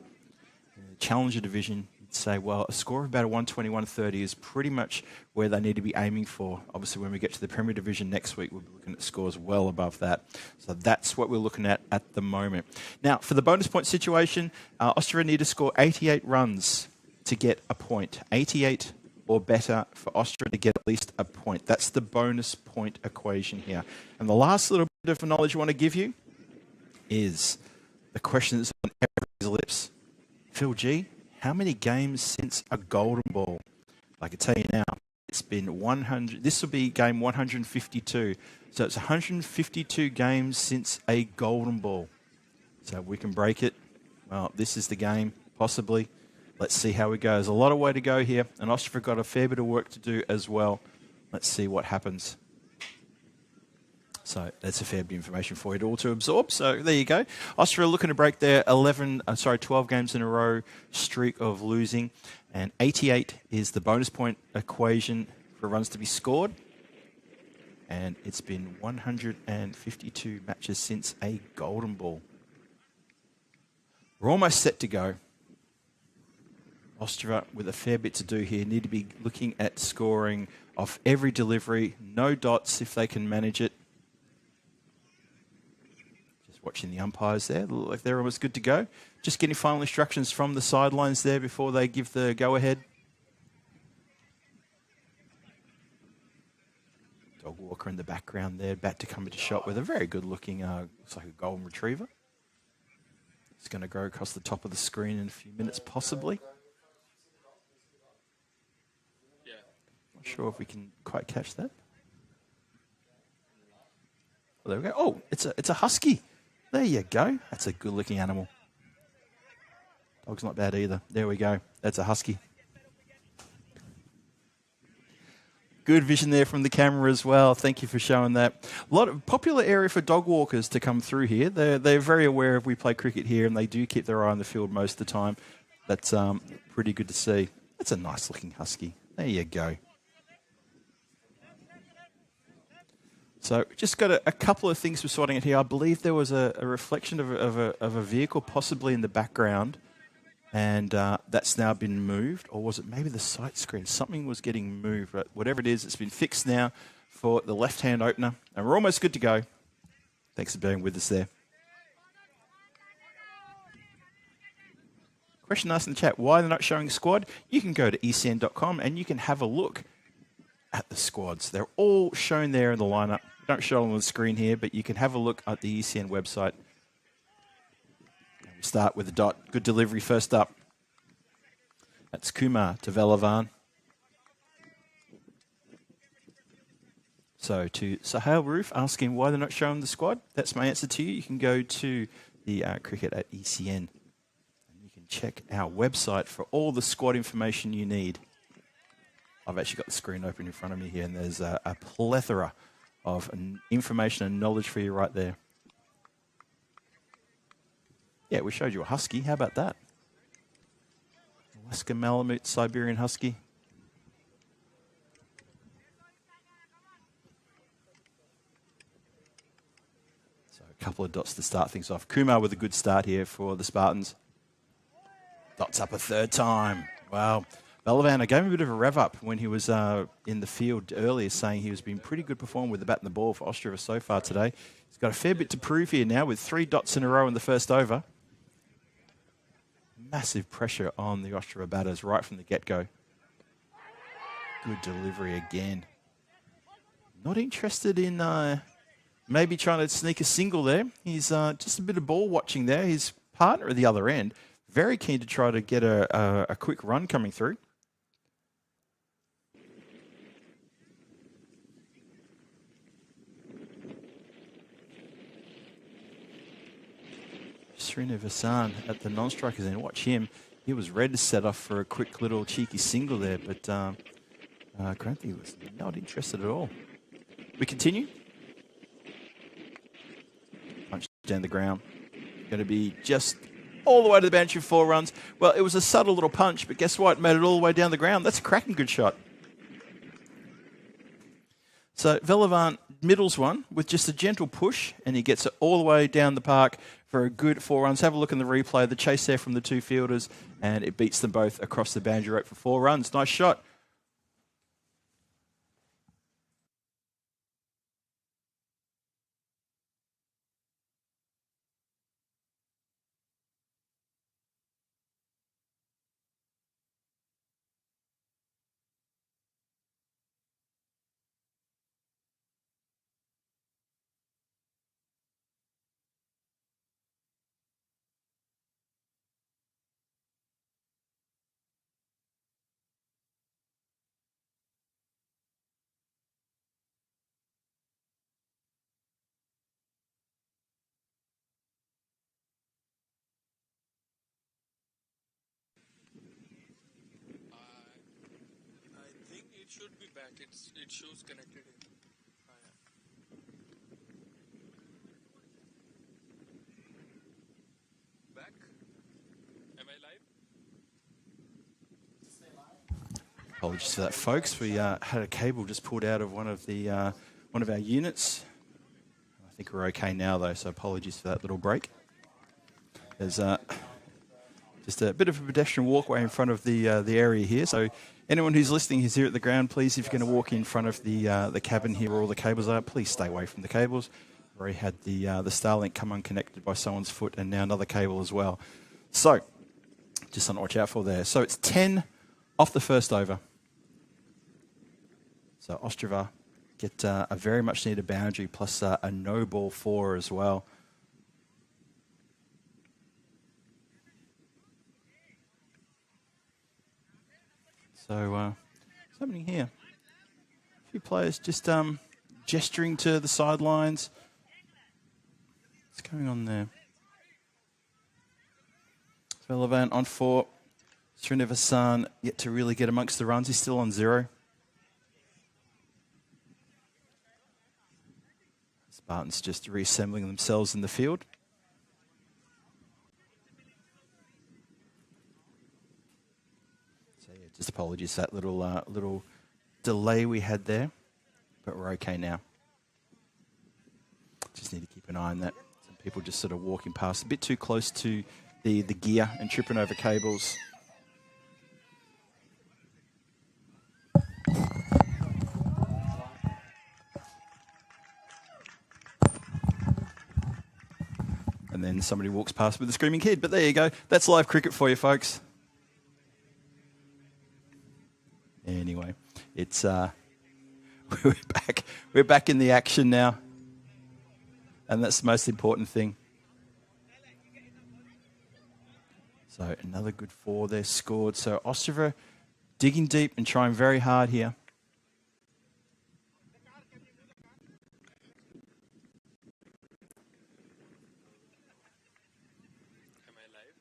In the Challenger Division, you'd say, well, a score of about a 120-130 is pretty much where they need to be aiming for. Obviously, when we get to the Premier Division next week, we'll be looking at scores well above that. So that's what we're looking at the moment. Now, for the bonus point situation, Ostrava need to score 88 runs to get a point. 88 or better for Ostrava to get at least a point. That's the bonus point equation here. And the last little bit of knowledge I want to give you is the question that's on everybody's lips. Phil G, how many games since a golden ball? I can tell you now, it's been 100. This will be game 152. So it's 152 games since a golden ball. So we can break it. Well, this is the game, possibly. Let's see how it goes. A lot of way to go here, and Ostrava got a fair bit of work to do as well. Let's see what happens. So that's a fair bit of information for you all to absorb. So there you go. Ostrava looking to break their 12 games in a row streak of losing, and 88 is the bonus point equation for runs to be scored. And it's been 152 matches since a golden ball. We're almost set to go. Ostrava, with a fair bit to do here, need to be looking at scoring off every delivery. No dots if they can manage it. Just watching the umpires there. Look like they're almost good to go. Just getting final instructions from the sidelines there before they give the go-ahead. Dog walker in the background there, about to come into shot with a very good-looking, looks like a golden retriever. It's going to go across the top of the screen in a few minutes, possibly. Not sure if we can quite catch that. Well, there we go. Oh, it's a husky. There you go. That's a good-looking animal. Dog's not bad either. There we go. That's a husky. Good vision there from the camera as well. Thank you for showing that. A lot of popular area for dog walkers to come through here. They're very aware of we play cricket here, and they do keep their eye on the field most of the time. That's pretty good to see. That's a nice-looking husky. There you go. So just got a couple of things we're sorting out here. I believe there was a reflection of a vehicle possibly in the background, and that's now been moved. Or was it maybe the sight screen? Something was getting moved. But whatever it is, it's been fixed now for the left-hand opener. And we're almost good to go. Thanks for being with us there. Question asked in the chat, why they're not showing the squad? You can go to ecn.com and you can have a look at the squads. They're all shown there in the lineup. Don't show them on the screen here, but you can have a look at the ECN website. And we start with the dot. Good delivery first up. That's Kumar to Velavan. So to Sahel Roof, asking why they're not showing the squad. That's my answer to you. You can go to the cricket at ECN. And you can check our website for all the squad information you need. I've actually got the screen open in front of me here, and there's a plethora of information and knowledge for you right there. Yeah, we showed you a husky. How about that? Oscar Malamute, Siberian Husky. So a couple of dots to start things off. Kumar with a good start here for the Spartans. Dots up a third time. Wow. Balavan, I gave him a bit of a rev up when he was in the field earlier, saying he has been pretty good performer with the bat and the ball for Ostrava so far today. He's got a fair bit to prove here now with 3 dots in a row in the first over. Massive pressure on the Ostrava batters right from the get-go. Good delivery again. Not interested in maybe trying to sneak a single there. He's just a bit of ball watching there. His partner at the other end, very keen to try to get a quick run coming through. Srinivasan at the non-strikers end. Watch him. He was ready to set off for a quick little cheeky single there, but Grantham was not interested at all. We continue. Punch down the ground. Going to be just all the way to the boundary for 4 runs. Well, it was a subtle little punch, but guess what? Made it all the way down the ground. That's a cracking good shot. So Velavan middles one with just a gentle push, and he gets it all the way down the park for a good 4 runs. Have a look in the replay. The chase there from the 2 fielders, and it beats them both across the boundary rope for 4 runs. Nice shot. I think it should be back. It shows connected here. Back? Am I live? Apologies for that, folks. We had a cable just pulled out of one of our units. I think we're okay now, though, so apologies for that little break. There's just a bit of a pedestrian walkway in front of the area here. So anyone who's listening who's here at the ground, please, if you're going to walk in front of the cabin here where all the cables are, please stay away from the cables. We've already had the Starlink come unconnected by someone's foot, and now another cable as well. So just something to watch out for there. So it's 10 off the first over. So Ostrava get a very much needed boundary plus a no ball 4 as well. So what's happening here? A few players just gesturing to the sidelines. What's going on there? Velavan on 4. Srinivasan yet to really get amongst the runs. He's still on 0. Spartans just reassembling themselves in the field. So yeah, just apologies for that little delay we had there, but we're okay now. Just need to keep an eye on that. Some people just sort of walking past a bit too close to the gear and tripping over cables. And then somebody walks past with a screaming kid. But there you go. That's live cricket for you, folks. Anyway, it's we're back in the action now, and that's the most important thing. So another good 4 there scored. So Ostrava digging deep and trying very hard here. Am I live?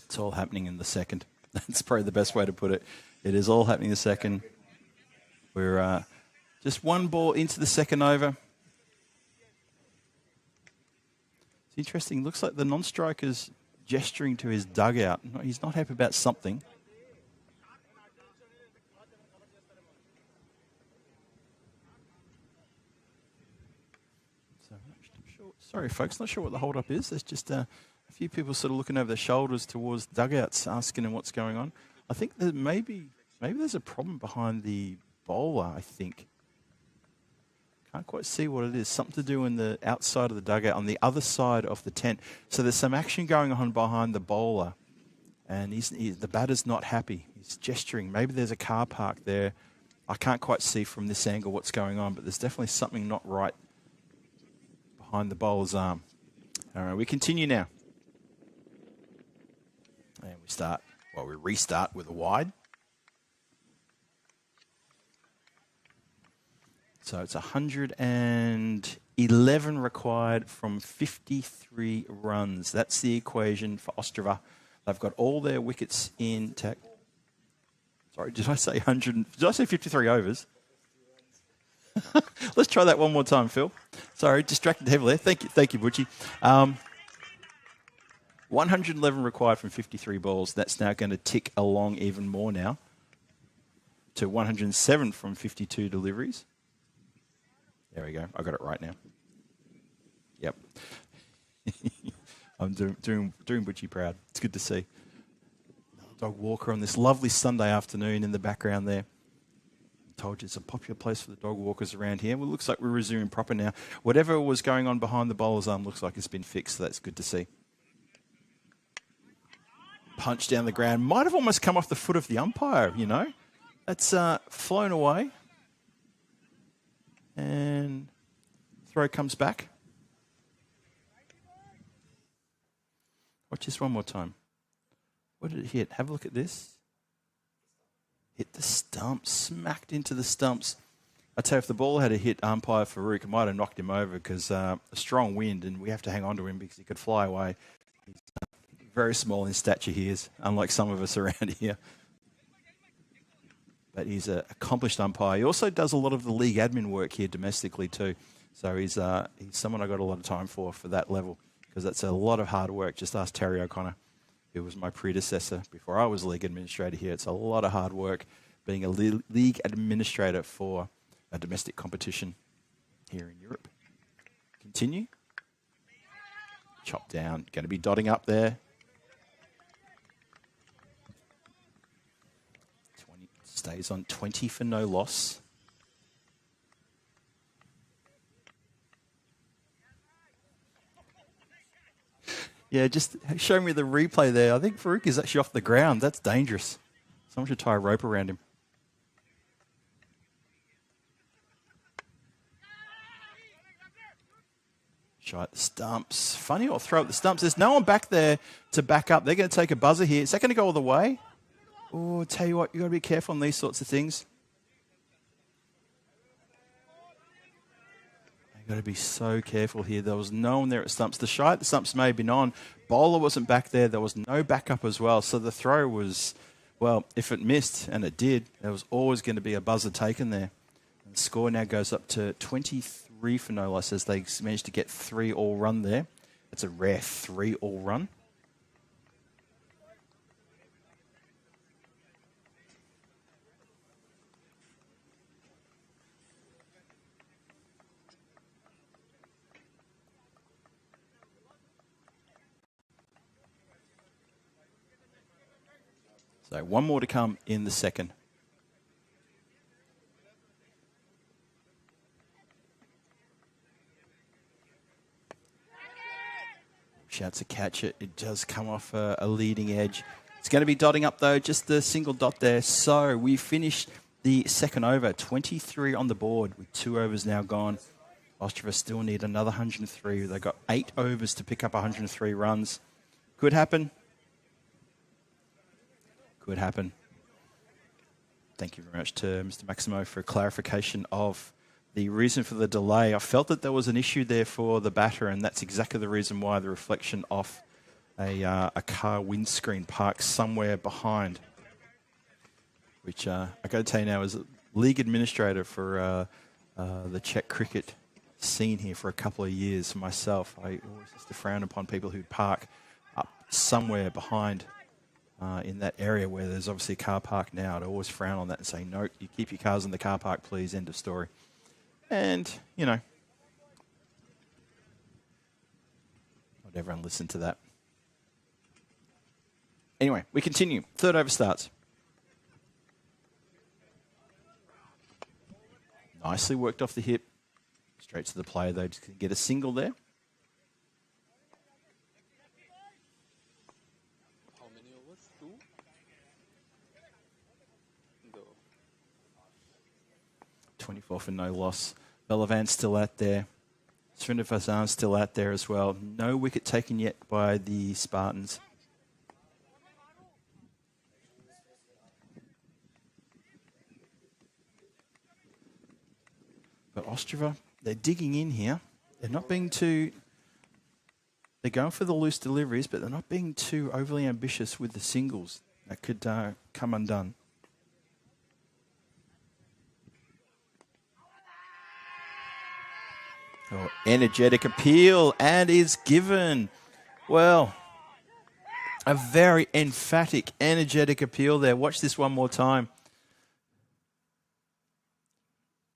It's all happening in the second. That's probably the best way to put it. It is all happening in the second. We're just 1 ball into the second over. interesting. Looks like the non-striker's gesturing to his dugout. He's not happy about something. So, sorry, folks, not sure what the hold-up is. There's just a few people sort of looking over their shoulders towards dugouts, asking them what's going on. I think that maybe there's a problem behind the bowler, I think. Can't quite see what it is. Something to do in the outside of the dugout on the other side of the tent. So there's some action going on behind the bowler. And the batter's not happy. He's gesturing. Maybe there's a car park there. I can't quite see from this angle what's going on, but there's definitely something not right behind the bowler's arm. All right, we continue now. And we restart with a wide. So it's 111 required from 53 runs. That's the equation for Ostrava. They've got all their wickets intact. Sorry, did I say 100? Did I say 53 overs? Let's try that one more time, Phil. Sorry, distracted heavily. Thank you, Butchie. 111 required from 53 balls. That's now going to tick along even more now to 107 from 52 deliveries. There we go. I got it right now. Yep. I'm doing Butchie proud. It's good to see. Dog walker on this lovely Sunday afternoon in the background there. I told you it's a popular place for the dog walkers around here. Well, it looks like we're resuming proper now. Whatever was going on behind the bowler's arm looks like it's been fixed, so that's good to see. Punch down the ground. Might have almost come off the foot of the umpire, you know. That's flown away. And throw comes back. Watch this one more time. What did it hit? Have a look at this. Hit the stumps. Smacked into the stumps. I tell you, if the ball had hit umpire Farouk, it might have knocked him over because a strong wind, and we have to hang on to him because he could fly away. He's very small in stature, he is, unlike some of us around here. But he's an accomplished umpire. He also does a lot of the league admin work here domestically too. So he's someone I got a lot of time for that level, because that's a lot of hard work. Just ask Terry O'Connor, who was my predecessor before I was league administrator here. It's a lot of hard work being a league administrator for a domestic competition here in Europe. Continue. Chop down. Going to be dotting up there. Stays on 20 for no loss. Yeah, just show me the replay there. I think Farouk is actually off the ground. That's dangerous. Someone should tie a rope around him. Shot the stumps. Funny, I'll throw at the stumps. There's no one back there to back up. They're going to take a buzzer here. Is that going to go all the way? Oh, tell you what, you've got to be careful on these sorts of things. You've got to be so careful here. There was no one there at stumps. The shy at the stumps may have been on. Bowler wasn't back there. There was no backup as well. So the throw was, well, if it missed, and it did, there was always going to be a buzzer taken there. And the score now goes up to 23 for no loss as they managed to get 3 all run there. It's a rare 3 all run. So one more to come in the second. Shouts a catch it. It does come off a leading edge. It's going to be dotting up though, just the single dot there. So we finished the second over, 23 on the board with 2 overs now gone. Ostrava still need another 103. They've got 8 overs to pick up 103 runs. Could happen. Could happen. Thank you very much to Mr. Maximo for clarification of the reason for the delay. I felt that there was an issue there for the batter, and that's exactly the reason why the reflection off a car windscreen parked somewhere behind, which I got to tell you now, as a league administrator for the Czech cricket scene here for a couple of years myself. I always used to frown upon people who'd park up somewhere behind in that area where there's obviously a car park now. I'd always frown on that and say, no, you keep your cars in the car park, please, end of story. And, you know, not everyone listened to that. Anyway, we continue. Third over starts. Nicely worked off the hip. Straight to the player, though, just get a single there. How many overs? 2? No. 24 for no loss. Belavan's still out there. Srinivasana's still out there as well. No wicket taken yet by the Spartans. But Ostrava, they're digging in here. They're not being too... They're going for the loose deliveries, but they're not being too overly ambitious with the singles. That could come undone. Oh, energetic appeal, and is given. Well, a very emphatic, energetic appeal there. Watch this one more time.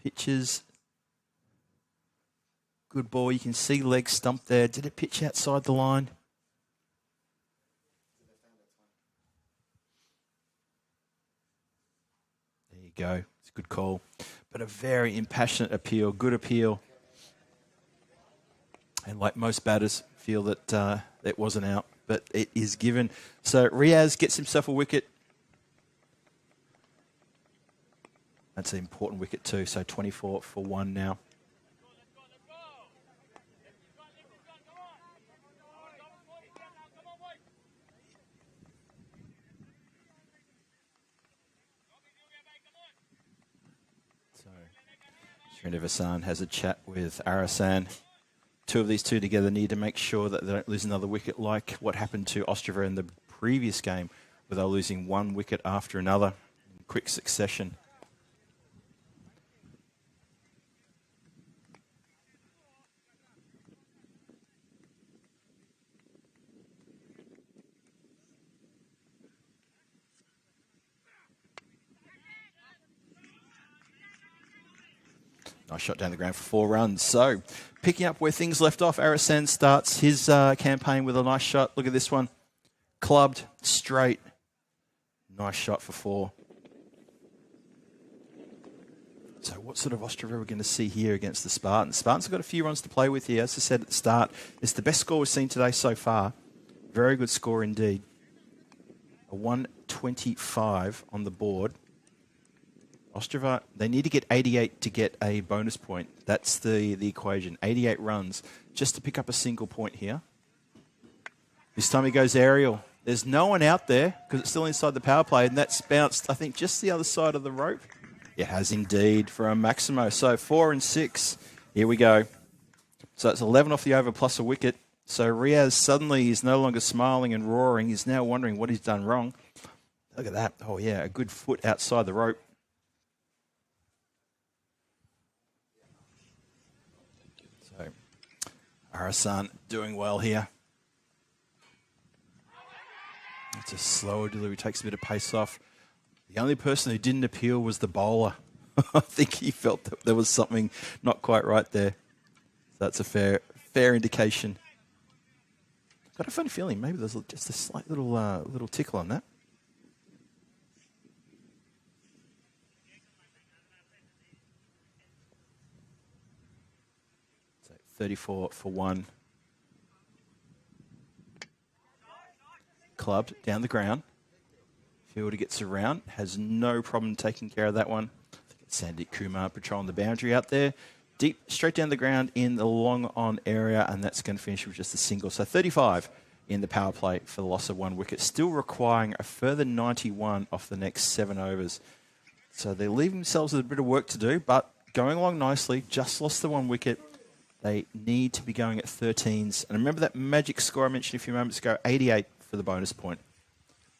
Pitches. Good ball. You can see legs stumped there. Did it pitch outside the line? There you go. It's a good call. But a very impassionate appeal. Good appeal. And like most batters, feel that it wasn't out, but it is given. So Riaz gets himself a wicket. That's an important wicket too. So 24 for 1 now. So Srinivasan has a chat with Arasan. Two of these two together need to make sure that they don't lose another wicket like what happened to Ostrava in the previous game, where they were losing one wicket after another in quick succession. Nice shot down the ground for 4 runs. So, picking up where things left off, Arasan starts his campaign with a nice shot. Look at this one. Clubbed, straight. Nice shot for 4. So, what sort of Ostrava are we going to see here against the Spartans? Spartans have got a few runs to play with here. As I said at the start, it's the best score we've seen today so far. Very good score indeed. A 125 on the board. Ostrava, they need to get 88 to get a bonus point. That's the equation. 88 runs just to pick up a single point here. This time he goes aerial. There's no one out there because it's still inside the power play, and that's bounced, I think, just the other side of the rope. It has indeed for a Maximo. So 4 and 6. Here we go. So it's 11 off the over plus a wicket. So Riaz suddenly is no longer smiling and roaring. He's now wondering what he's done wrong. Look at that. Oh, yeah, a good foot outside the rope. So Arasan doing well here. It's a slower delivery, takes a bit of pace off. The only person who didn't appeal was the bowler. I think he felt that there was something not quite right there. So that's a fair indication. Got a funny feeling maybe there's just a slight little tickle on that. So 34 for 1. Clubbed down the ground. Fielder gets around, has no problem taking care of that one. I think it's Sandeep Kumar patrolling the boundary out there. Deep, straight down the ground in the long on area, and that's going to finish with just a single. So 35 in the power play for the loss of 1 wicket, still requiring a further 91 off the next 7 overs. So they're leaving themselves with a bit of work to do, but going along nicely, just lost the 1 wicket. They need to be going at 13s. And remember that magic score I mentioned a few moments ago, 88 for the bonus point.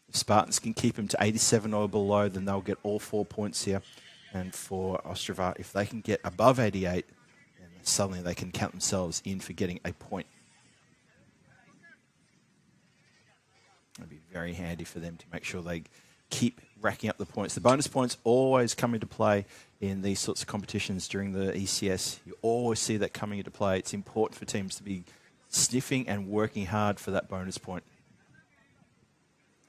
If Spartans can keep them to 87 or below, then they'll get all 4 points here. And for Ostrava, if they can get above 88, then suddenly they can count themselves in for getting a point. It'd be very handy for them to make sure they keep racking up the points. The bonus points always come into play in these sorts of competitions during the ECS. You always see that coming into play. It's important for teams to be sniffing and working hard for that bonus point.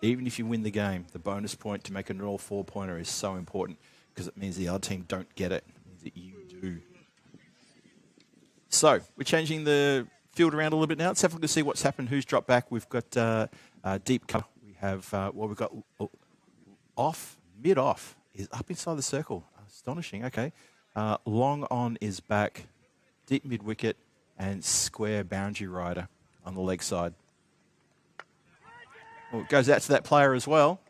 Even if you win the game, the bonus point to make an all 4-pointer is so important because it means the other team don't get it. It means that you do. So we're changing the field around a little bit now. Let's have a look to see what's happened, who's dropped back. We've got deep cover. We have, we've got off, mid-off is up inside the circle. Astonishing, okay. Long on is back, deep mid-wicket, and square boundary rider on the leg side. Well, it goes out to that player as well,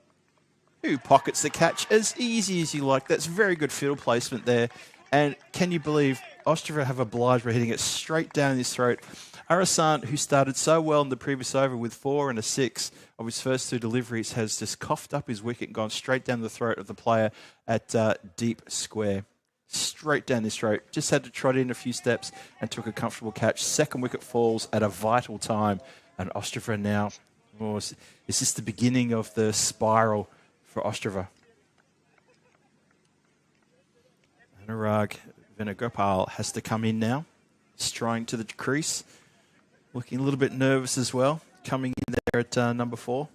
who pockets the catch as easy as you like. That's very good field placement there. And can you believe Ostrava have obliged by hitting it straight down his throat? Arasan, who started so well in the previous over with 4 and a 6 of his first 2 deliveries, has just coughed up his wicket and gone straight down the throat of the player at deep square. Straight down his throat. Just had to trot in a few steps and took a comfortable catch. Second wicket falls at a vital time. And Ostrava now, is this the beginning of the spiral for Ostrava? Anurag Venugopal has to come in now, striding to the crease, looking a little bit nervous as well, coming in there at number 4.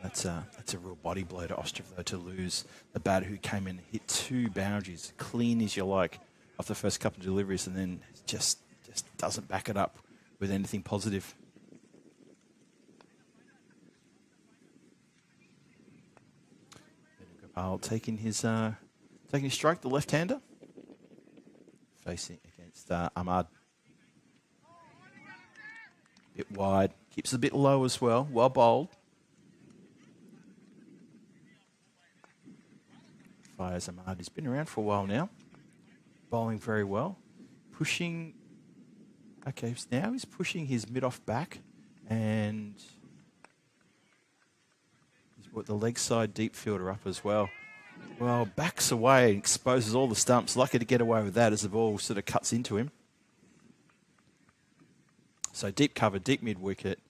That's a real body blow to Ostrava, though, to lose the batter who came in and hit 2 boundaries, clean as you like, off the first couple of deliveries, and then just doesn't back it up with anything positive. Venugopal taking his strike, the left-hander, facing against Ahmad. Bit wide, keeps it a bit low as well, well bowled. Fires Ahmad. He's been around for a while now. Bowling very well. Pushing. Okay, now he's pushing his mid-off back and he's brought the leg side deep fielder up as well. Well, backs away and exposes all the stumps. Lucky to get away with that as the ball sort of cuts into him. So deep cover, deep mid-wicket.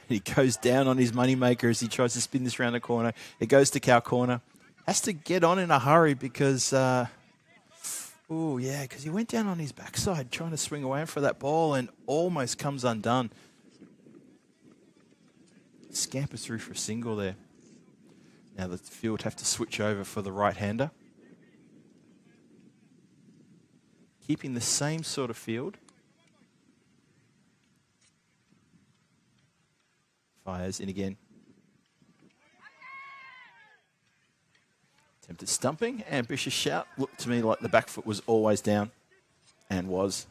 He goes down on his moneymaker as he tries to spin this round the corner. It goes to cow corner. Has to get on in a hurry because, because he went down on his backside trying to swing away for that ball and almost comes undone. Scampers through for a single there. Now the field have to switch over for the right-hander. Keeping the same sort of field. Fires in again. Attempted stumping, ambitious shout. Looked to me like the back foot was always down, and was.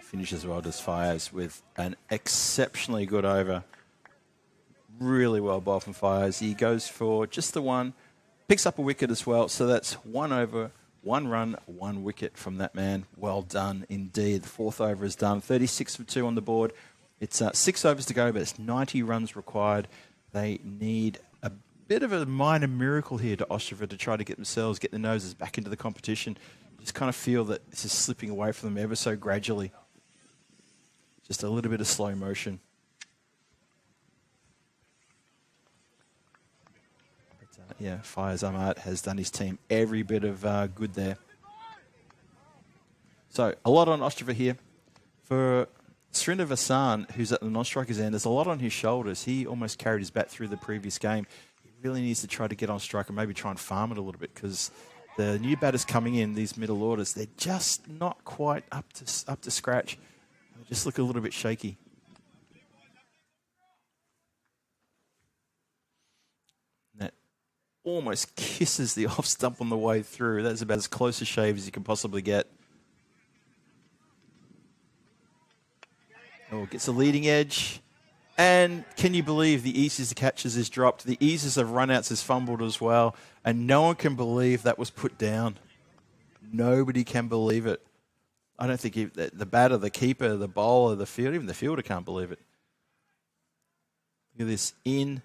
Finishes well, does Fires with an exceptionally good over. Really well bowled from Fires. He goes for just the one, picks up a wicket as well. So that's 1 over, 1 run, 1 wicket from that man. Well done indeed. The 4th over is done. 36 for 2 on the board. It's 6 overs to go, but it's 90 runs required. They need a bit of a minor miracle here to Ostrava to try to get themselves, get their noses back into the competition. You just kind of feel that this is slipping away from them ever so gradually. Just a little bit of slow motion. But, Fires Ahmad has done his team every bit of good there. So, a lot on Ostrava here. For Surinder Vasan, who's at the non-striker's end, there's a lot on his shoulders. He almost carried his bat through the previous game. He really needs to try to get on strike and maybe try and farm it a little bit because the new batters coming in, these middle orders, they're just not quite up to scratch. Just look a little bit shaky. That almost kisses the off stump on the way through. That's about as close a shave as you can possibly get. Oh, gets a leading edge. And can you believe the easiest catches is dropped? The easiest of runouts is fumbled as well. And no one can believe that was put down. Nobody can believe it. I don't think the batter, the keeper, the bowler, the fielder, even the fielder can't believe it. Look at this. In,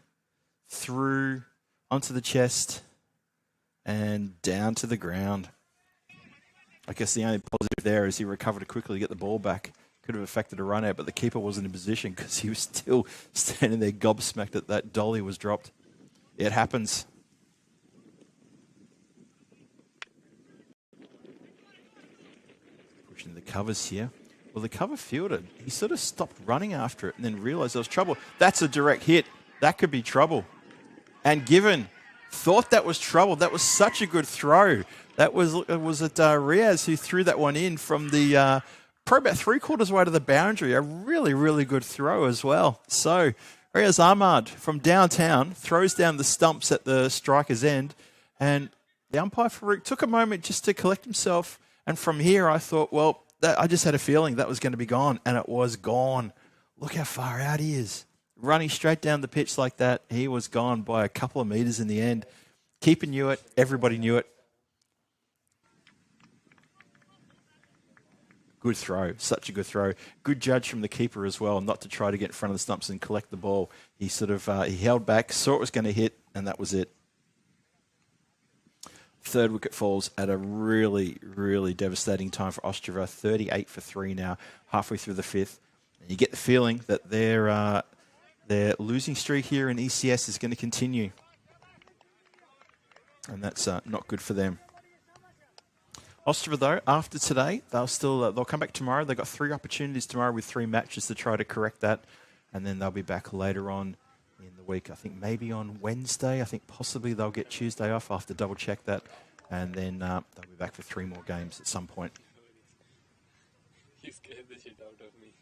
through, onto the chest, and down to the ground. I guess the only positive there is he recovered quickly to get the ball back. Could have affected a run out, but the keeper wasn't in position because he was still standing there gobsmacked that that dolly was dropped. It happens. Pushing the covers here. Well, the cover fielder, he sort of stopped running after it and then realised there was trouble. That's a direct hit. That could be trouble. And Given thought that was trouble. That was such a good throw. That was it Riaz who threw that one in from the... probably about 3/4 way to the boundary. A really, really good throw as well. So, Riaz Ahmad from downtown throws down the stumps at the striker's end. And the umpire, Farouk, took a moment just to collect himself. And from here, I thought, well, I just had a feeling that was going to be gone. And it was gone. Look how far out he is. Running straight down the pitch like that. He was gone by a couple of metres in the end. Keeper knew it. Everybody knew it. Good throw. Such a good throw. Good judge from the keeper as well, not to try to get in front of the stumps and collect the ball. He sort of he held back, saw it was going to hit, and that was it. Third wicket falls at a really, really devastating time for Ostrava. 38 for 3 now, halfway through the fifth. And you get the feeling that their losing streak here in ECS is going to continue. And that's not good for them. Ostrava, though, after today, they'll come back tomorrow. They've got 3 opportunities tomorrow with 3 matches to try to correct that. And then they'll be back later on in the week. I think maybe on Wednesday. I think possibly they'll get Tuesday off. I'll have to double check that. And then they'll be back for 3 more games at some point. You scared the shit out of me.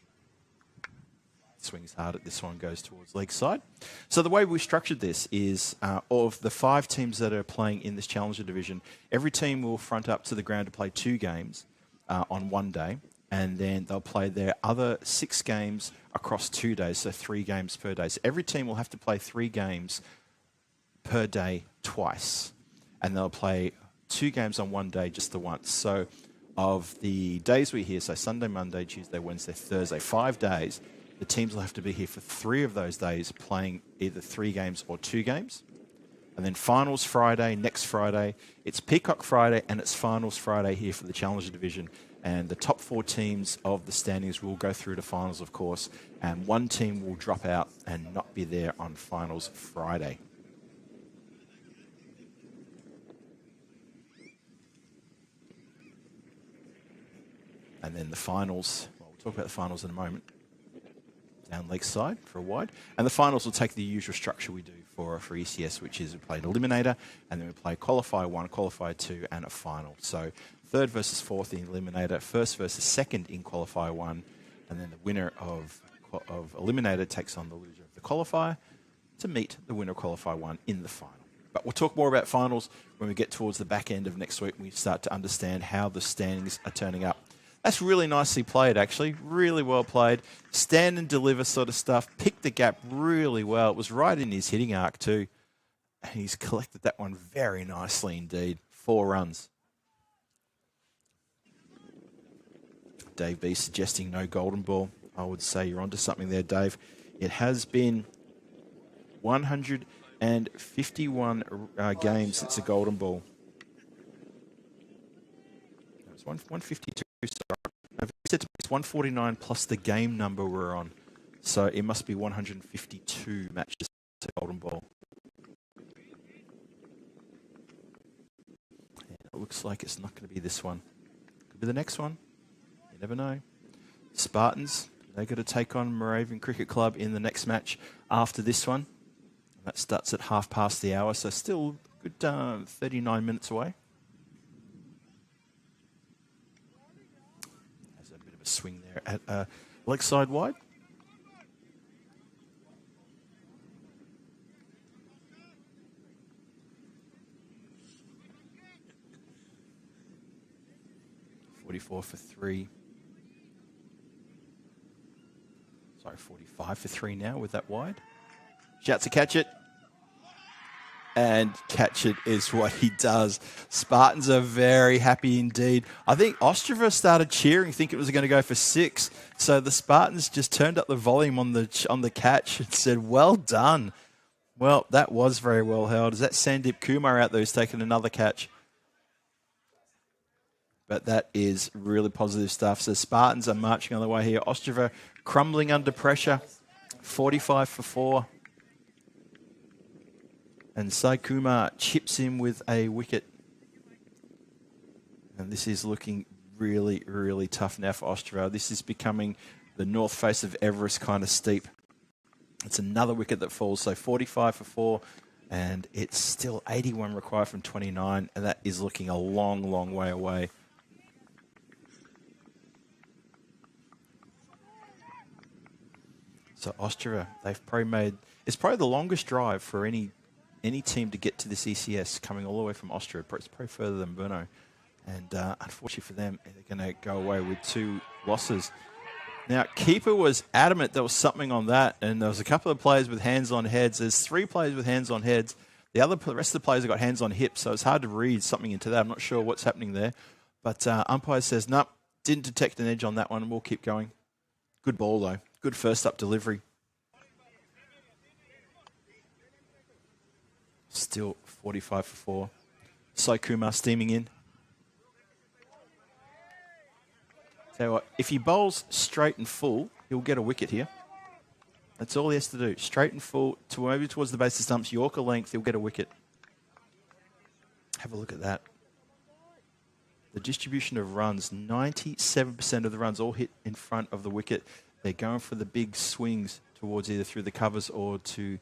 Swings hard at this one, goes towards leg side. So the way we structured this is of the 5 teams that are playing in this Challenger division, every team will front up to the ground to play 2 games on one day, and then they'll play their other 6 games across 2 days, so 3 games per day. So every team will have to play 3 games per day twice, and they'll play 2 games on one day just the once. So of the days we're here, so Sunday, Monday, Tuesday, Wednesday, Thursday, 5 days, the teams will have to be here for 3 of those days playing either 3 games or 2 games. And then finals Friday, next Friday. It's Peacock Friday and it's finals Friday here for the Challenger division. And the top 4 teams of the standings will go through to finals, of course. And 1 team will drop out and not be there on finals Friday. And then the finals, well, we'll talk about the finals in a moment. Down leg side for a wide. And the finals will take the usual structure we do for ECS, which is we play an eliminator, and then we play qualifier 1, qualifier 2, and a final. So 3rd versus 4th in eliminator, 1st versus 2nd in qualifier 1, and then the winner of eliminator takes on the loser of the qualifier to meet the winner of qualifier 1 in the final. But we'll talk more about finals when we get towards the back end of next week. We start to understand how the standings are turning up. That's really nicely played, actually. Really well played. Stand and deliver sort of stuff. Picked the gap really well. It was right in his hitting arc too. And he's collected that one very nicely indeed. 4 runs. Dave B suggesting no golden ball. I would say you're onto something there, Dave. It has been 151 games since a golden ball. It was 152. It's 149 plus the game number we're on. So it must be 152 matches to golden ball. Yeah, it looks like it's not going to be this one. Could be the next one. You never know. Spartans, they're going to take on Moravian Cricket Club in the next match after this one. That starts at 1/2 the hour, so still a good 39 minutes away. Swing there at leg side wide. 44 for 3. Sorry, 45 for 3 now with that wide. Shouts to catch it. And catch it is what he does. Spartans are very happy indeed. I think Ostrava started cheering, thinking it was going to go for 6. So the Spartans just turned up the volume on the catch and said, well done. Well, that was very well held. Is that Sandeep Kumar out there who's taken another catch? But that is really positive stuff. So Spartans are marching on the way here. Ostrava crumbling under pressure. 45 for 4. And Sai Kumar chips in with a wicket. And this is looking really, really tough now for Ostrava. This is becoming the north face of Everest kind of steep. It's another wicket that falls. So 45 for 4. And it's still 81 required from 29. And that is looking a long, long way away. So Ostrava, they've probably made... It's probably the longest drive for any team to get to this ECS, coming all the way from Austria. It's probably further than Brno. And unfortunately for them, they're going to go away with 2 losses. Now, keeper was adamant there was something on that, and there was a couple of players with hands on heads. There's 3 players with hands on heads. The rest of the players have got hands on hips, so it's hard to read something into that. I'm not sure what's happening there. But umpire says, nope, didn't detect an edge on that one. We'll keep going. Good ball, though. Good first up delivery. Still 45 for 4. Sai Kumar steaming in. Tell you what, if he bowls straight and full, he'll get a wicket here. That's all he has to do. Straight and full, maybe towards the base of stumps, Yorker length, he'll get a wicket. Have a look at that. The distribution of runs, 97% of the runs all hit in front of the wicket. They're going for the big swings towards either through the covers or to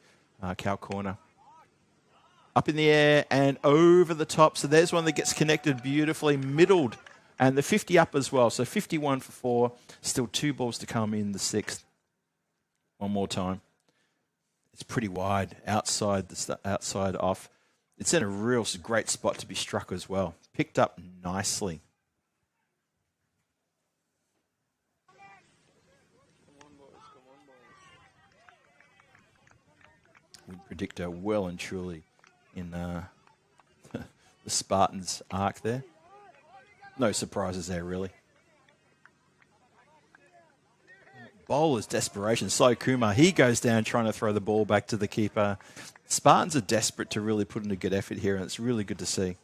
cow corner. Up in the air and over the top. So there's one that gets connected beautifully, middled. And the 50 up as well. So 51 for 4. Still 2 balls to come in the 6th. One more time. It's pretty wide. Outside off. It's in a real great spot to be struck as well. Picked up nicely. Wind predictor well and truly in the Spartans' arc there. No surprises there, really. Bowler's desperation. Sai Kumar, he goes down trying to throw the ball back to the keeper. Spartans are desperate to really put in a good effort here, and it's really good to see.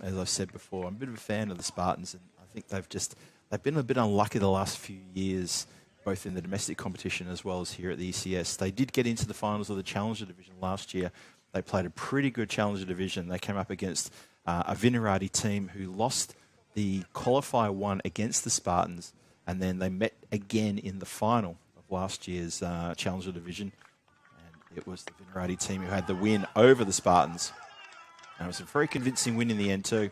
As I've said before, I'm a bit of a fan of the Spartans, and I think they've been a bit unlucky the last few years, both in the domestic competition as well as here at the ECS. They did get into the finals of the Challenger Division last year. They played a pretty good Challenger Division. They came up against a Vinarati team who lost the qualifier 1 against the Spartans, and then they met again in the final of last year's Challenger Division. And it was the Vinarati team who had the win over the Spartans. And it was a very convincing win in the end too.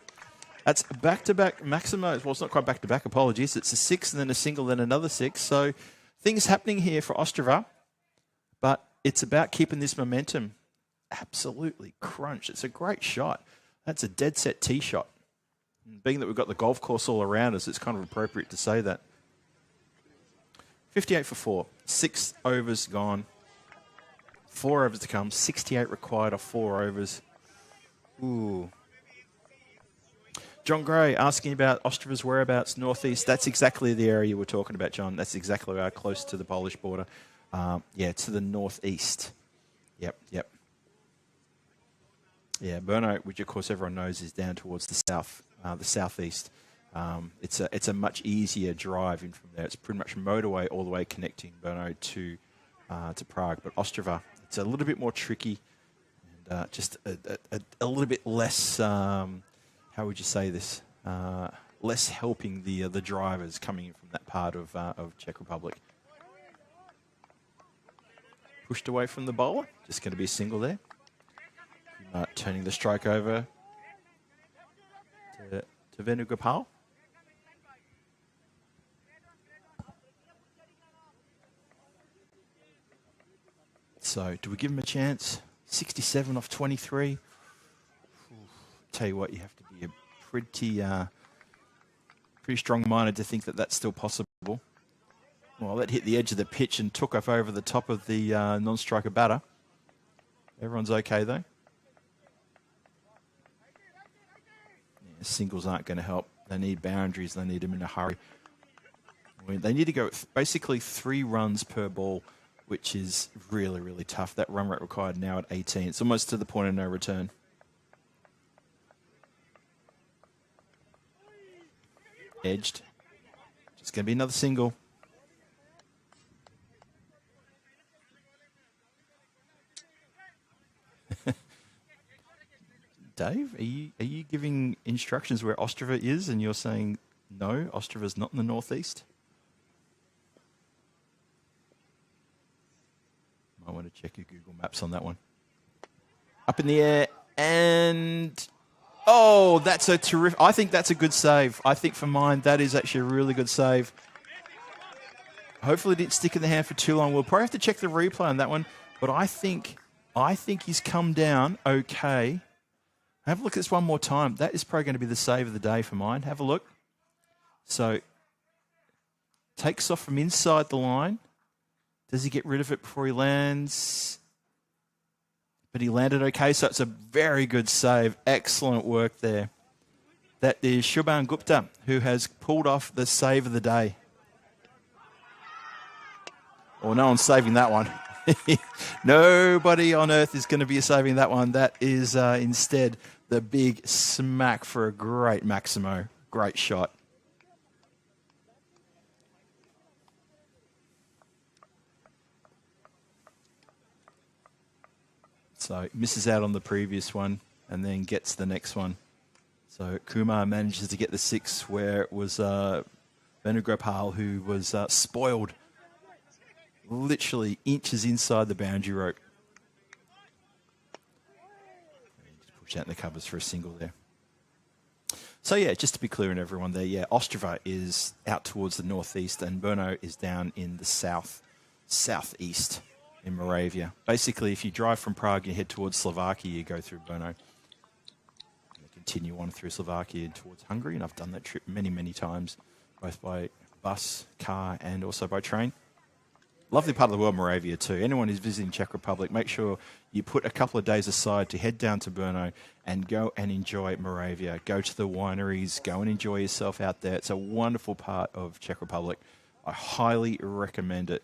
That's back-to-back maximum. Well, it's not quite back-to-back, apologies. It's a 6 and then a single, then another 6. So things happening here for Ostrava, but it's about keeping this momentum. Absolutely crunch. It's a great shot. That's a dead set tee shot. And being that we've got the golf course all around us, it's kind of appropriate to say that. 58 for 4. 6 overs gone. 4 overs to come. 68 required off 4 overs. Ooh. John Gray asking about Ostrava's whereabouts, northeast. That's exactly the area we're talking about, John. That's exactly where close to the Polish border. Yeah, to the northeast. Yep. Yeah, Brno, which of course everyone knows is down towards the south, the southeast. It's a much easier drive in from there. It's pretty much motorway all the way connecting Brno to Prague. But Ostrava, it's a little bit more tricky and just a little bit less. How would you say this? Less helping the drivers coming in from that part of Czech Republic. Pushed away from the bowler. Just going to be a single there. Turning the strike over to Venugopal. So, do we give him a chance? 67 off 23. tell you what, you have to be a pretty strong-minded to think that that's still possible. Well, that hit the edge of the pitch and took off over the top of the non-striker batter. Everyone's okay, though. Yeah, singles aren't going to help. They need boundaries. They need them in a hurry. I mean, they need to go with basically 3 runs per ball, which is really, really tough. That run rate required now at 18. It's almost to the point of no return. Edged. Just going to be another single. Dave, are you giving instructions where Ostrava is and you're saying, no, Ostrava's not in the northeast? I want to check your Google Maps on that one. Up in the air and... Oh, that's a terrific... I think that's a good save. I think for mine, that is actually a really good save. Hopefully it didn't stick in the hand for too long. We'll probably have to check the replay on that one. But I think he's come down okay. Have a look at this one more time. That is probably going to be the save of the day for mine. Have a look. So, takes off from inside the line. Does he get rid of it before he lands? But he landed okay, so it's a very good save. Excellent work there. That is Shubhan Gupta, who has pulled off the save of the day. Oh, no one's saving that one. Nobody on earth is going to be saving that one. That is instead the big smack for a great Maximo. Great shot. So misses out on the previous one and then gets the next one. So Kumar manages to get the 6 where it was Venugopal who was spoiled. Literally inches inside the boundary rope. Just push out in the covers for a single there. So yeah, just to be clear on everyone there, yeah, Ostrava is out towards the northeast and Brno is down in the southeast in Moravia. Basically, if you drive from Prague, you head towards Slovakia, you go through Brno. You continue on through Slovakia towards Hungary, and I've done that trip many, many times, both by bus, car, and also by train. Lovely part of the world, Moravia, too. Anyone who's visiting Czech Republic, make sure you put a couple of days aside to head down to Brno and go and enjoy Moravia. Go to the wineries, go and enjoy yourself out there. It's a wonderful part of Czech Republic. I highly recommend it.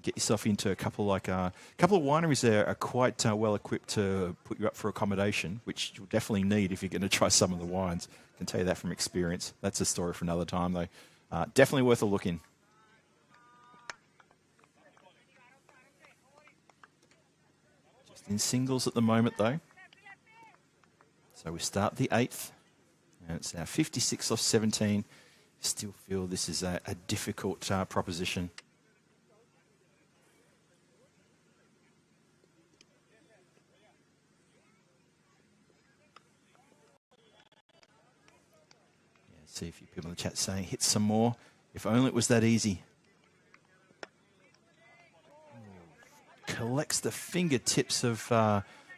Get yourself into a couple of wineries there are quite well equipped to put you up for accommodation, which you'll definitely need if you're going to try some of the wines. I can tell you that from experience. That's a story for another time, though. Definitely worth a look in. Just in singles at the moment, though. So we start the 8th, and it's now 56 off 17. Still feel this is a difficult proposition. See a few people in the chat saying, hit some more. If only it was that easy. Collects the fingertips of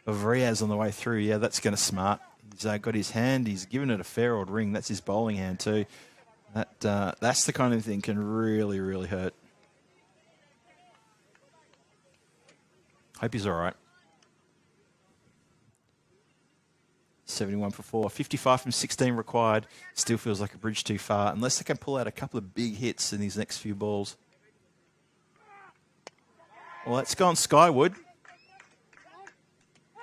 Riaz on the way through. Yeah, that's going to smart. He's got his hand. He's given it a fair old ring. That's his bowling hand too. That's the kind of thing can really, really hurt. Hope he's all right. 71 for 4. 55 from 16 required. Still feels like a bridge too far, unless they can pull out a couple of big hits in these next few balls. Well, that's gone skyward.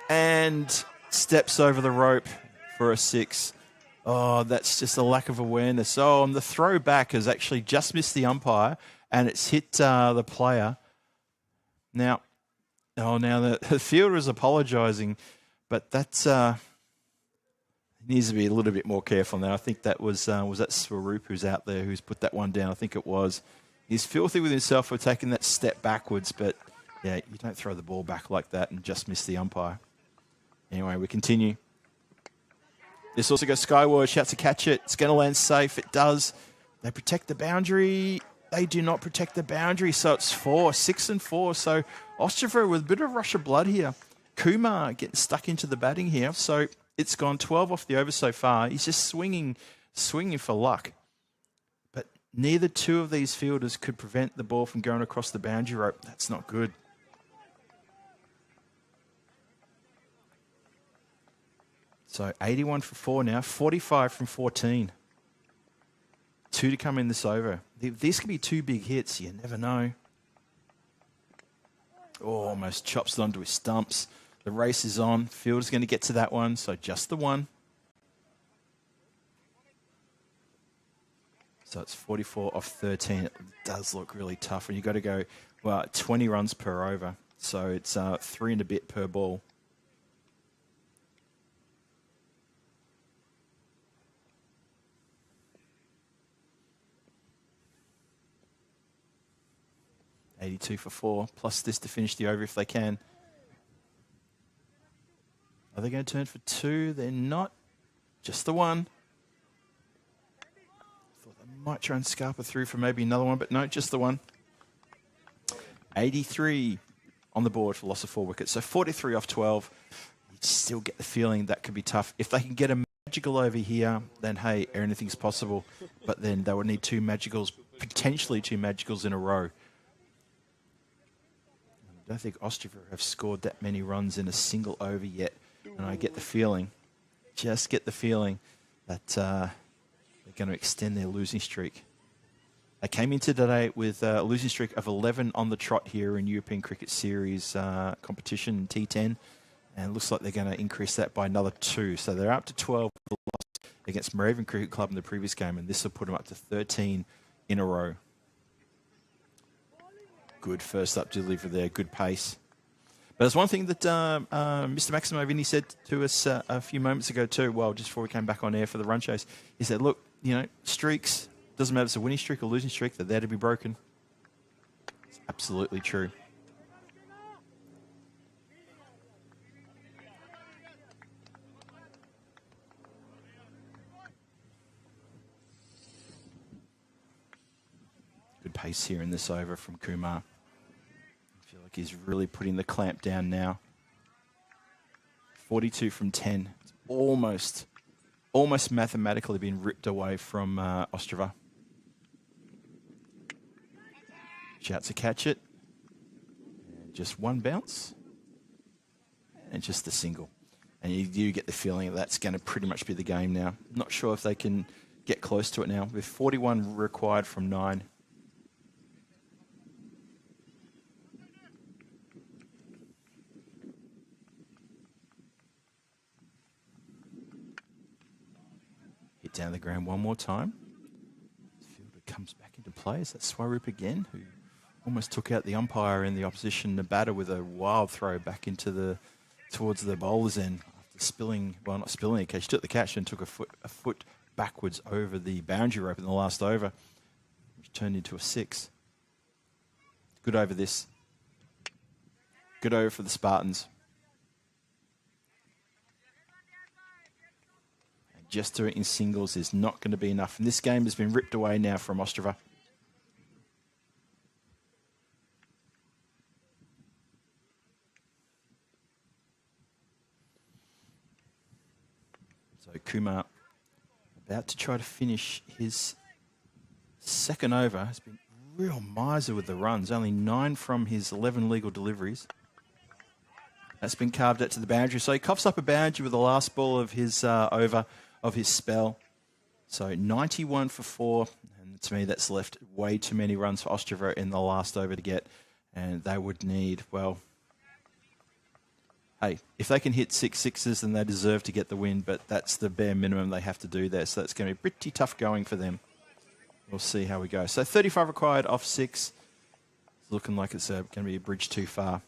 And steps over the rope for a 6. Oh, that's just a lack of awareness. Oh, and the throw back has actually just missed the umpire, and it's hit the player. Now the fielder is apologising, but that's... needs to be a little bit more careful now. I think that was that Swaroop who's out there who's put that one down. I think it was. He's filthy with himself for taking that step backwards, but yeah, you don't throw the ball back like that and just miss the umpire. Anyway, we continue. This also goes skyward. Shouts to catch it. It's going to land safe. It does. They protect the boundary. They do not protect the boundary, so it's 6 and 4. So Ostrava with a bit of a rush of blood here. Kumar getting stuck into the batting here. So It's gone 12 off the over so far. He's just swinging for luck. But neither two of these fielders could prevent the ball from going across the boundary rope. That's not good. So 81 for 4 now, 45 from 14. 2 to come in this over. These could be 2 big hits. You never know. Oh, almost chops it onto his stumps. The race is on. Fielder's going to get to that one, so just the one. So it's 44 off 13. It does look really tough. And you've got to go, well, 20 runs per over. So it's 3 and a bit per ball. $82 for 4, plus this to finish the over if they can. Are they going to turn for 2? They're not. Just the one. Thought they might try and scarper through for maybe another one, but no, just the one. 83 on the board for loss of 4 wickets. So 43 off 12. You still get the feeling that could be tough. If they can get a magical over here, then hey, anything's possible. But then they would need 2 magicals, potentially 2 magicals in a row. I don't think Ostrava have scored that many runs in a single over yet. And I get the feeling, just get the feeling that they're going to extend their losing streak. They came into today with a losing streak of 11 on the trot here in European Cricket Series competition, T10. And it looks like they're going to increase that by another 2. So they're up to 12 against Moravian Cricket Club in the previous game. And this will put them up to 13 in a row. Good first up delivery there, good pace. But there's one thing that Mr. Maximo Vinny said to us a few moments ago too, well, just before we came back on air for the run chase. He said, look, you know, streaks, doesn't matter if it's a winning streak or losing streak, they're there to be broken. It's absolutely true. Good pace here in this over from Kumar. He's really putting the clamp down now. 42 from 10. It's almost mathematically been ripped away from Ostrava. Shouts to catch it. And just one bounce. And just the single. And you do get the feeling that that's going to pretty much be the game now. Not sure if they can get close to it now. With 41 required from 9. Down the ground one more time. Fielder comes back into play. Is that Swaroop again, who almost took out the umpire in the opposition batter with a wild throw back into towards the bowler's end after spilling, well, not spilling a catch, took the catch and took a foot backwards over the boundary rope in the last over, which turned into a 6. Good over this. Good over for the Spartans. Just doing it in singles is not going to be enough. And this game has been ripped away now from Ostrava. So Kumar about to try to finish his second over. Has been real miser with the runs. Only 9 from his 11 legal deliveries. That's been carved out to the boundary. So he coughs up a boundary with the last ball of his over. Of his spell. So 91 for 4. And to me, that's left way too many runs for Ostrava in the last over to get. And they would need, well, hey, if they can hit 6 sixes, then they deserve to get the win. But that's the bare minimum they have to do there. So that's going to be pretty tough going for them. We'll see how we go. So 35 required off 6. It's looking like it's going to be a bridge too far.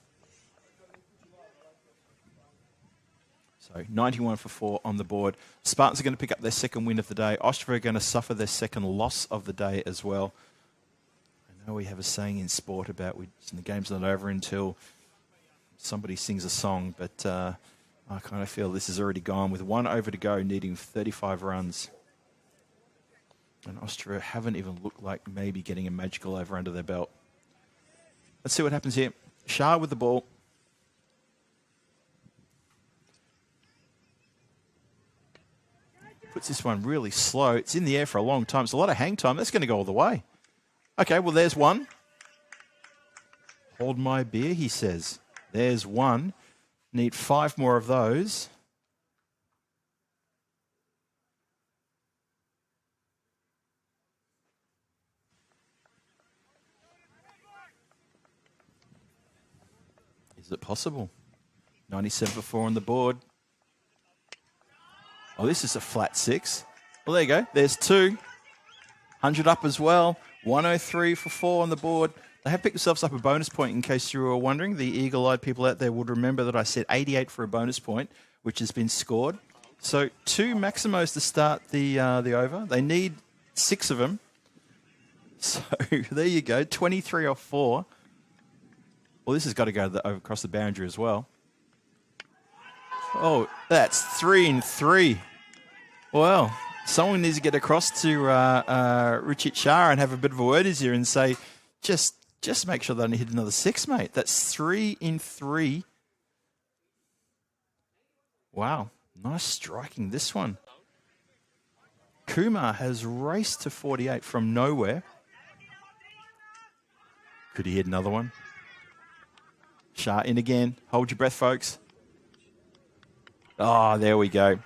So 91 for 4 on the board. Spartans are going to pick up their second win of the day. Ostrava are going to suffer their second loss of the day as well. I know we have a saying in sport about the game's not over until somebody sings a song, but I kind of feel this is already gone with 1 over to go, needing 35 runs. And Ostrava haven't even looked like maybe getting a magical over under their belt. Let's see what happens here. Shah with the ball. Puts this one really slow. It's in the air for a long time. It's a lot of hang time. That's going to go all the way. Okay, well, there's one. Hold my beer, he says. There's one. Need 5 more of those. Is it possible? 97 for 4 on the board. Oh, this is a flat 6. Well, there you go. There's 2. 100 up as well. 103 for 4 on the board. They have picked themselves up a bonus point, in case you were wondering. The eagle-eyed people out there would remember that I said 88 for a bonus point, which has been scored. So 2 Maximos to start the over. They need 6 of them. So there you go. 23 off 4. Well, this has got to go over across the boundary as well. Oh, that's 3 and 3. Well, someone needs to get across to Richard Shah and have a bit of a word here and say, just make sure they don't hit another 6, mate. That's 3 in 3. Wow, nice striking this one. Kumar has raced to 48 from nowhere. Could he hit another one? Shah in again. Hold your breath, folks. Oh, there we go.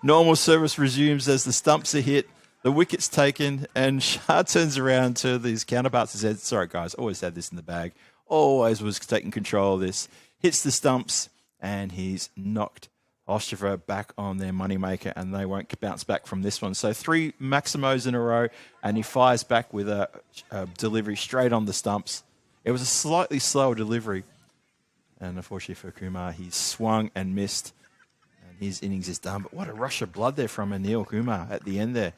Normal service resumes as the stumps are hit, the wicket's taken, and Shah turns around to these counterparts and says, sorry, guys, always had this in the bag. Always was taking control of this. Hits the stumps, and he's knocked Ostrava back on their moneymaker, and they won't bounce back from this one. So 3 Maximos in a row, and he fires back with a delivery straight on the stumps. It was a slightly slower delivery, and unfortunately for Kumar, he swung and missed. His innings is done. But what a rush of blood there from Anil Kumar at the end there.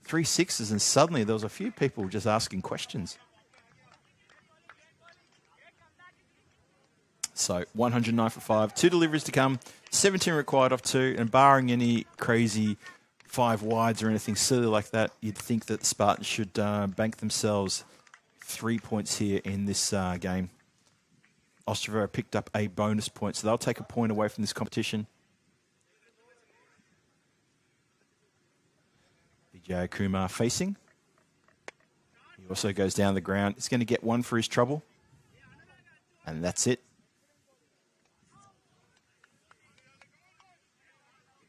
3 sixes, and suddenly there was a few people just asking questions. So 109 for 5. 2 deliveries to come. 17 required off 2. And barring any crazy 5 wides or anything silly like that, you'd think that the Spartans should bank themselves 3 points here in this game. Ostrava picked up a bonus point, so they'll take a point away from this competition. Vijay Kumar facing. He also goes down the ground. He's going to get 1 for his trouble. And that's it.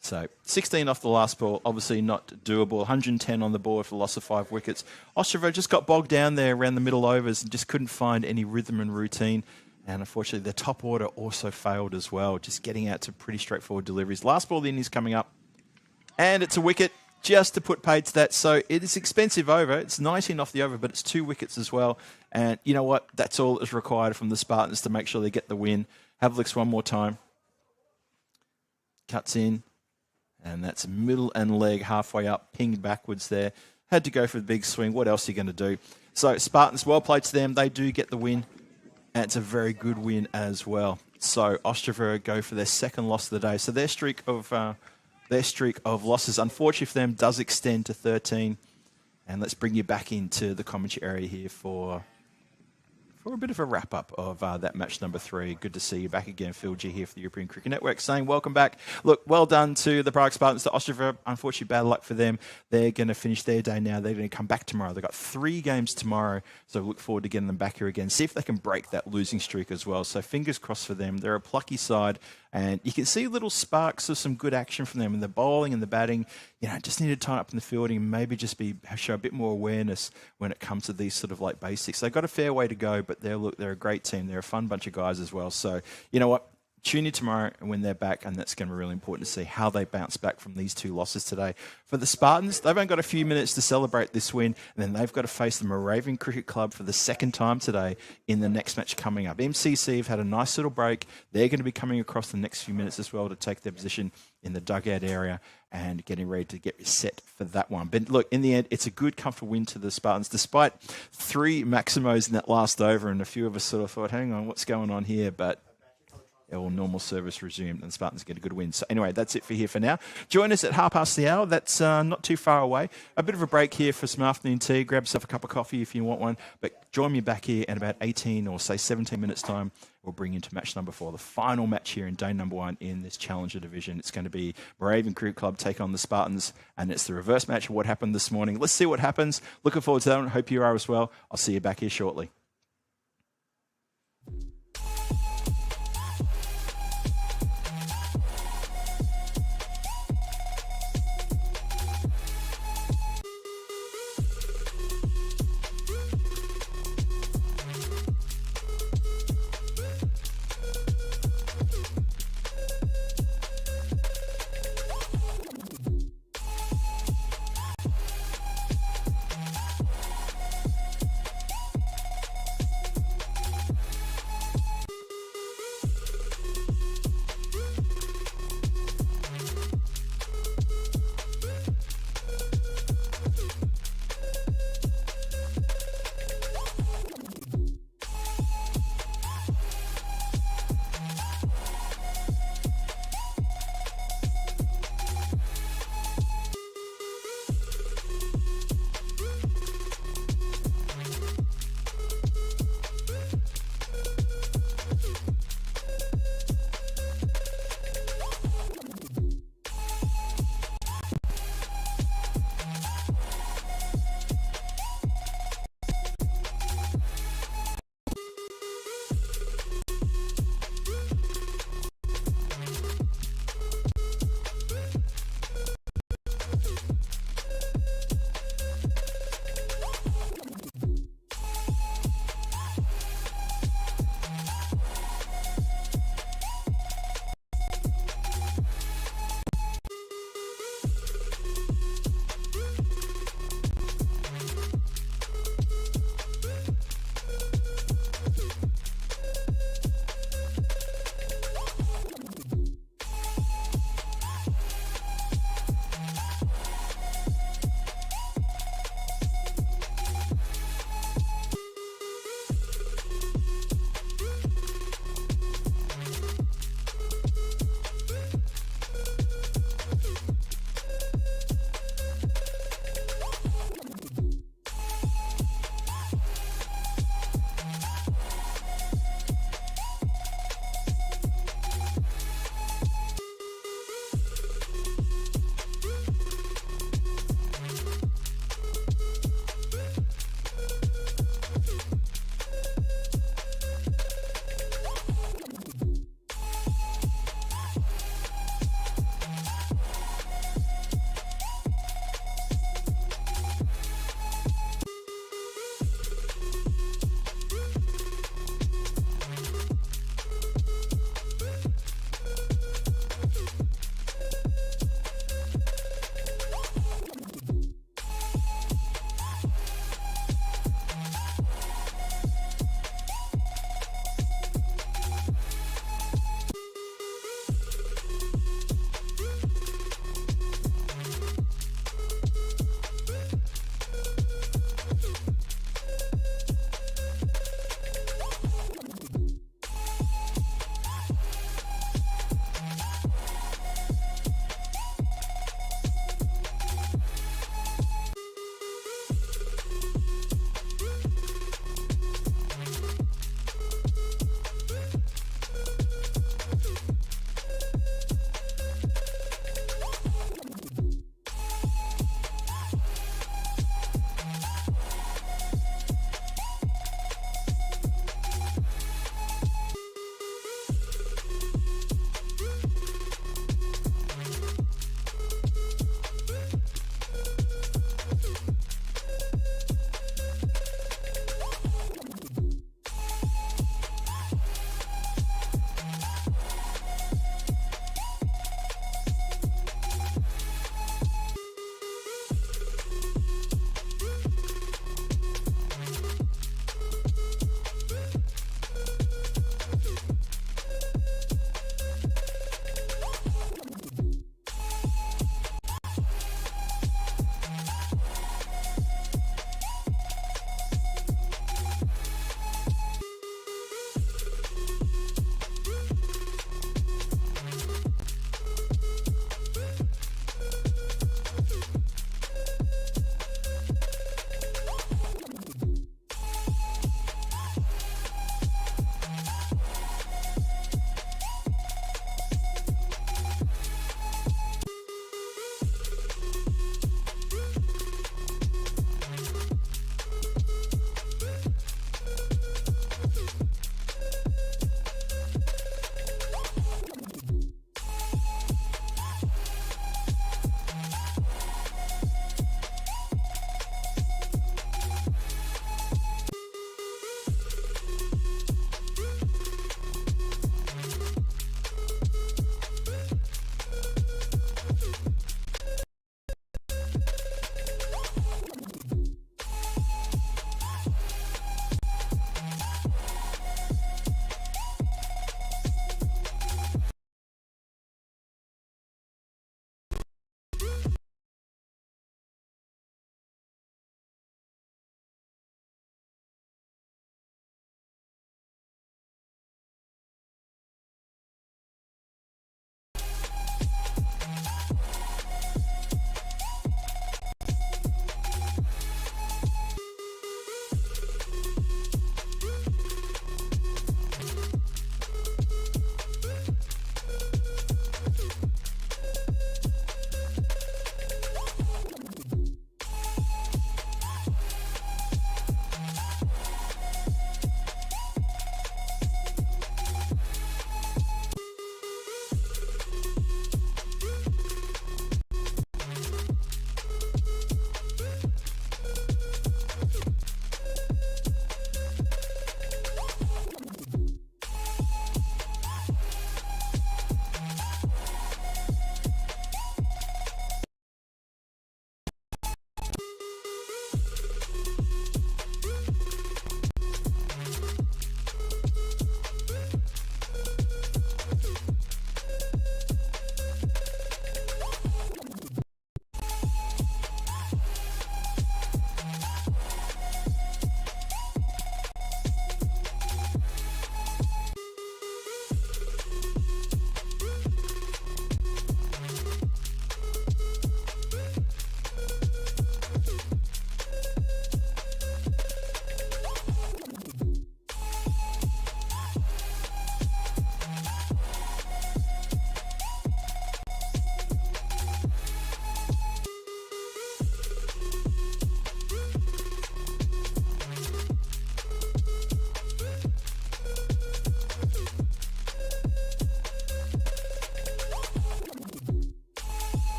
So 16 off the last ball, obviously not doable. 110 on the board for the loss of 5 wickets. Ostrava just got bogged down there around the middle overs and just couldn't find any rhythm and routine. And unfortunately, their top order also failed as well, just getting out to pretty straightforward deliveries. Last ball, the innings coming up. And it's a wicket. Just to put paid to that. So it is expensive over. It's 19 off the over, but it's 2 wickets as well. And you know what? That's all that's required from the Spartans to make sure they get the win. Havlicks one more time. Cuts in. And that's middle and leg halfway up, pinged backwards there. Had to go for the big swing. What else are you going to do? So Spartans, well played to them. They do get the win. And it's a very good win as well. So Ostrava go for their 2nd loss of the day. So their streak of losses, unfortunately for them, does extend to 13. And let's bring you back into the commentary area here for a bit of a wrap-up of that match number 3. Good to see you back again. Phil G here for the European Cricket Network saying welcome back. Look, well done to the Prague Spartans. To Ostrava, unfortunately, bad luck for them. They're going to finish their day now. They're going to come back tomorrow. They've got 3 games tomorrow, so look forward to getting them back here again. See if they can break that losing streak as well. So fingers crossed for them. They're a plucky side, and you can see little sparks of some good action from them in the bowling and the batting. You know, just need to tie up in the fielding and maybe just show a bit more awareness when it comes to these sort of like basics. They've got a fair way to go, but they're a great team. They're a fun bunch of guys as well. So, you know what? Tune in tomorrow when they're back, and that's going to be really important to see how they bounce back from these 2 losses today. For the Spartans, they've only got a few minutes to celebrate this win, and then they've got to face the Moravian Cricket Club for the 2nd time today in the next match coming up. MCC have had a nice little break. They're going to be coming across the next few minutes as well to take their position in the dugout area and getting ready to get set for that one. But look, in the end, it's a good, comfortable win to the Spartans, despite 3 Maximos in that last over, and a few of us sort of thought, hang on, what's going on here? But all normal service resumed, and the Spartans get a good win. So anyway, that's it for here for now. Join us at hour. That's not too far away. A bit of a break here for some afternoon tea. Grab yourself a cup of coffee if you want one. But join me back here in about 18 or say 17 minutes time, we'll bring you to match number 4, the final match here in day number 1 in this Challenger division. It's going to be Moravian Cricket Club take on the Spartans, and it's the reverse match of what happened this morning. Let's see what happens. Looking forward to that one. Hope you are as well. I'll see you back here shortly.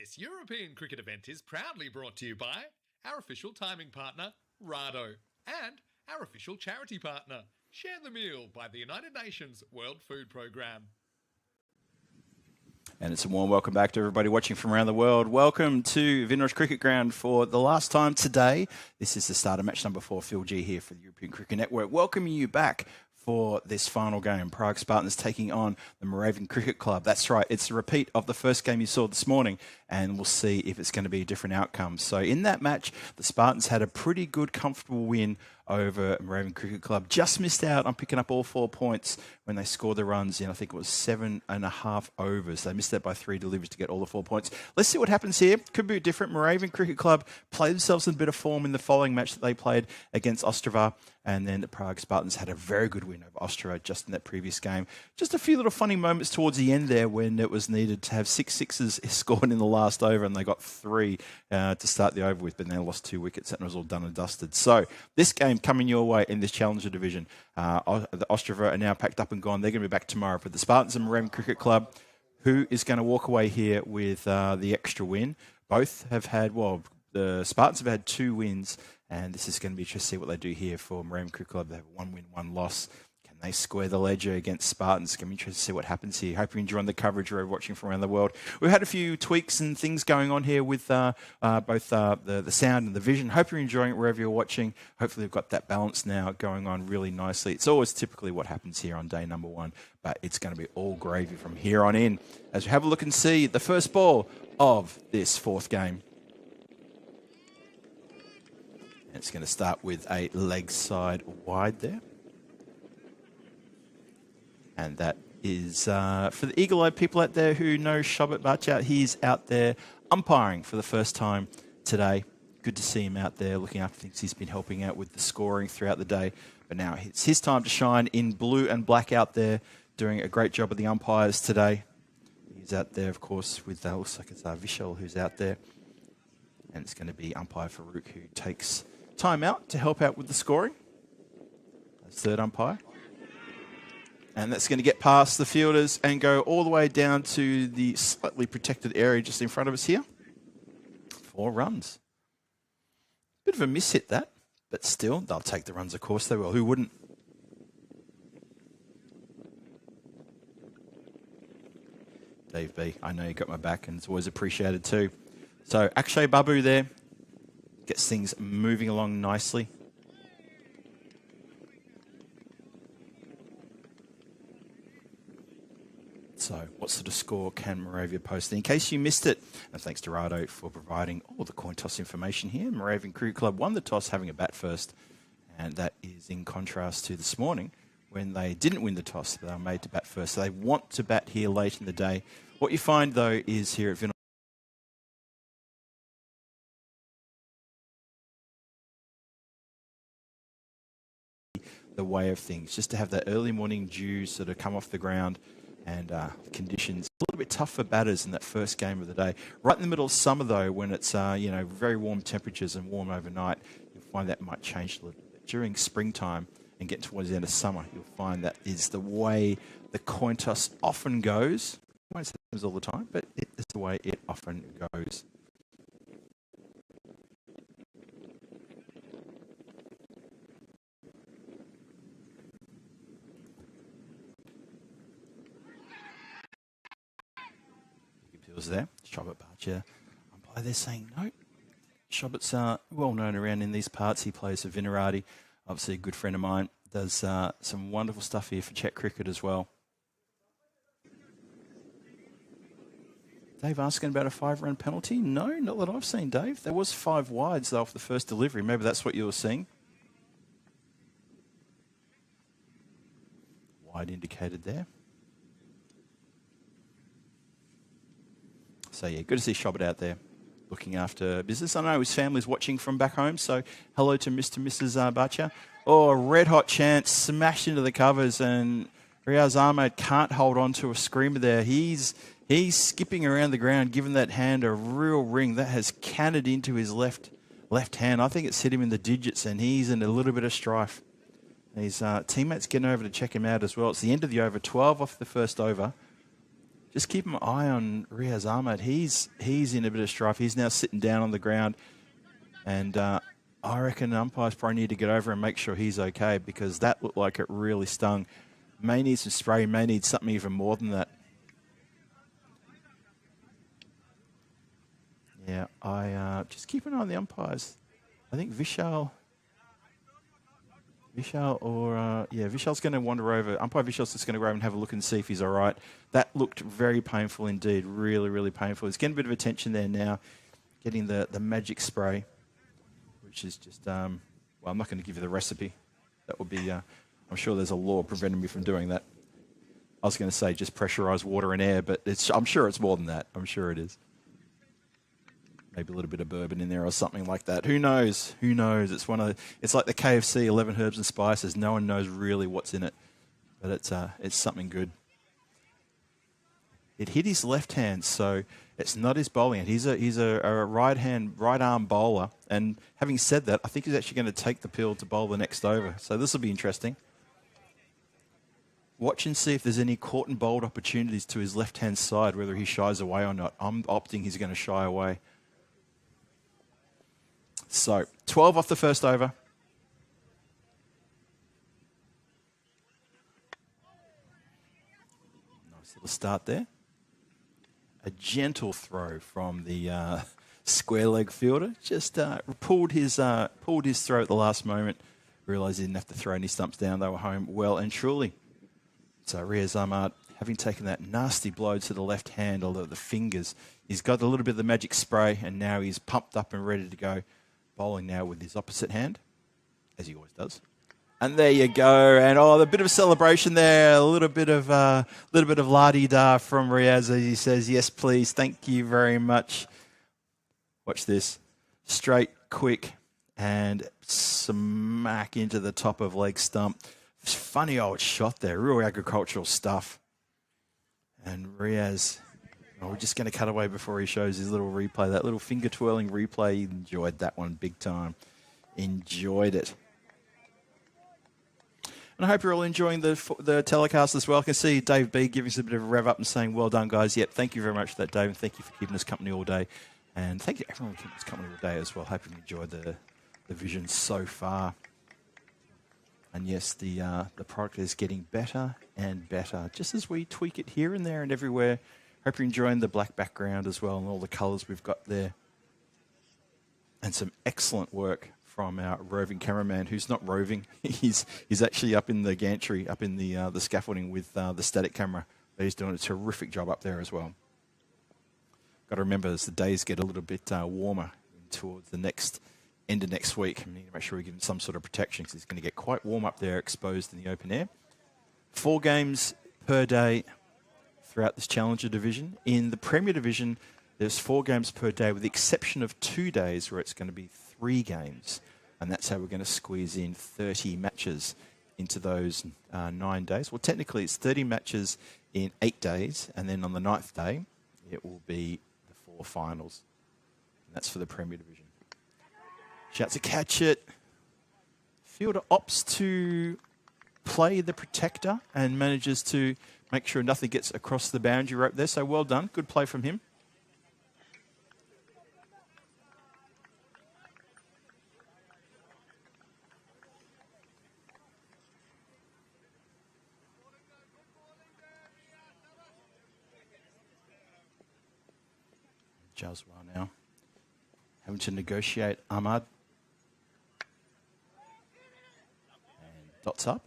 This European cricket event is proudly brought to you by our official timing partner, Rado, and our official charity partner, Share the Meal by the United Nations World Food Programme. And it's a warm welcome back to everybody watching from around the world. Welcome to Vinrosh Cricket Ground for the last time today. This is the start of match number 4. Phil G here for the European Cricket Network, welcoming you back for this final game. Prague Spartans taking on the Moravian Cricket Club. That's right, it's a repeat of the first game you saw this morning, and we'll see if it's going to be a different outcome. So in that match, the Spartans had a pretty good, comfortable win over Moravian Cricket Club. Just missed out on picking up all 4 points when they scored the runs in, I think it was 7.5 overs. They missed that by 3 deliveries to get all the 4 points. Let's see what happens here. Could be different. Moravian Cricket Club played themselves in a bit of form in the following match that they played against Ostrava, and then the Prague Spartans had a very good win over Ostrava just in that previous game. Just a few little funny moments towards the end there when it was needed to have 6 sixes scored in the last over, and they got 3 to start the over with, but then they lost 2 wickets and it was all done and dusted. So this game coming your way in this Challenger division. The Ostrava are now packed up and gone. They're going to be back tomorrow. But the Spartans and Moravian Cricket Club, who is going to walk away here with the extra win? Both have had, well, the Spartans have had 2 wins, and this is going to be interesting to see what they do here for Moravian Cricket Club. They have 1 win, 1 loss. Can they square the ledger against Spartans? It's going to be interesting to see what happens here. Hope you're enjoying the coverage you're watching from around the world. We've had a few tweaks and things going on here with both the sound and the vision. Hope you're enjoying it wherever you're watching. Hopefully we've got that balance now going on really nicely. It's always typically what happens here on day number 1, but it's going to be all gravy from here on in as we have a look and see the first ball of this 4th game. And it's going to start with a leg side wide there. And that is for the eagle-eyed people out there who know Shobit Bhatia. He's out there umpiring for the first time today. Good to see him out there looking after things. He's been helping out with the scoring throughout the day. But now it's his time to shine in blue and black out there, doing a great job of the umpires today. He's out there, of course, with, looks like it's Vishal who's out there. And it's going to be umpire Farouk who takes time out to help out with the scoring. That's third umpire. And that's going to get past the fielders and go all the way down to the slightly protected area just in front of us here. 4 runs. Bit of a miss hit that, but still, they'll take the runs, of course they will. Who wouldn't? Dave B, I know you got my back, and it's always appreciated too. So Akshay Babu there gets things moving along nicely. So what sort of score can Moravia post? In case you missed it, and thanks to Rado for providing all the coin toss information here, Moravian Cricket Club won the toss having a bat first, and that is in contrast to this morning when they didn't win the toss, but they were made to bat first. So they want to bat here late in the day. What you find, though, is here at Vinrosh, the way of things, just to have that early morning dew sort of come off the ground, and conditions a little bit tough for batters in that first game of the day. Right in the middle of summer, though, when it's very warm temperatures and warm overnight, you'll find that might change a little bit. During springtime and getting towards the end of summer, you'll find that is the way the coin toss often goes. It won't happen all the time, but it's the way it often goes. Was there, Shobit Bhatia umpire there saying no. Shobit's well known around in these parts. He plays for Vinarati, obviously a good friend of mine. Does some wonderful stuff here for Czech cricket as well. Dave asking about a 5-run penalty? No, not that I've seen, Dave. There was 5 wides though off the first delivery. Maybe that's what you were seeing. Wide indicated there. So, yeah, good to see Shobit out there looking after business. I know his family's watching from back home, so hello to Mr. and Mrs. Bhatia. Oh, a red-hot chance, smashed into the covers, and Riaz Ahmed can't hold on to a screamer there. He's skipping around the ground, giving that hand a real ring. That has canted into his left hand. I think it's hit him in the digits, and he's in a little bit of strife. His teammates getting over to check him out as well. It's the end of the over, 12 off the first over. just keep an eye on Riaz Ahmad. He's in a bit of strife. He's now sitting down on the ground, and I reckon umpires probably need to get over and make sure he's okay, because that looked like it really stung. May need some spray, may need something even more than that. Yeah, I just keep an eye on the umpires. I think Vishal's going to wander over. Umpire Vishal's just going to go over and have a look and see if he's all right. That looked very painful indeed, really, really painful. He's getting a bit of attention there now, getting the magic spray, which is just, well, I'm not going to give you the recipe. That would be, I'm sure there's a law preventing me from doing that. I was going to say just pressurised water and air, but I'm sure it's more than that. I'm sure it is. Maybe a little bit of bourbon in there or something like that. Who knows? Who knows? It's like the KFC 11 herbs and spices. No one knows really what's in it, but it's something good. It hit his left hand, so it's not his bowling hand. He's a right arm bowler, and having said that, I think he's actually going to take the pill to bowl the next over. So this will be interesting. Watch and see if there's any caught and bowled opportunities to his left hand side, whether he shies away or not. I'm opting he's going to shy away. So, 12 off the first over. Nice little start there. A gentle throw from the square leg fielder. Just pulled his throw at the last moment. Realised he didn't have to throw any stumps down. They were home well and truly. So, Riaz Ahmad, having taken that nasty blow to the left hand, although the fingers, he's got a little bit of the magic spray, and now he's pumped up and ready to go. Bowling now with his opposite hand, as he always does. And there you go. And a bit of a celebration there. A little bit of la-di-da from Riaz as he says, yes, please. Thank you very much. Watch this. Straight, quick, and smack into the top of leg stump. Funny old shot there. Real agricultural stuff. And Riaz... we're just going to cut away before he shows his little replay. That little finger twirling replay, he enjoyed that one big time. Enjoyed it. And I hope you're all enjoying the telecast as well. I can see Dave B giving us a bit of a rev up and saying, well done, guys. Yep, thank you very much for that, Dave, and thank you for keeping us company all day. And thank you to everyone for keeping us company all day as well. Hope you enjoyed the vision so far. And yes, the product is getting better and better, just as we tweak it here and there and everywhere. Hope you're enjoying the black background as well and all the colours we've got there. And some excellent work from our roving cameraman, who's not roving. He's actually up in the gantry, up in the scaffolding with the static camera. He's doing a terrific job up there as well. Got to remember, as the days get a little bit warmer towards the end of next week, we need to make sure we give him some sort of protection, because it's going to get quite warm up there, exposed in the open air. 4 games per day throughout this Challenger division. In the Premier division, there's 4 games per day, with the exception of 2 days where it's going to be 3 games. And that's how we're going to squeeze in 30 matches into those 9 days. Well, technically it's 30 matches in 8 days, and then on the 9th day, it will be the 4 finals. And that's for the Premier division. Shouts to catch it. Fielder opts to play the protector and manages to make sure nothing gets across the boundary rope there. So well done. Good play from him. Jazwa now having to negotiate Ahmad. And dots up.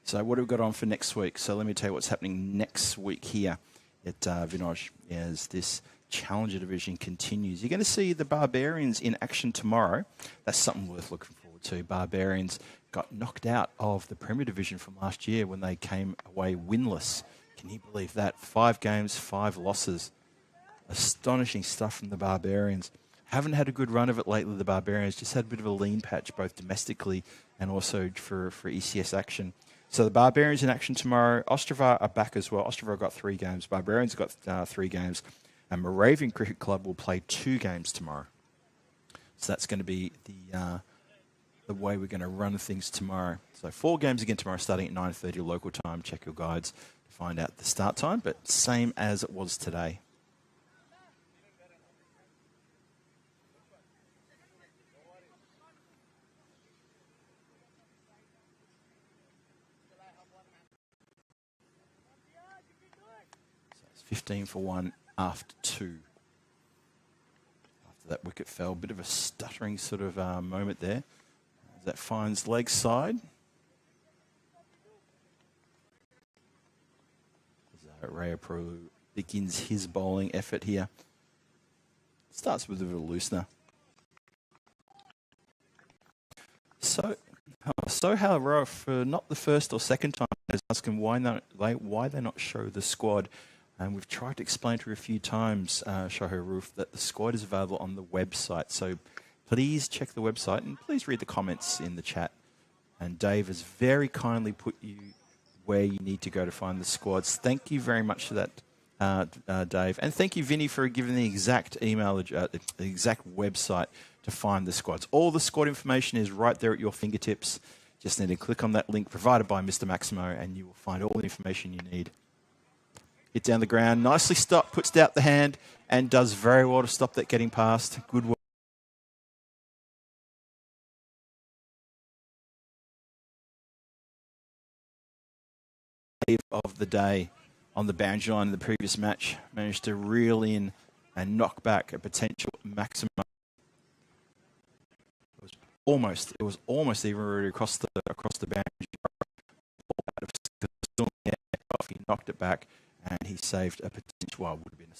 So what have we got on for next week? So let me tell you what's happening next week here at Vinoj as this Challenger division continues. You're going to see the Barbarians in action tomorrow. That's something worth looking forward to. Barbarians got knocked out of the Premier division from last year when they came away winless. Can you believe that? 5 games, 5 losses. Astonishing stuff from the Barbarians. Haven't had a good run of it lately, the Barbarians. Just had a bit of a lean patch, both domestically and also for ECS action. So the Barbarians in action tomorrow. Ostrava are back as well. Ostrava got 3 games. Barbarians got 3 games. And Moravian Cricket Club will play 2 games tomorrow. So that's going to be the the way we're going to run things tomorrow. So 4 games again tomorrow starting at 9:30 local time. Check your guides to find out the start time, but same as it was today. So it's 15 for 1 after 2. After that wicket fell, bit of a stuttering sort of moment there. That finds leg side. Raya Pro begins his bowling effort here. Starts with a bit of a loosener. So however, for not the first or second time, is asking why they not show the squad. And we've tried to explain to her a few times, Shohei Roof, that the squad is available on the website. So please check the website and please read the comments in the chat. And Dave has very kindly put you where you need to go to find the squads. Thank you very much for that, Dave. And thank you, Vinny, for giving the exact email, the exact website to find the squads. All the squad information is right there at your fingertips. Just need to click on that link provided by Mr. Maximo and you will find all the information you need. Hit down the ground, nicely stopped, puts out the hand and does very well to stop that getting past. Good work. Of the day on the boundary line in the previous match, managed to reel in and knock back a potential maximum. It was almost even really across the boundary. He knocked it back and he saved a potential. Well, it would have been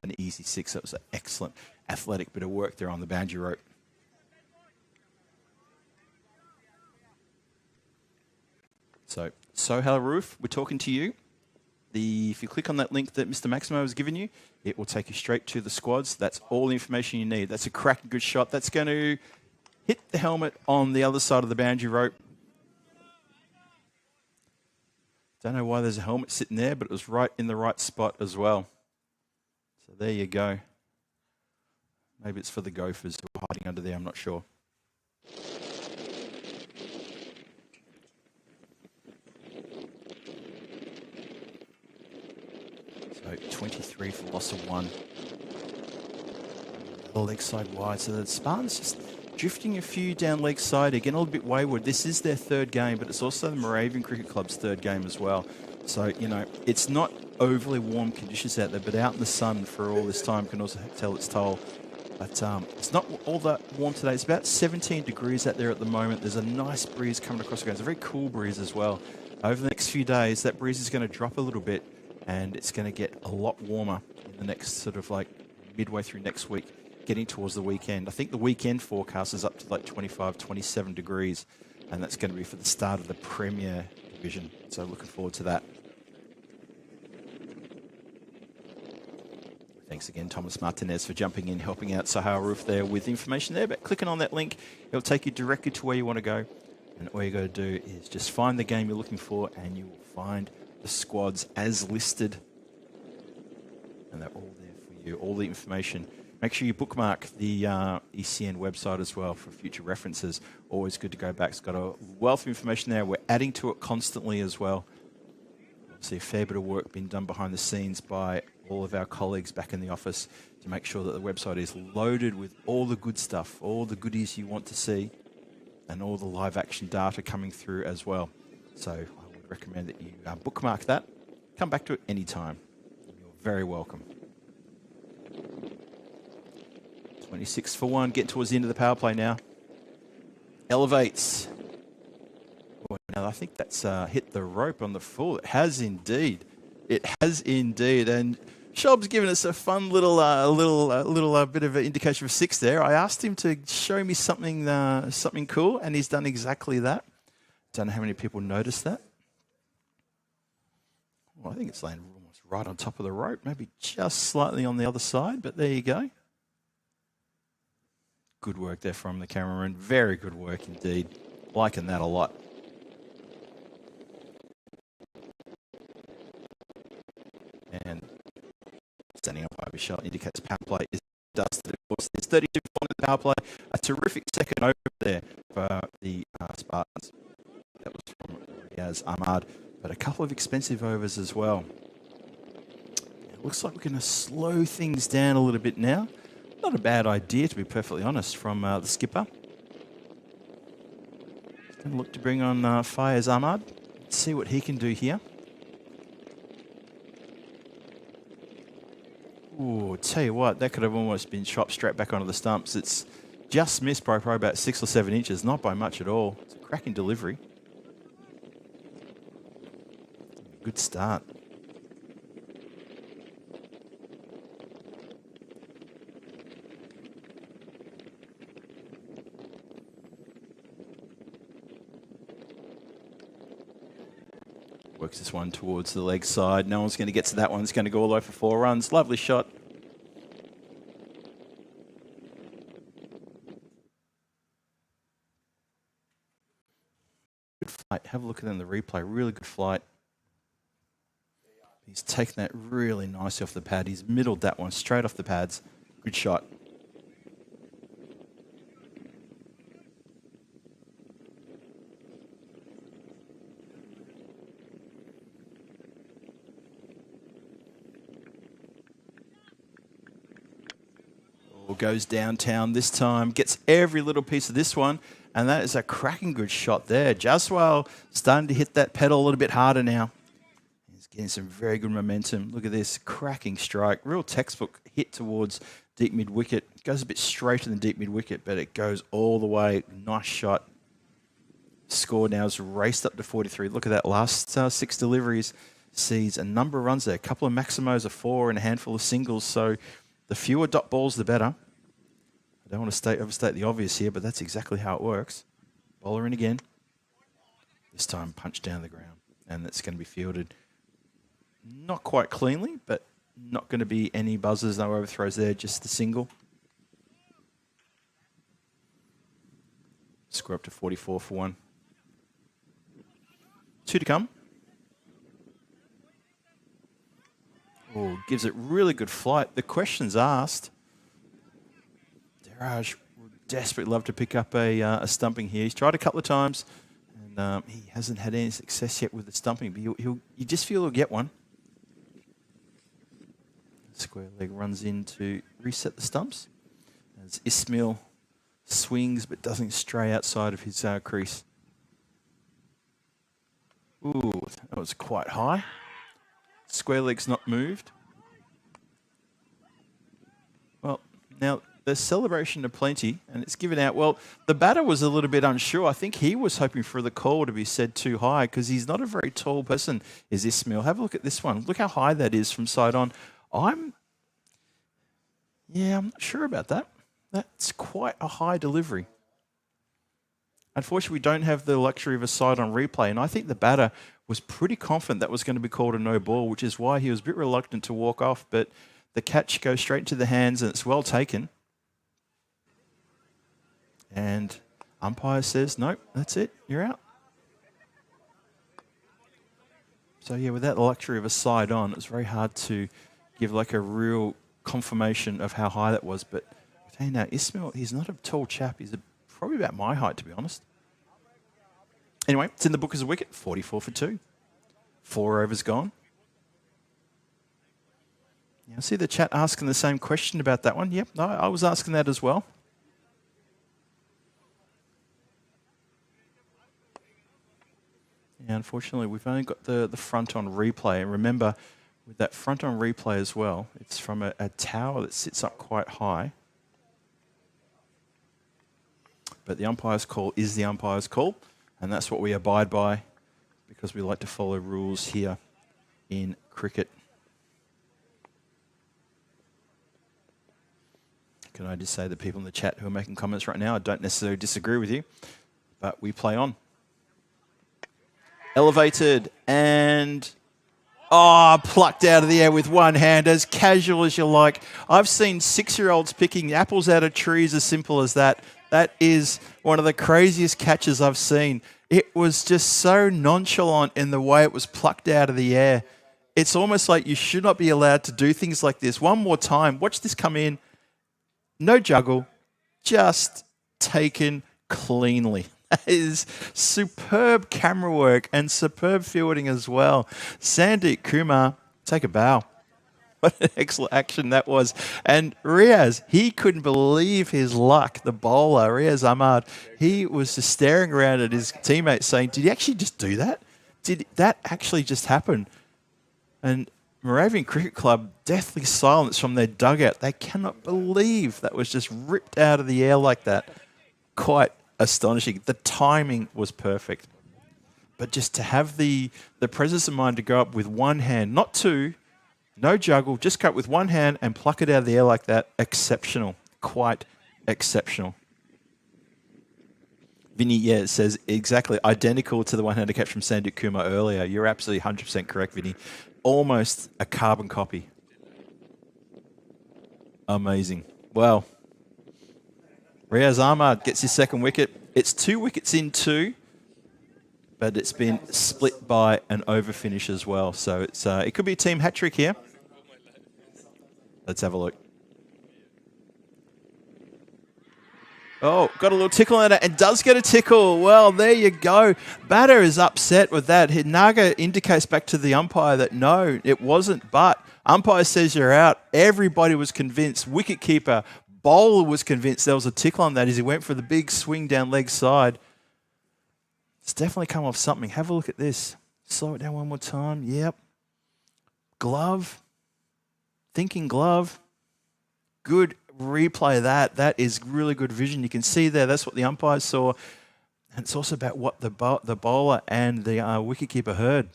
an easy 6. That was an excellent athletic bit of work there on the boundary rope. So Sohail Roof, we're talking to you. If you click on that link that Mr. Maximo has given you, it will take you straight to the squads. That's all the information you need. That's a cracking good shot. That's going to hit the helmet on the other side of the boundary rope. Don't know why there's a helmet sitting there, but it was right in the right spot as well. So there you go. Maybe it's for the Gophers who are hiding under there, I'm not sure. So 23 for loss of 1. The leg side wide. So the Spartans just drifting a few down leg side, again a little bit wayward. This is their 3rd game, but it's also the Moravian Cricket Club's 3rd game as well. So, you know, it's not overly warm conditions out there, but out in the sun for all this time can also tell its toll. But it's not all that warm today. It's about 17 degrees out there at the moment. There's a nice breeze coming across the ground. It's a very cool breeze as well. Over the next few days, that breeze is going to drop a little bit and it's going to get a lot warmer in the next sort of like midway through next week, getting towards the weekend. I think the weekend forecast is up to like 25, 27 degrees, and that's going to be for the start of the Premier Division. So looking forward to that. Thanks again, Thomas Martinez, for jumping in, helping out Sohail Roof there with information there. But clicking on that link, it'll take you directly to where you want to go. And all you got to do is just find the game you're looking for, and you will find the squads as listed. And they're all there for you, all the information. Make sure you bookmark the ECN website as well for future references. Always good to go back. It's got a wealth of information there. We're adding to it constantly as well. See a fair bit of work being done behind the scenes by all of our colleagues back in the office to make sure that the website is loaded with all the good stuff, all the goodies you want to see, and all the live action data coming through as well. So I would recommend that you bookmark that. Come back to it anytime. You're very welcome. 26 for 1, getting towards the end of the power play now. Elevates. Oh, now I think that's hit the rope on the full. It has indeed. It has indeed. And Shob's given us a fun little bit of an indication of 6 there. I asked him to show me something cool, and he's done exactly that. Don't know how many people noticed that. Well, I think it's landed almost right on top of the rope, maybe just slightly on the other side, but there you go. Good work there from the cameraman. Very good work indeed. Liking that a lot. And standing up over shot indicates power play is dusted. Of course, there's 32 on the power play. A terrific second over there Ahmad, but a couple of expensive overs as well. It looks like we're going to slow things down a little bit now. Not a bad idea, to be perfectly honest, from the skipper. Going to look to bring on Fayez Ahmad. Let's see what he can do here. Ooh, tell you what, that could have almost been chopped straight back onto the stumps. It's just missed by probably about 6 or 7 inches, not by much at all. It's a cracking delivery. Good start. Works this one towards the leg side. No one's going to get to that one. It's going to go all the way for 4 runs. Lovely shot. Good flight. Have a look at them in the replay. Really good flight. He's taken that really nicely off the pad. He's middled that one straight off the pads. Good shot. Goes downtown this time, gets every little piece of this one, and that is a cracking good shot there. Jaswal starting to hit that pedal a little bit harder now. He's getting some very good momentum. Look at this, cracking strike. Real textbook hit towards deep mid-wicket. Goes a bit straighter than deep mid-wicket, but it goes all the way. Nice shot. Score now is raced up to 43. Look at that last 6 deliveries. Sees a number of runs there. A couple of maximos of 4 and a handful of singles, so the fewer dot balls, the better. I don't want to overstate the obvious here, but that's exactly how it works. Bowler in again. This time punch down the ground. And that's going to be fielded not quite cleanly, but not going to be any buzzers, no overthrows there, just the single. Score up to 44 for 1. 2 to come. Oh, gives it really good flight. The question's asked. Deraj would desperately love to pick up a stumping here. He's tried a couple of times, and he hasn't had any success yet with the stumping, but you just feel he'll get one. Square leg runs in to reset the stumps as Ismail swings but doesn't stray outside of his crease. Ooh, that was quite high. Square leg's not moved. Well, now there's celebration aplenty, and it's given out. Well, the batter was a little bit unsure. I think he was hoping for the call to be said too high because he's not a very tall person, is Ismail. Have a look at this one. Look how high that is from side on. I'm not sure about that. That's quite a high delivery. Unfortunately, we don't have the luxury of a side on replay, and I think the batter was pretty confident that was going to be called a no ball, which is why he was a bit reluctant to walk off, but the catch goes straight into the hands and it's well taken. And umpire says, nope, that's it, you're out. So yeah, without the luxury of a side on, it was very hard to give like a real confirmation of how high that was. But I tell you now, Ismail, he's not a tall chap. He's probably about my height, to be honest. Anyway, it's in the book as a wicket, 44 for 2. 4 overs gone. Yeah, I see the chat asking the same question about that one. Yep, no, I was asking that as well. Yeah, unfortunately, we've only got the front on replay. And remember, with that front on replay as well, it's from a tower that sits up quite high. But the umpire's call is the umpire's call, and that's what we abide by because we like to follow rules here in cricket. Can I just say that people in the chat who are making comments right now, I don't necessarily disagree with you, but we play on. Elevated and plucked out of the air with one hand, as casual as you like. I've seen 6-year-olds picking apples out of trees as simple as that. That is one of the craziest catches I've seen. It was just so nonchalant in the way it was plucked out of the air. It's almost like you should not be allowed to do things like this. One more time, watch this come in. No juggle, just taken cleanly. is superb camera work and superb fielding as well. Sandeep Kumar, take a bow. What an excellent action that was. And Riaz, he couldn't believe his luck, the bowler, Riaz Ahmad. He was just staring around at his teammates saying, did he actually just do that? Did that actually just happen? And Moravian Cricket Club, deathly silence from their dugout. They cannot believe that was just ripped out of the air like that. Quite astonishing. The timing was perfect. But just to have the presence of mind to go up with one hand, not two, no juggle, just cut with one hand and pluck it out of the air like that. Exceptional. Quite exceptional. Vinny, yeah, it says exactly identical to the one-handed catch from Sandeep Kumar earlier. You're absolutely 100% correct, Vinny. Almost a carbon copy. Amazing. Well, Riaz Ahmad gets his second wicket. It's 2 wickets in 2. But it's been split by an over finish as well. So it could be a team hat trick here. Let's have a look. Oh, got a little tickle in it and does get a tickle. Well, there you go. Batter is upset with that. Naga indicates back to the umpire that no, it wasn't. But umpire says you're out. Everybody was convinced. Wicketkeeper, bowler was convinced there was a tickle on that as he went for the big swing down leg side. It's definitely come off something. Have a look at this. Slow it down one more time. Yep. Glove. Thinking glove. Good replay of that. That is really good vision. You can see there, that's what the umpire saw. And it's also about what the bowler and the wicketkeeper heard.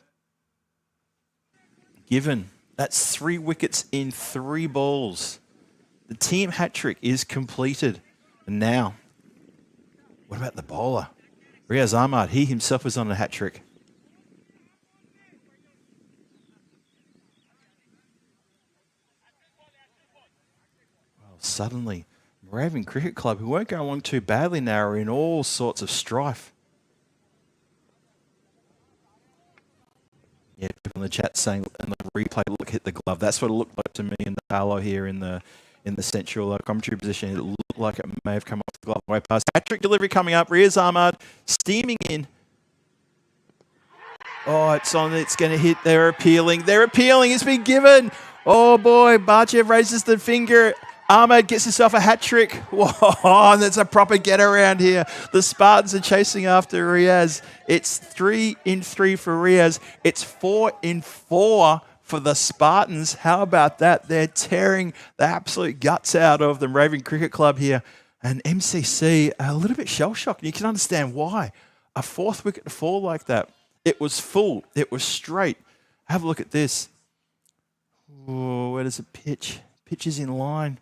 Given. That's 3 wickets in 3 balls. The team hat trick is completed. And now, what about the bowler? Riaz Ahmad, he himself is on a hat trick. Well, suddenly, Moravian Cricket Club, who won't go along too badly now, are in all sorts of strife. Yeah, people in the chat saying, in the replay, look, hit the glove. That's what it looked like to me in the Carlo here in the central commentary position. It looked like it may have come off the glove way past. Hat-trick delivery coming up. Riaz Ahmad steaming in. Oh, it's on. It's going to hit. They're appealing. They're appealing. It's been given. Oh, boy. Barchev raises the finger. Ahmad gets himself a hat-trick. Whoa, that's a proper get-around here. The Spartans are chasing after Riaz. It's 3 in 3 for Riaz. It's 4 in 4 for the Spartans. How about that? They're tearing the absolute guts out of the Moravian Cricket Club here. And MCC, a little bit shell-shocked. You can understand why. A 4th wicket to fall like that. It was full. It was straight. Have a look at this. Oh, where does it pitch? Pitch is in line.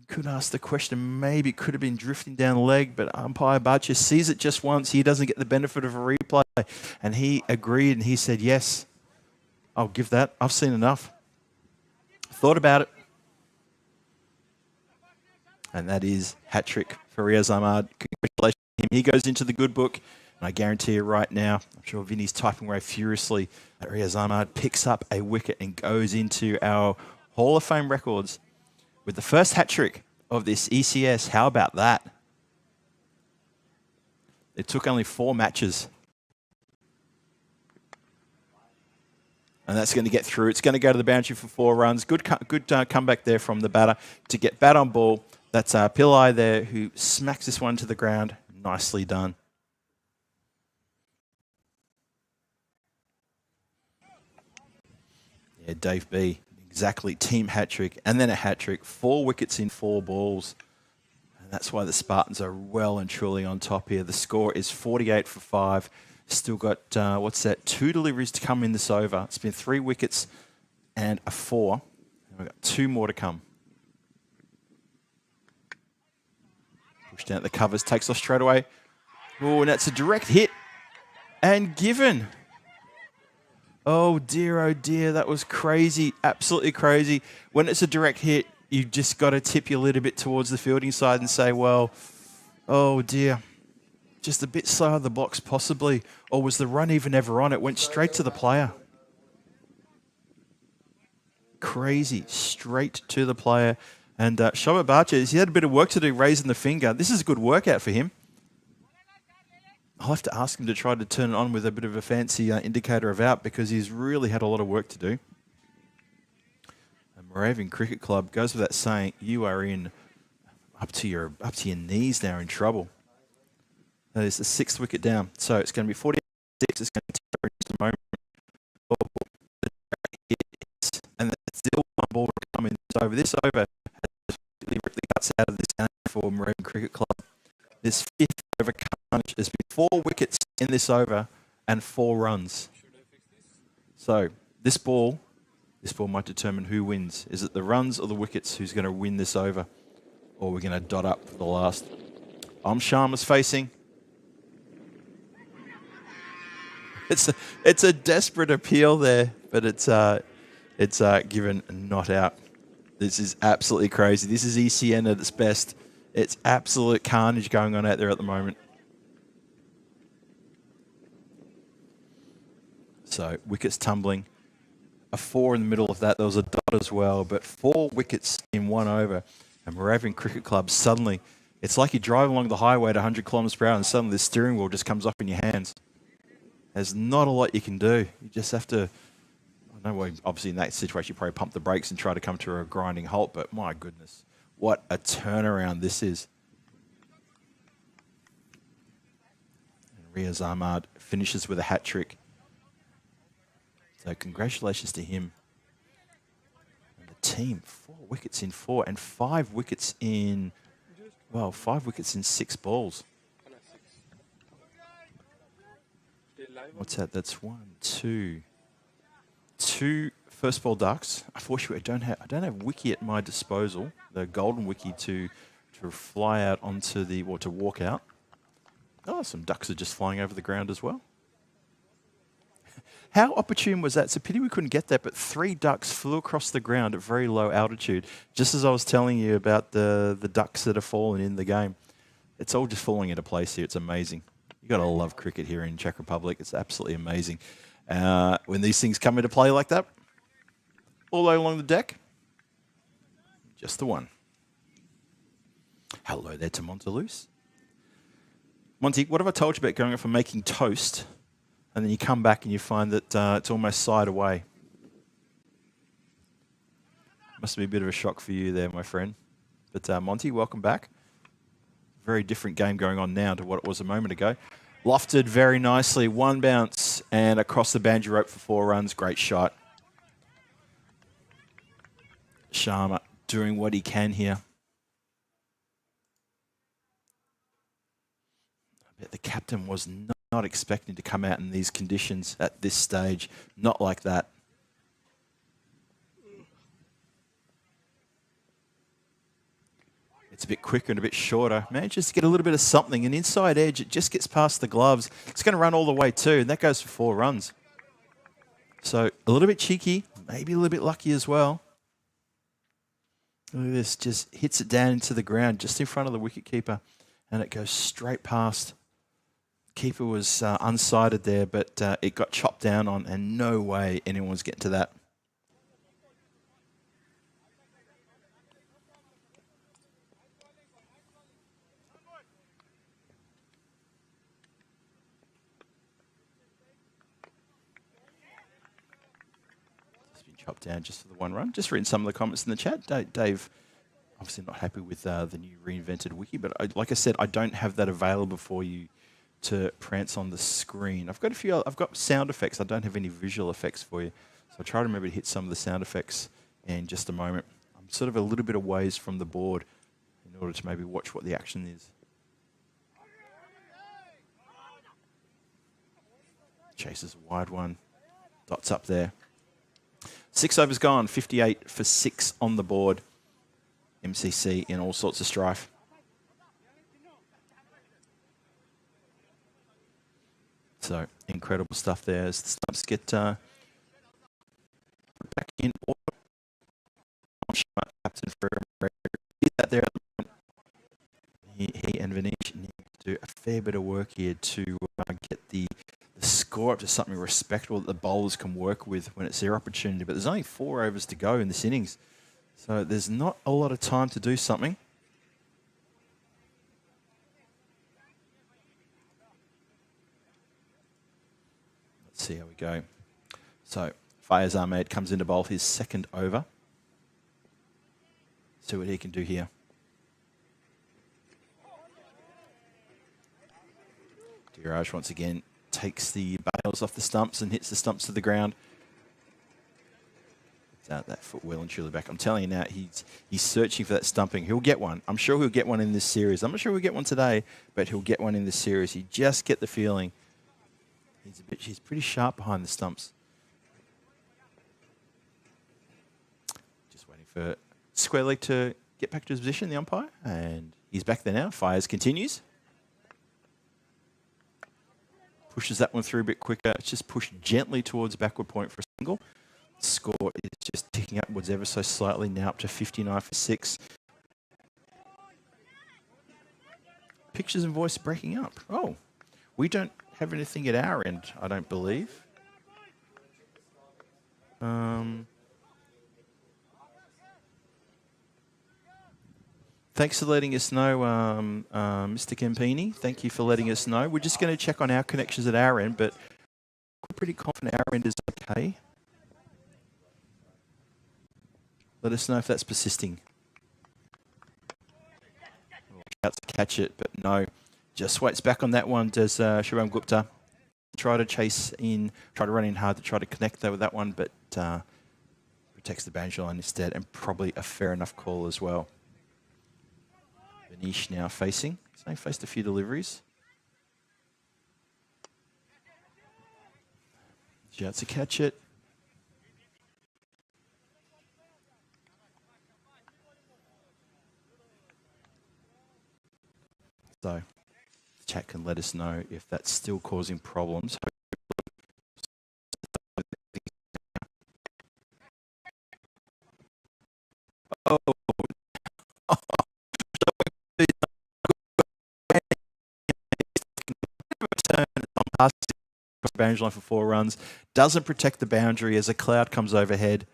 Could ask the question, maybe it could have been drifting down the leg, but umpire Butcher sees it just once. He doesn't get the benefit of a replay. And he agreed and he said, yes, I'll give that. I've seen enough. Thought about it. And that is hat-trick for Riaz Ahmad. Congratulations to him. He goes into the good book. And I guarantee you right now, I'm sure Vinny's typing away furiously, that Riaz Ahmad picks up a wicket and goes into our Hall of Fame records with the first hat-trick of this ECS. How about that? It took only 4 matches. And that's going to get through. It's going to go to the boundary for 4 runs. Good comeback there from the batter to get bat on ball. That's Pillai there who smacks this one to the ground. Nicely done. Yeah, Dave B. Exactly, team hat-trick, and then a hat-trick. 4 wickets in 4 balls. And that's why the Spartans are well and truly on top here. The score is 48 for 5. Still got, 2 deliveries to come in this over. It's been 3 wickets and a 4. And we've got 2 more to come. Pushed down at the covers, takes off straight away. Oh, and that's a direct hit. And given. Oh dear, that was crazy, absolutely crazy. When it's a direct hit, you just got to tip your lid a bit towards the fielding side and say, well, oh dear, just a bit slow of the blocks possibly, or was the run even ever on? It went straight to the player. Crazy, straight to the player. And Shobert Barcher, he had a bit of work to do raising the finger. This is a good workout for him. I'll have to ask him to try to turn it on with a bit of a fancy indicator of out because he's really had a lot of work to do. And Moravian Cricket Club goes with that saying, you are in up to your knees now in trouble. That is the 6th wicket down. So it's going to be 46. It's going to turn into the moment. And that's still one ball to come in. So over this over has ripped the guts out of this game for Moravian Cricket Club. This 5th over carnage has been 4 wickets in this over and 4 runs. So this ball might determine who wins. Is it the runs or the wickets who's going to win this over? Or we're going to dot up for the last. Sharma's facing. It's a desperate appeal there, but it's given not out. This is absolutely crazy. This is ECN at its best. It's absolute carnage going on out there at the moment. So wickets tumbling. A 4 in the middle of that. There was a dot as well, but 4 wickets in 1 over. And Moravian Cricket Club suddenly, it's like you drive along the highway at 100 kilometres per hour and suddenly the steering wheel just comes off in your hands. There's not a lot you can do. You just have to, I know obviously in that situation you probably pump the brakes and try to come to a grinding halt, but my goodness, what a turnaround this is. And Riaz Ahmad finishes with a hat trick. So congratulations to him. And the team, 4 wickets in 4 and 5 wickets in, 5 wickets in 6 balls. What's that? That's 1, 2. 2 first ball ducks. Unfortunately, I don't have wiki at my disposal, the golden wiki to fly out onto the, or to walk out. Oh, some ducks are just flying over the ground as well. How opportune was that? It's a pity we couldn't get that, but 3 ducks flew across the ground at very low altitude, just as I was telling you about the ducks that have fallen in the game. It's all just falling into place here. It's amazing. You've got to love cricket here in Czech Republic. It's absolutely amazing. When these things come into play like that, all the way along the deck, just the one. Hello there to Monteluse. Monty, what have I told you about going off and making toast, and then you come back and you find that it's almost side away? Must be a bit of a shock for you there, my friend. But Monty, welcome back. Very different game going on now to what it was a moment ago. Lofted very nicely, 1 bounce and across the boundary rope for 4 runs. Great shot. Sharma doing what he can here. I bet the captain was not expecting to come out in these conditions at this stage. Not like that. It's a bit quicker and a bit shorter. Manages to get a little bit of something. An inside edge, it just gets past the gloves. It's going to run all the way too, and that goes for 4 runs. So a little bit cheeky, maybe a little bit lucky as well. Look at this, just hits it down into the ground just in front of the wicketkeeper, and it goes straight past. Keeper was unsighted there, but it got chopped down on, and no way anyone's getting to that. Chopped down just for the 1 run. Just reading some of the comments in the chat. Dave, obviously not happy with the new reinvented wiki, but like I said, I don't have that available for you to prance on the screen. I've got sound effects. I don't have any visual effects for you. So I'll try to remember to hit some of the sound effects in just a moment. I'm sort of a little bit of ways from the board in order to maybe watch what the action is. Chases a wide one. Dots up there. 6 overs gone, 58 for 6 on the board. MCC in all sorts of strife. So, incredible stuff there as the stumps get put back in order. Captain for that there at the moment. He and Vanish need to do a fair bit of work here to get the score up to something respectable that the bowlers can work with when it's their opportunity. But there's only 4 overs to go in this innings. So there's not a lot of time to do something. Let's see how we go. So Fayez Ahmed comes in to bowl his second over. See what he can do here. Diraj once again takes the bails off the stumps and hits the stumps to the ground. That foot well and truly back. I'm telling you now, he's searching for that stumping. He'll get one. I'm sure he'll get one in this series. I'm not sure he'll get one today, but he'll get one in this series. You just get the feeling. He's pretty sharp behind the stumps. Just waiting for square leg to get back to his position, the umpire. And he's back there now. Fires continues. Pushes that one through a bit quicker. It's just pushed gently towards backward point for a single. Score is just ticking upwards ever so slightly, now up to 59 for 6. Pictures and voice breaking up. Oh, we don't have anything at our end, I don't believe. Thanks for letting us know, Mr. Campini. Thank you for letting us know. We're just going to check on our connections at our end, but we're pretty confident our end is okay. Let us know if that's persisting. Out to catch it, but no. Just waits back on that one. Does Shubham Gupta try to chase in, try to run in hard to try to connect there with that one, but protects the boundary line instead, and probably a fair enough call as well. Benish now facing. He's only faced a few deliveries. Shouts to catch it. So, the chat can let us know if that's still causing problems. Oh. Across the boundary line for 4 runs. Doesn't protect the boundary as a cloud comes overhead.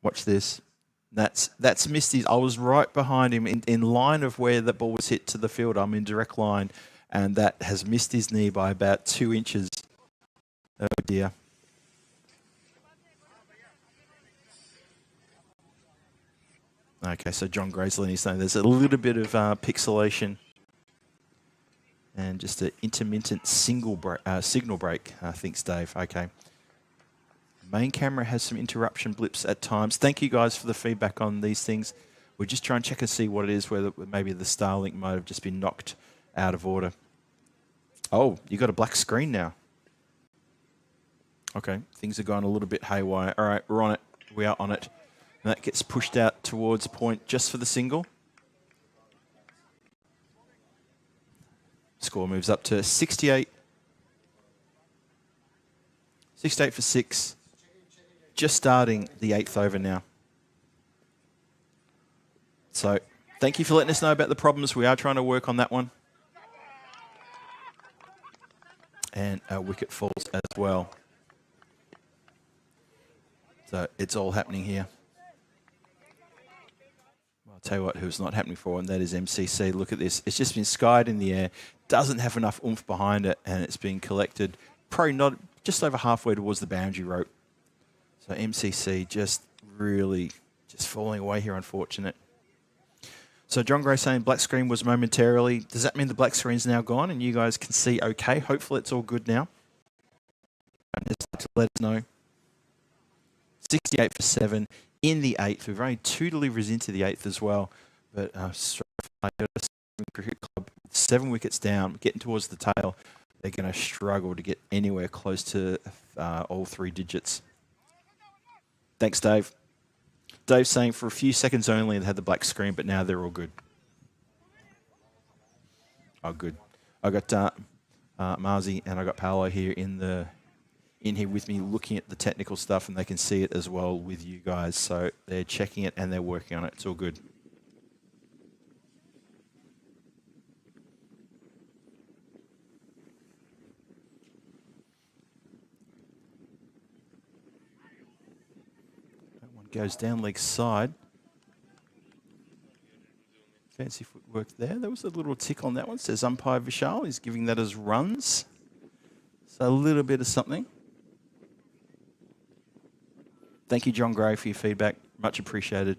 Watch this. That's missed his. I was right behind him in line of where the ball was hit to the field. I'm in direct line, and that has missed his knee by about 2 inches. Oh dear. Okay, so John Grayslin is saying there's a little bit of pixelation and just an intermittent signal break, thinks Dave. Okay. Main camera has some interruption blips at times. Thank you guys for the feedback on these things. We're just trying to check and see what it is, whether maybe the Starlink might have just been knocked out of order. Oh, you got a black screen now. Okay, things are going a little bit haywire. All right, we're on it. We are on it. And that gets pushed out towards point just for the single. Score moves up to 68. 68 for 6. Just starting the 8th over now. So, thank you for letting us know about the problems. We are trying to work on that one. And our wicket falls as well. So, it's all happening here. I'll tell you what, who's not happening for, and that is MCC. Look at this. It's just been skied in the air. Doesn't have enough oomph behind it, and it's been collected probably not just over halfway towards the boundary rope. So MCC just really just falling away here, unfortunate. So John Gray saying black screen was momentarily. Does that mean the black screen's now gone and you guys can see okay? Hopefully it's all good now. And just to let us know. 68 for 7 in the 8th. We've only 2 deliveries into the 8th as well. But Cricket Club, 7 wickets down, getting towards the tail. They're going to struggle to get anywhere close to all 3 digits. Thanks, Dave. Dave's saying for a few seconds only they had the black screen, but now they're all good. Oh, good. I got Marzi and I got Paolo here in here with me, looking at the technical stuff, and they can see it as well with you guys. So they're checking it and they're working on it. It's all good. Goes down leg side. Fancy footwork there. There was a little tick on that one. Says umpire Vishal. He's giving that as runs. So a little bit of something. Thank you, John Gray, for your feedback. Much appreciated.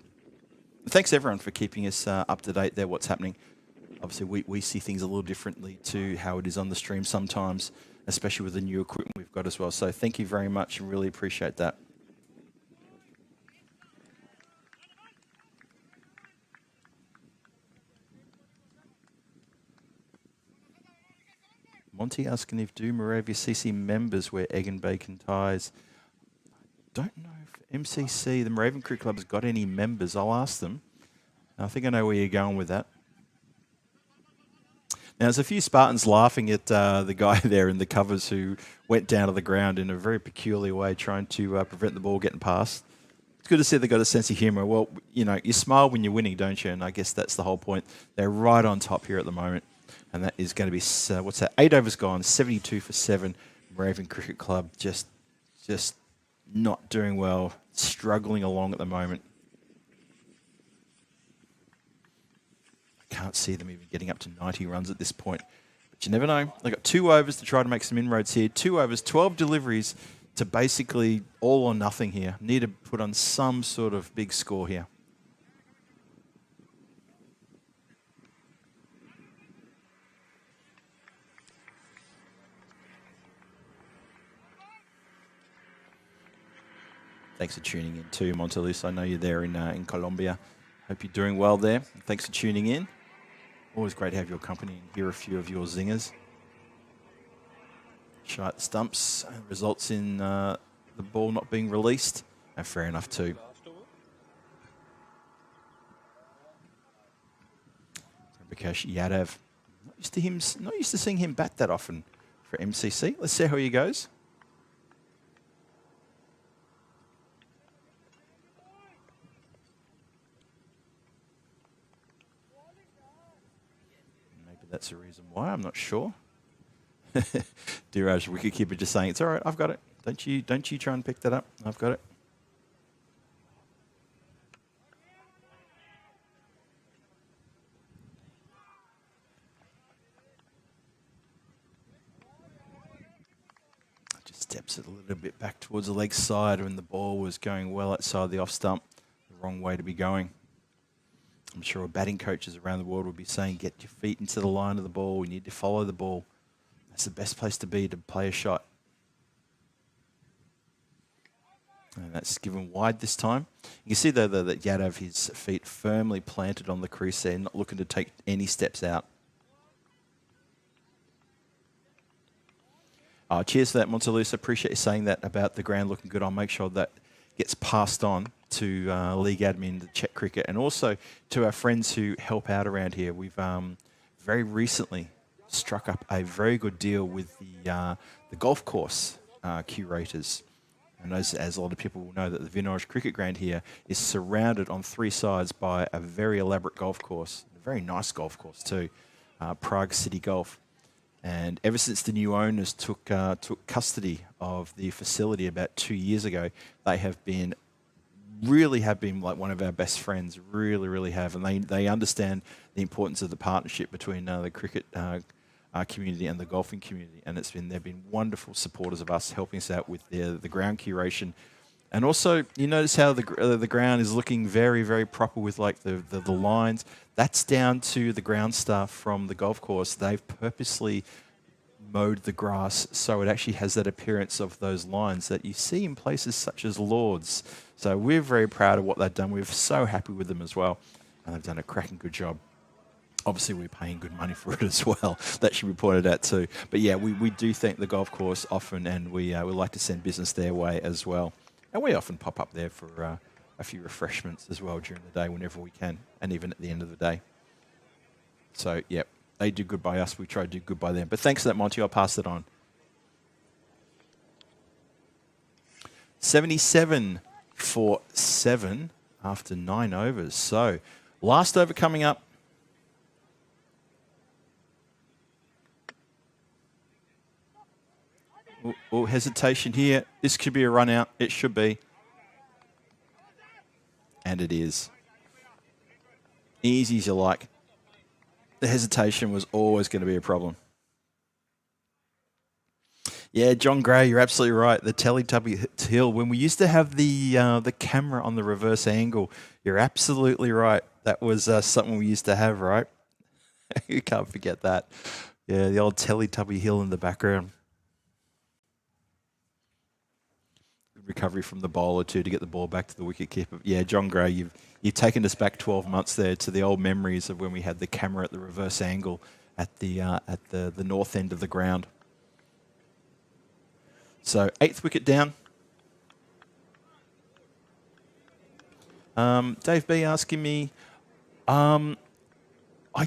And thanks, everyone, for keeping us up to date there, what's happening. Obviously, we see things a little differently to how it is on the stream sometimes, especially with the new equipment we've got as well. So thank you very much and really appreciate that. Monty asking if do Moravia CC members wear egg and bacon ties. Don't know if MCC, the Moravian Cricket Club, has got any members. I'll ask them. I think I know where you're going with that. Now, there's a few Spartans laughing at the guy there in the covers who went down to the ground in a very peculiar way, trying to prevent the ball getting past. It's good to see they've got a sense of humour. Well, you know, you smile when you're winning, don't you? And I guess that's the whole point. They're right on top here at the moment. And that is going to be, what's that? 8 overs gone, 72 for 7. Moravian Cricket Club just not doing well, struggling along at the moment. I can't see them even getting up to 90 runs at this point. But you never know. They've got 2 overs to try to make some inroads here. 2 overs, 12 deliveries to basically all or nothing here. Need to put on some sort of big score here. Thanks for tuning in too, Montelus. I know you're there in Colombia. Hope you're doing well there. Thanks for tuning in. Always great to have your company and hear a few of your zingers. Shy at the stumps results in the ball not being released. And fair enough too. Prabhakash Yadav. Not used to seeing him bat that often for MCC. Let's see how he goes. That's the reason why. I'm not sure. Diraj, wicketkeeper, just saying it's all right. I've got it. Don't you try and pick that up. I've got it. Just steps it a little bit back towards the leg side when the ball was going well outside the off stump. The wrong way to be going. I'm sure batting coaches around the world will be saying, get your feet into the line of the ball. We need to follow the ball. That's the best place to be to play a shot. And that's given wide this time. You can see, though, that Yadav, his feet firmly planted on the crease there, not looking to take any steps out. Cheers for that, Montelus. Appreciate you saying that about the ground looking good. I'll make sure that gets passed on to League Admin, the Czech Cricket, and also to our friends who help out around here. We've very recently struck up a very good deal with the golf course curators. And as a lot of people will know, that the Vinoj Cricket Ground here is surrounded on 3 sides by a very elaborate golf course, a very nice golf course too, Prague City Golf. And ever since the new owners took custody of the facility about 2 years ago, they have been like one of our best friends, really have. And they understand the importance of the partnership between the cricket community and the golfing community. And they've been wonderful supporters of us, helping us out with the ground curation. And also, you notice how the ground is looking very proper with like the lines. That's down to the ground staff from the golf course. They've purposely mowed the grass so it actually has that appearance of those lines that you see in places such as Lord's. So we're very proud of what they've done. We're so happy with them as well. And they've done a cracking good job. Obviously, we're paying good money for it as well. That should be pointed out too. But yeah, we do thank the golf course often, and we like to send business their way as well. And we often pop up there for a few refreshments as well during the day whenever we can, and even at the end of the day. So, yeah, they do good by us. We try to do good by them. But thanks for that, Monty. I'll pass it on. 77 for 7 after 9 overs. So, last over coming up. Oh, hesitation here. This could be a run out. It should be. And it is. Easy as you like. The hesitation was always going to be a problem. Yeah, John Gray, you're absolutely right. The Teletubby hill. When we used to have the camera on the reverse angle, you're absolutely right. That was something we used to have, right? You can't forget that. Yeah, the old Teletubby hill in the background. Good recovery from the bowler too to get the ball back to the wicket keeper. Yeah, John Gray, you've taken us back 12 months there to the old memories of when we had the camera at the reverse angle at the north end of the ground. So 8th wicket down. Dave B asking me, I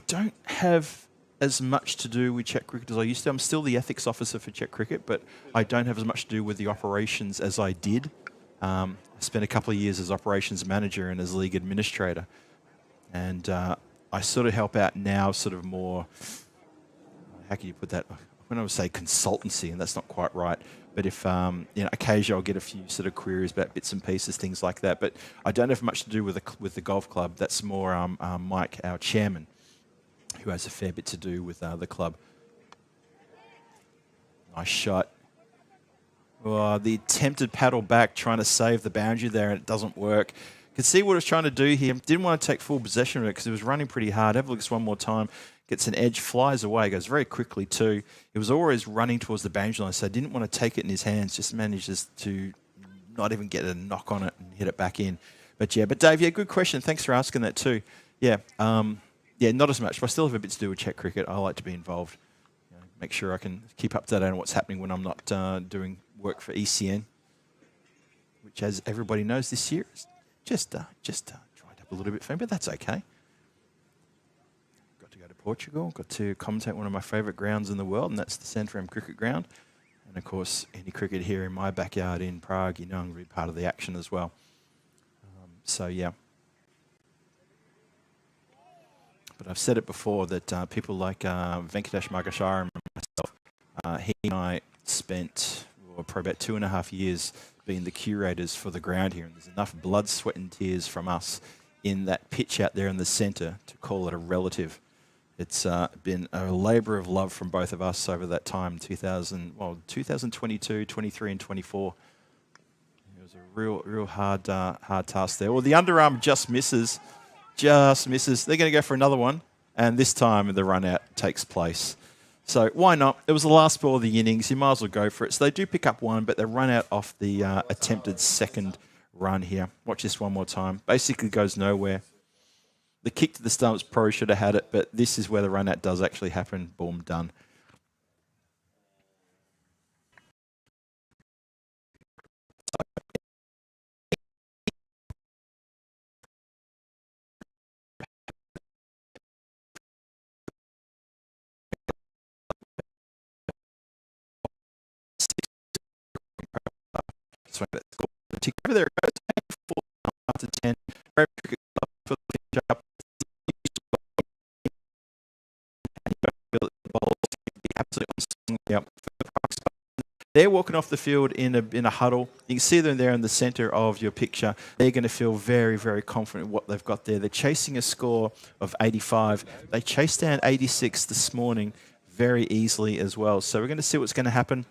don't have as much to do with Czech cricket as I used to. I'm still the ethics officer for Czech cricket, but I don't have as much to do with the operations as I did. I spent a couple of years as operations manager and as league administrator. And I sort of help out now sort of more, how can you put that? When I would say consultancy, and that's not quite right. But if, occasionally I'll get a few sort of queries about bits and pieces, things like that. But I don't have much to do with the golf club. That's more Mike, our chairman, who has a fair bit to do with the club. Nice shot. Oh, the attempted paddle back, trying to save the boundary there, and it doesn't work. You can see what it's trying to do here. Didn't want to take full possession of it because it was running pretty hard. Have a look at this one more time. Gets an edge, flies away, goes very quickly too. It was always running towards the boundary line, so didn't want to take it in his hands, just manages to not even get a knock on it and hit it back in. But Dave, good question. Thanks for asking that too. Not as much, but I still have a bit to do with Czech cricket. I like to be involved. Make sure I can keep up to date on what's happening when I'm not doing work for ECN, which, as everybody knows, this year is just dried up a little bit for me, but that's okay. Portugal, got to commentate one of my favourite grounds in the world, and that's the Centrum Cricket Ground. And of course, any cricket here in my backyard in Prague, I'm going to be part of the action as well. But I've said it before that people like Venkatesh Magasharam and myself, he and I spent probably about 2.5 years being the curators for the ground here, and there's enough blood, sweat and tears from us in that pitch out there in the centre to call it a relative. It's been a labour of love from both of us over that time, 2022, 23 and 24. It was a real hard task there. Well, the underarm just misses. They're going to go for another one, and this time the run out takes place. So why not? It was the last ball of the innings. You might as well go for it. So they do pick up one, but they run out off the attempted second run here. Watch this one more time. Basically goes nowhere. The kick to the stumps probably should have had it, but this is where the run out does actually happen. Boom, done. Over there, it goes after 10. Cricket Club for the job. They're walking off the field in a huddle. You can see them there in the centre of your picture. They're going to feel very, very confident in what they've got there. They're chasing a score of 85. They chased down 86 this morning very easily as well. So we're going to see what's going to happen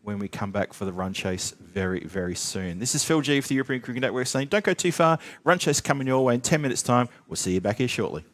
when we come back for the run chase very, very soon. This is Phil G for the European Cricket Network saying, don't go too far. Run chase coming your way in 10 minutes' time. We'll see you back here shortly.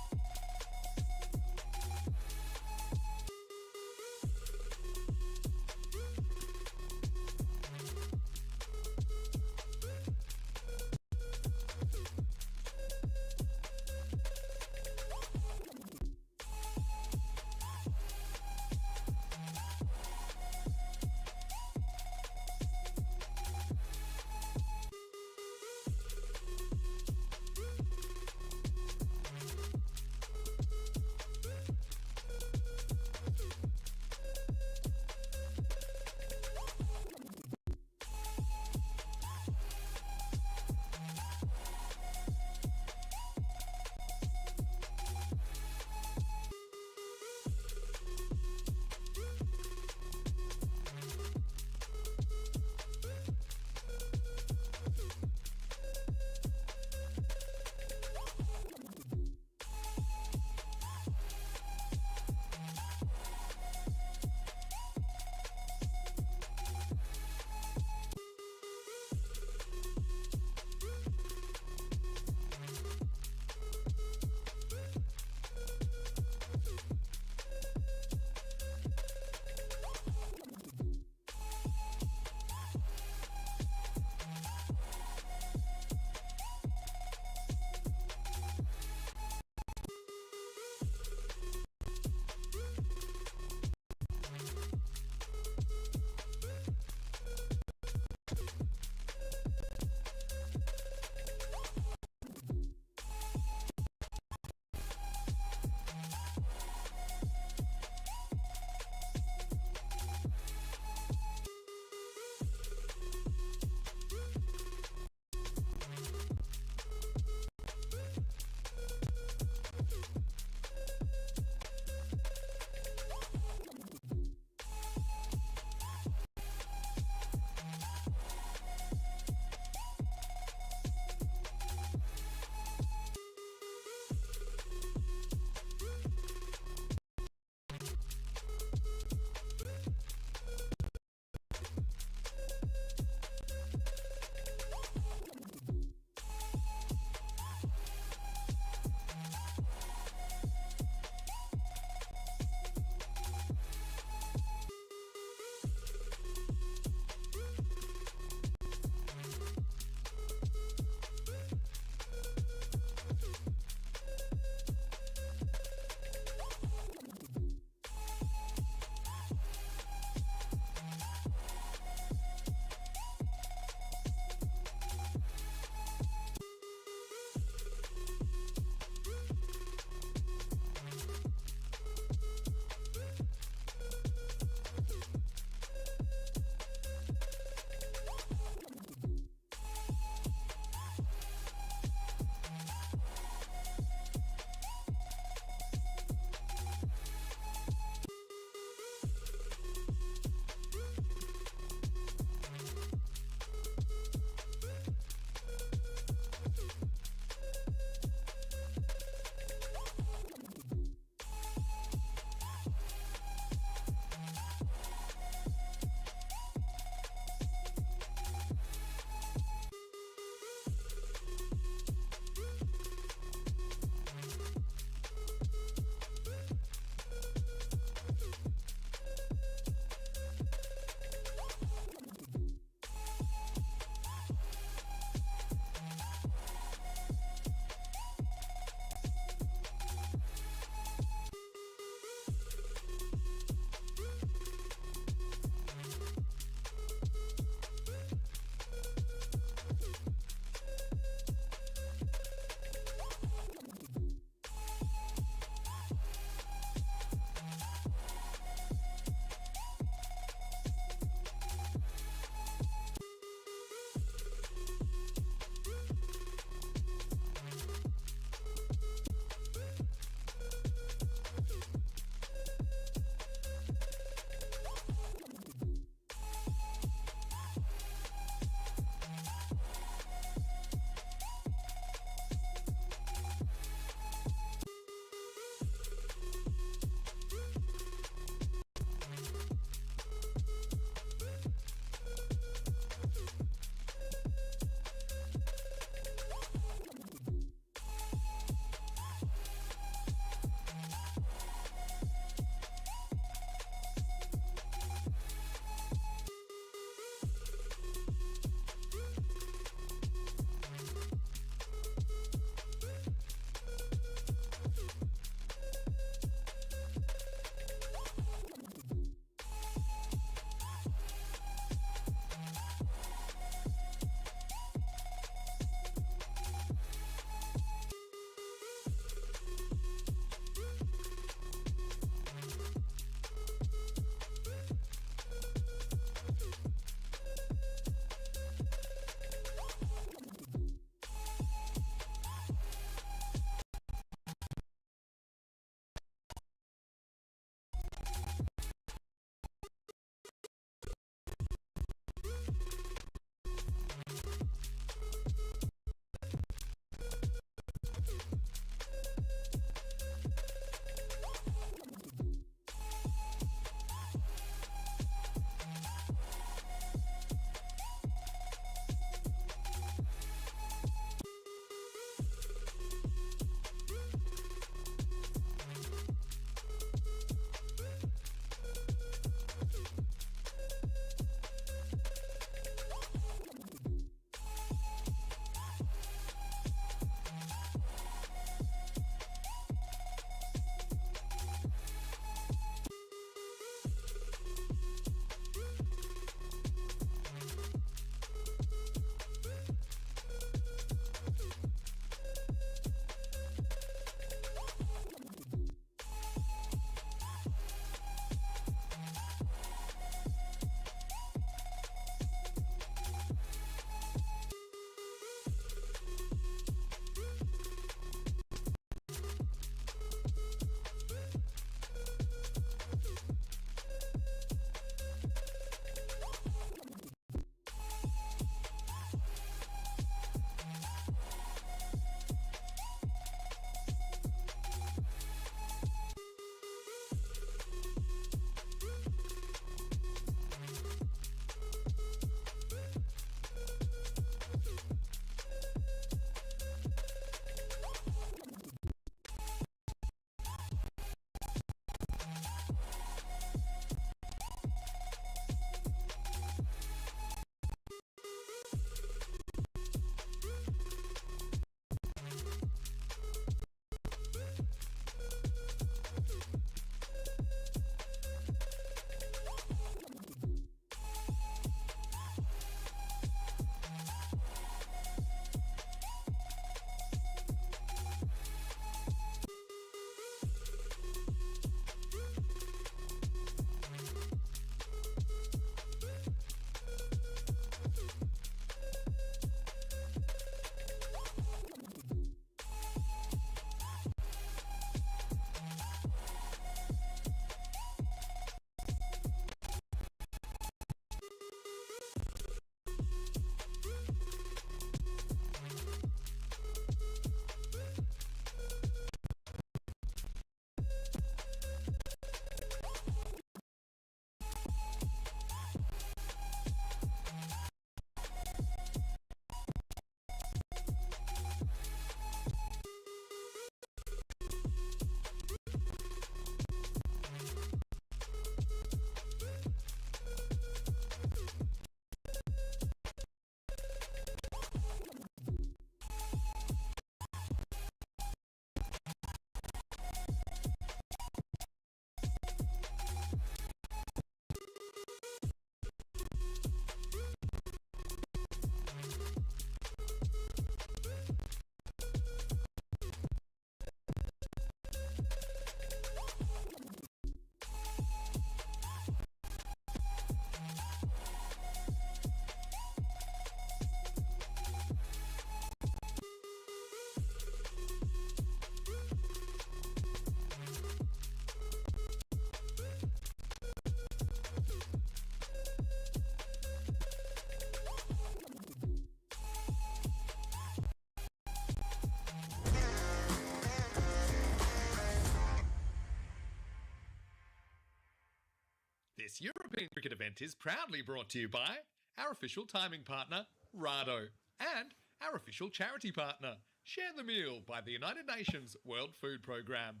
This European cricket event is proudly brought to you by our official timing partner, Rado, and our official charity partner, Share the Meal by the United Nations World Food Programme.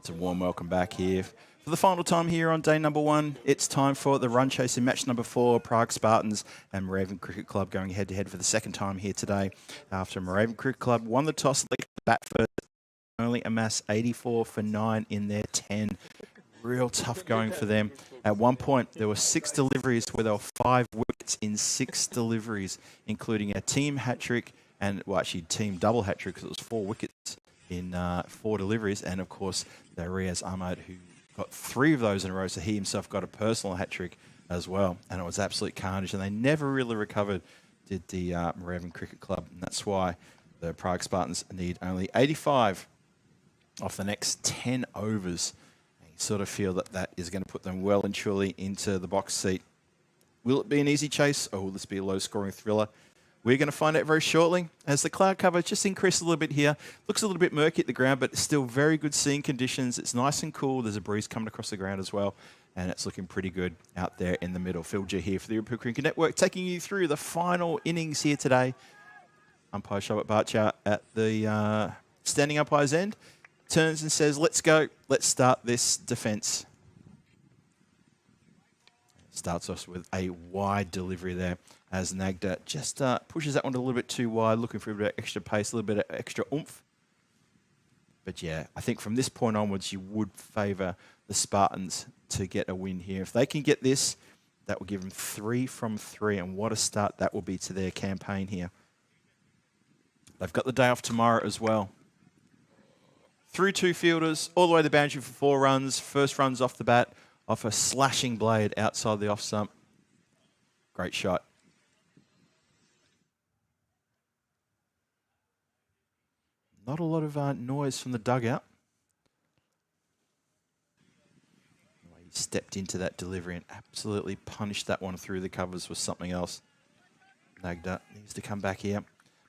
It's a warm welcome back here. For the final time here on day number 1, it's time for the run chasing match number 4, Prague Spartans and Moravian Cricket Club going head-to-head for the second time here today. After Moravian Cricket Club won the toss, they bat first, only amass 84 for 9 in their 10. Real tough going for them. At one point, there were 6 deliveries where there were 5 wickets in 6 deliveries, including a team hat-trick and, well, actually team double hat-trick because it was 4 wickets in 4 deliveries. And, of course, the Riaz Ahmad, who got 3 of those in a row, so he himself got a personal hat-trick as well. And it was absolute carnage, and they never really recovered, did the Moravian Cricket Club. And that's why the Prague Spartans need only 85 off the next 10 overs. Sort of feel that that is going to put them well and truly into the box seat. Will it be an easy chase, or will this be a low-scoring thriller? We're going to find out very shortly as the cloud cover just increased a little bit here. Looks a little bit murky at the ground, but still very good seeing conditions. It's nice and cool. There's a breeze coming across the ground as well, and it's looking pretty good out there in the middle. Phil G here for the European Cricket Network, taking you through the final innings here today. Umpire Shabat Barcha at the standing umpire's end. Turns and says, let's go. Let's start this defence. Starts off with a wide delivery there as Nagda just pushes that one a little bit too wide, looking for a bit of extra pace, a little bit of extra oomph. But yeah, I think from this point onwards, you would favour the Spartans to get a win here. If they can get this, that will give them 3 from 3, and what a start that will be to their campaign here. They've got the day off tomorrow as well. Through 2 fielders, all the way to the boundary for 4 runs. First run's off the bat, off a slashing blade outside the off stump. Great shot. Not a lot of noise from the dugout. He stepped into that delivery and absolutely punished that one through the covers with something else. Nagda needs to come back here.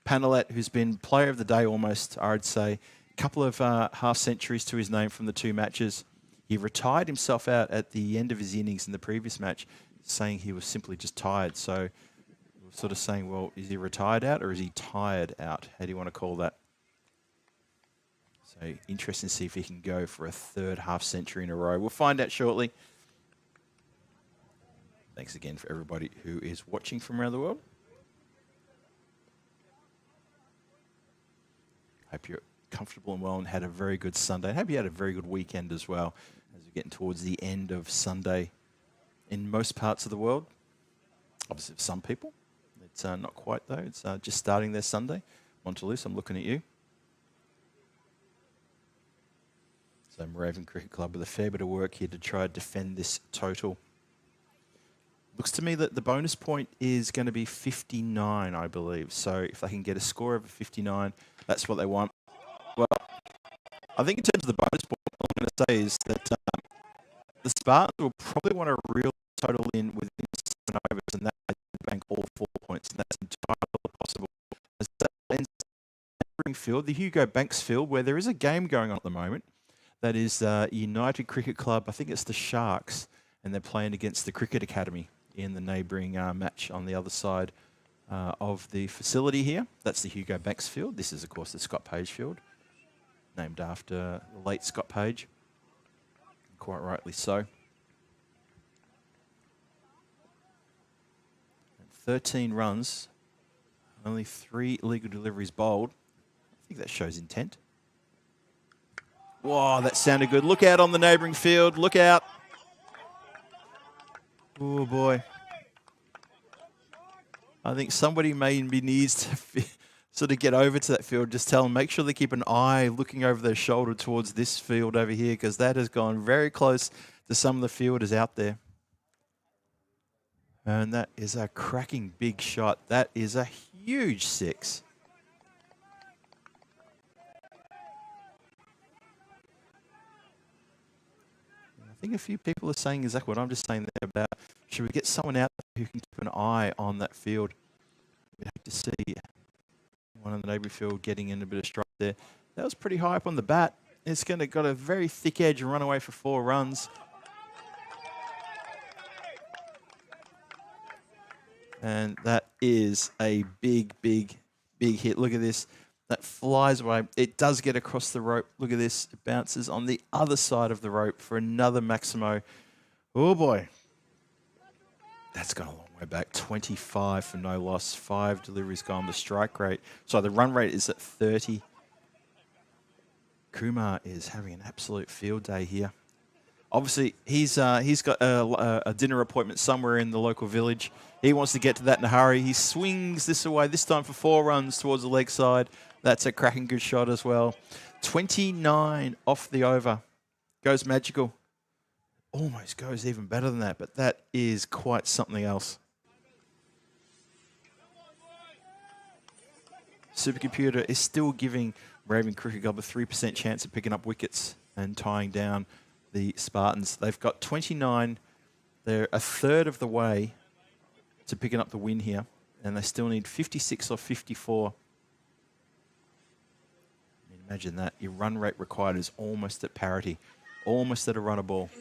Panelet, who's been player of the day almost, I'd say. Couple of half centuries to his name from the 2 matches. He retired himself out at the end of his innings in the previous match, saying he was simply just tired. So we're sort of saying, well, is he retired out or is he tired out? How do you want to call that? So interesting to see if he can go for a 3rd half century in a row. We'll find out shortly. Thanks again for everybody who is watching from around the world. Hope you're comfortable and well and had a very good Sunday. I hope you had a very good weekend as well as we're getting towards the end of Sunday in most parts of the world. Obviously, for some people, it's not quite though. It's just starting their Sunday. Montelus, I'm looking at you. So Moravian Cricket Club with a fair bit of work here to try to defend this total. Looks to me that the bonus point is going to be 59, I believe. So if they can get a score over 59, that's what they want. Well, I think in terms of the bonus point, what I'm going to say is that the Spartans will probably want a real total in within 7 overs, and that they bank all 4 points, and that's entirely possible. As that ends the field, the Hugo Banks field, where there is a game going on at the moment. That is United Cricket Club. I think it's the Sharks, and they're playing against the Cricket Academy in the neighbouring match on the other side of the facility here. That's the Hugo Banks field. This is, of course, the Scott Page field, named after the late Scott Page. Quite rightly so. And 13 runs, only 3 illegal deliveries bowled. I think that shows intent. Whoa, that sounded good. Look out on the neighbouring field. Look out. Oh, boy. I think somebody maybe needs to sort of get over to that field. Just tell them, make sure they keep an eye looking over their shoulder towards this field over here, because that has gone very close to some of the fielders out there. And that is a cracking big shot. That is a huge 6. I think a few people are saying exactly what I'm just saying there about, should we get someone out who can keep an eye on that field? We'd have to see one on the neighbouring field getting in a bit of strike there. That was pretty high up on the bat. It's got a very thick edge and run away for 4 runs. And that is a big, big, big hit. Look at this. That flies away. It does get across the rope. Look at this. It bounces on the other side of the rope for another Maximo. Oh, boy. That's gone a long way back. 25 for no loss. 5 deliveries gone. The strike rate. So the run rate is at 30. Kumar is having an absolute field day here. Obviously, he's got a dinner appointment somewhere in the local village. He wants to get to that in a hurry. He swings this away, this time for 4 runs towards the leg side. That's a cracking good shot as well. 29 off the over. Goes magical. Almost goes even better than that, but that is quite something else. Supercomputer is still giving Raven Cricket Club a 3% chance of picking up wickets and tying down the Spartans. They've got 29. They're a third of the way to picking up the win here, and they still need 56 or 54. I mean, imagine that. Your run rate required is almost at parity, almost at a runner ball.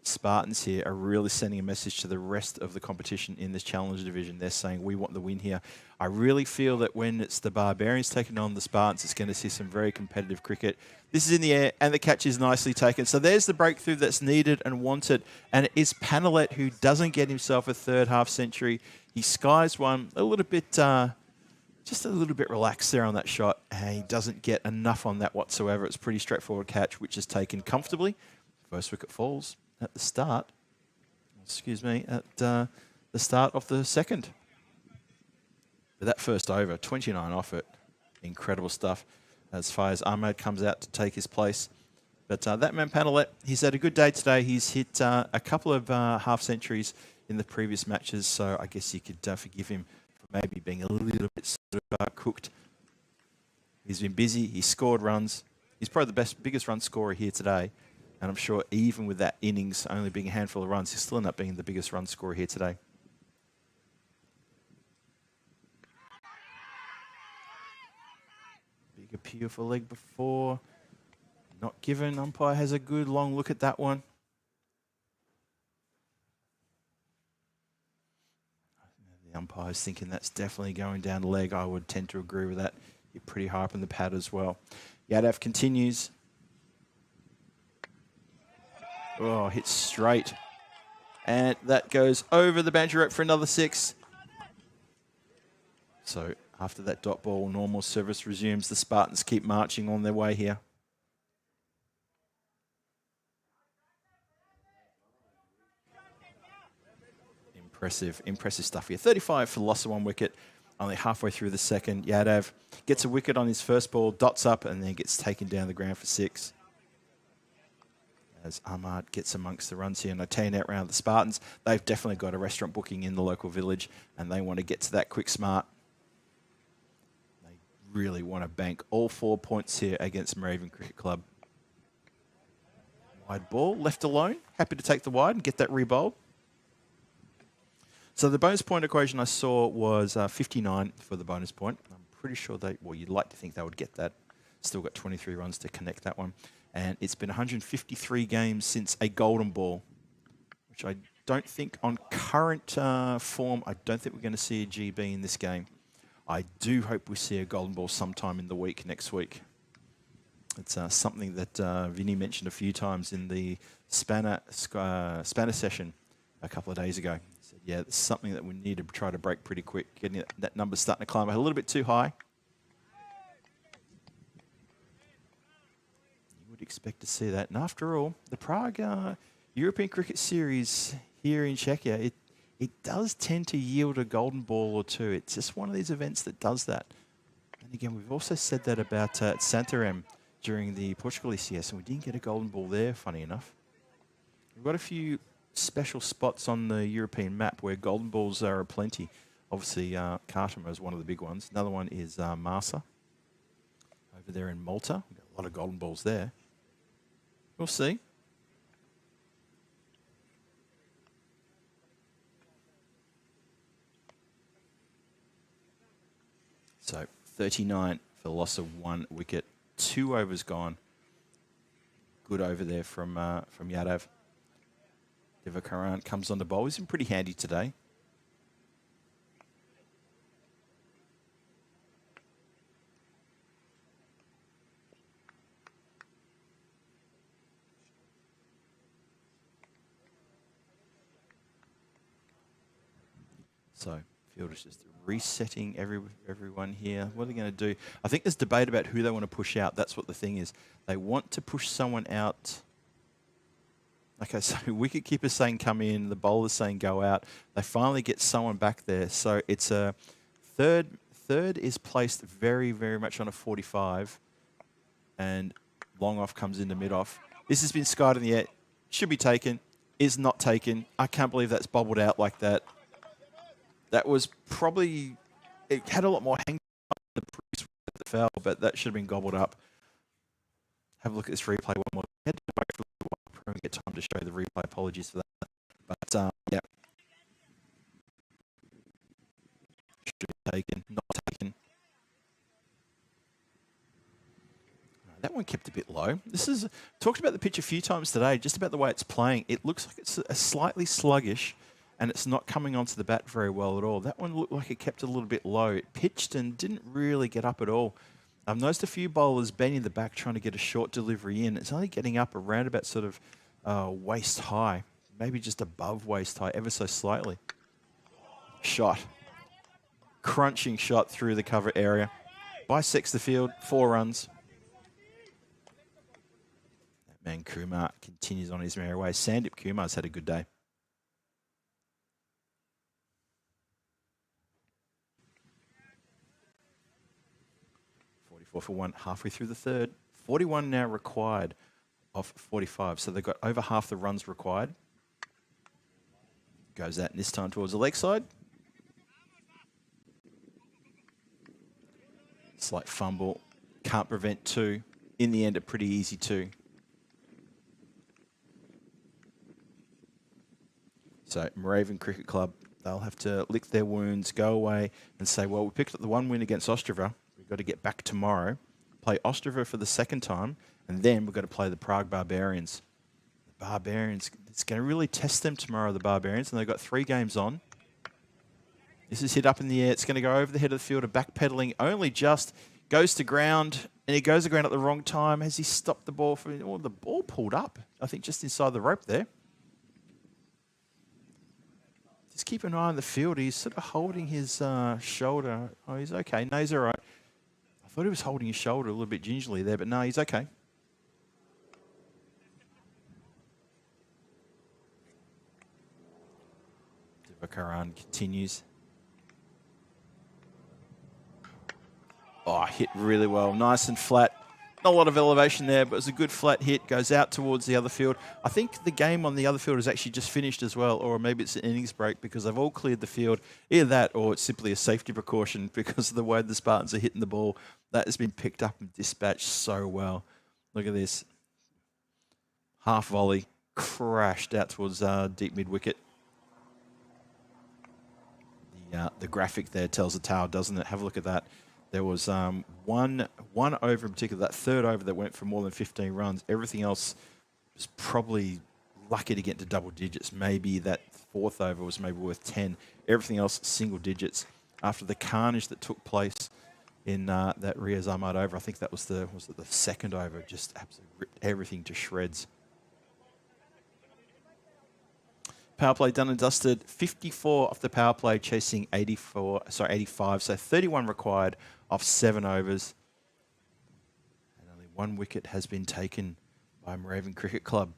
Spartans here are really sending a message to the rest of the competition in this Challenger division. They're saying, we want the win here. I really feel that when it's the Barbarians taking on the Spartans, it's going to see some very competitive cricket. This is in the air, and the catch is nicely taken. So there's the breakthrough that's needed and wanted. And it is Panelet who doesn't get himself a third half century. He skies one a little bit, just a little bit relaxed there on that shot. And he doesn't get enough on that whatsoever. It's a pretty straightforward catch, which is taken comfortably. First wicket falls at the start, at the start of the second. But that first over, 29 off it, incredible stuff as far as Ahmad comes out to take his place. But that man Panelet, he's had a good day today. He's hit a couple of half centuries in the previous matches, so I guess you could forgive him for maybe being a little bit sort of, cooked. He's been busy, he's scored runs. He's probably the biggest run scorer here today. And I'm sure even with that innings only being a handful of runs, he'll still end up being the biggest run scorer here today. Big appeal for leg before. Not given. Umpire has a good long look at that one. The umpire's thinking that's definitely going down the leg. I would tend to agree with that. You're pretty high up in the pad as well. Yadav continues. Oh, hits straight. And that goes over the boundary rope for another 6. So after that dot ball, normal service resumes. The Spartans keep marching on their way here. Impressive stuff here. 35 for the loss of 1 wicket. Only halfway through the second. Yadav gets a wicket on his first ball, dots up, and then gets taken down the ground for 6. As Ahmad gets amongst the runs here and a 10-out round of the Spartans. They've definitely got a restaurant booking in the local village and they want to get to that quick smart. They really want to bank all 4 points here against Raven Cricket Club. Wide ball, left alone. Happy to take the wide and get that re-bowled. So the bonus point equation I saw was 59 for the bonus point. I'm pretty sure you'd like to think they would get that. Still got 23 runs to connect that one. And it's been 153 games since a golden ball, which I don't think on current form, I don't think we're going to see a GB in this game. I do hope we see a golden ball sometime in the week next week. It's something that Vinny mentioned a few times in the Spanner session a couple of days ago. He said, yeah, it's something that we need to try to break pretty quick. Getting that number starting to climb a little bit too high. Expect to see that. And after all, the Prague European Cricket Series here in Czechia, it does tend to yield a golden ball or two. It's just one of these events that does that. And again, we've also said that about Santarém during the Portugal ECS, and we didn't get a golden ball there, funny enough. We've got a few special spots on the European map where golden balls are aplenty. Obviously, Khartoum is one of the big ones. Another one is Marsa over there in Malta. We've got a lot of golden balls there. We'll see. So 39 for the loss of 1 wicket. 2 overs gone. Good over there from Yadav. Divakaran comes on the bowl. He's been pretty handy today. So field is just resetting everyone here. What are they going to do? I think there's debate about who they want to push out. That's what the thing is. They want to push someone out. Okay, so wicketkeeper's saying come in, the bowler's saying go out. They finally get someone back there. So it's a third is placed very, very much on a 45. And long off comes into mid off. This has been skied in the air. Should be taken. Is not taken. I can't believe that's bobbled out like that. That was probably, it had a lot more hang on the previous that fell, but that should have been gobbled up. Have a look at this replay one more. I had to wait for a while to get time to show the replay. Apologies for that. But yeah. Should be taken, not taken. That one kept a bit low. This is, talked about the pitch a few times today, just about the way it's playing. It looks like it's a slightly sluggish, and it's not coming onto the bat very well at all. That one looked like it kept a little bit low. It pitched and didn't really get up at all. I've noticed a few bowlers bending the back trying to get a short delivery in. It's only getting up around about sort of waist high, maybe just above waist high, ever so slightly. Shot. Crunching shot through the cover area. Bisects the field, 4 runs. That man Kumar continues on his merry way. Sandeep Kumar's had a good day. 44 for 1, halfway through the third. 41 now required off 45. So they've got over half the runs required. Goes that this time towards the leg side. Slight fumble. Can't prevent 2. In the end, a pretty easy 2. So Moravian Cricket Club, they'll have to lick their wounds, go away and say, well, we picked up the 1 win against Ostrava. We've got to get back tomorrow, play Ostrava for the 2nd time, and then we've got to play the Prague Barbarians. The Barbarians, it's going to really test them tomorrow, the Barbarians, and they've got 3 games on. This is hit up in the air. It's going to go over the head of the fielder, backpedaling only just, goes to ground, and he goes to ground at the wrong time. Has he stopped the ball? Well, the ball pulled up, I think, just inside the rope there. Just keep an eye on the field. He's sort of holding his shoulder. Oh, he's okay. No, he's all right. I thought he was holding his shoulder a little bit gingerly there, but no, he's okay. Divakaran continues. Oh, hit really well. Nice and flat. Not a lot of elevation there, but it was a good flat hit. Goes out towards the other field. I think the game on the other field is actually just finished as well, or maybe it's an innings break because they've all cleared the field. Either that or it's simply a safety precaution because of the way the Spartans are hitting the ball. That has been picked up and dispatched so well. Look at this. Half volley. Crashed out towards deep mid-wicket. The graphic there tells the tale, doesn't it? Have a look at that. There was one over in particular, that 3rd over that went for more than 15 runs. Everything else was probably lucky to get to double digits. Maybe that 4th over was maybe worth 10. Everything else single digits. After the carnage that took place in that Riaz Ahmad over, I think that was the 2nd over, just absolutely ripped everything to shreds. Power play done and dusted. 54 off the power play, chasing 85. So 31 required off 7 overs. And only 1 wicket has been taken by Moravian Cricket Club.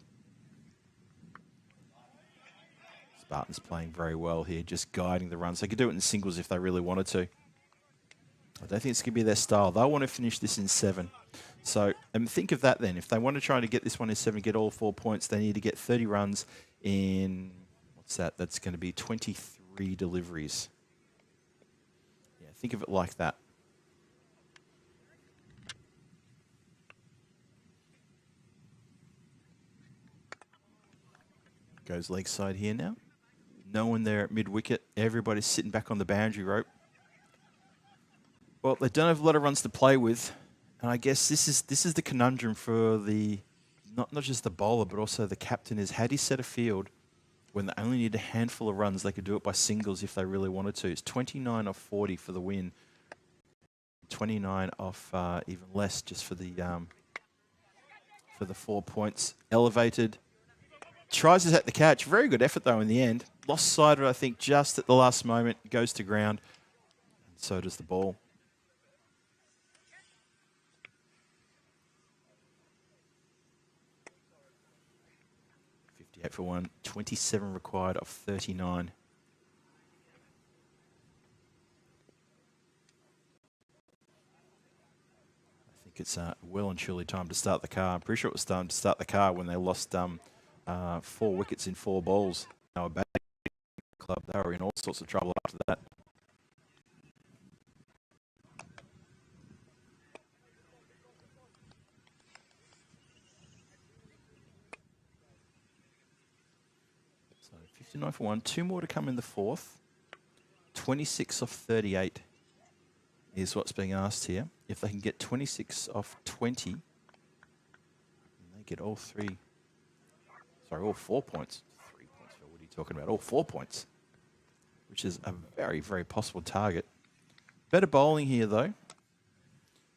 Spartans playing very well here, just guiding the runs. They could do it in singles if they really wanted to. I don't think it's going to be their style. They'll want to finish this in 7. So, and think of that then. If they want to try to get this one in 7, get all 4 points, they need to get 30 runs in... What's that? That's going to be 23 deliveries. Yeah, think of it like that. Goes leg side here now. No one there at mid-wicket. Everybody's sitting back on the boundary rope. Well, they don't have a lot of runs to play with. And I guess this is the conundrum for the, not just the bowler, but also the captain is, how do you set a field when they only need a handful of runs, they could do it by singles if they really wanted to. It's 29 off 40 for the win. 29 off even less just for the 4 points. Elevated. Tries to take the catch. Very good effort, though, in the end. Lost sight of it, I think, just at the last moment. Goes to ground. And so does the ball. 58 for 1. 27 required of 39. I think it's well and truly time to start the car. I'm pretty sure it was time to start the car when they lost 4 wickets in 4 balls. They were bad club. They were in all sorts of trouble after that. So 59 for 1. 2 more to come in the 4th. 26 off 38 is what's being asked here. If they can get 26 off 20, then they get all 4 points. 3 points, Phil, what are you talking about? All 4 points, which is a very, very possible target. Better bowling here, though.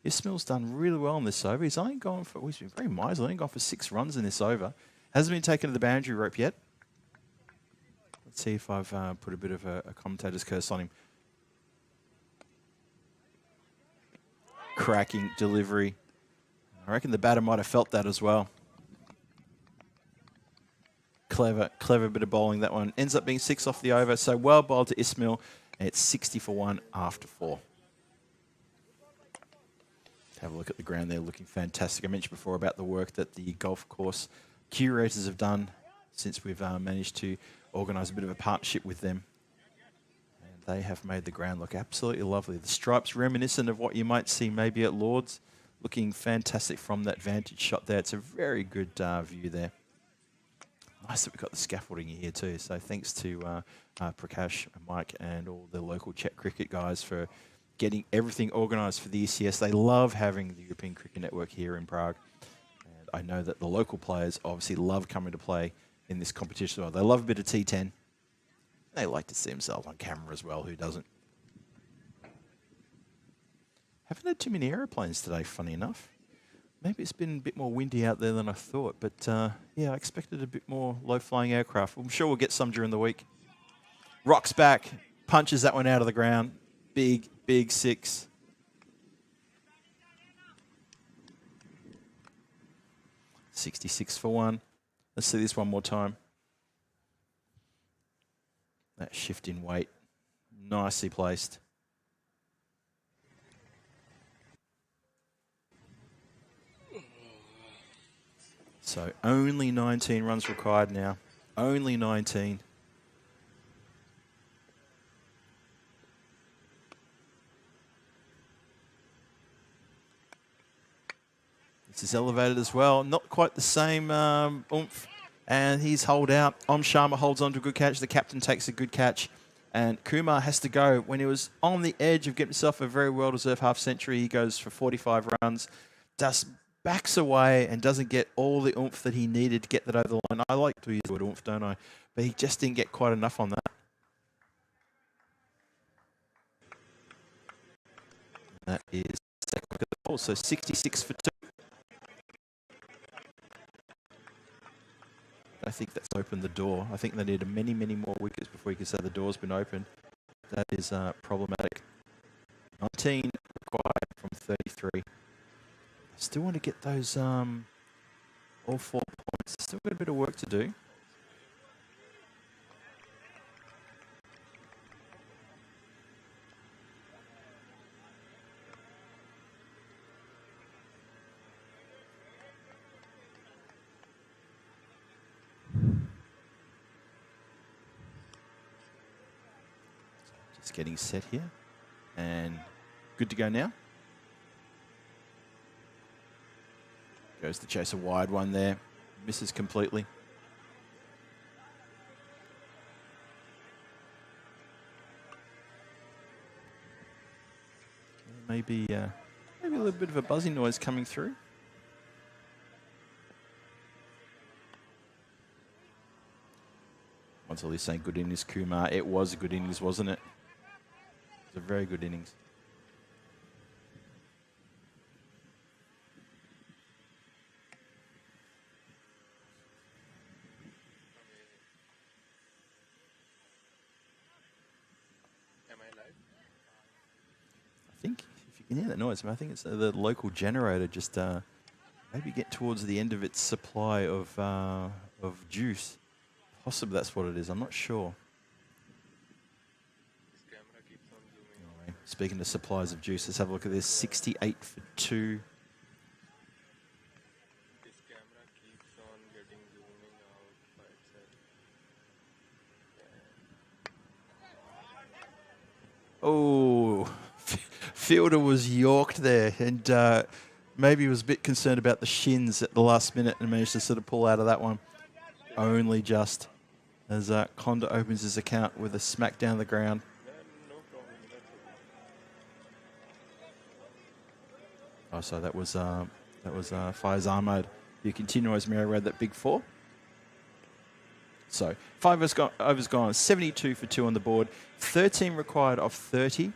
Ismail's done really well in this over. He's only gone for, he's been very miserly, only gone for 6 runs in this over. Hasn't been taken to the boundary rope yet. Let's see if I've put a bit of a commentator's curse on him. Cracking delivery. I reckon the batter might have felt that as well. Clever bit of bowling, that one. Ends up being 6 off the over, so well bowled to Ismail. And it's 60 for 1 after 4. Have a look at the ground there, looking fantastic. I mentioned before about the work that the golf course curators have done since we've managed to organise a bit of a partnership with them. They have made the ground look absolutely lovely. The stripes reminiscent of what you might see maybe at Lord's. Looking fantastic from that vantage shot there. It's a very good view there. Nice that we've got the scaffolding here too. So thanks to Prakash, Mike and all the local Czech cricket guys for getting everything organised for the ECS. They love having the European Cricket Network here in Prague. And I know that the local players obviously love coming to play in this competition. They love a bit of T10. They like to see themselves on camera as well, who doesn't? Haven't had too many aeroplanes today, funny enough. Maybe it's been a bit more windy out there than I thought, but yeah, I expected a bit more low-flying aircraft. I'm sure we'll get some during the week. Rocks back, punches that one out of the ground. Big, big 6. $66 for 1. Let's see this one more time. That shift in weight, nicely placed. So only 19 runs required now. Only 19. This is elevated as well. Not quite the same oomph. And he's holed out. Sharma holds on to a good catch. The captain takes a good catch. And Kumar has to go. When he was on the edge of getting himself a very well-deserved half-century, he goes for 45 runs. Just backs away and doesn't get all the oomph that he needed to get that over the line. I like to use the word oomph, don't I? But he just didn't get quite enough on that. That is second wicket of the ball. So 66 for 2. I think that's opened the door. I think they need many, many more wickets before you can say the door's been opened. That is problematic. 19 required from 33. I still want to get those all 4 points. Still got a bit of work to do. Just getting set here. And good to go now. Goes to chase a wide one there. Misses completely. Maybe a little bit of a buzzing noise coming through. Until he's saying good innings, Kumar. It was a good innings, wasn't it? It was a very good innings. Am I live? I think, if you can hear that noise, I think it's the local generator just maybe get towards the end of its supply of juice. Possibly that's what it is. I'm not sure. This camera keeps on zooming out. Anyway, speaking of supplies of juice, let's have a look at this. 68 for 2. This camera keeps on getting zooming out by itself. Oh, fielder was yorked there, and maybe he was a bit concerned about the shins at the last minute and managed to sort of pull out of that one. Only just as Conda opens his account with a smack down the ground. No problem. That's okay. Oh, so that was Faiz Ahmad. You continues Mary read that big 4. So 5 overs gone, 72 for 2 on the board, 13 required off 30,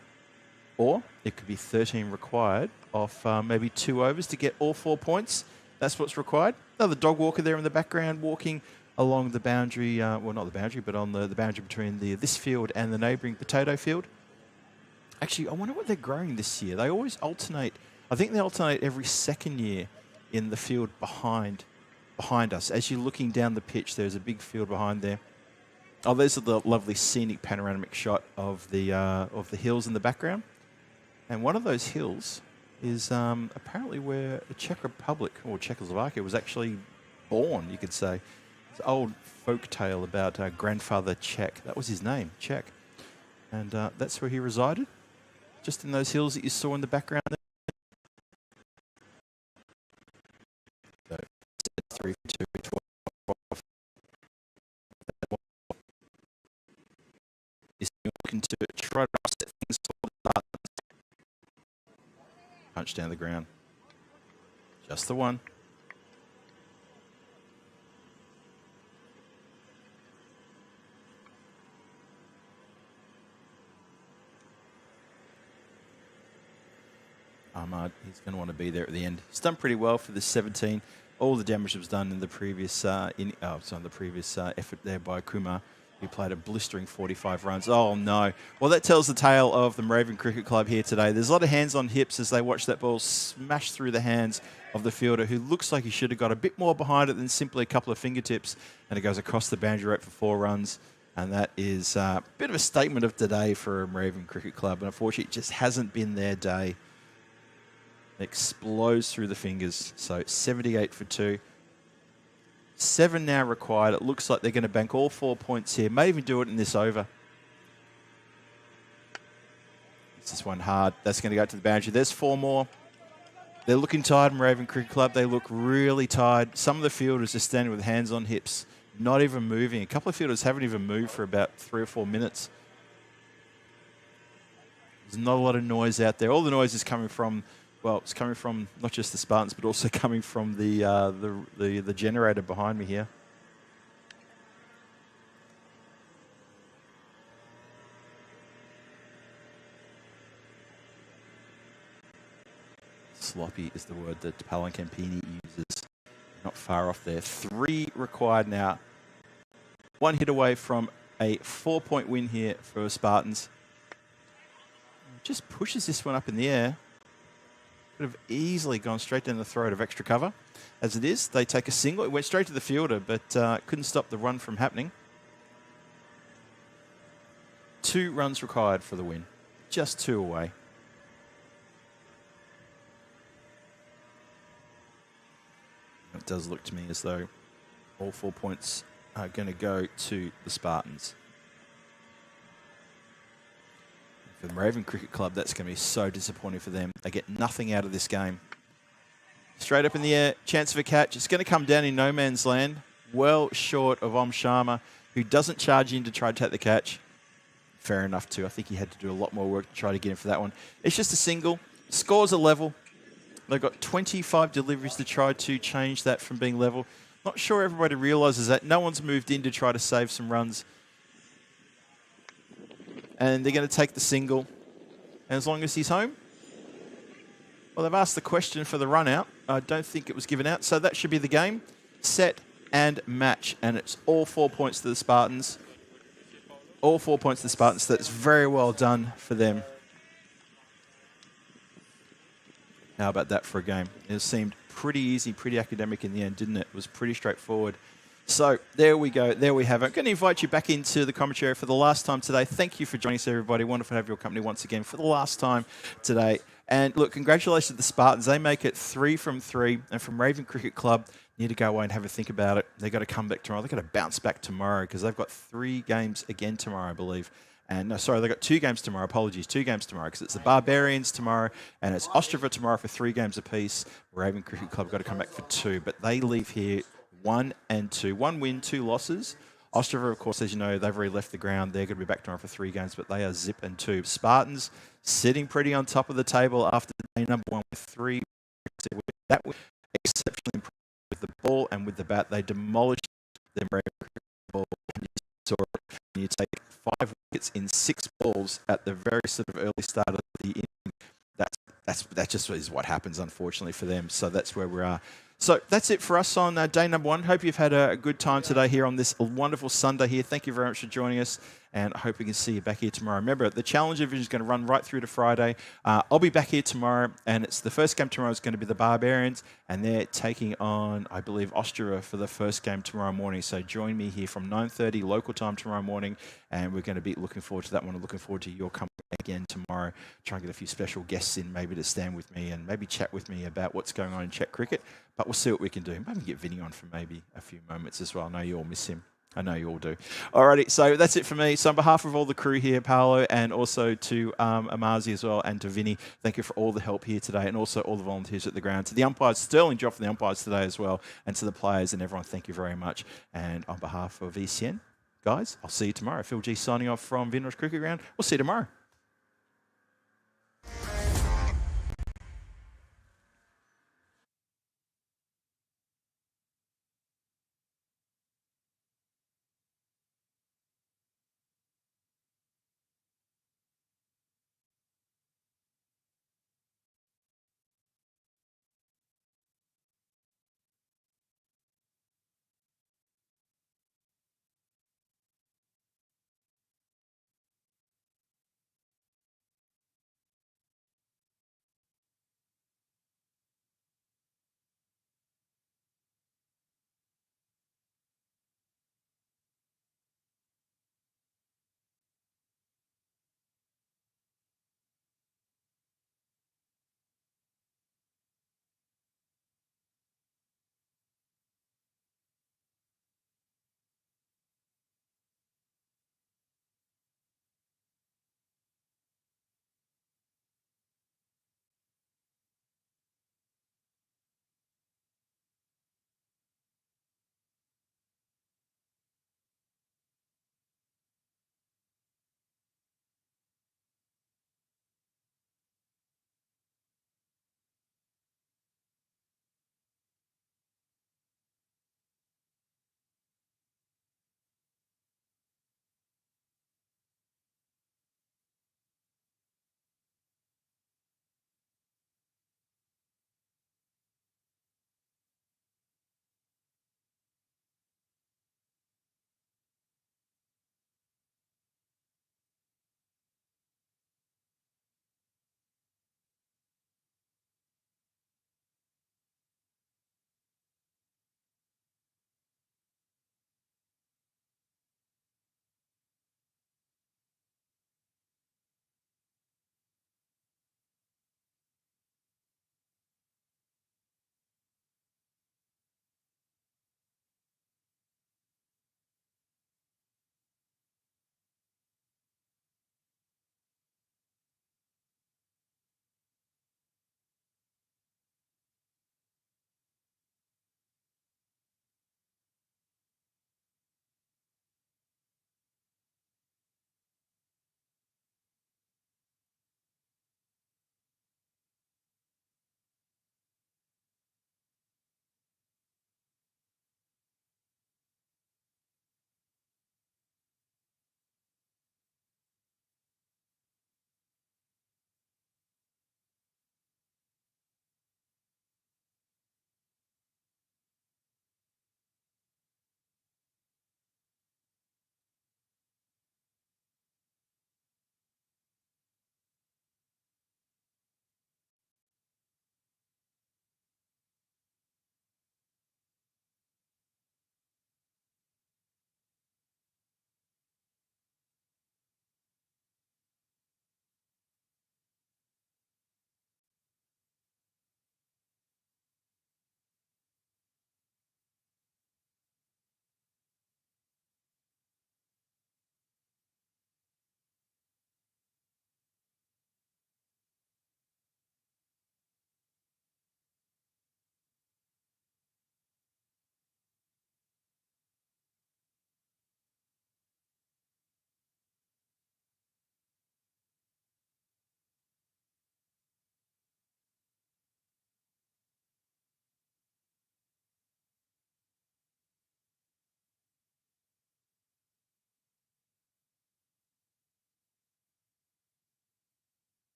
or it could be 13 required off maybe 2 overs to get all 4 points. That's what's required. Another dog walker there in the background walking along the boundary, well, not the boundary, but on the boundary between this field and the neighbouring potato field. Actually, I wonder what they're growing this year. They always alternate. I think they alternate every second year in the field behind us. As you're looking down the pitch, there's a big field behind there. Oh, there's the lovely scenic panoramic shot of the hills in the background. And one of those hills is apparently where the Czech Republic, or Czechoslovakia, was actually born, you could say. It's an old folk tale about grandfather Czech. That was his name, Czech. And that's where he resided, just in those hills that you saw in the background there. So, 3 for 2, 12. Is looking to try to upset things for the Spartans. Punch down the ground. Just the one. Ahmad, he's going to want to be there at the end. He's done pretty well for the 17. All the damage was done in the previous effort there by Kumar. He played a blistering 45 runs. Oh, no. Well, that tells the tale of the Moravian Cricket Club here today. There's a lot of hands on hips as they watch that ball smash through the hands of the fielder, who looks like he should have got a bit more behind it than simply a couple of fingertips. And it goes across the boundary rope for 4 runs. And that is a bit of a statement of today for a Moravian Cricket Club. And unfortunately, it just hasn't been their day. It explodes through the fingers. So 78 for 2. 7 now required. It looks like they're going to bank all 4 points here. May even do it in this over. This is one hard. That's going to go to the boundary. There's 4 more. They're looking tired, Moravian Cricket Club. They look really tired. Some of the fielders are standing with hands on hips, not even moving. A couple of fielders haven't even moved for about 3 or 4 minutes. There's not a lot of noise out there. All the noise is coming from, well, it's coming from not just the Spartans, but also coming from the generator behind me here. Sloppy is the word that Palan Campini uses. Not far off there. 3 required now. 1 hit away from a 4-point win here for Spartans. Just pushes this one up in the air. Could have easily gone straight down the throat of extra cover. As it is, they take a single. It went straight to the fielder, but couldn't stop the run from happening. 2 runs required for the win. Just 2 away. It does look to me as though all 4 points are going to go to the Spartans. For the Moravian Cricket Club, that's going to be so disappointing for them. They get nothing out of this game. Straight up in the air, chance of a catch. It's going to come down in no man's land, well short of Om Sharma, who doesn't charge in to try to take the catch. Fair enough too. I think he had to do a lot more work to try to get in for that one. It's just a single. Scores are level. They've got 25 deliveries to try to change that from being level. Not sure everybody realises that. No one's moved in to try to save some runs. and they're going to take the single. And as long as he's home, well, they've asked the question for the run out. I don't think it was given out. So that should be the game, set and match. And it's all 4 points to the Spartans. All 4 points to the Spartans. That's very well done for them. How about that for a game? It seemed pretty easy, pretty academic in the end, didn't it? It was pretty straightforward. So there we go. There we have it. I'm going to invite you back into the commentary area for the last time today. Thank you for joining us, everybody. Wonderful to have your company once again for the last time today. And look, congratulations to the Spartans. They make it 3 from 3. And from Raven Cricket Club, you need to go away and have a think about it. They've got to come back tomorrow. They've got to bounce back tomorrow because they've got 3 games again tomorrow, I believe. And no, sorry, they've got 2 games tomorrow. Apologies, 2 games tomorrow because it's the Barbarians tomorrow and it's Ostrava tomorrow for 3 games apiece. Raven Cricket Club got to come back for 2, but they leave here 1 and 2. 1 win, 2 losses. Ostrava, of course, as you know, they've already left the ground. They're going to be back tomorrow for 3 games, but they are zip and 2. Spartans sitting pretty on top of the table after day number 1 with 3. That was exceptionally impressive with the ball and with the bat. They demolished them. Ball. You take 5 wickets in 6 balls at the very sort of early start of the inning. That just is what happens, unfortunately, for them. So that's where we are. So that's it for us on day number 1. Hope you've had a good time today here on this wonderful Sunday here. Thank you very much for joining us, and I hope we can see you back here tomorrow. Remember, the Challenger Division is going to run right through to Friday. I'll be back here tomorrow, and it's the first game tomorrow is going to be the Barbarians, and they're taking on, I believe, Ostrava for the first game tomorrow morning. So join me here from 9:30 local time tomorrow morning, and we're going to be looking forward to that one. I'm looking forward to your company again tomorrow. Try and get a few special guests in, maybe to stand with me and maybe chat with me about what's going on in Czech cricket. But we'll see what we can do. Maybe get Vinny on for maybe a few moments as well. I know you all miss him. I know you all do. Alrighty, so that's it for me. So on behalf of all the crew here, Paolo, and also to Amazi as well, and to Vinny, thank you for all the help here today, and also all the volunteers at the ground. To the umpires, sterling job for the umpires today as well, and to the players and everyone, thank you very much. And on behalf of ECN, guys, I'll see you tomorrow. Phil G signing off from Vinro's Cricket Ground. We'll see you tomorrow.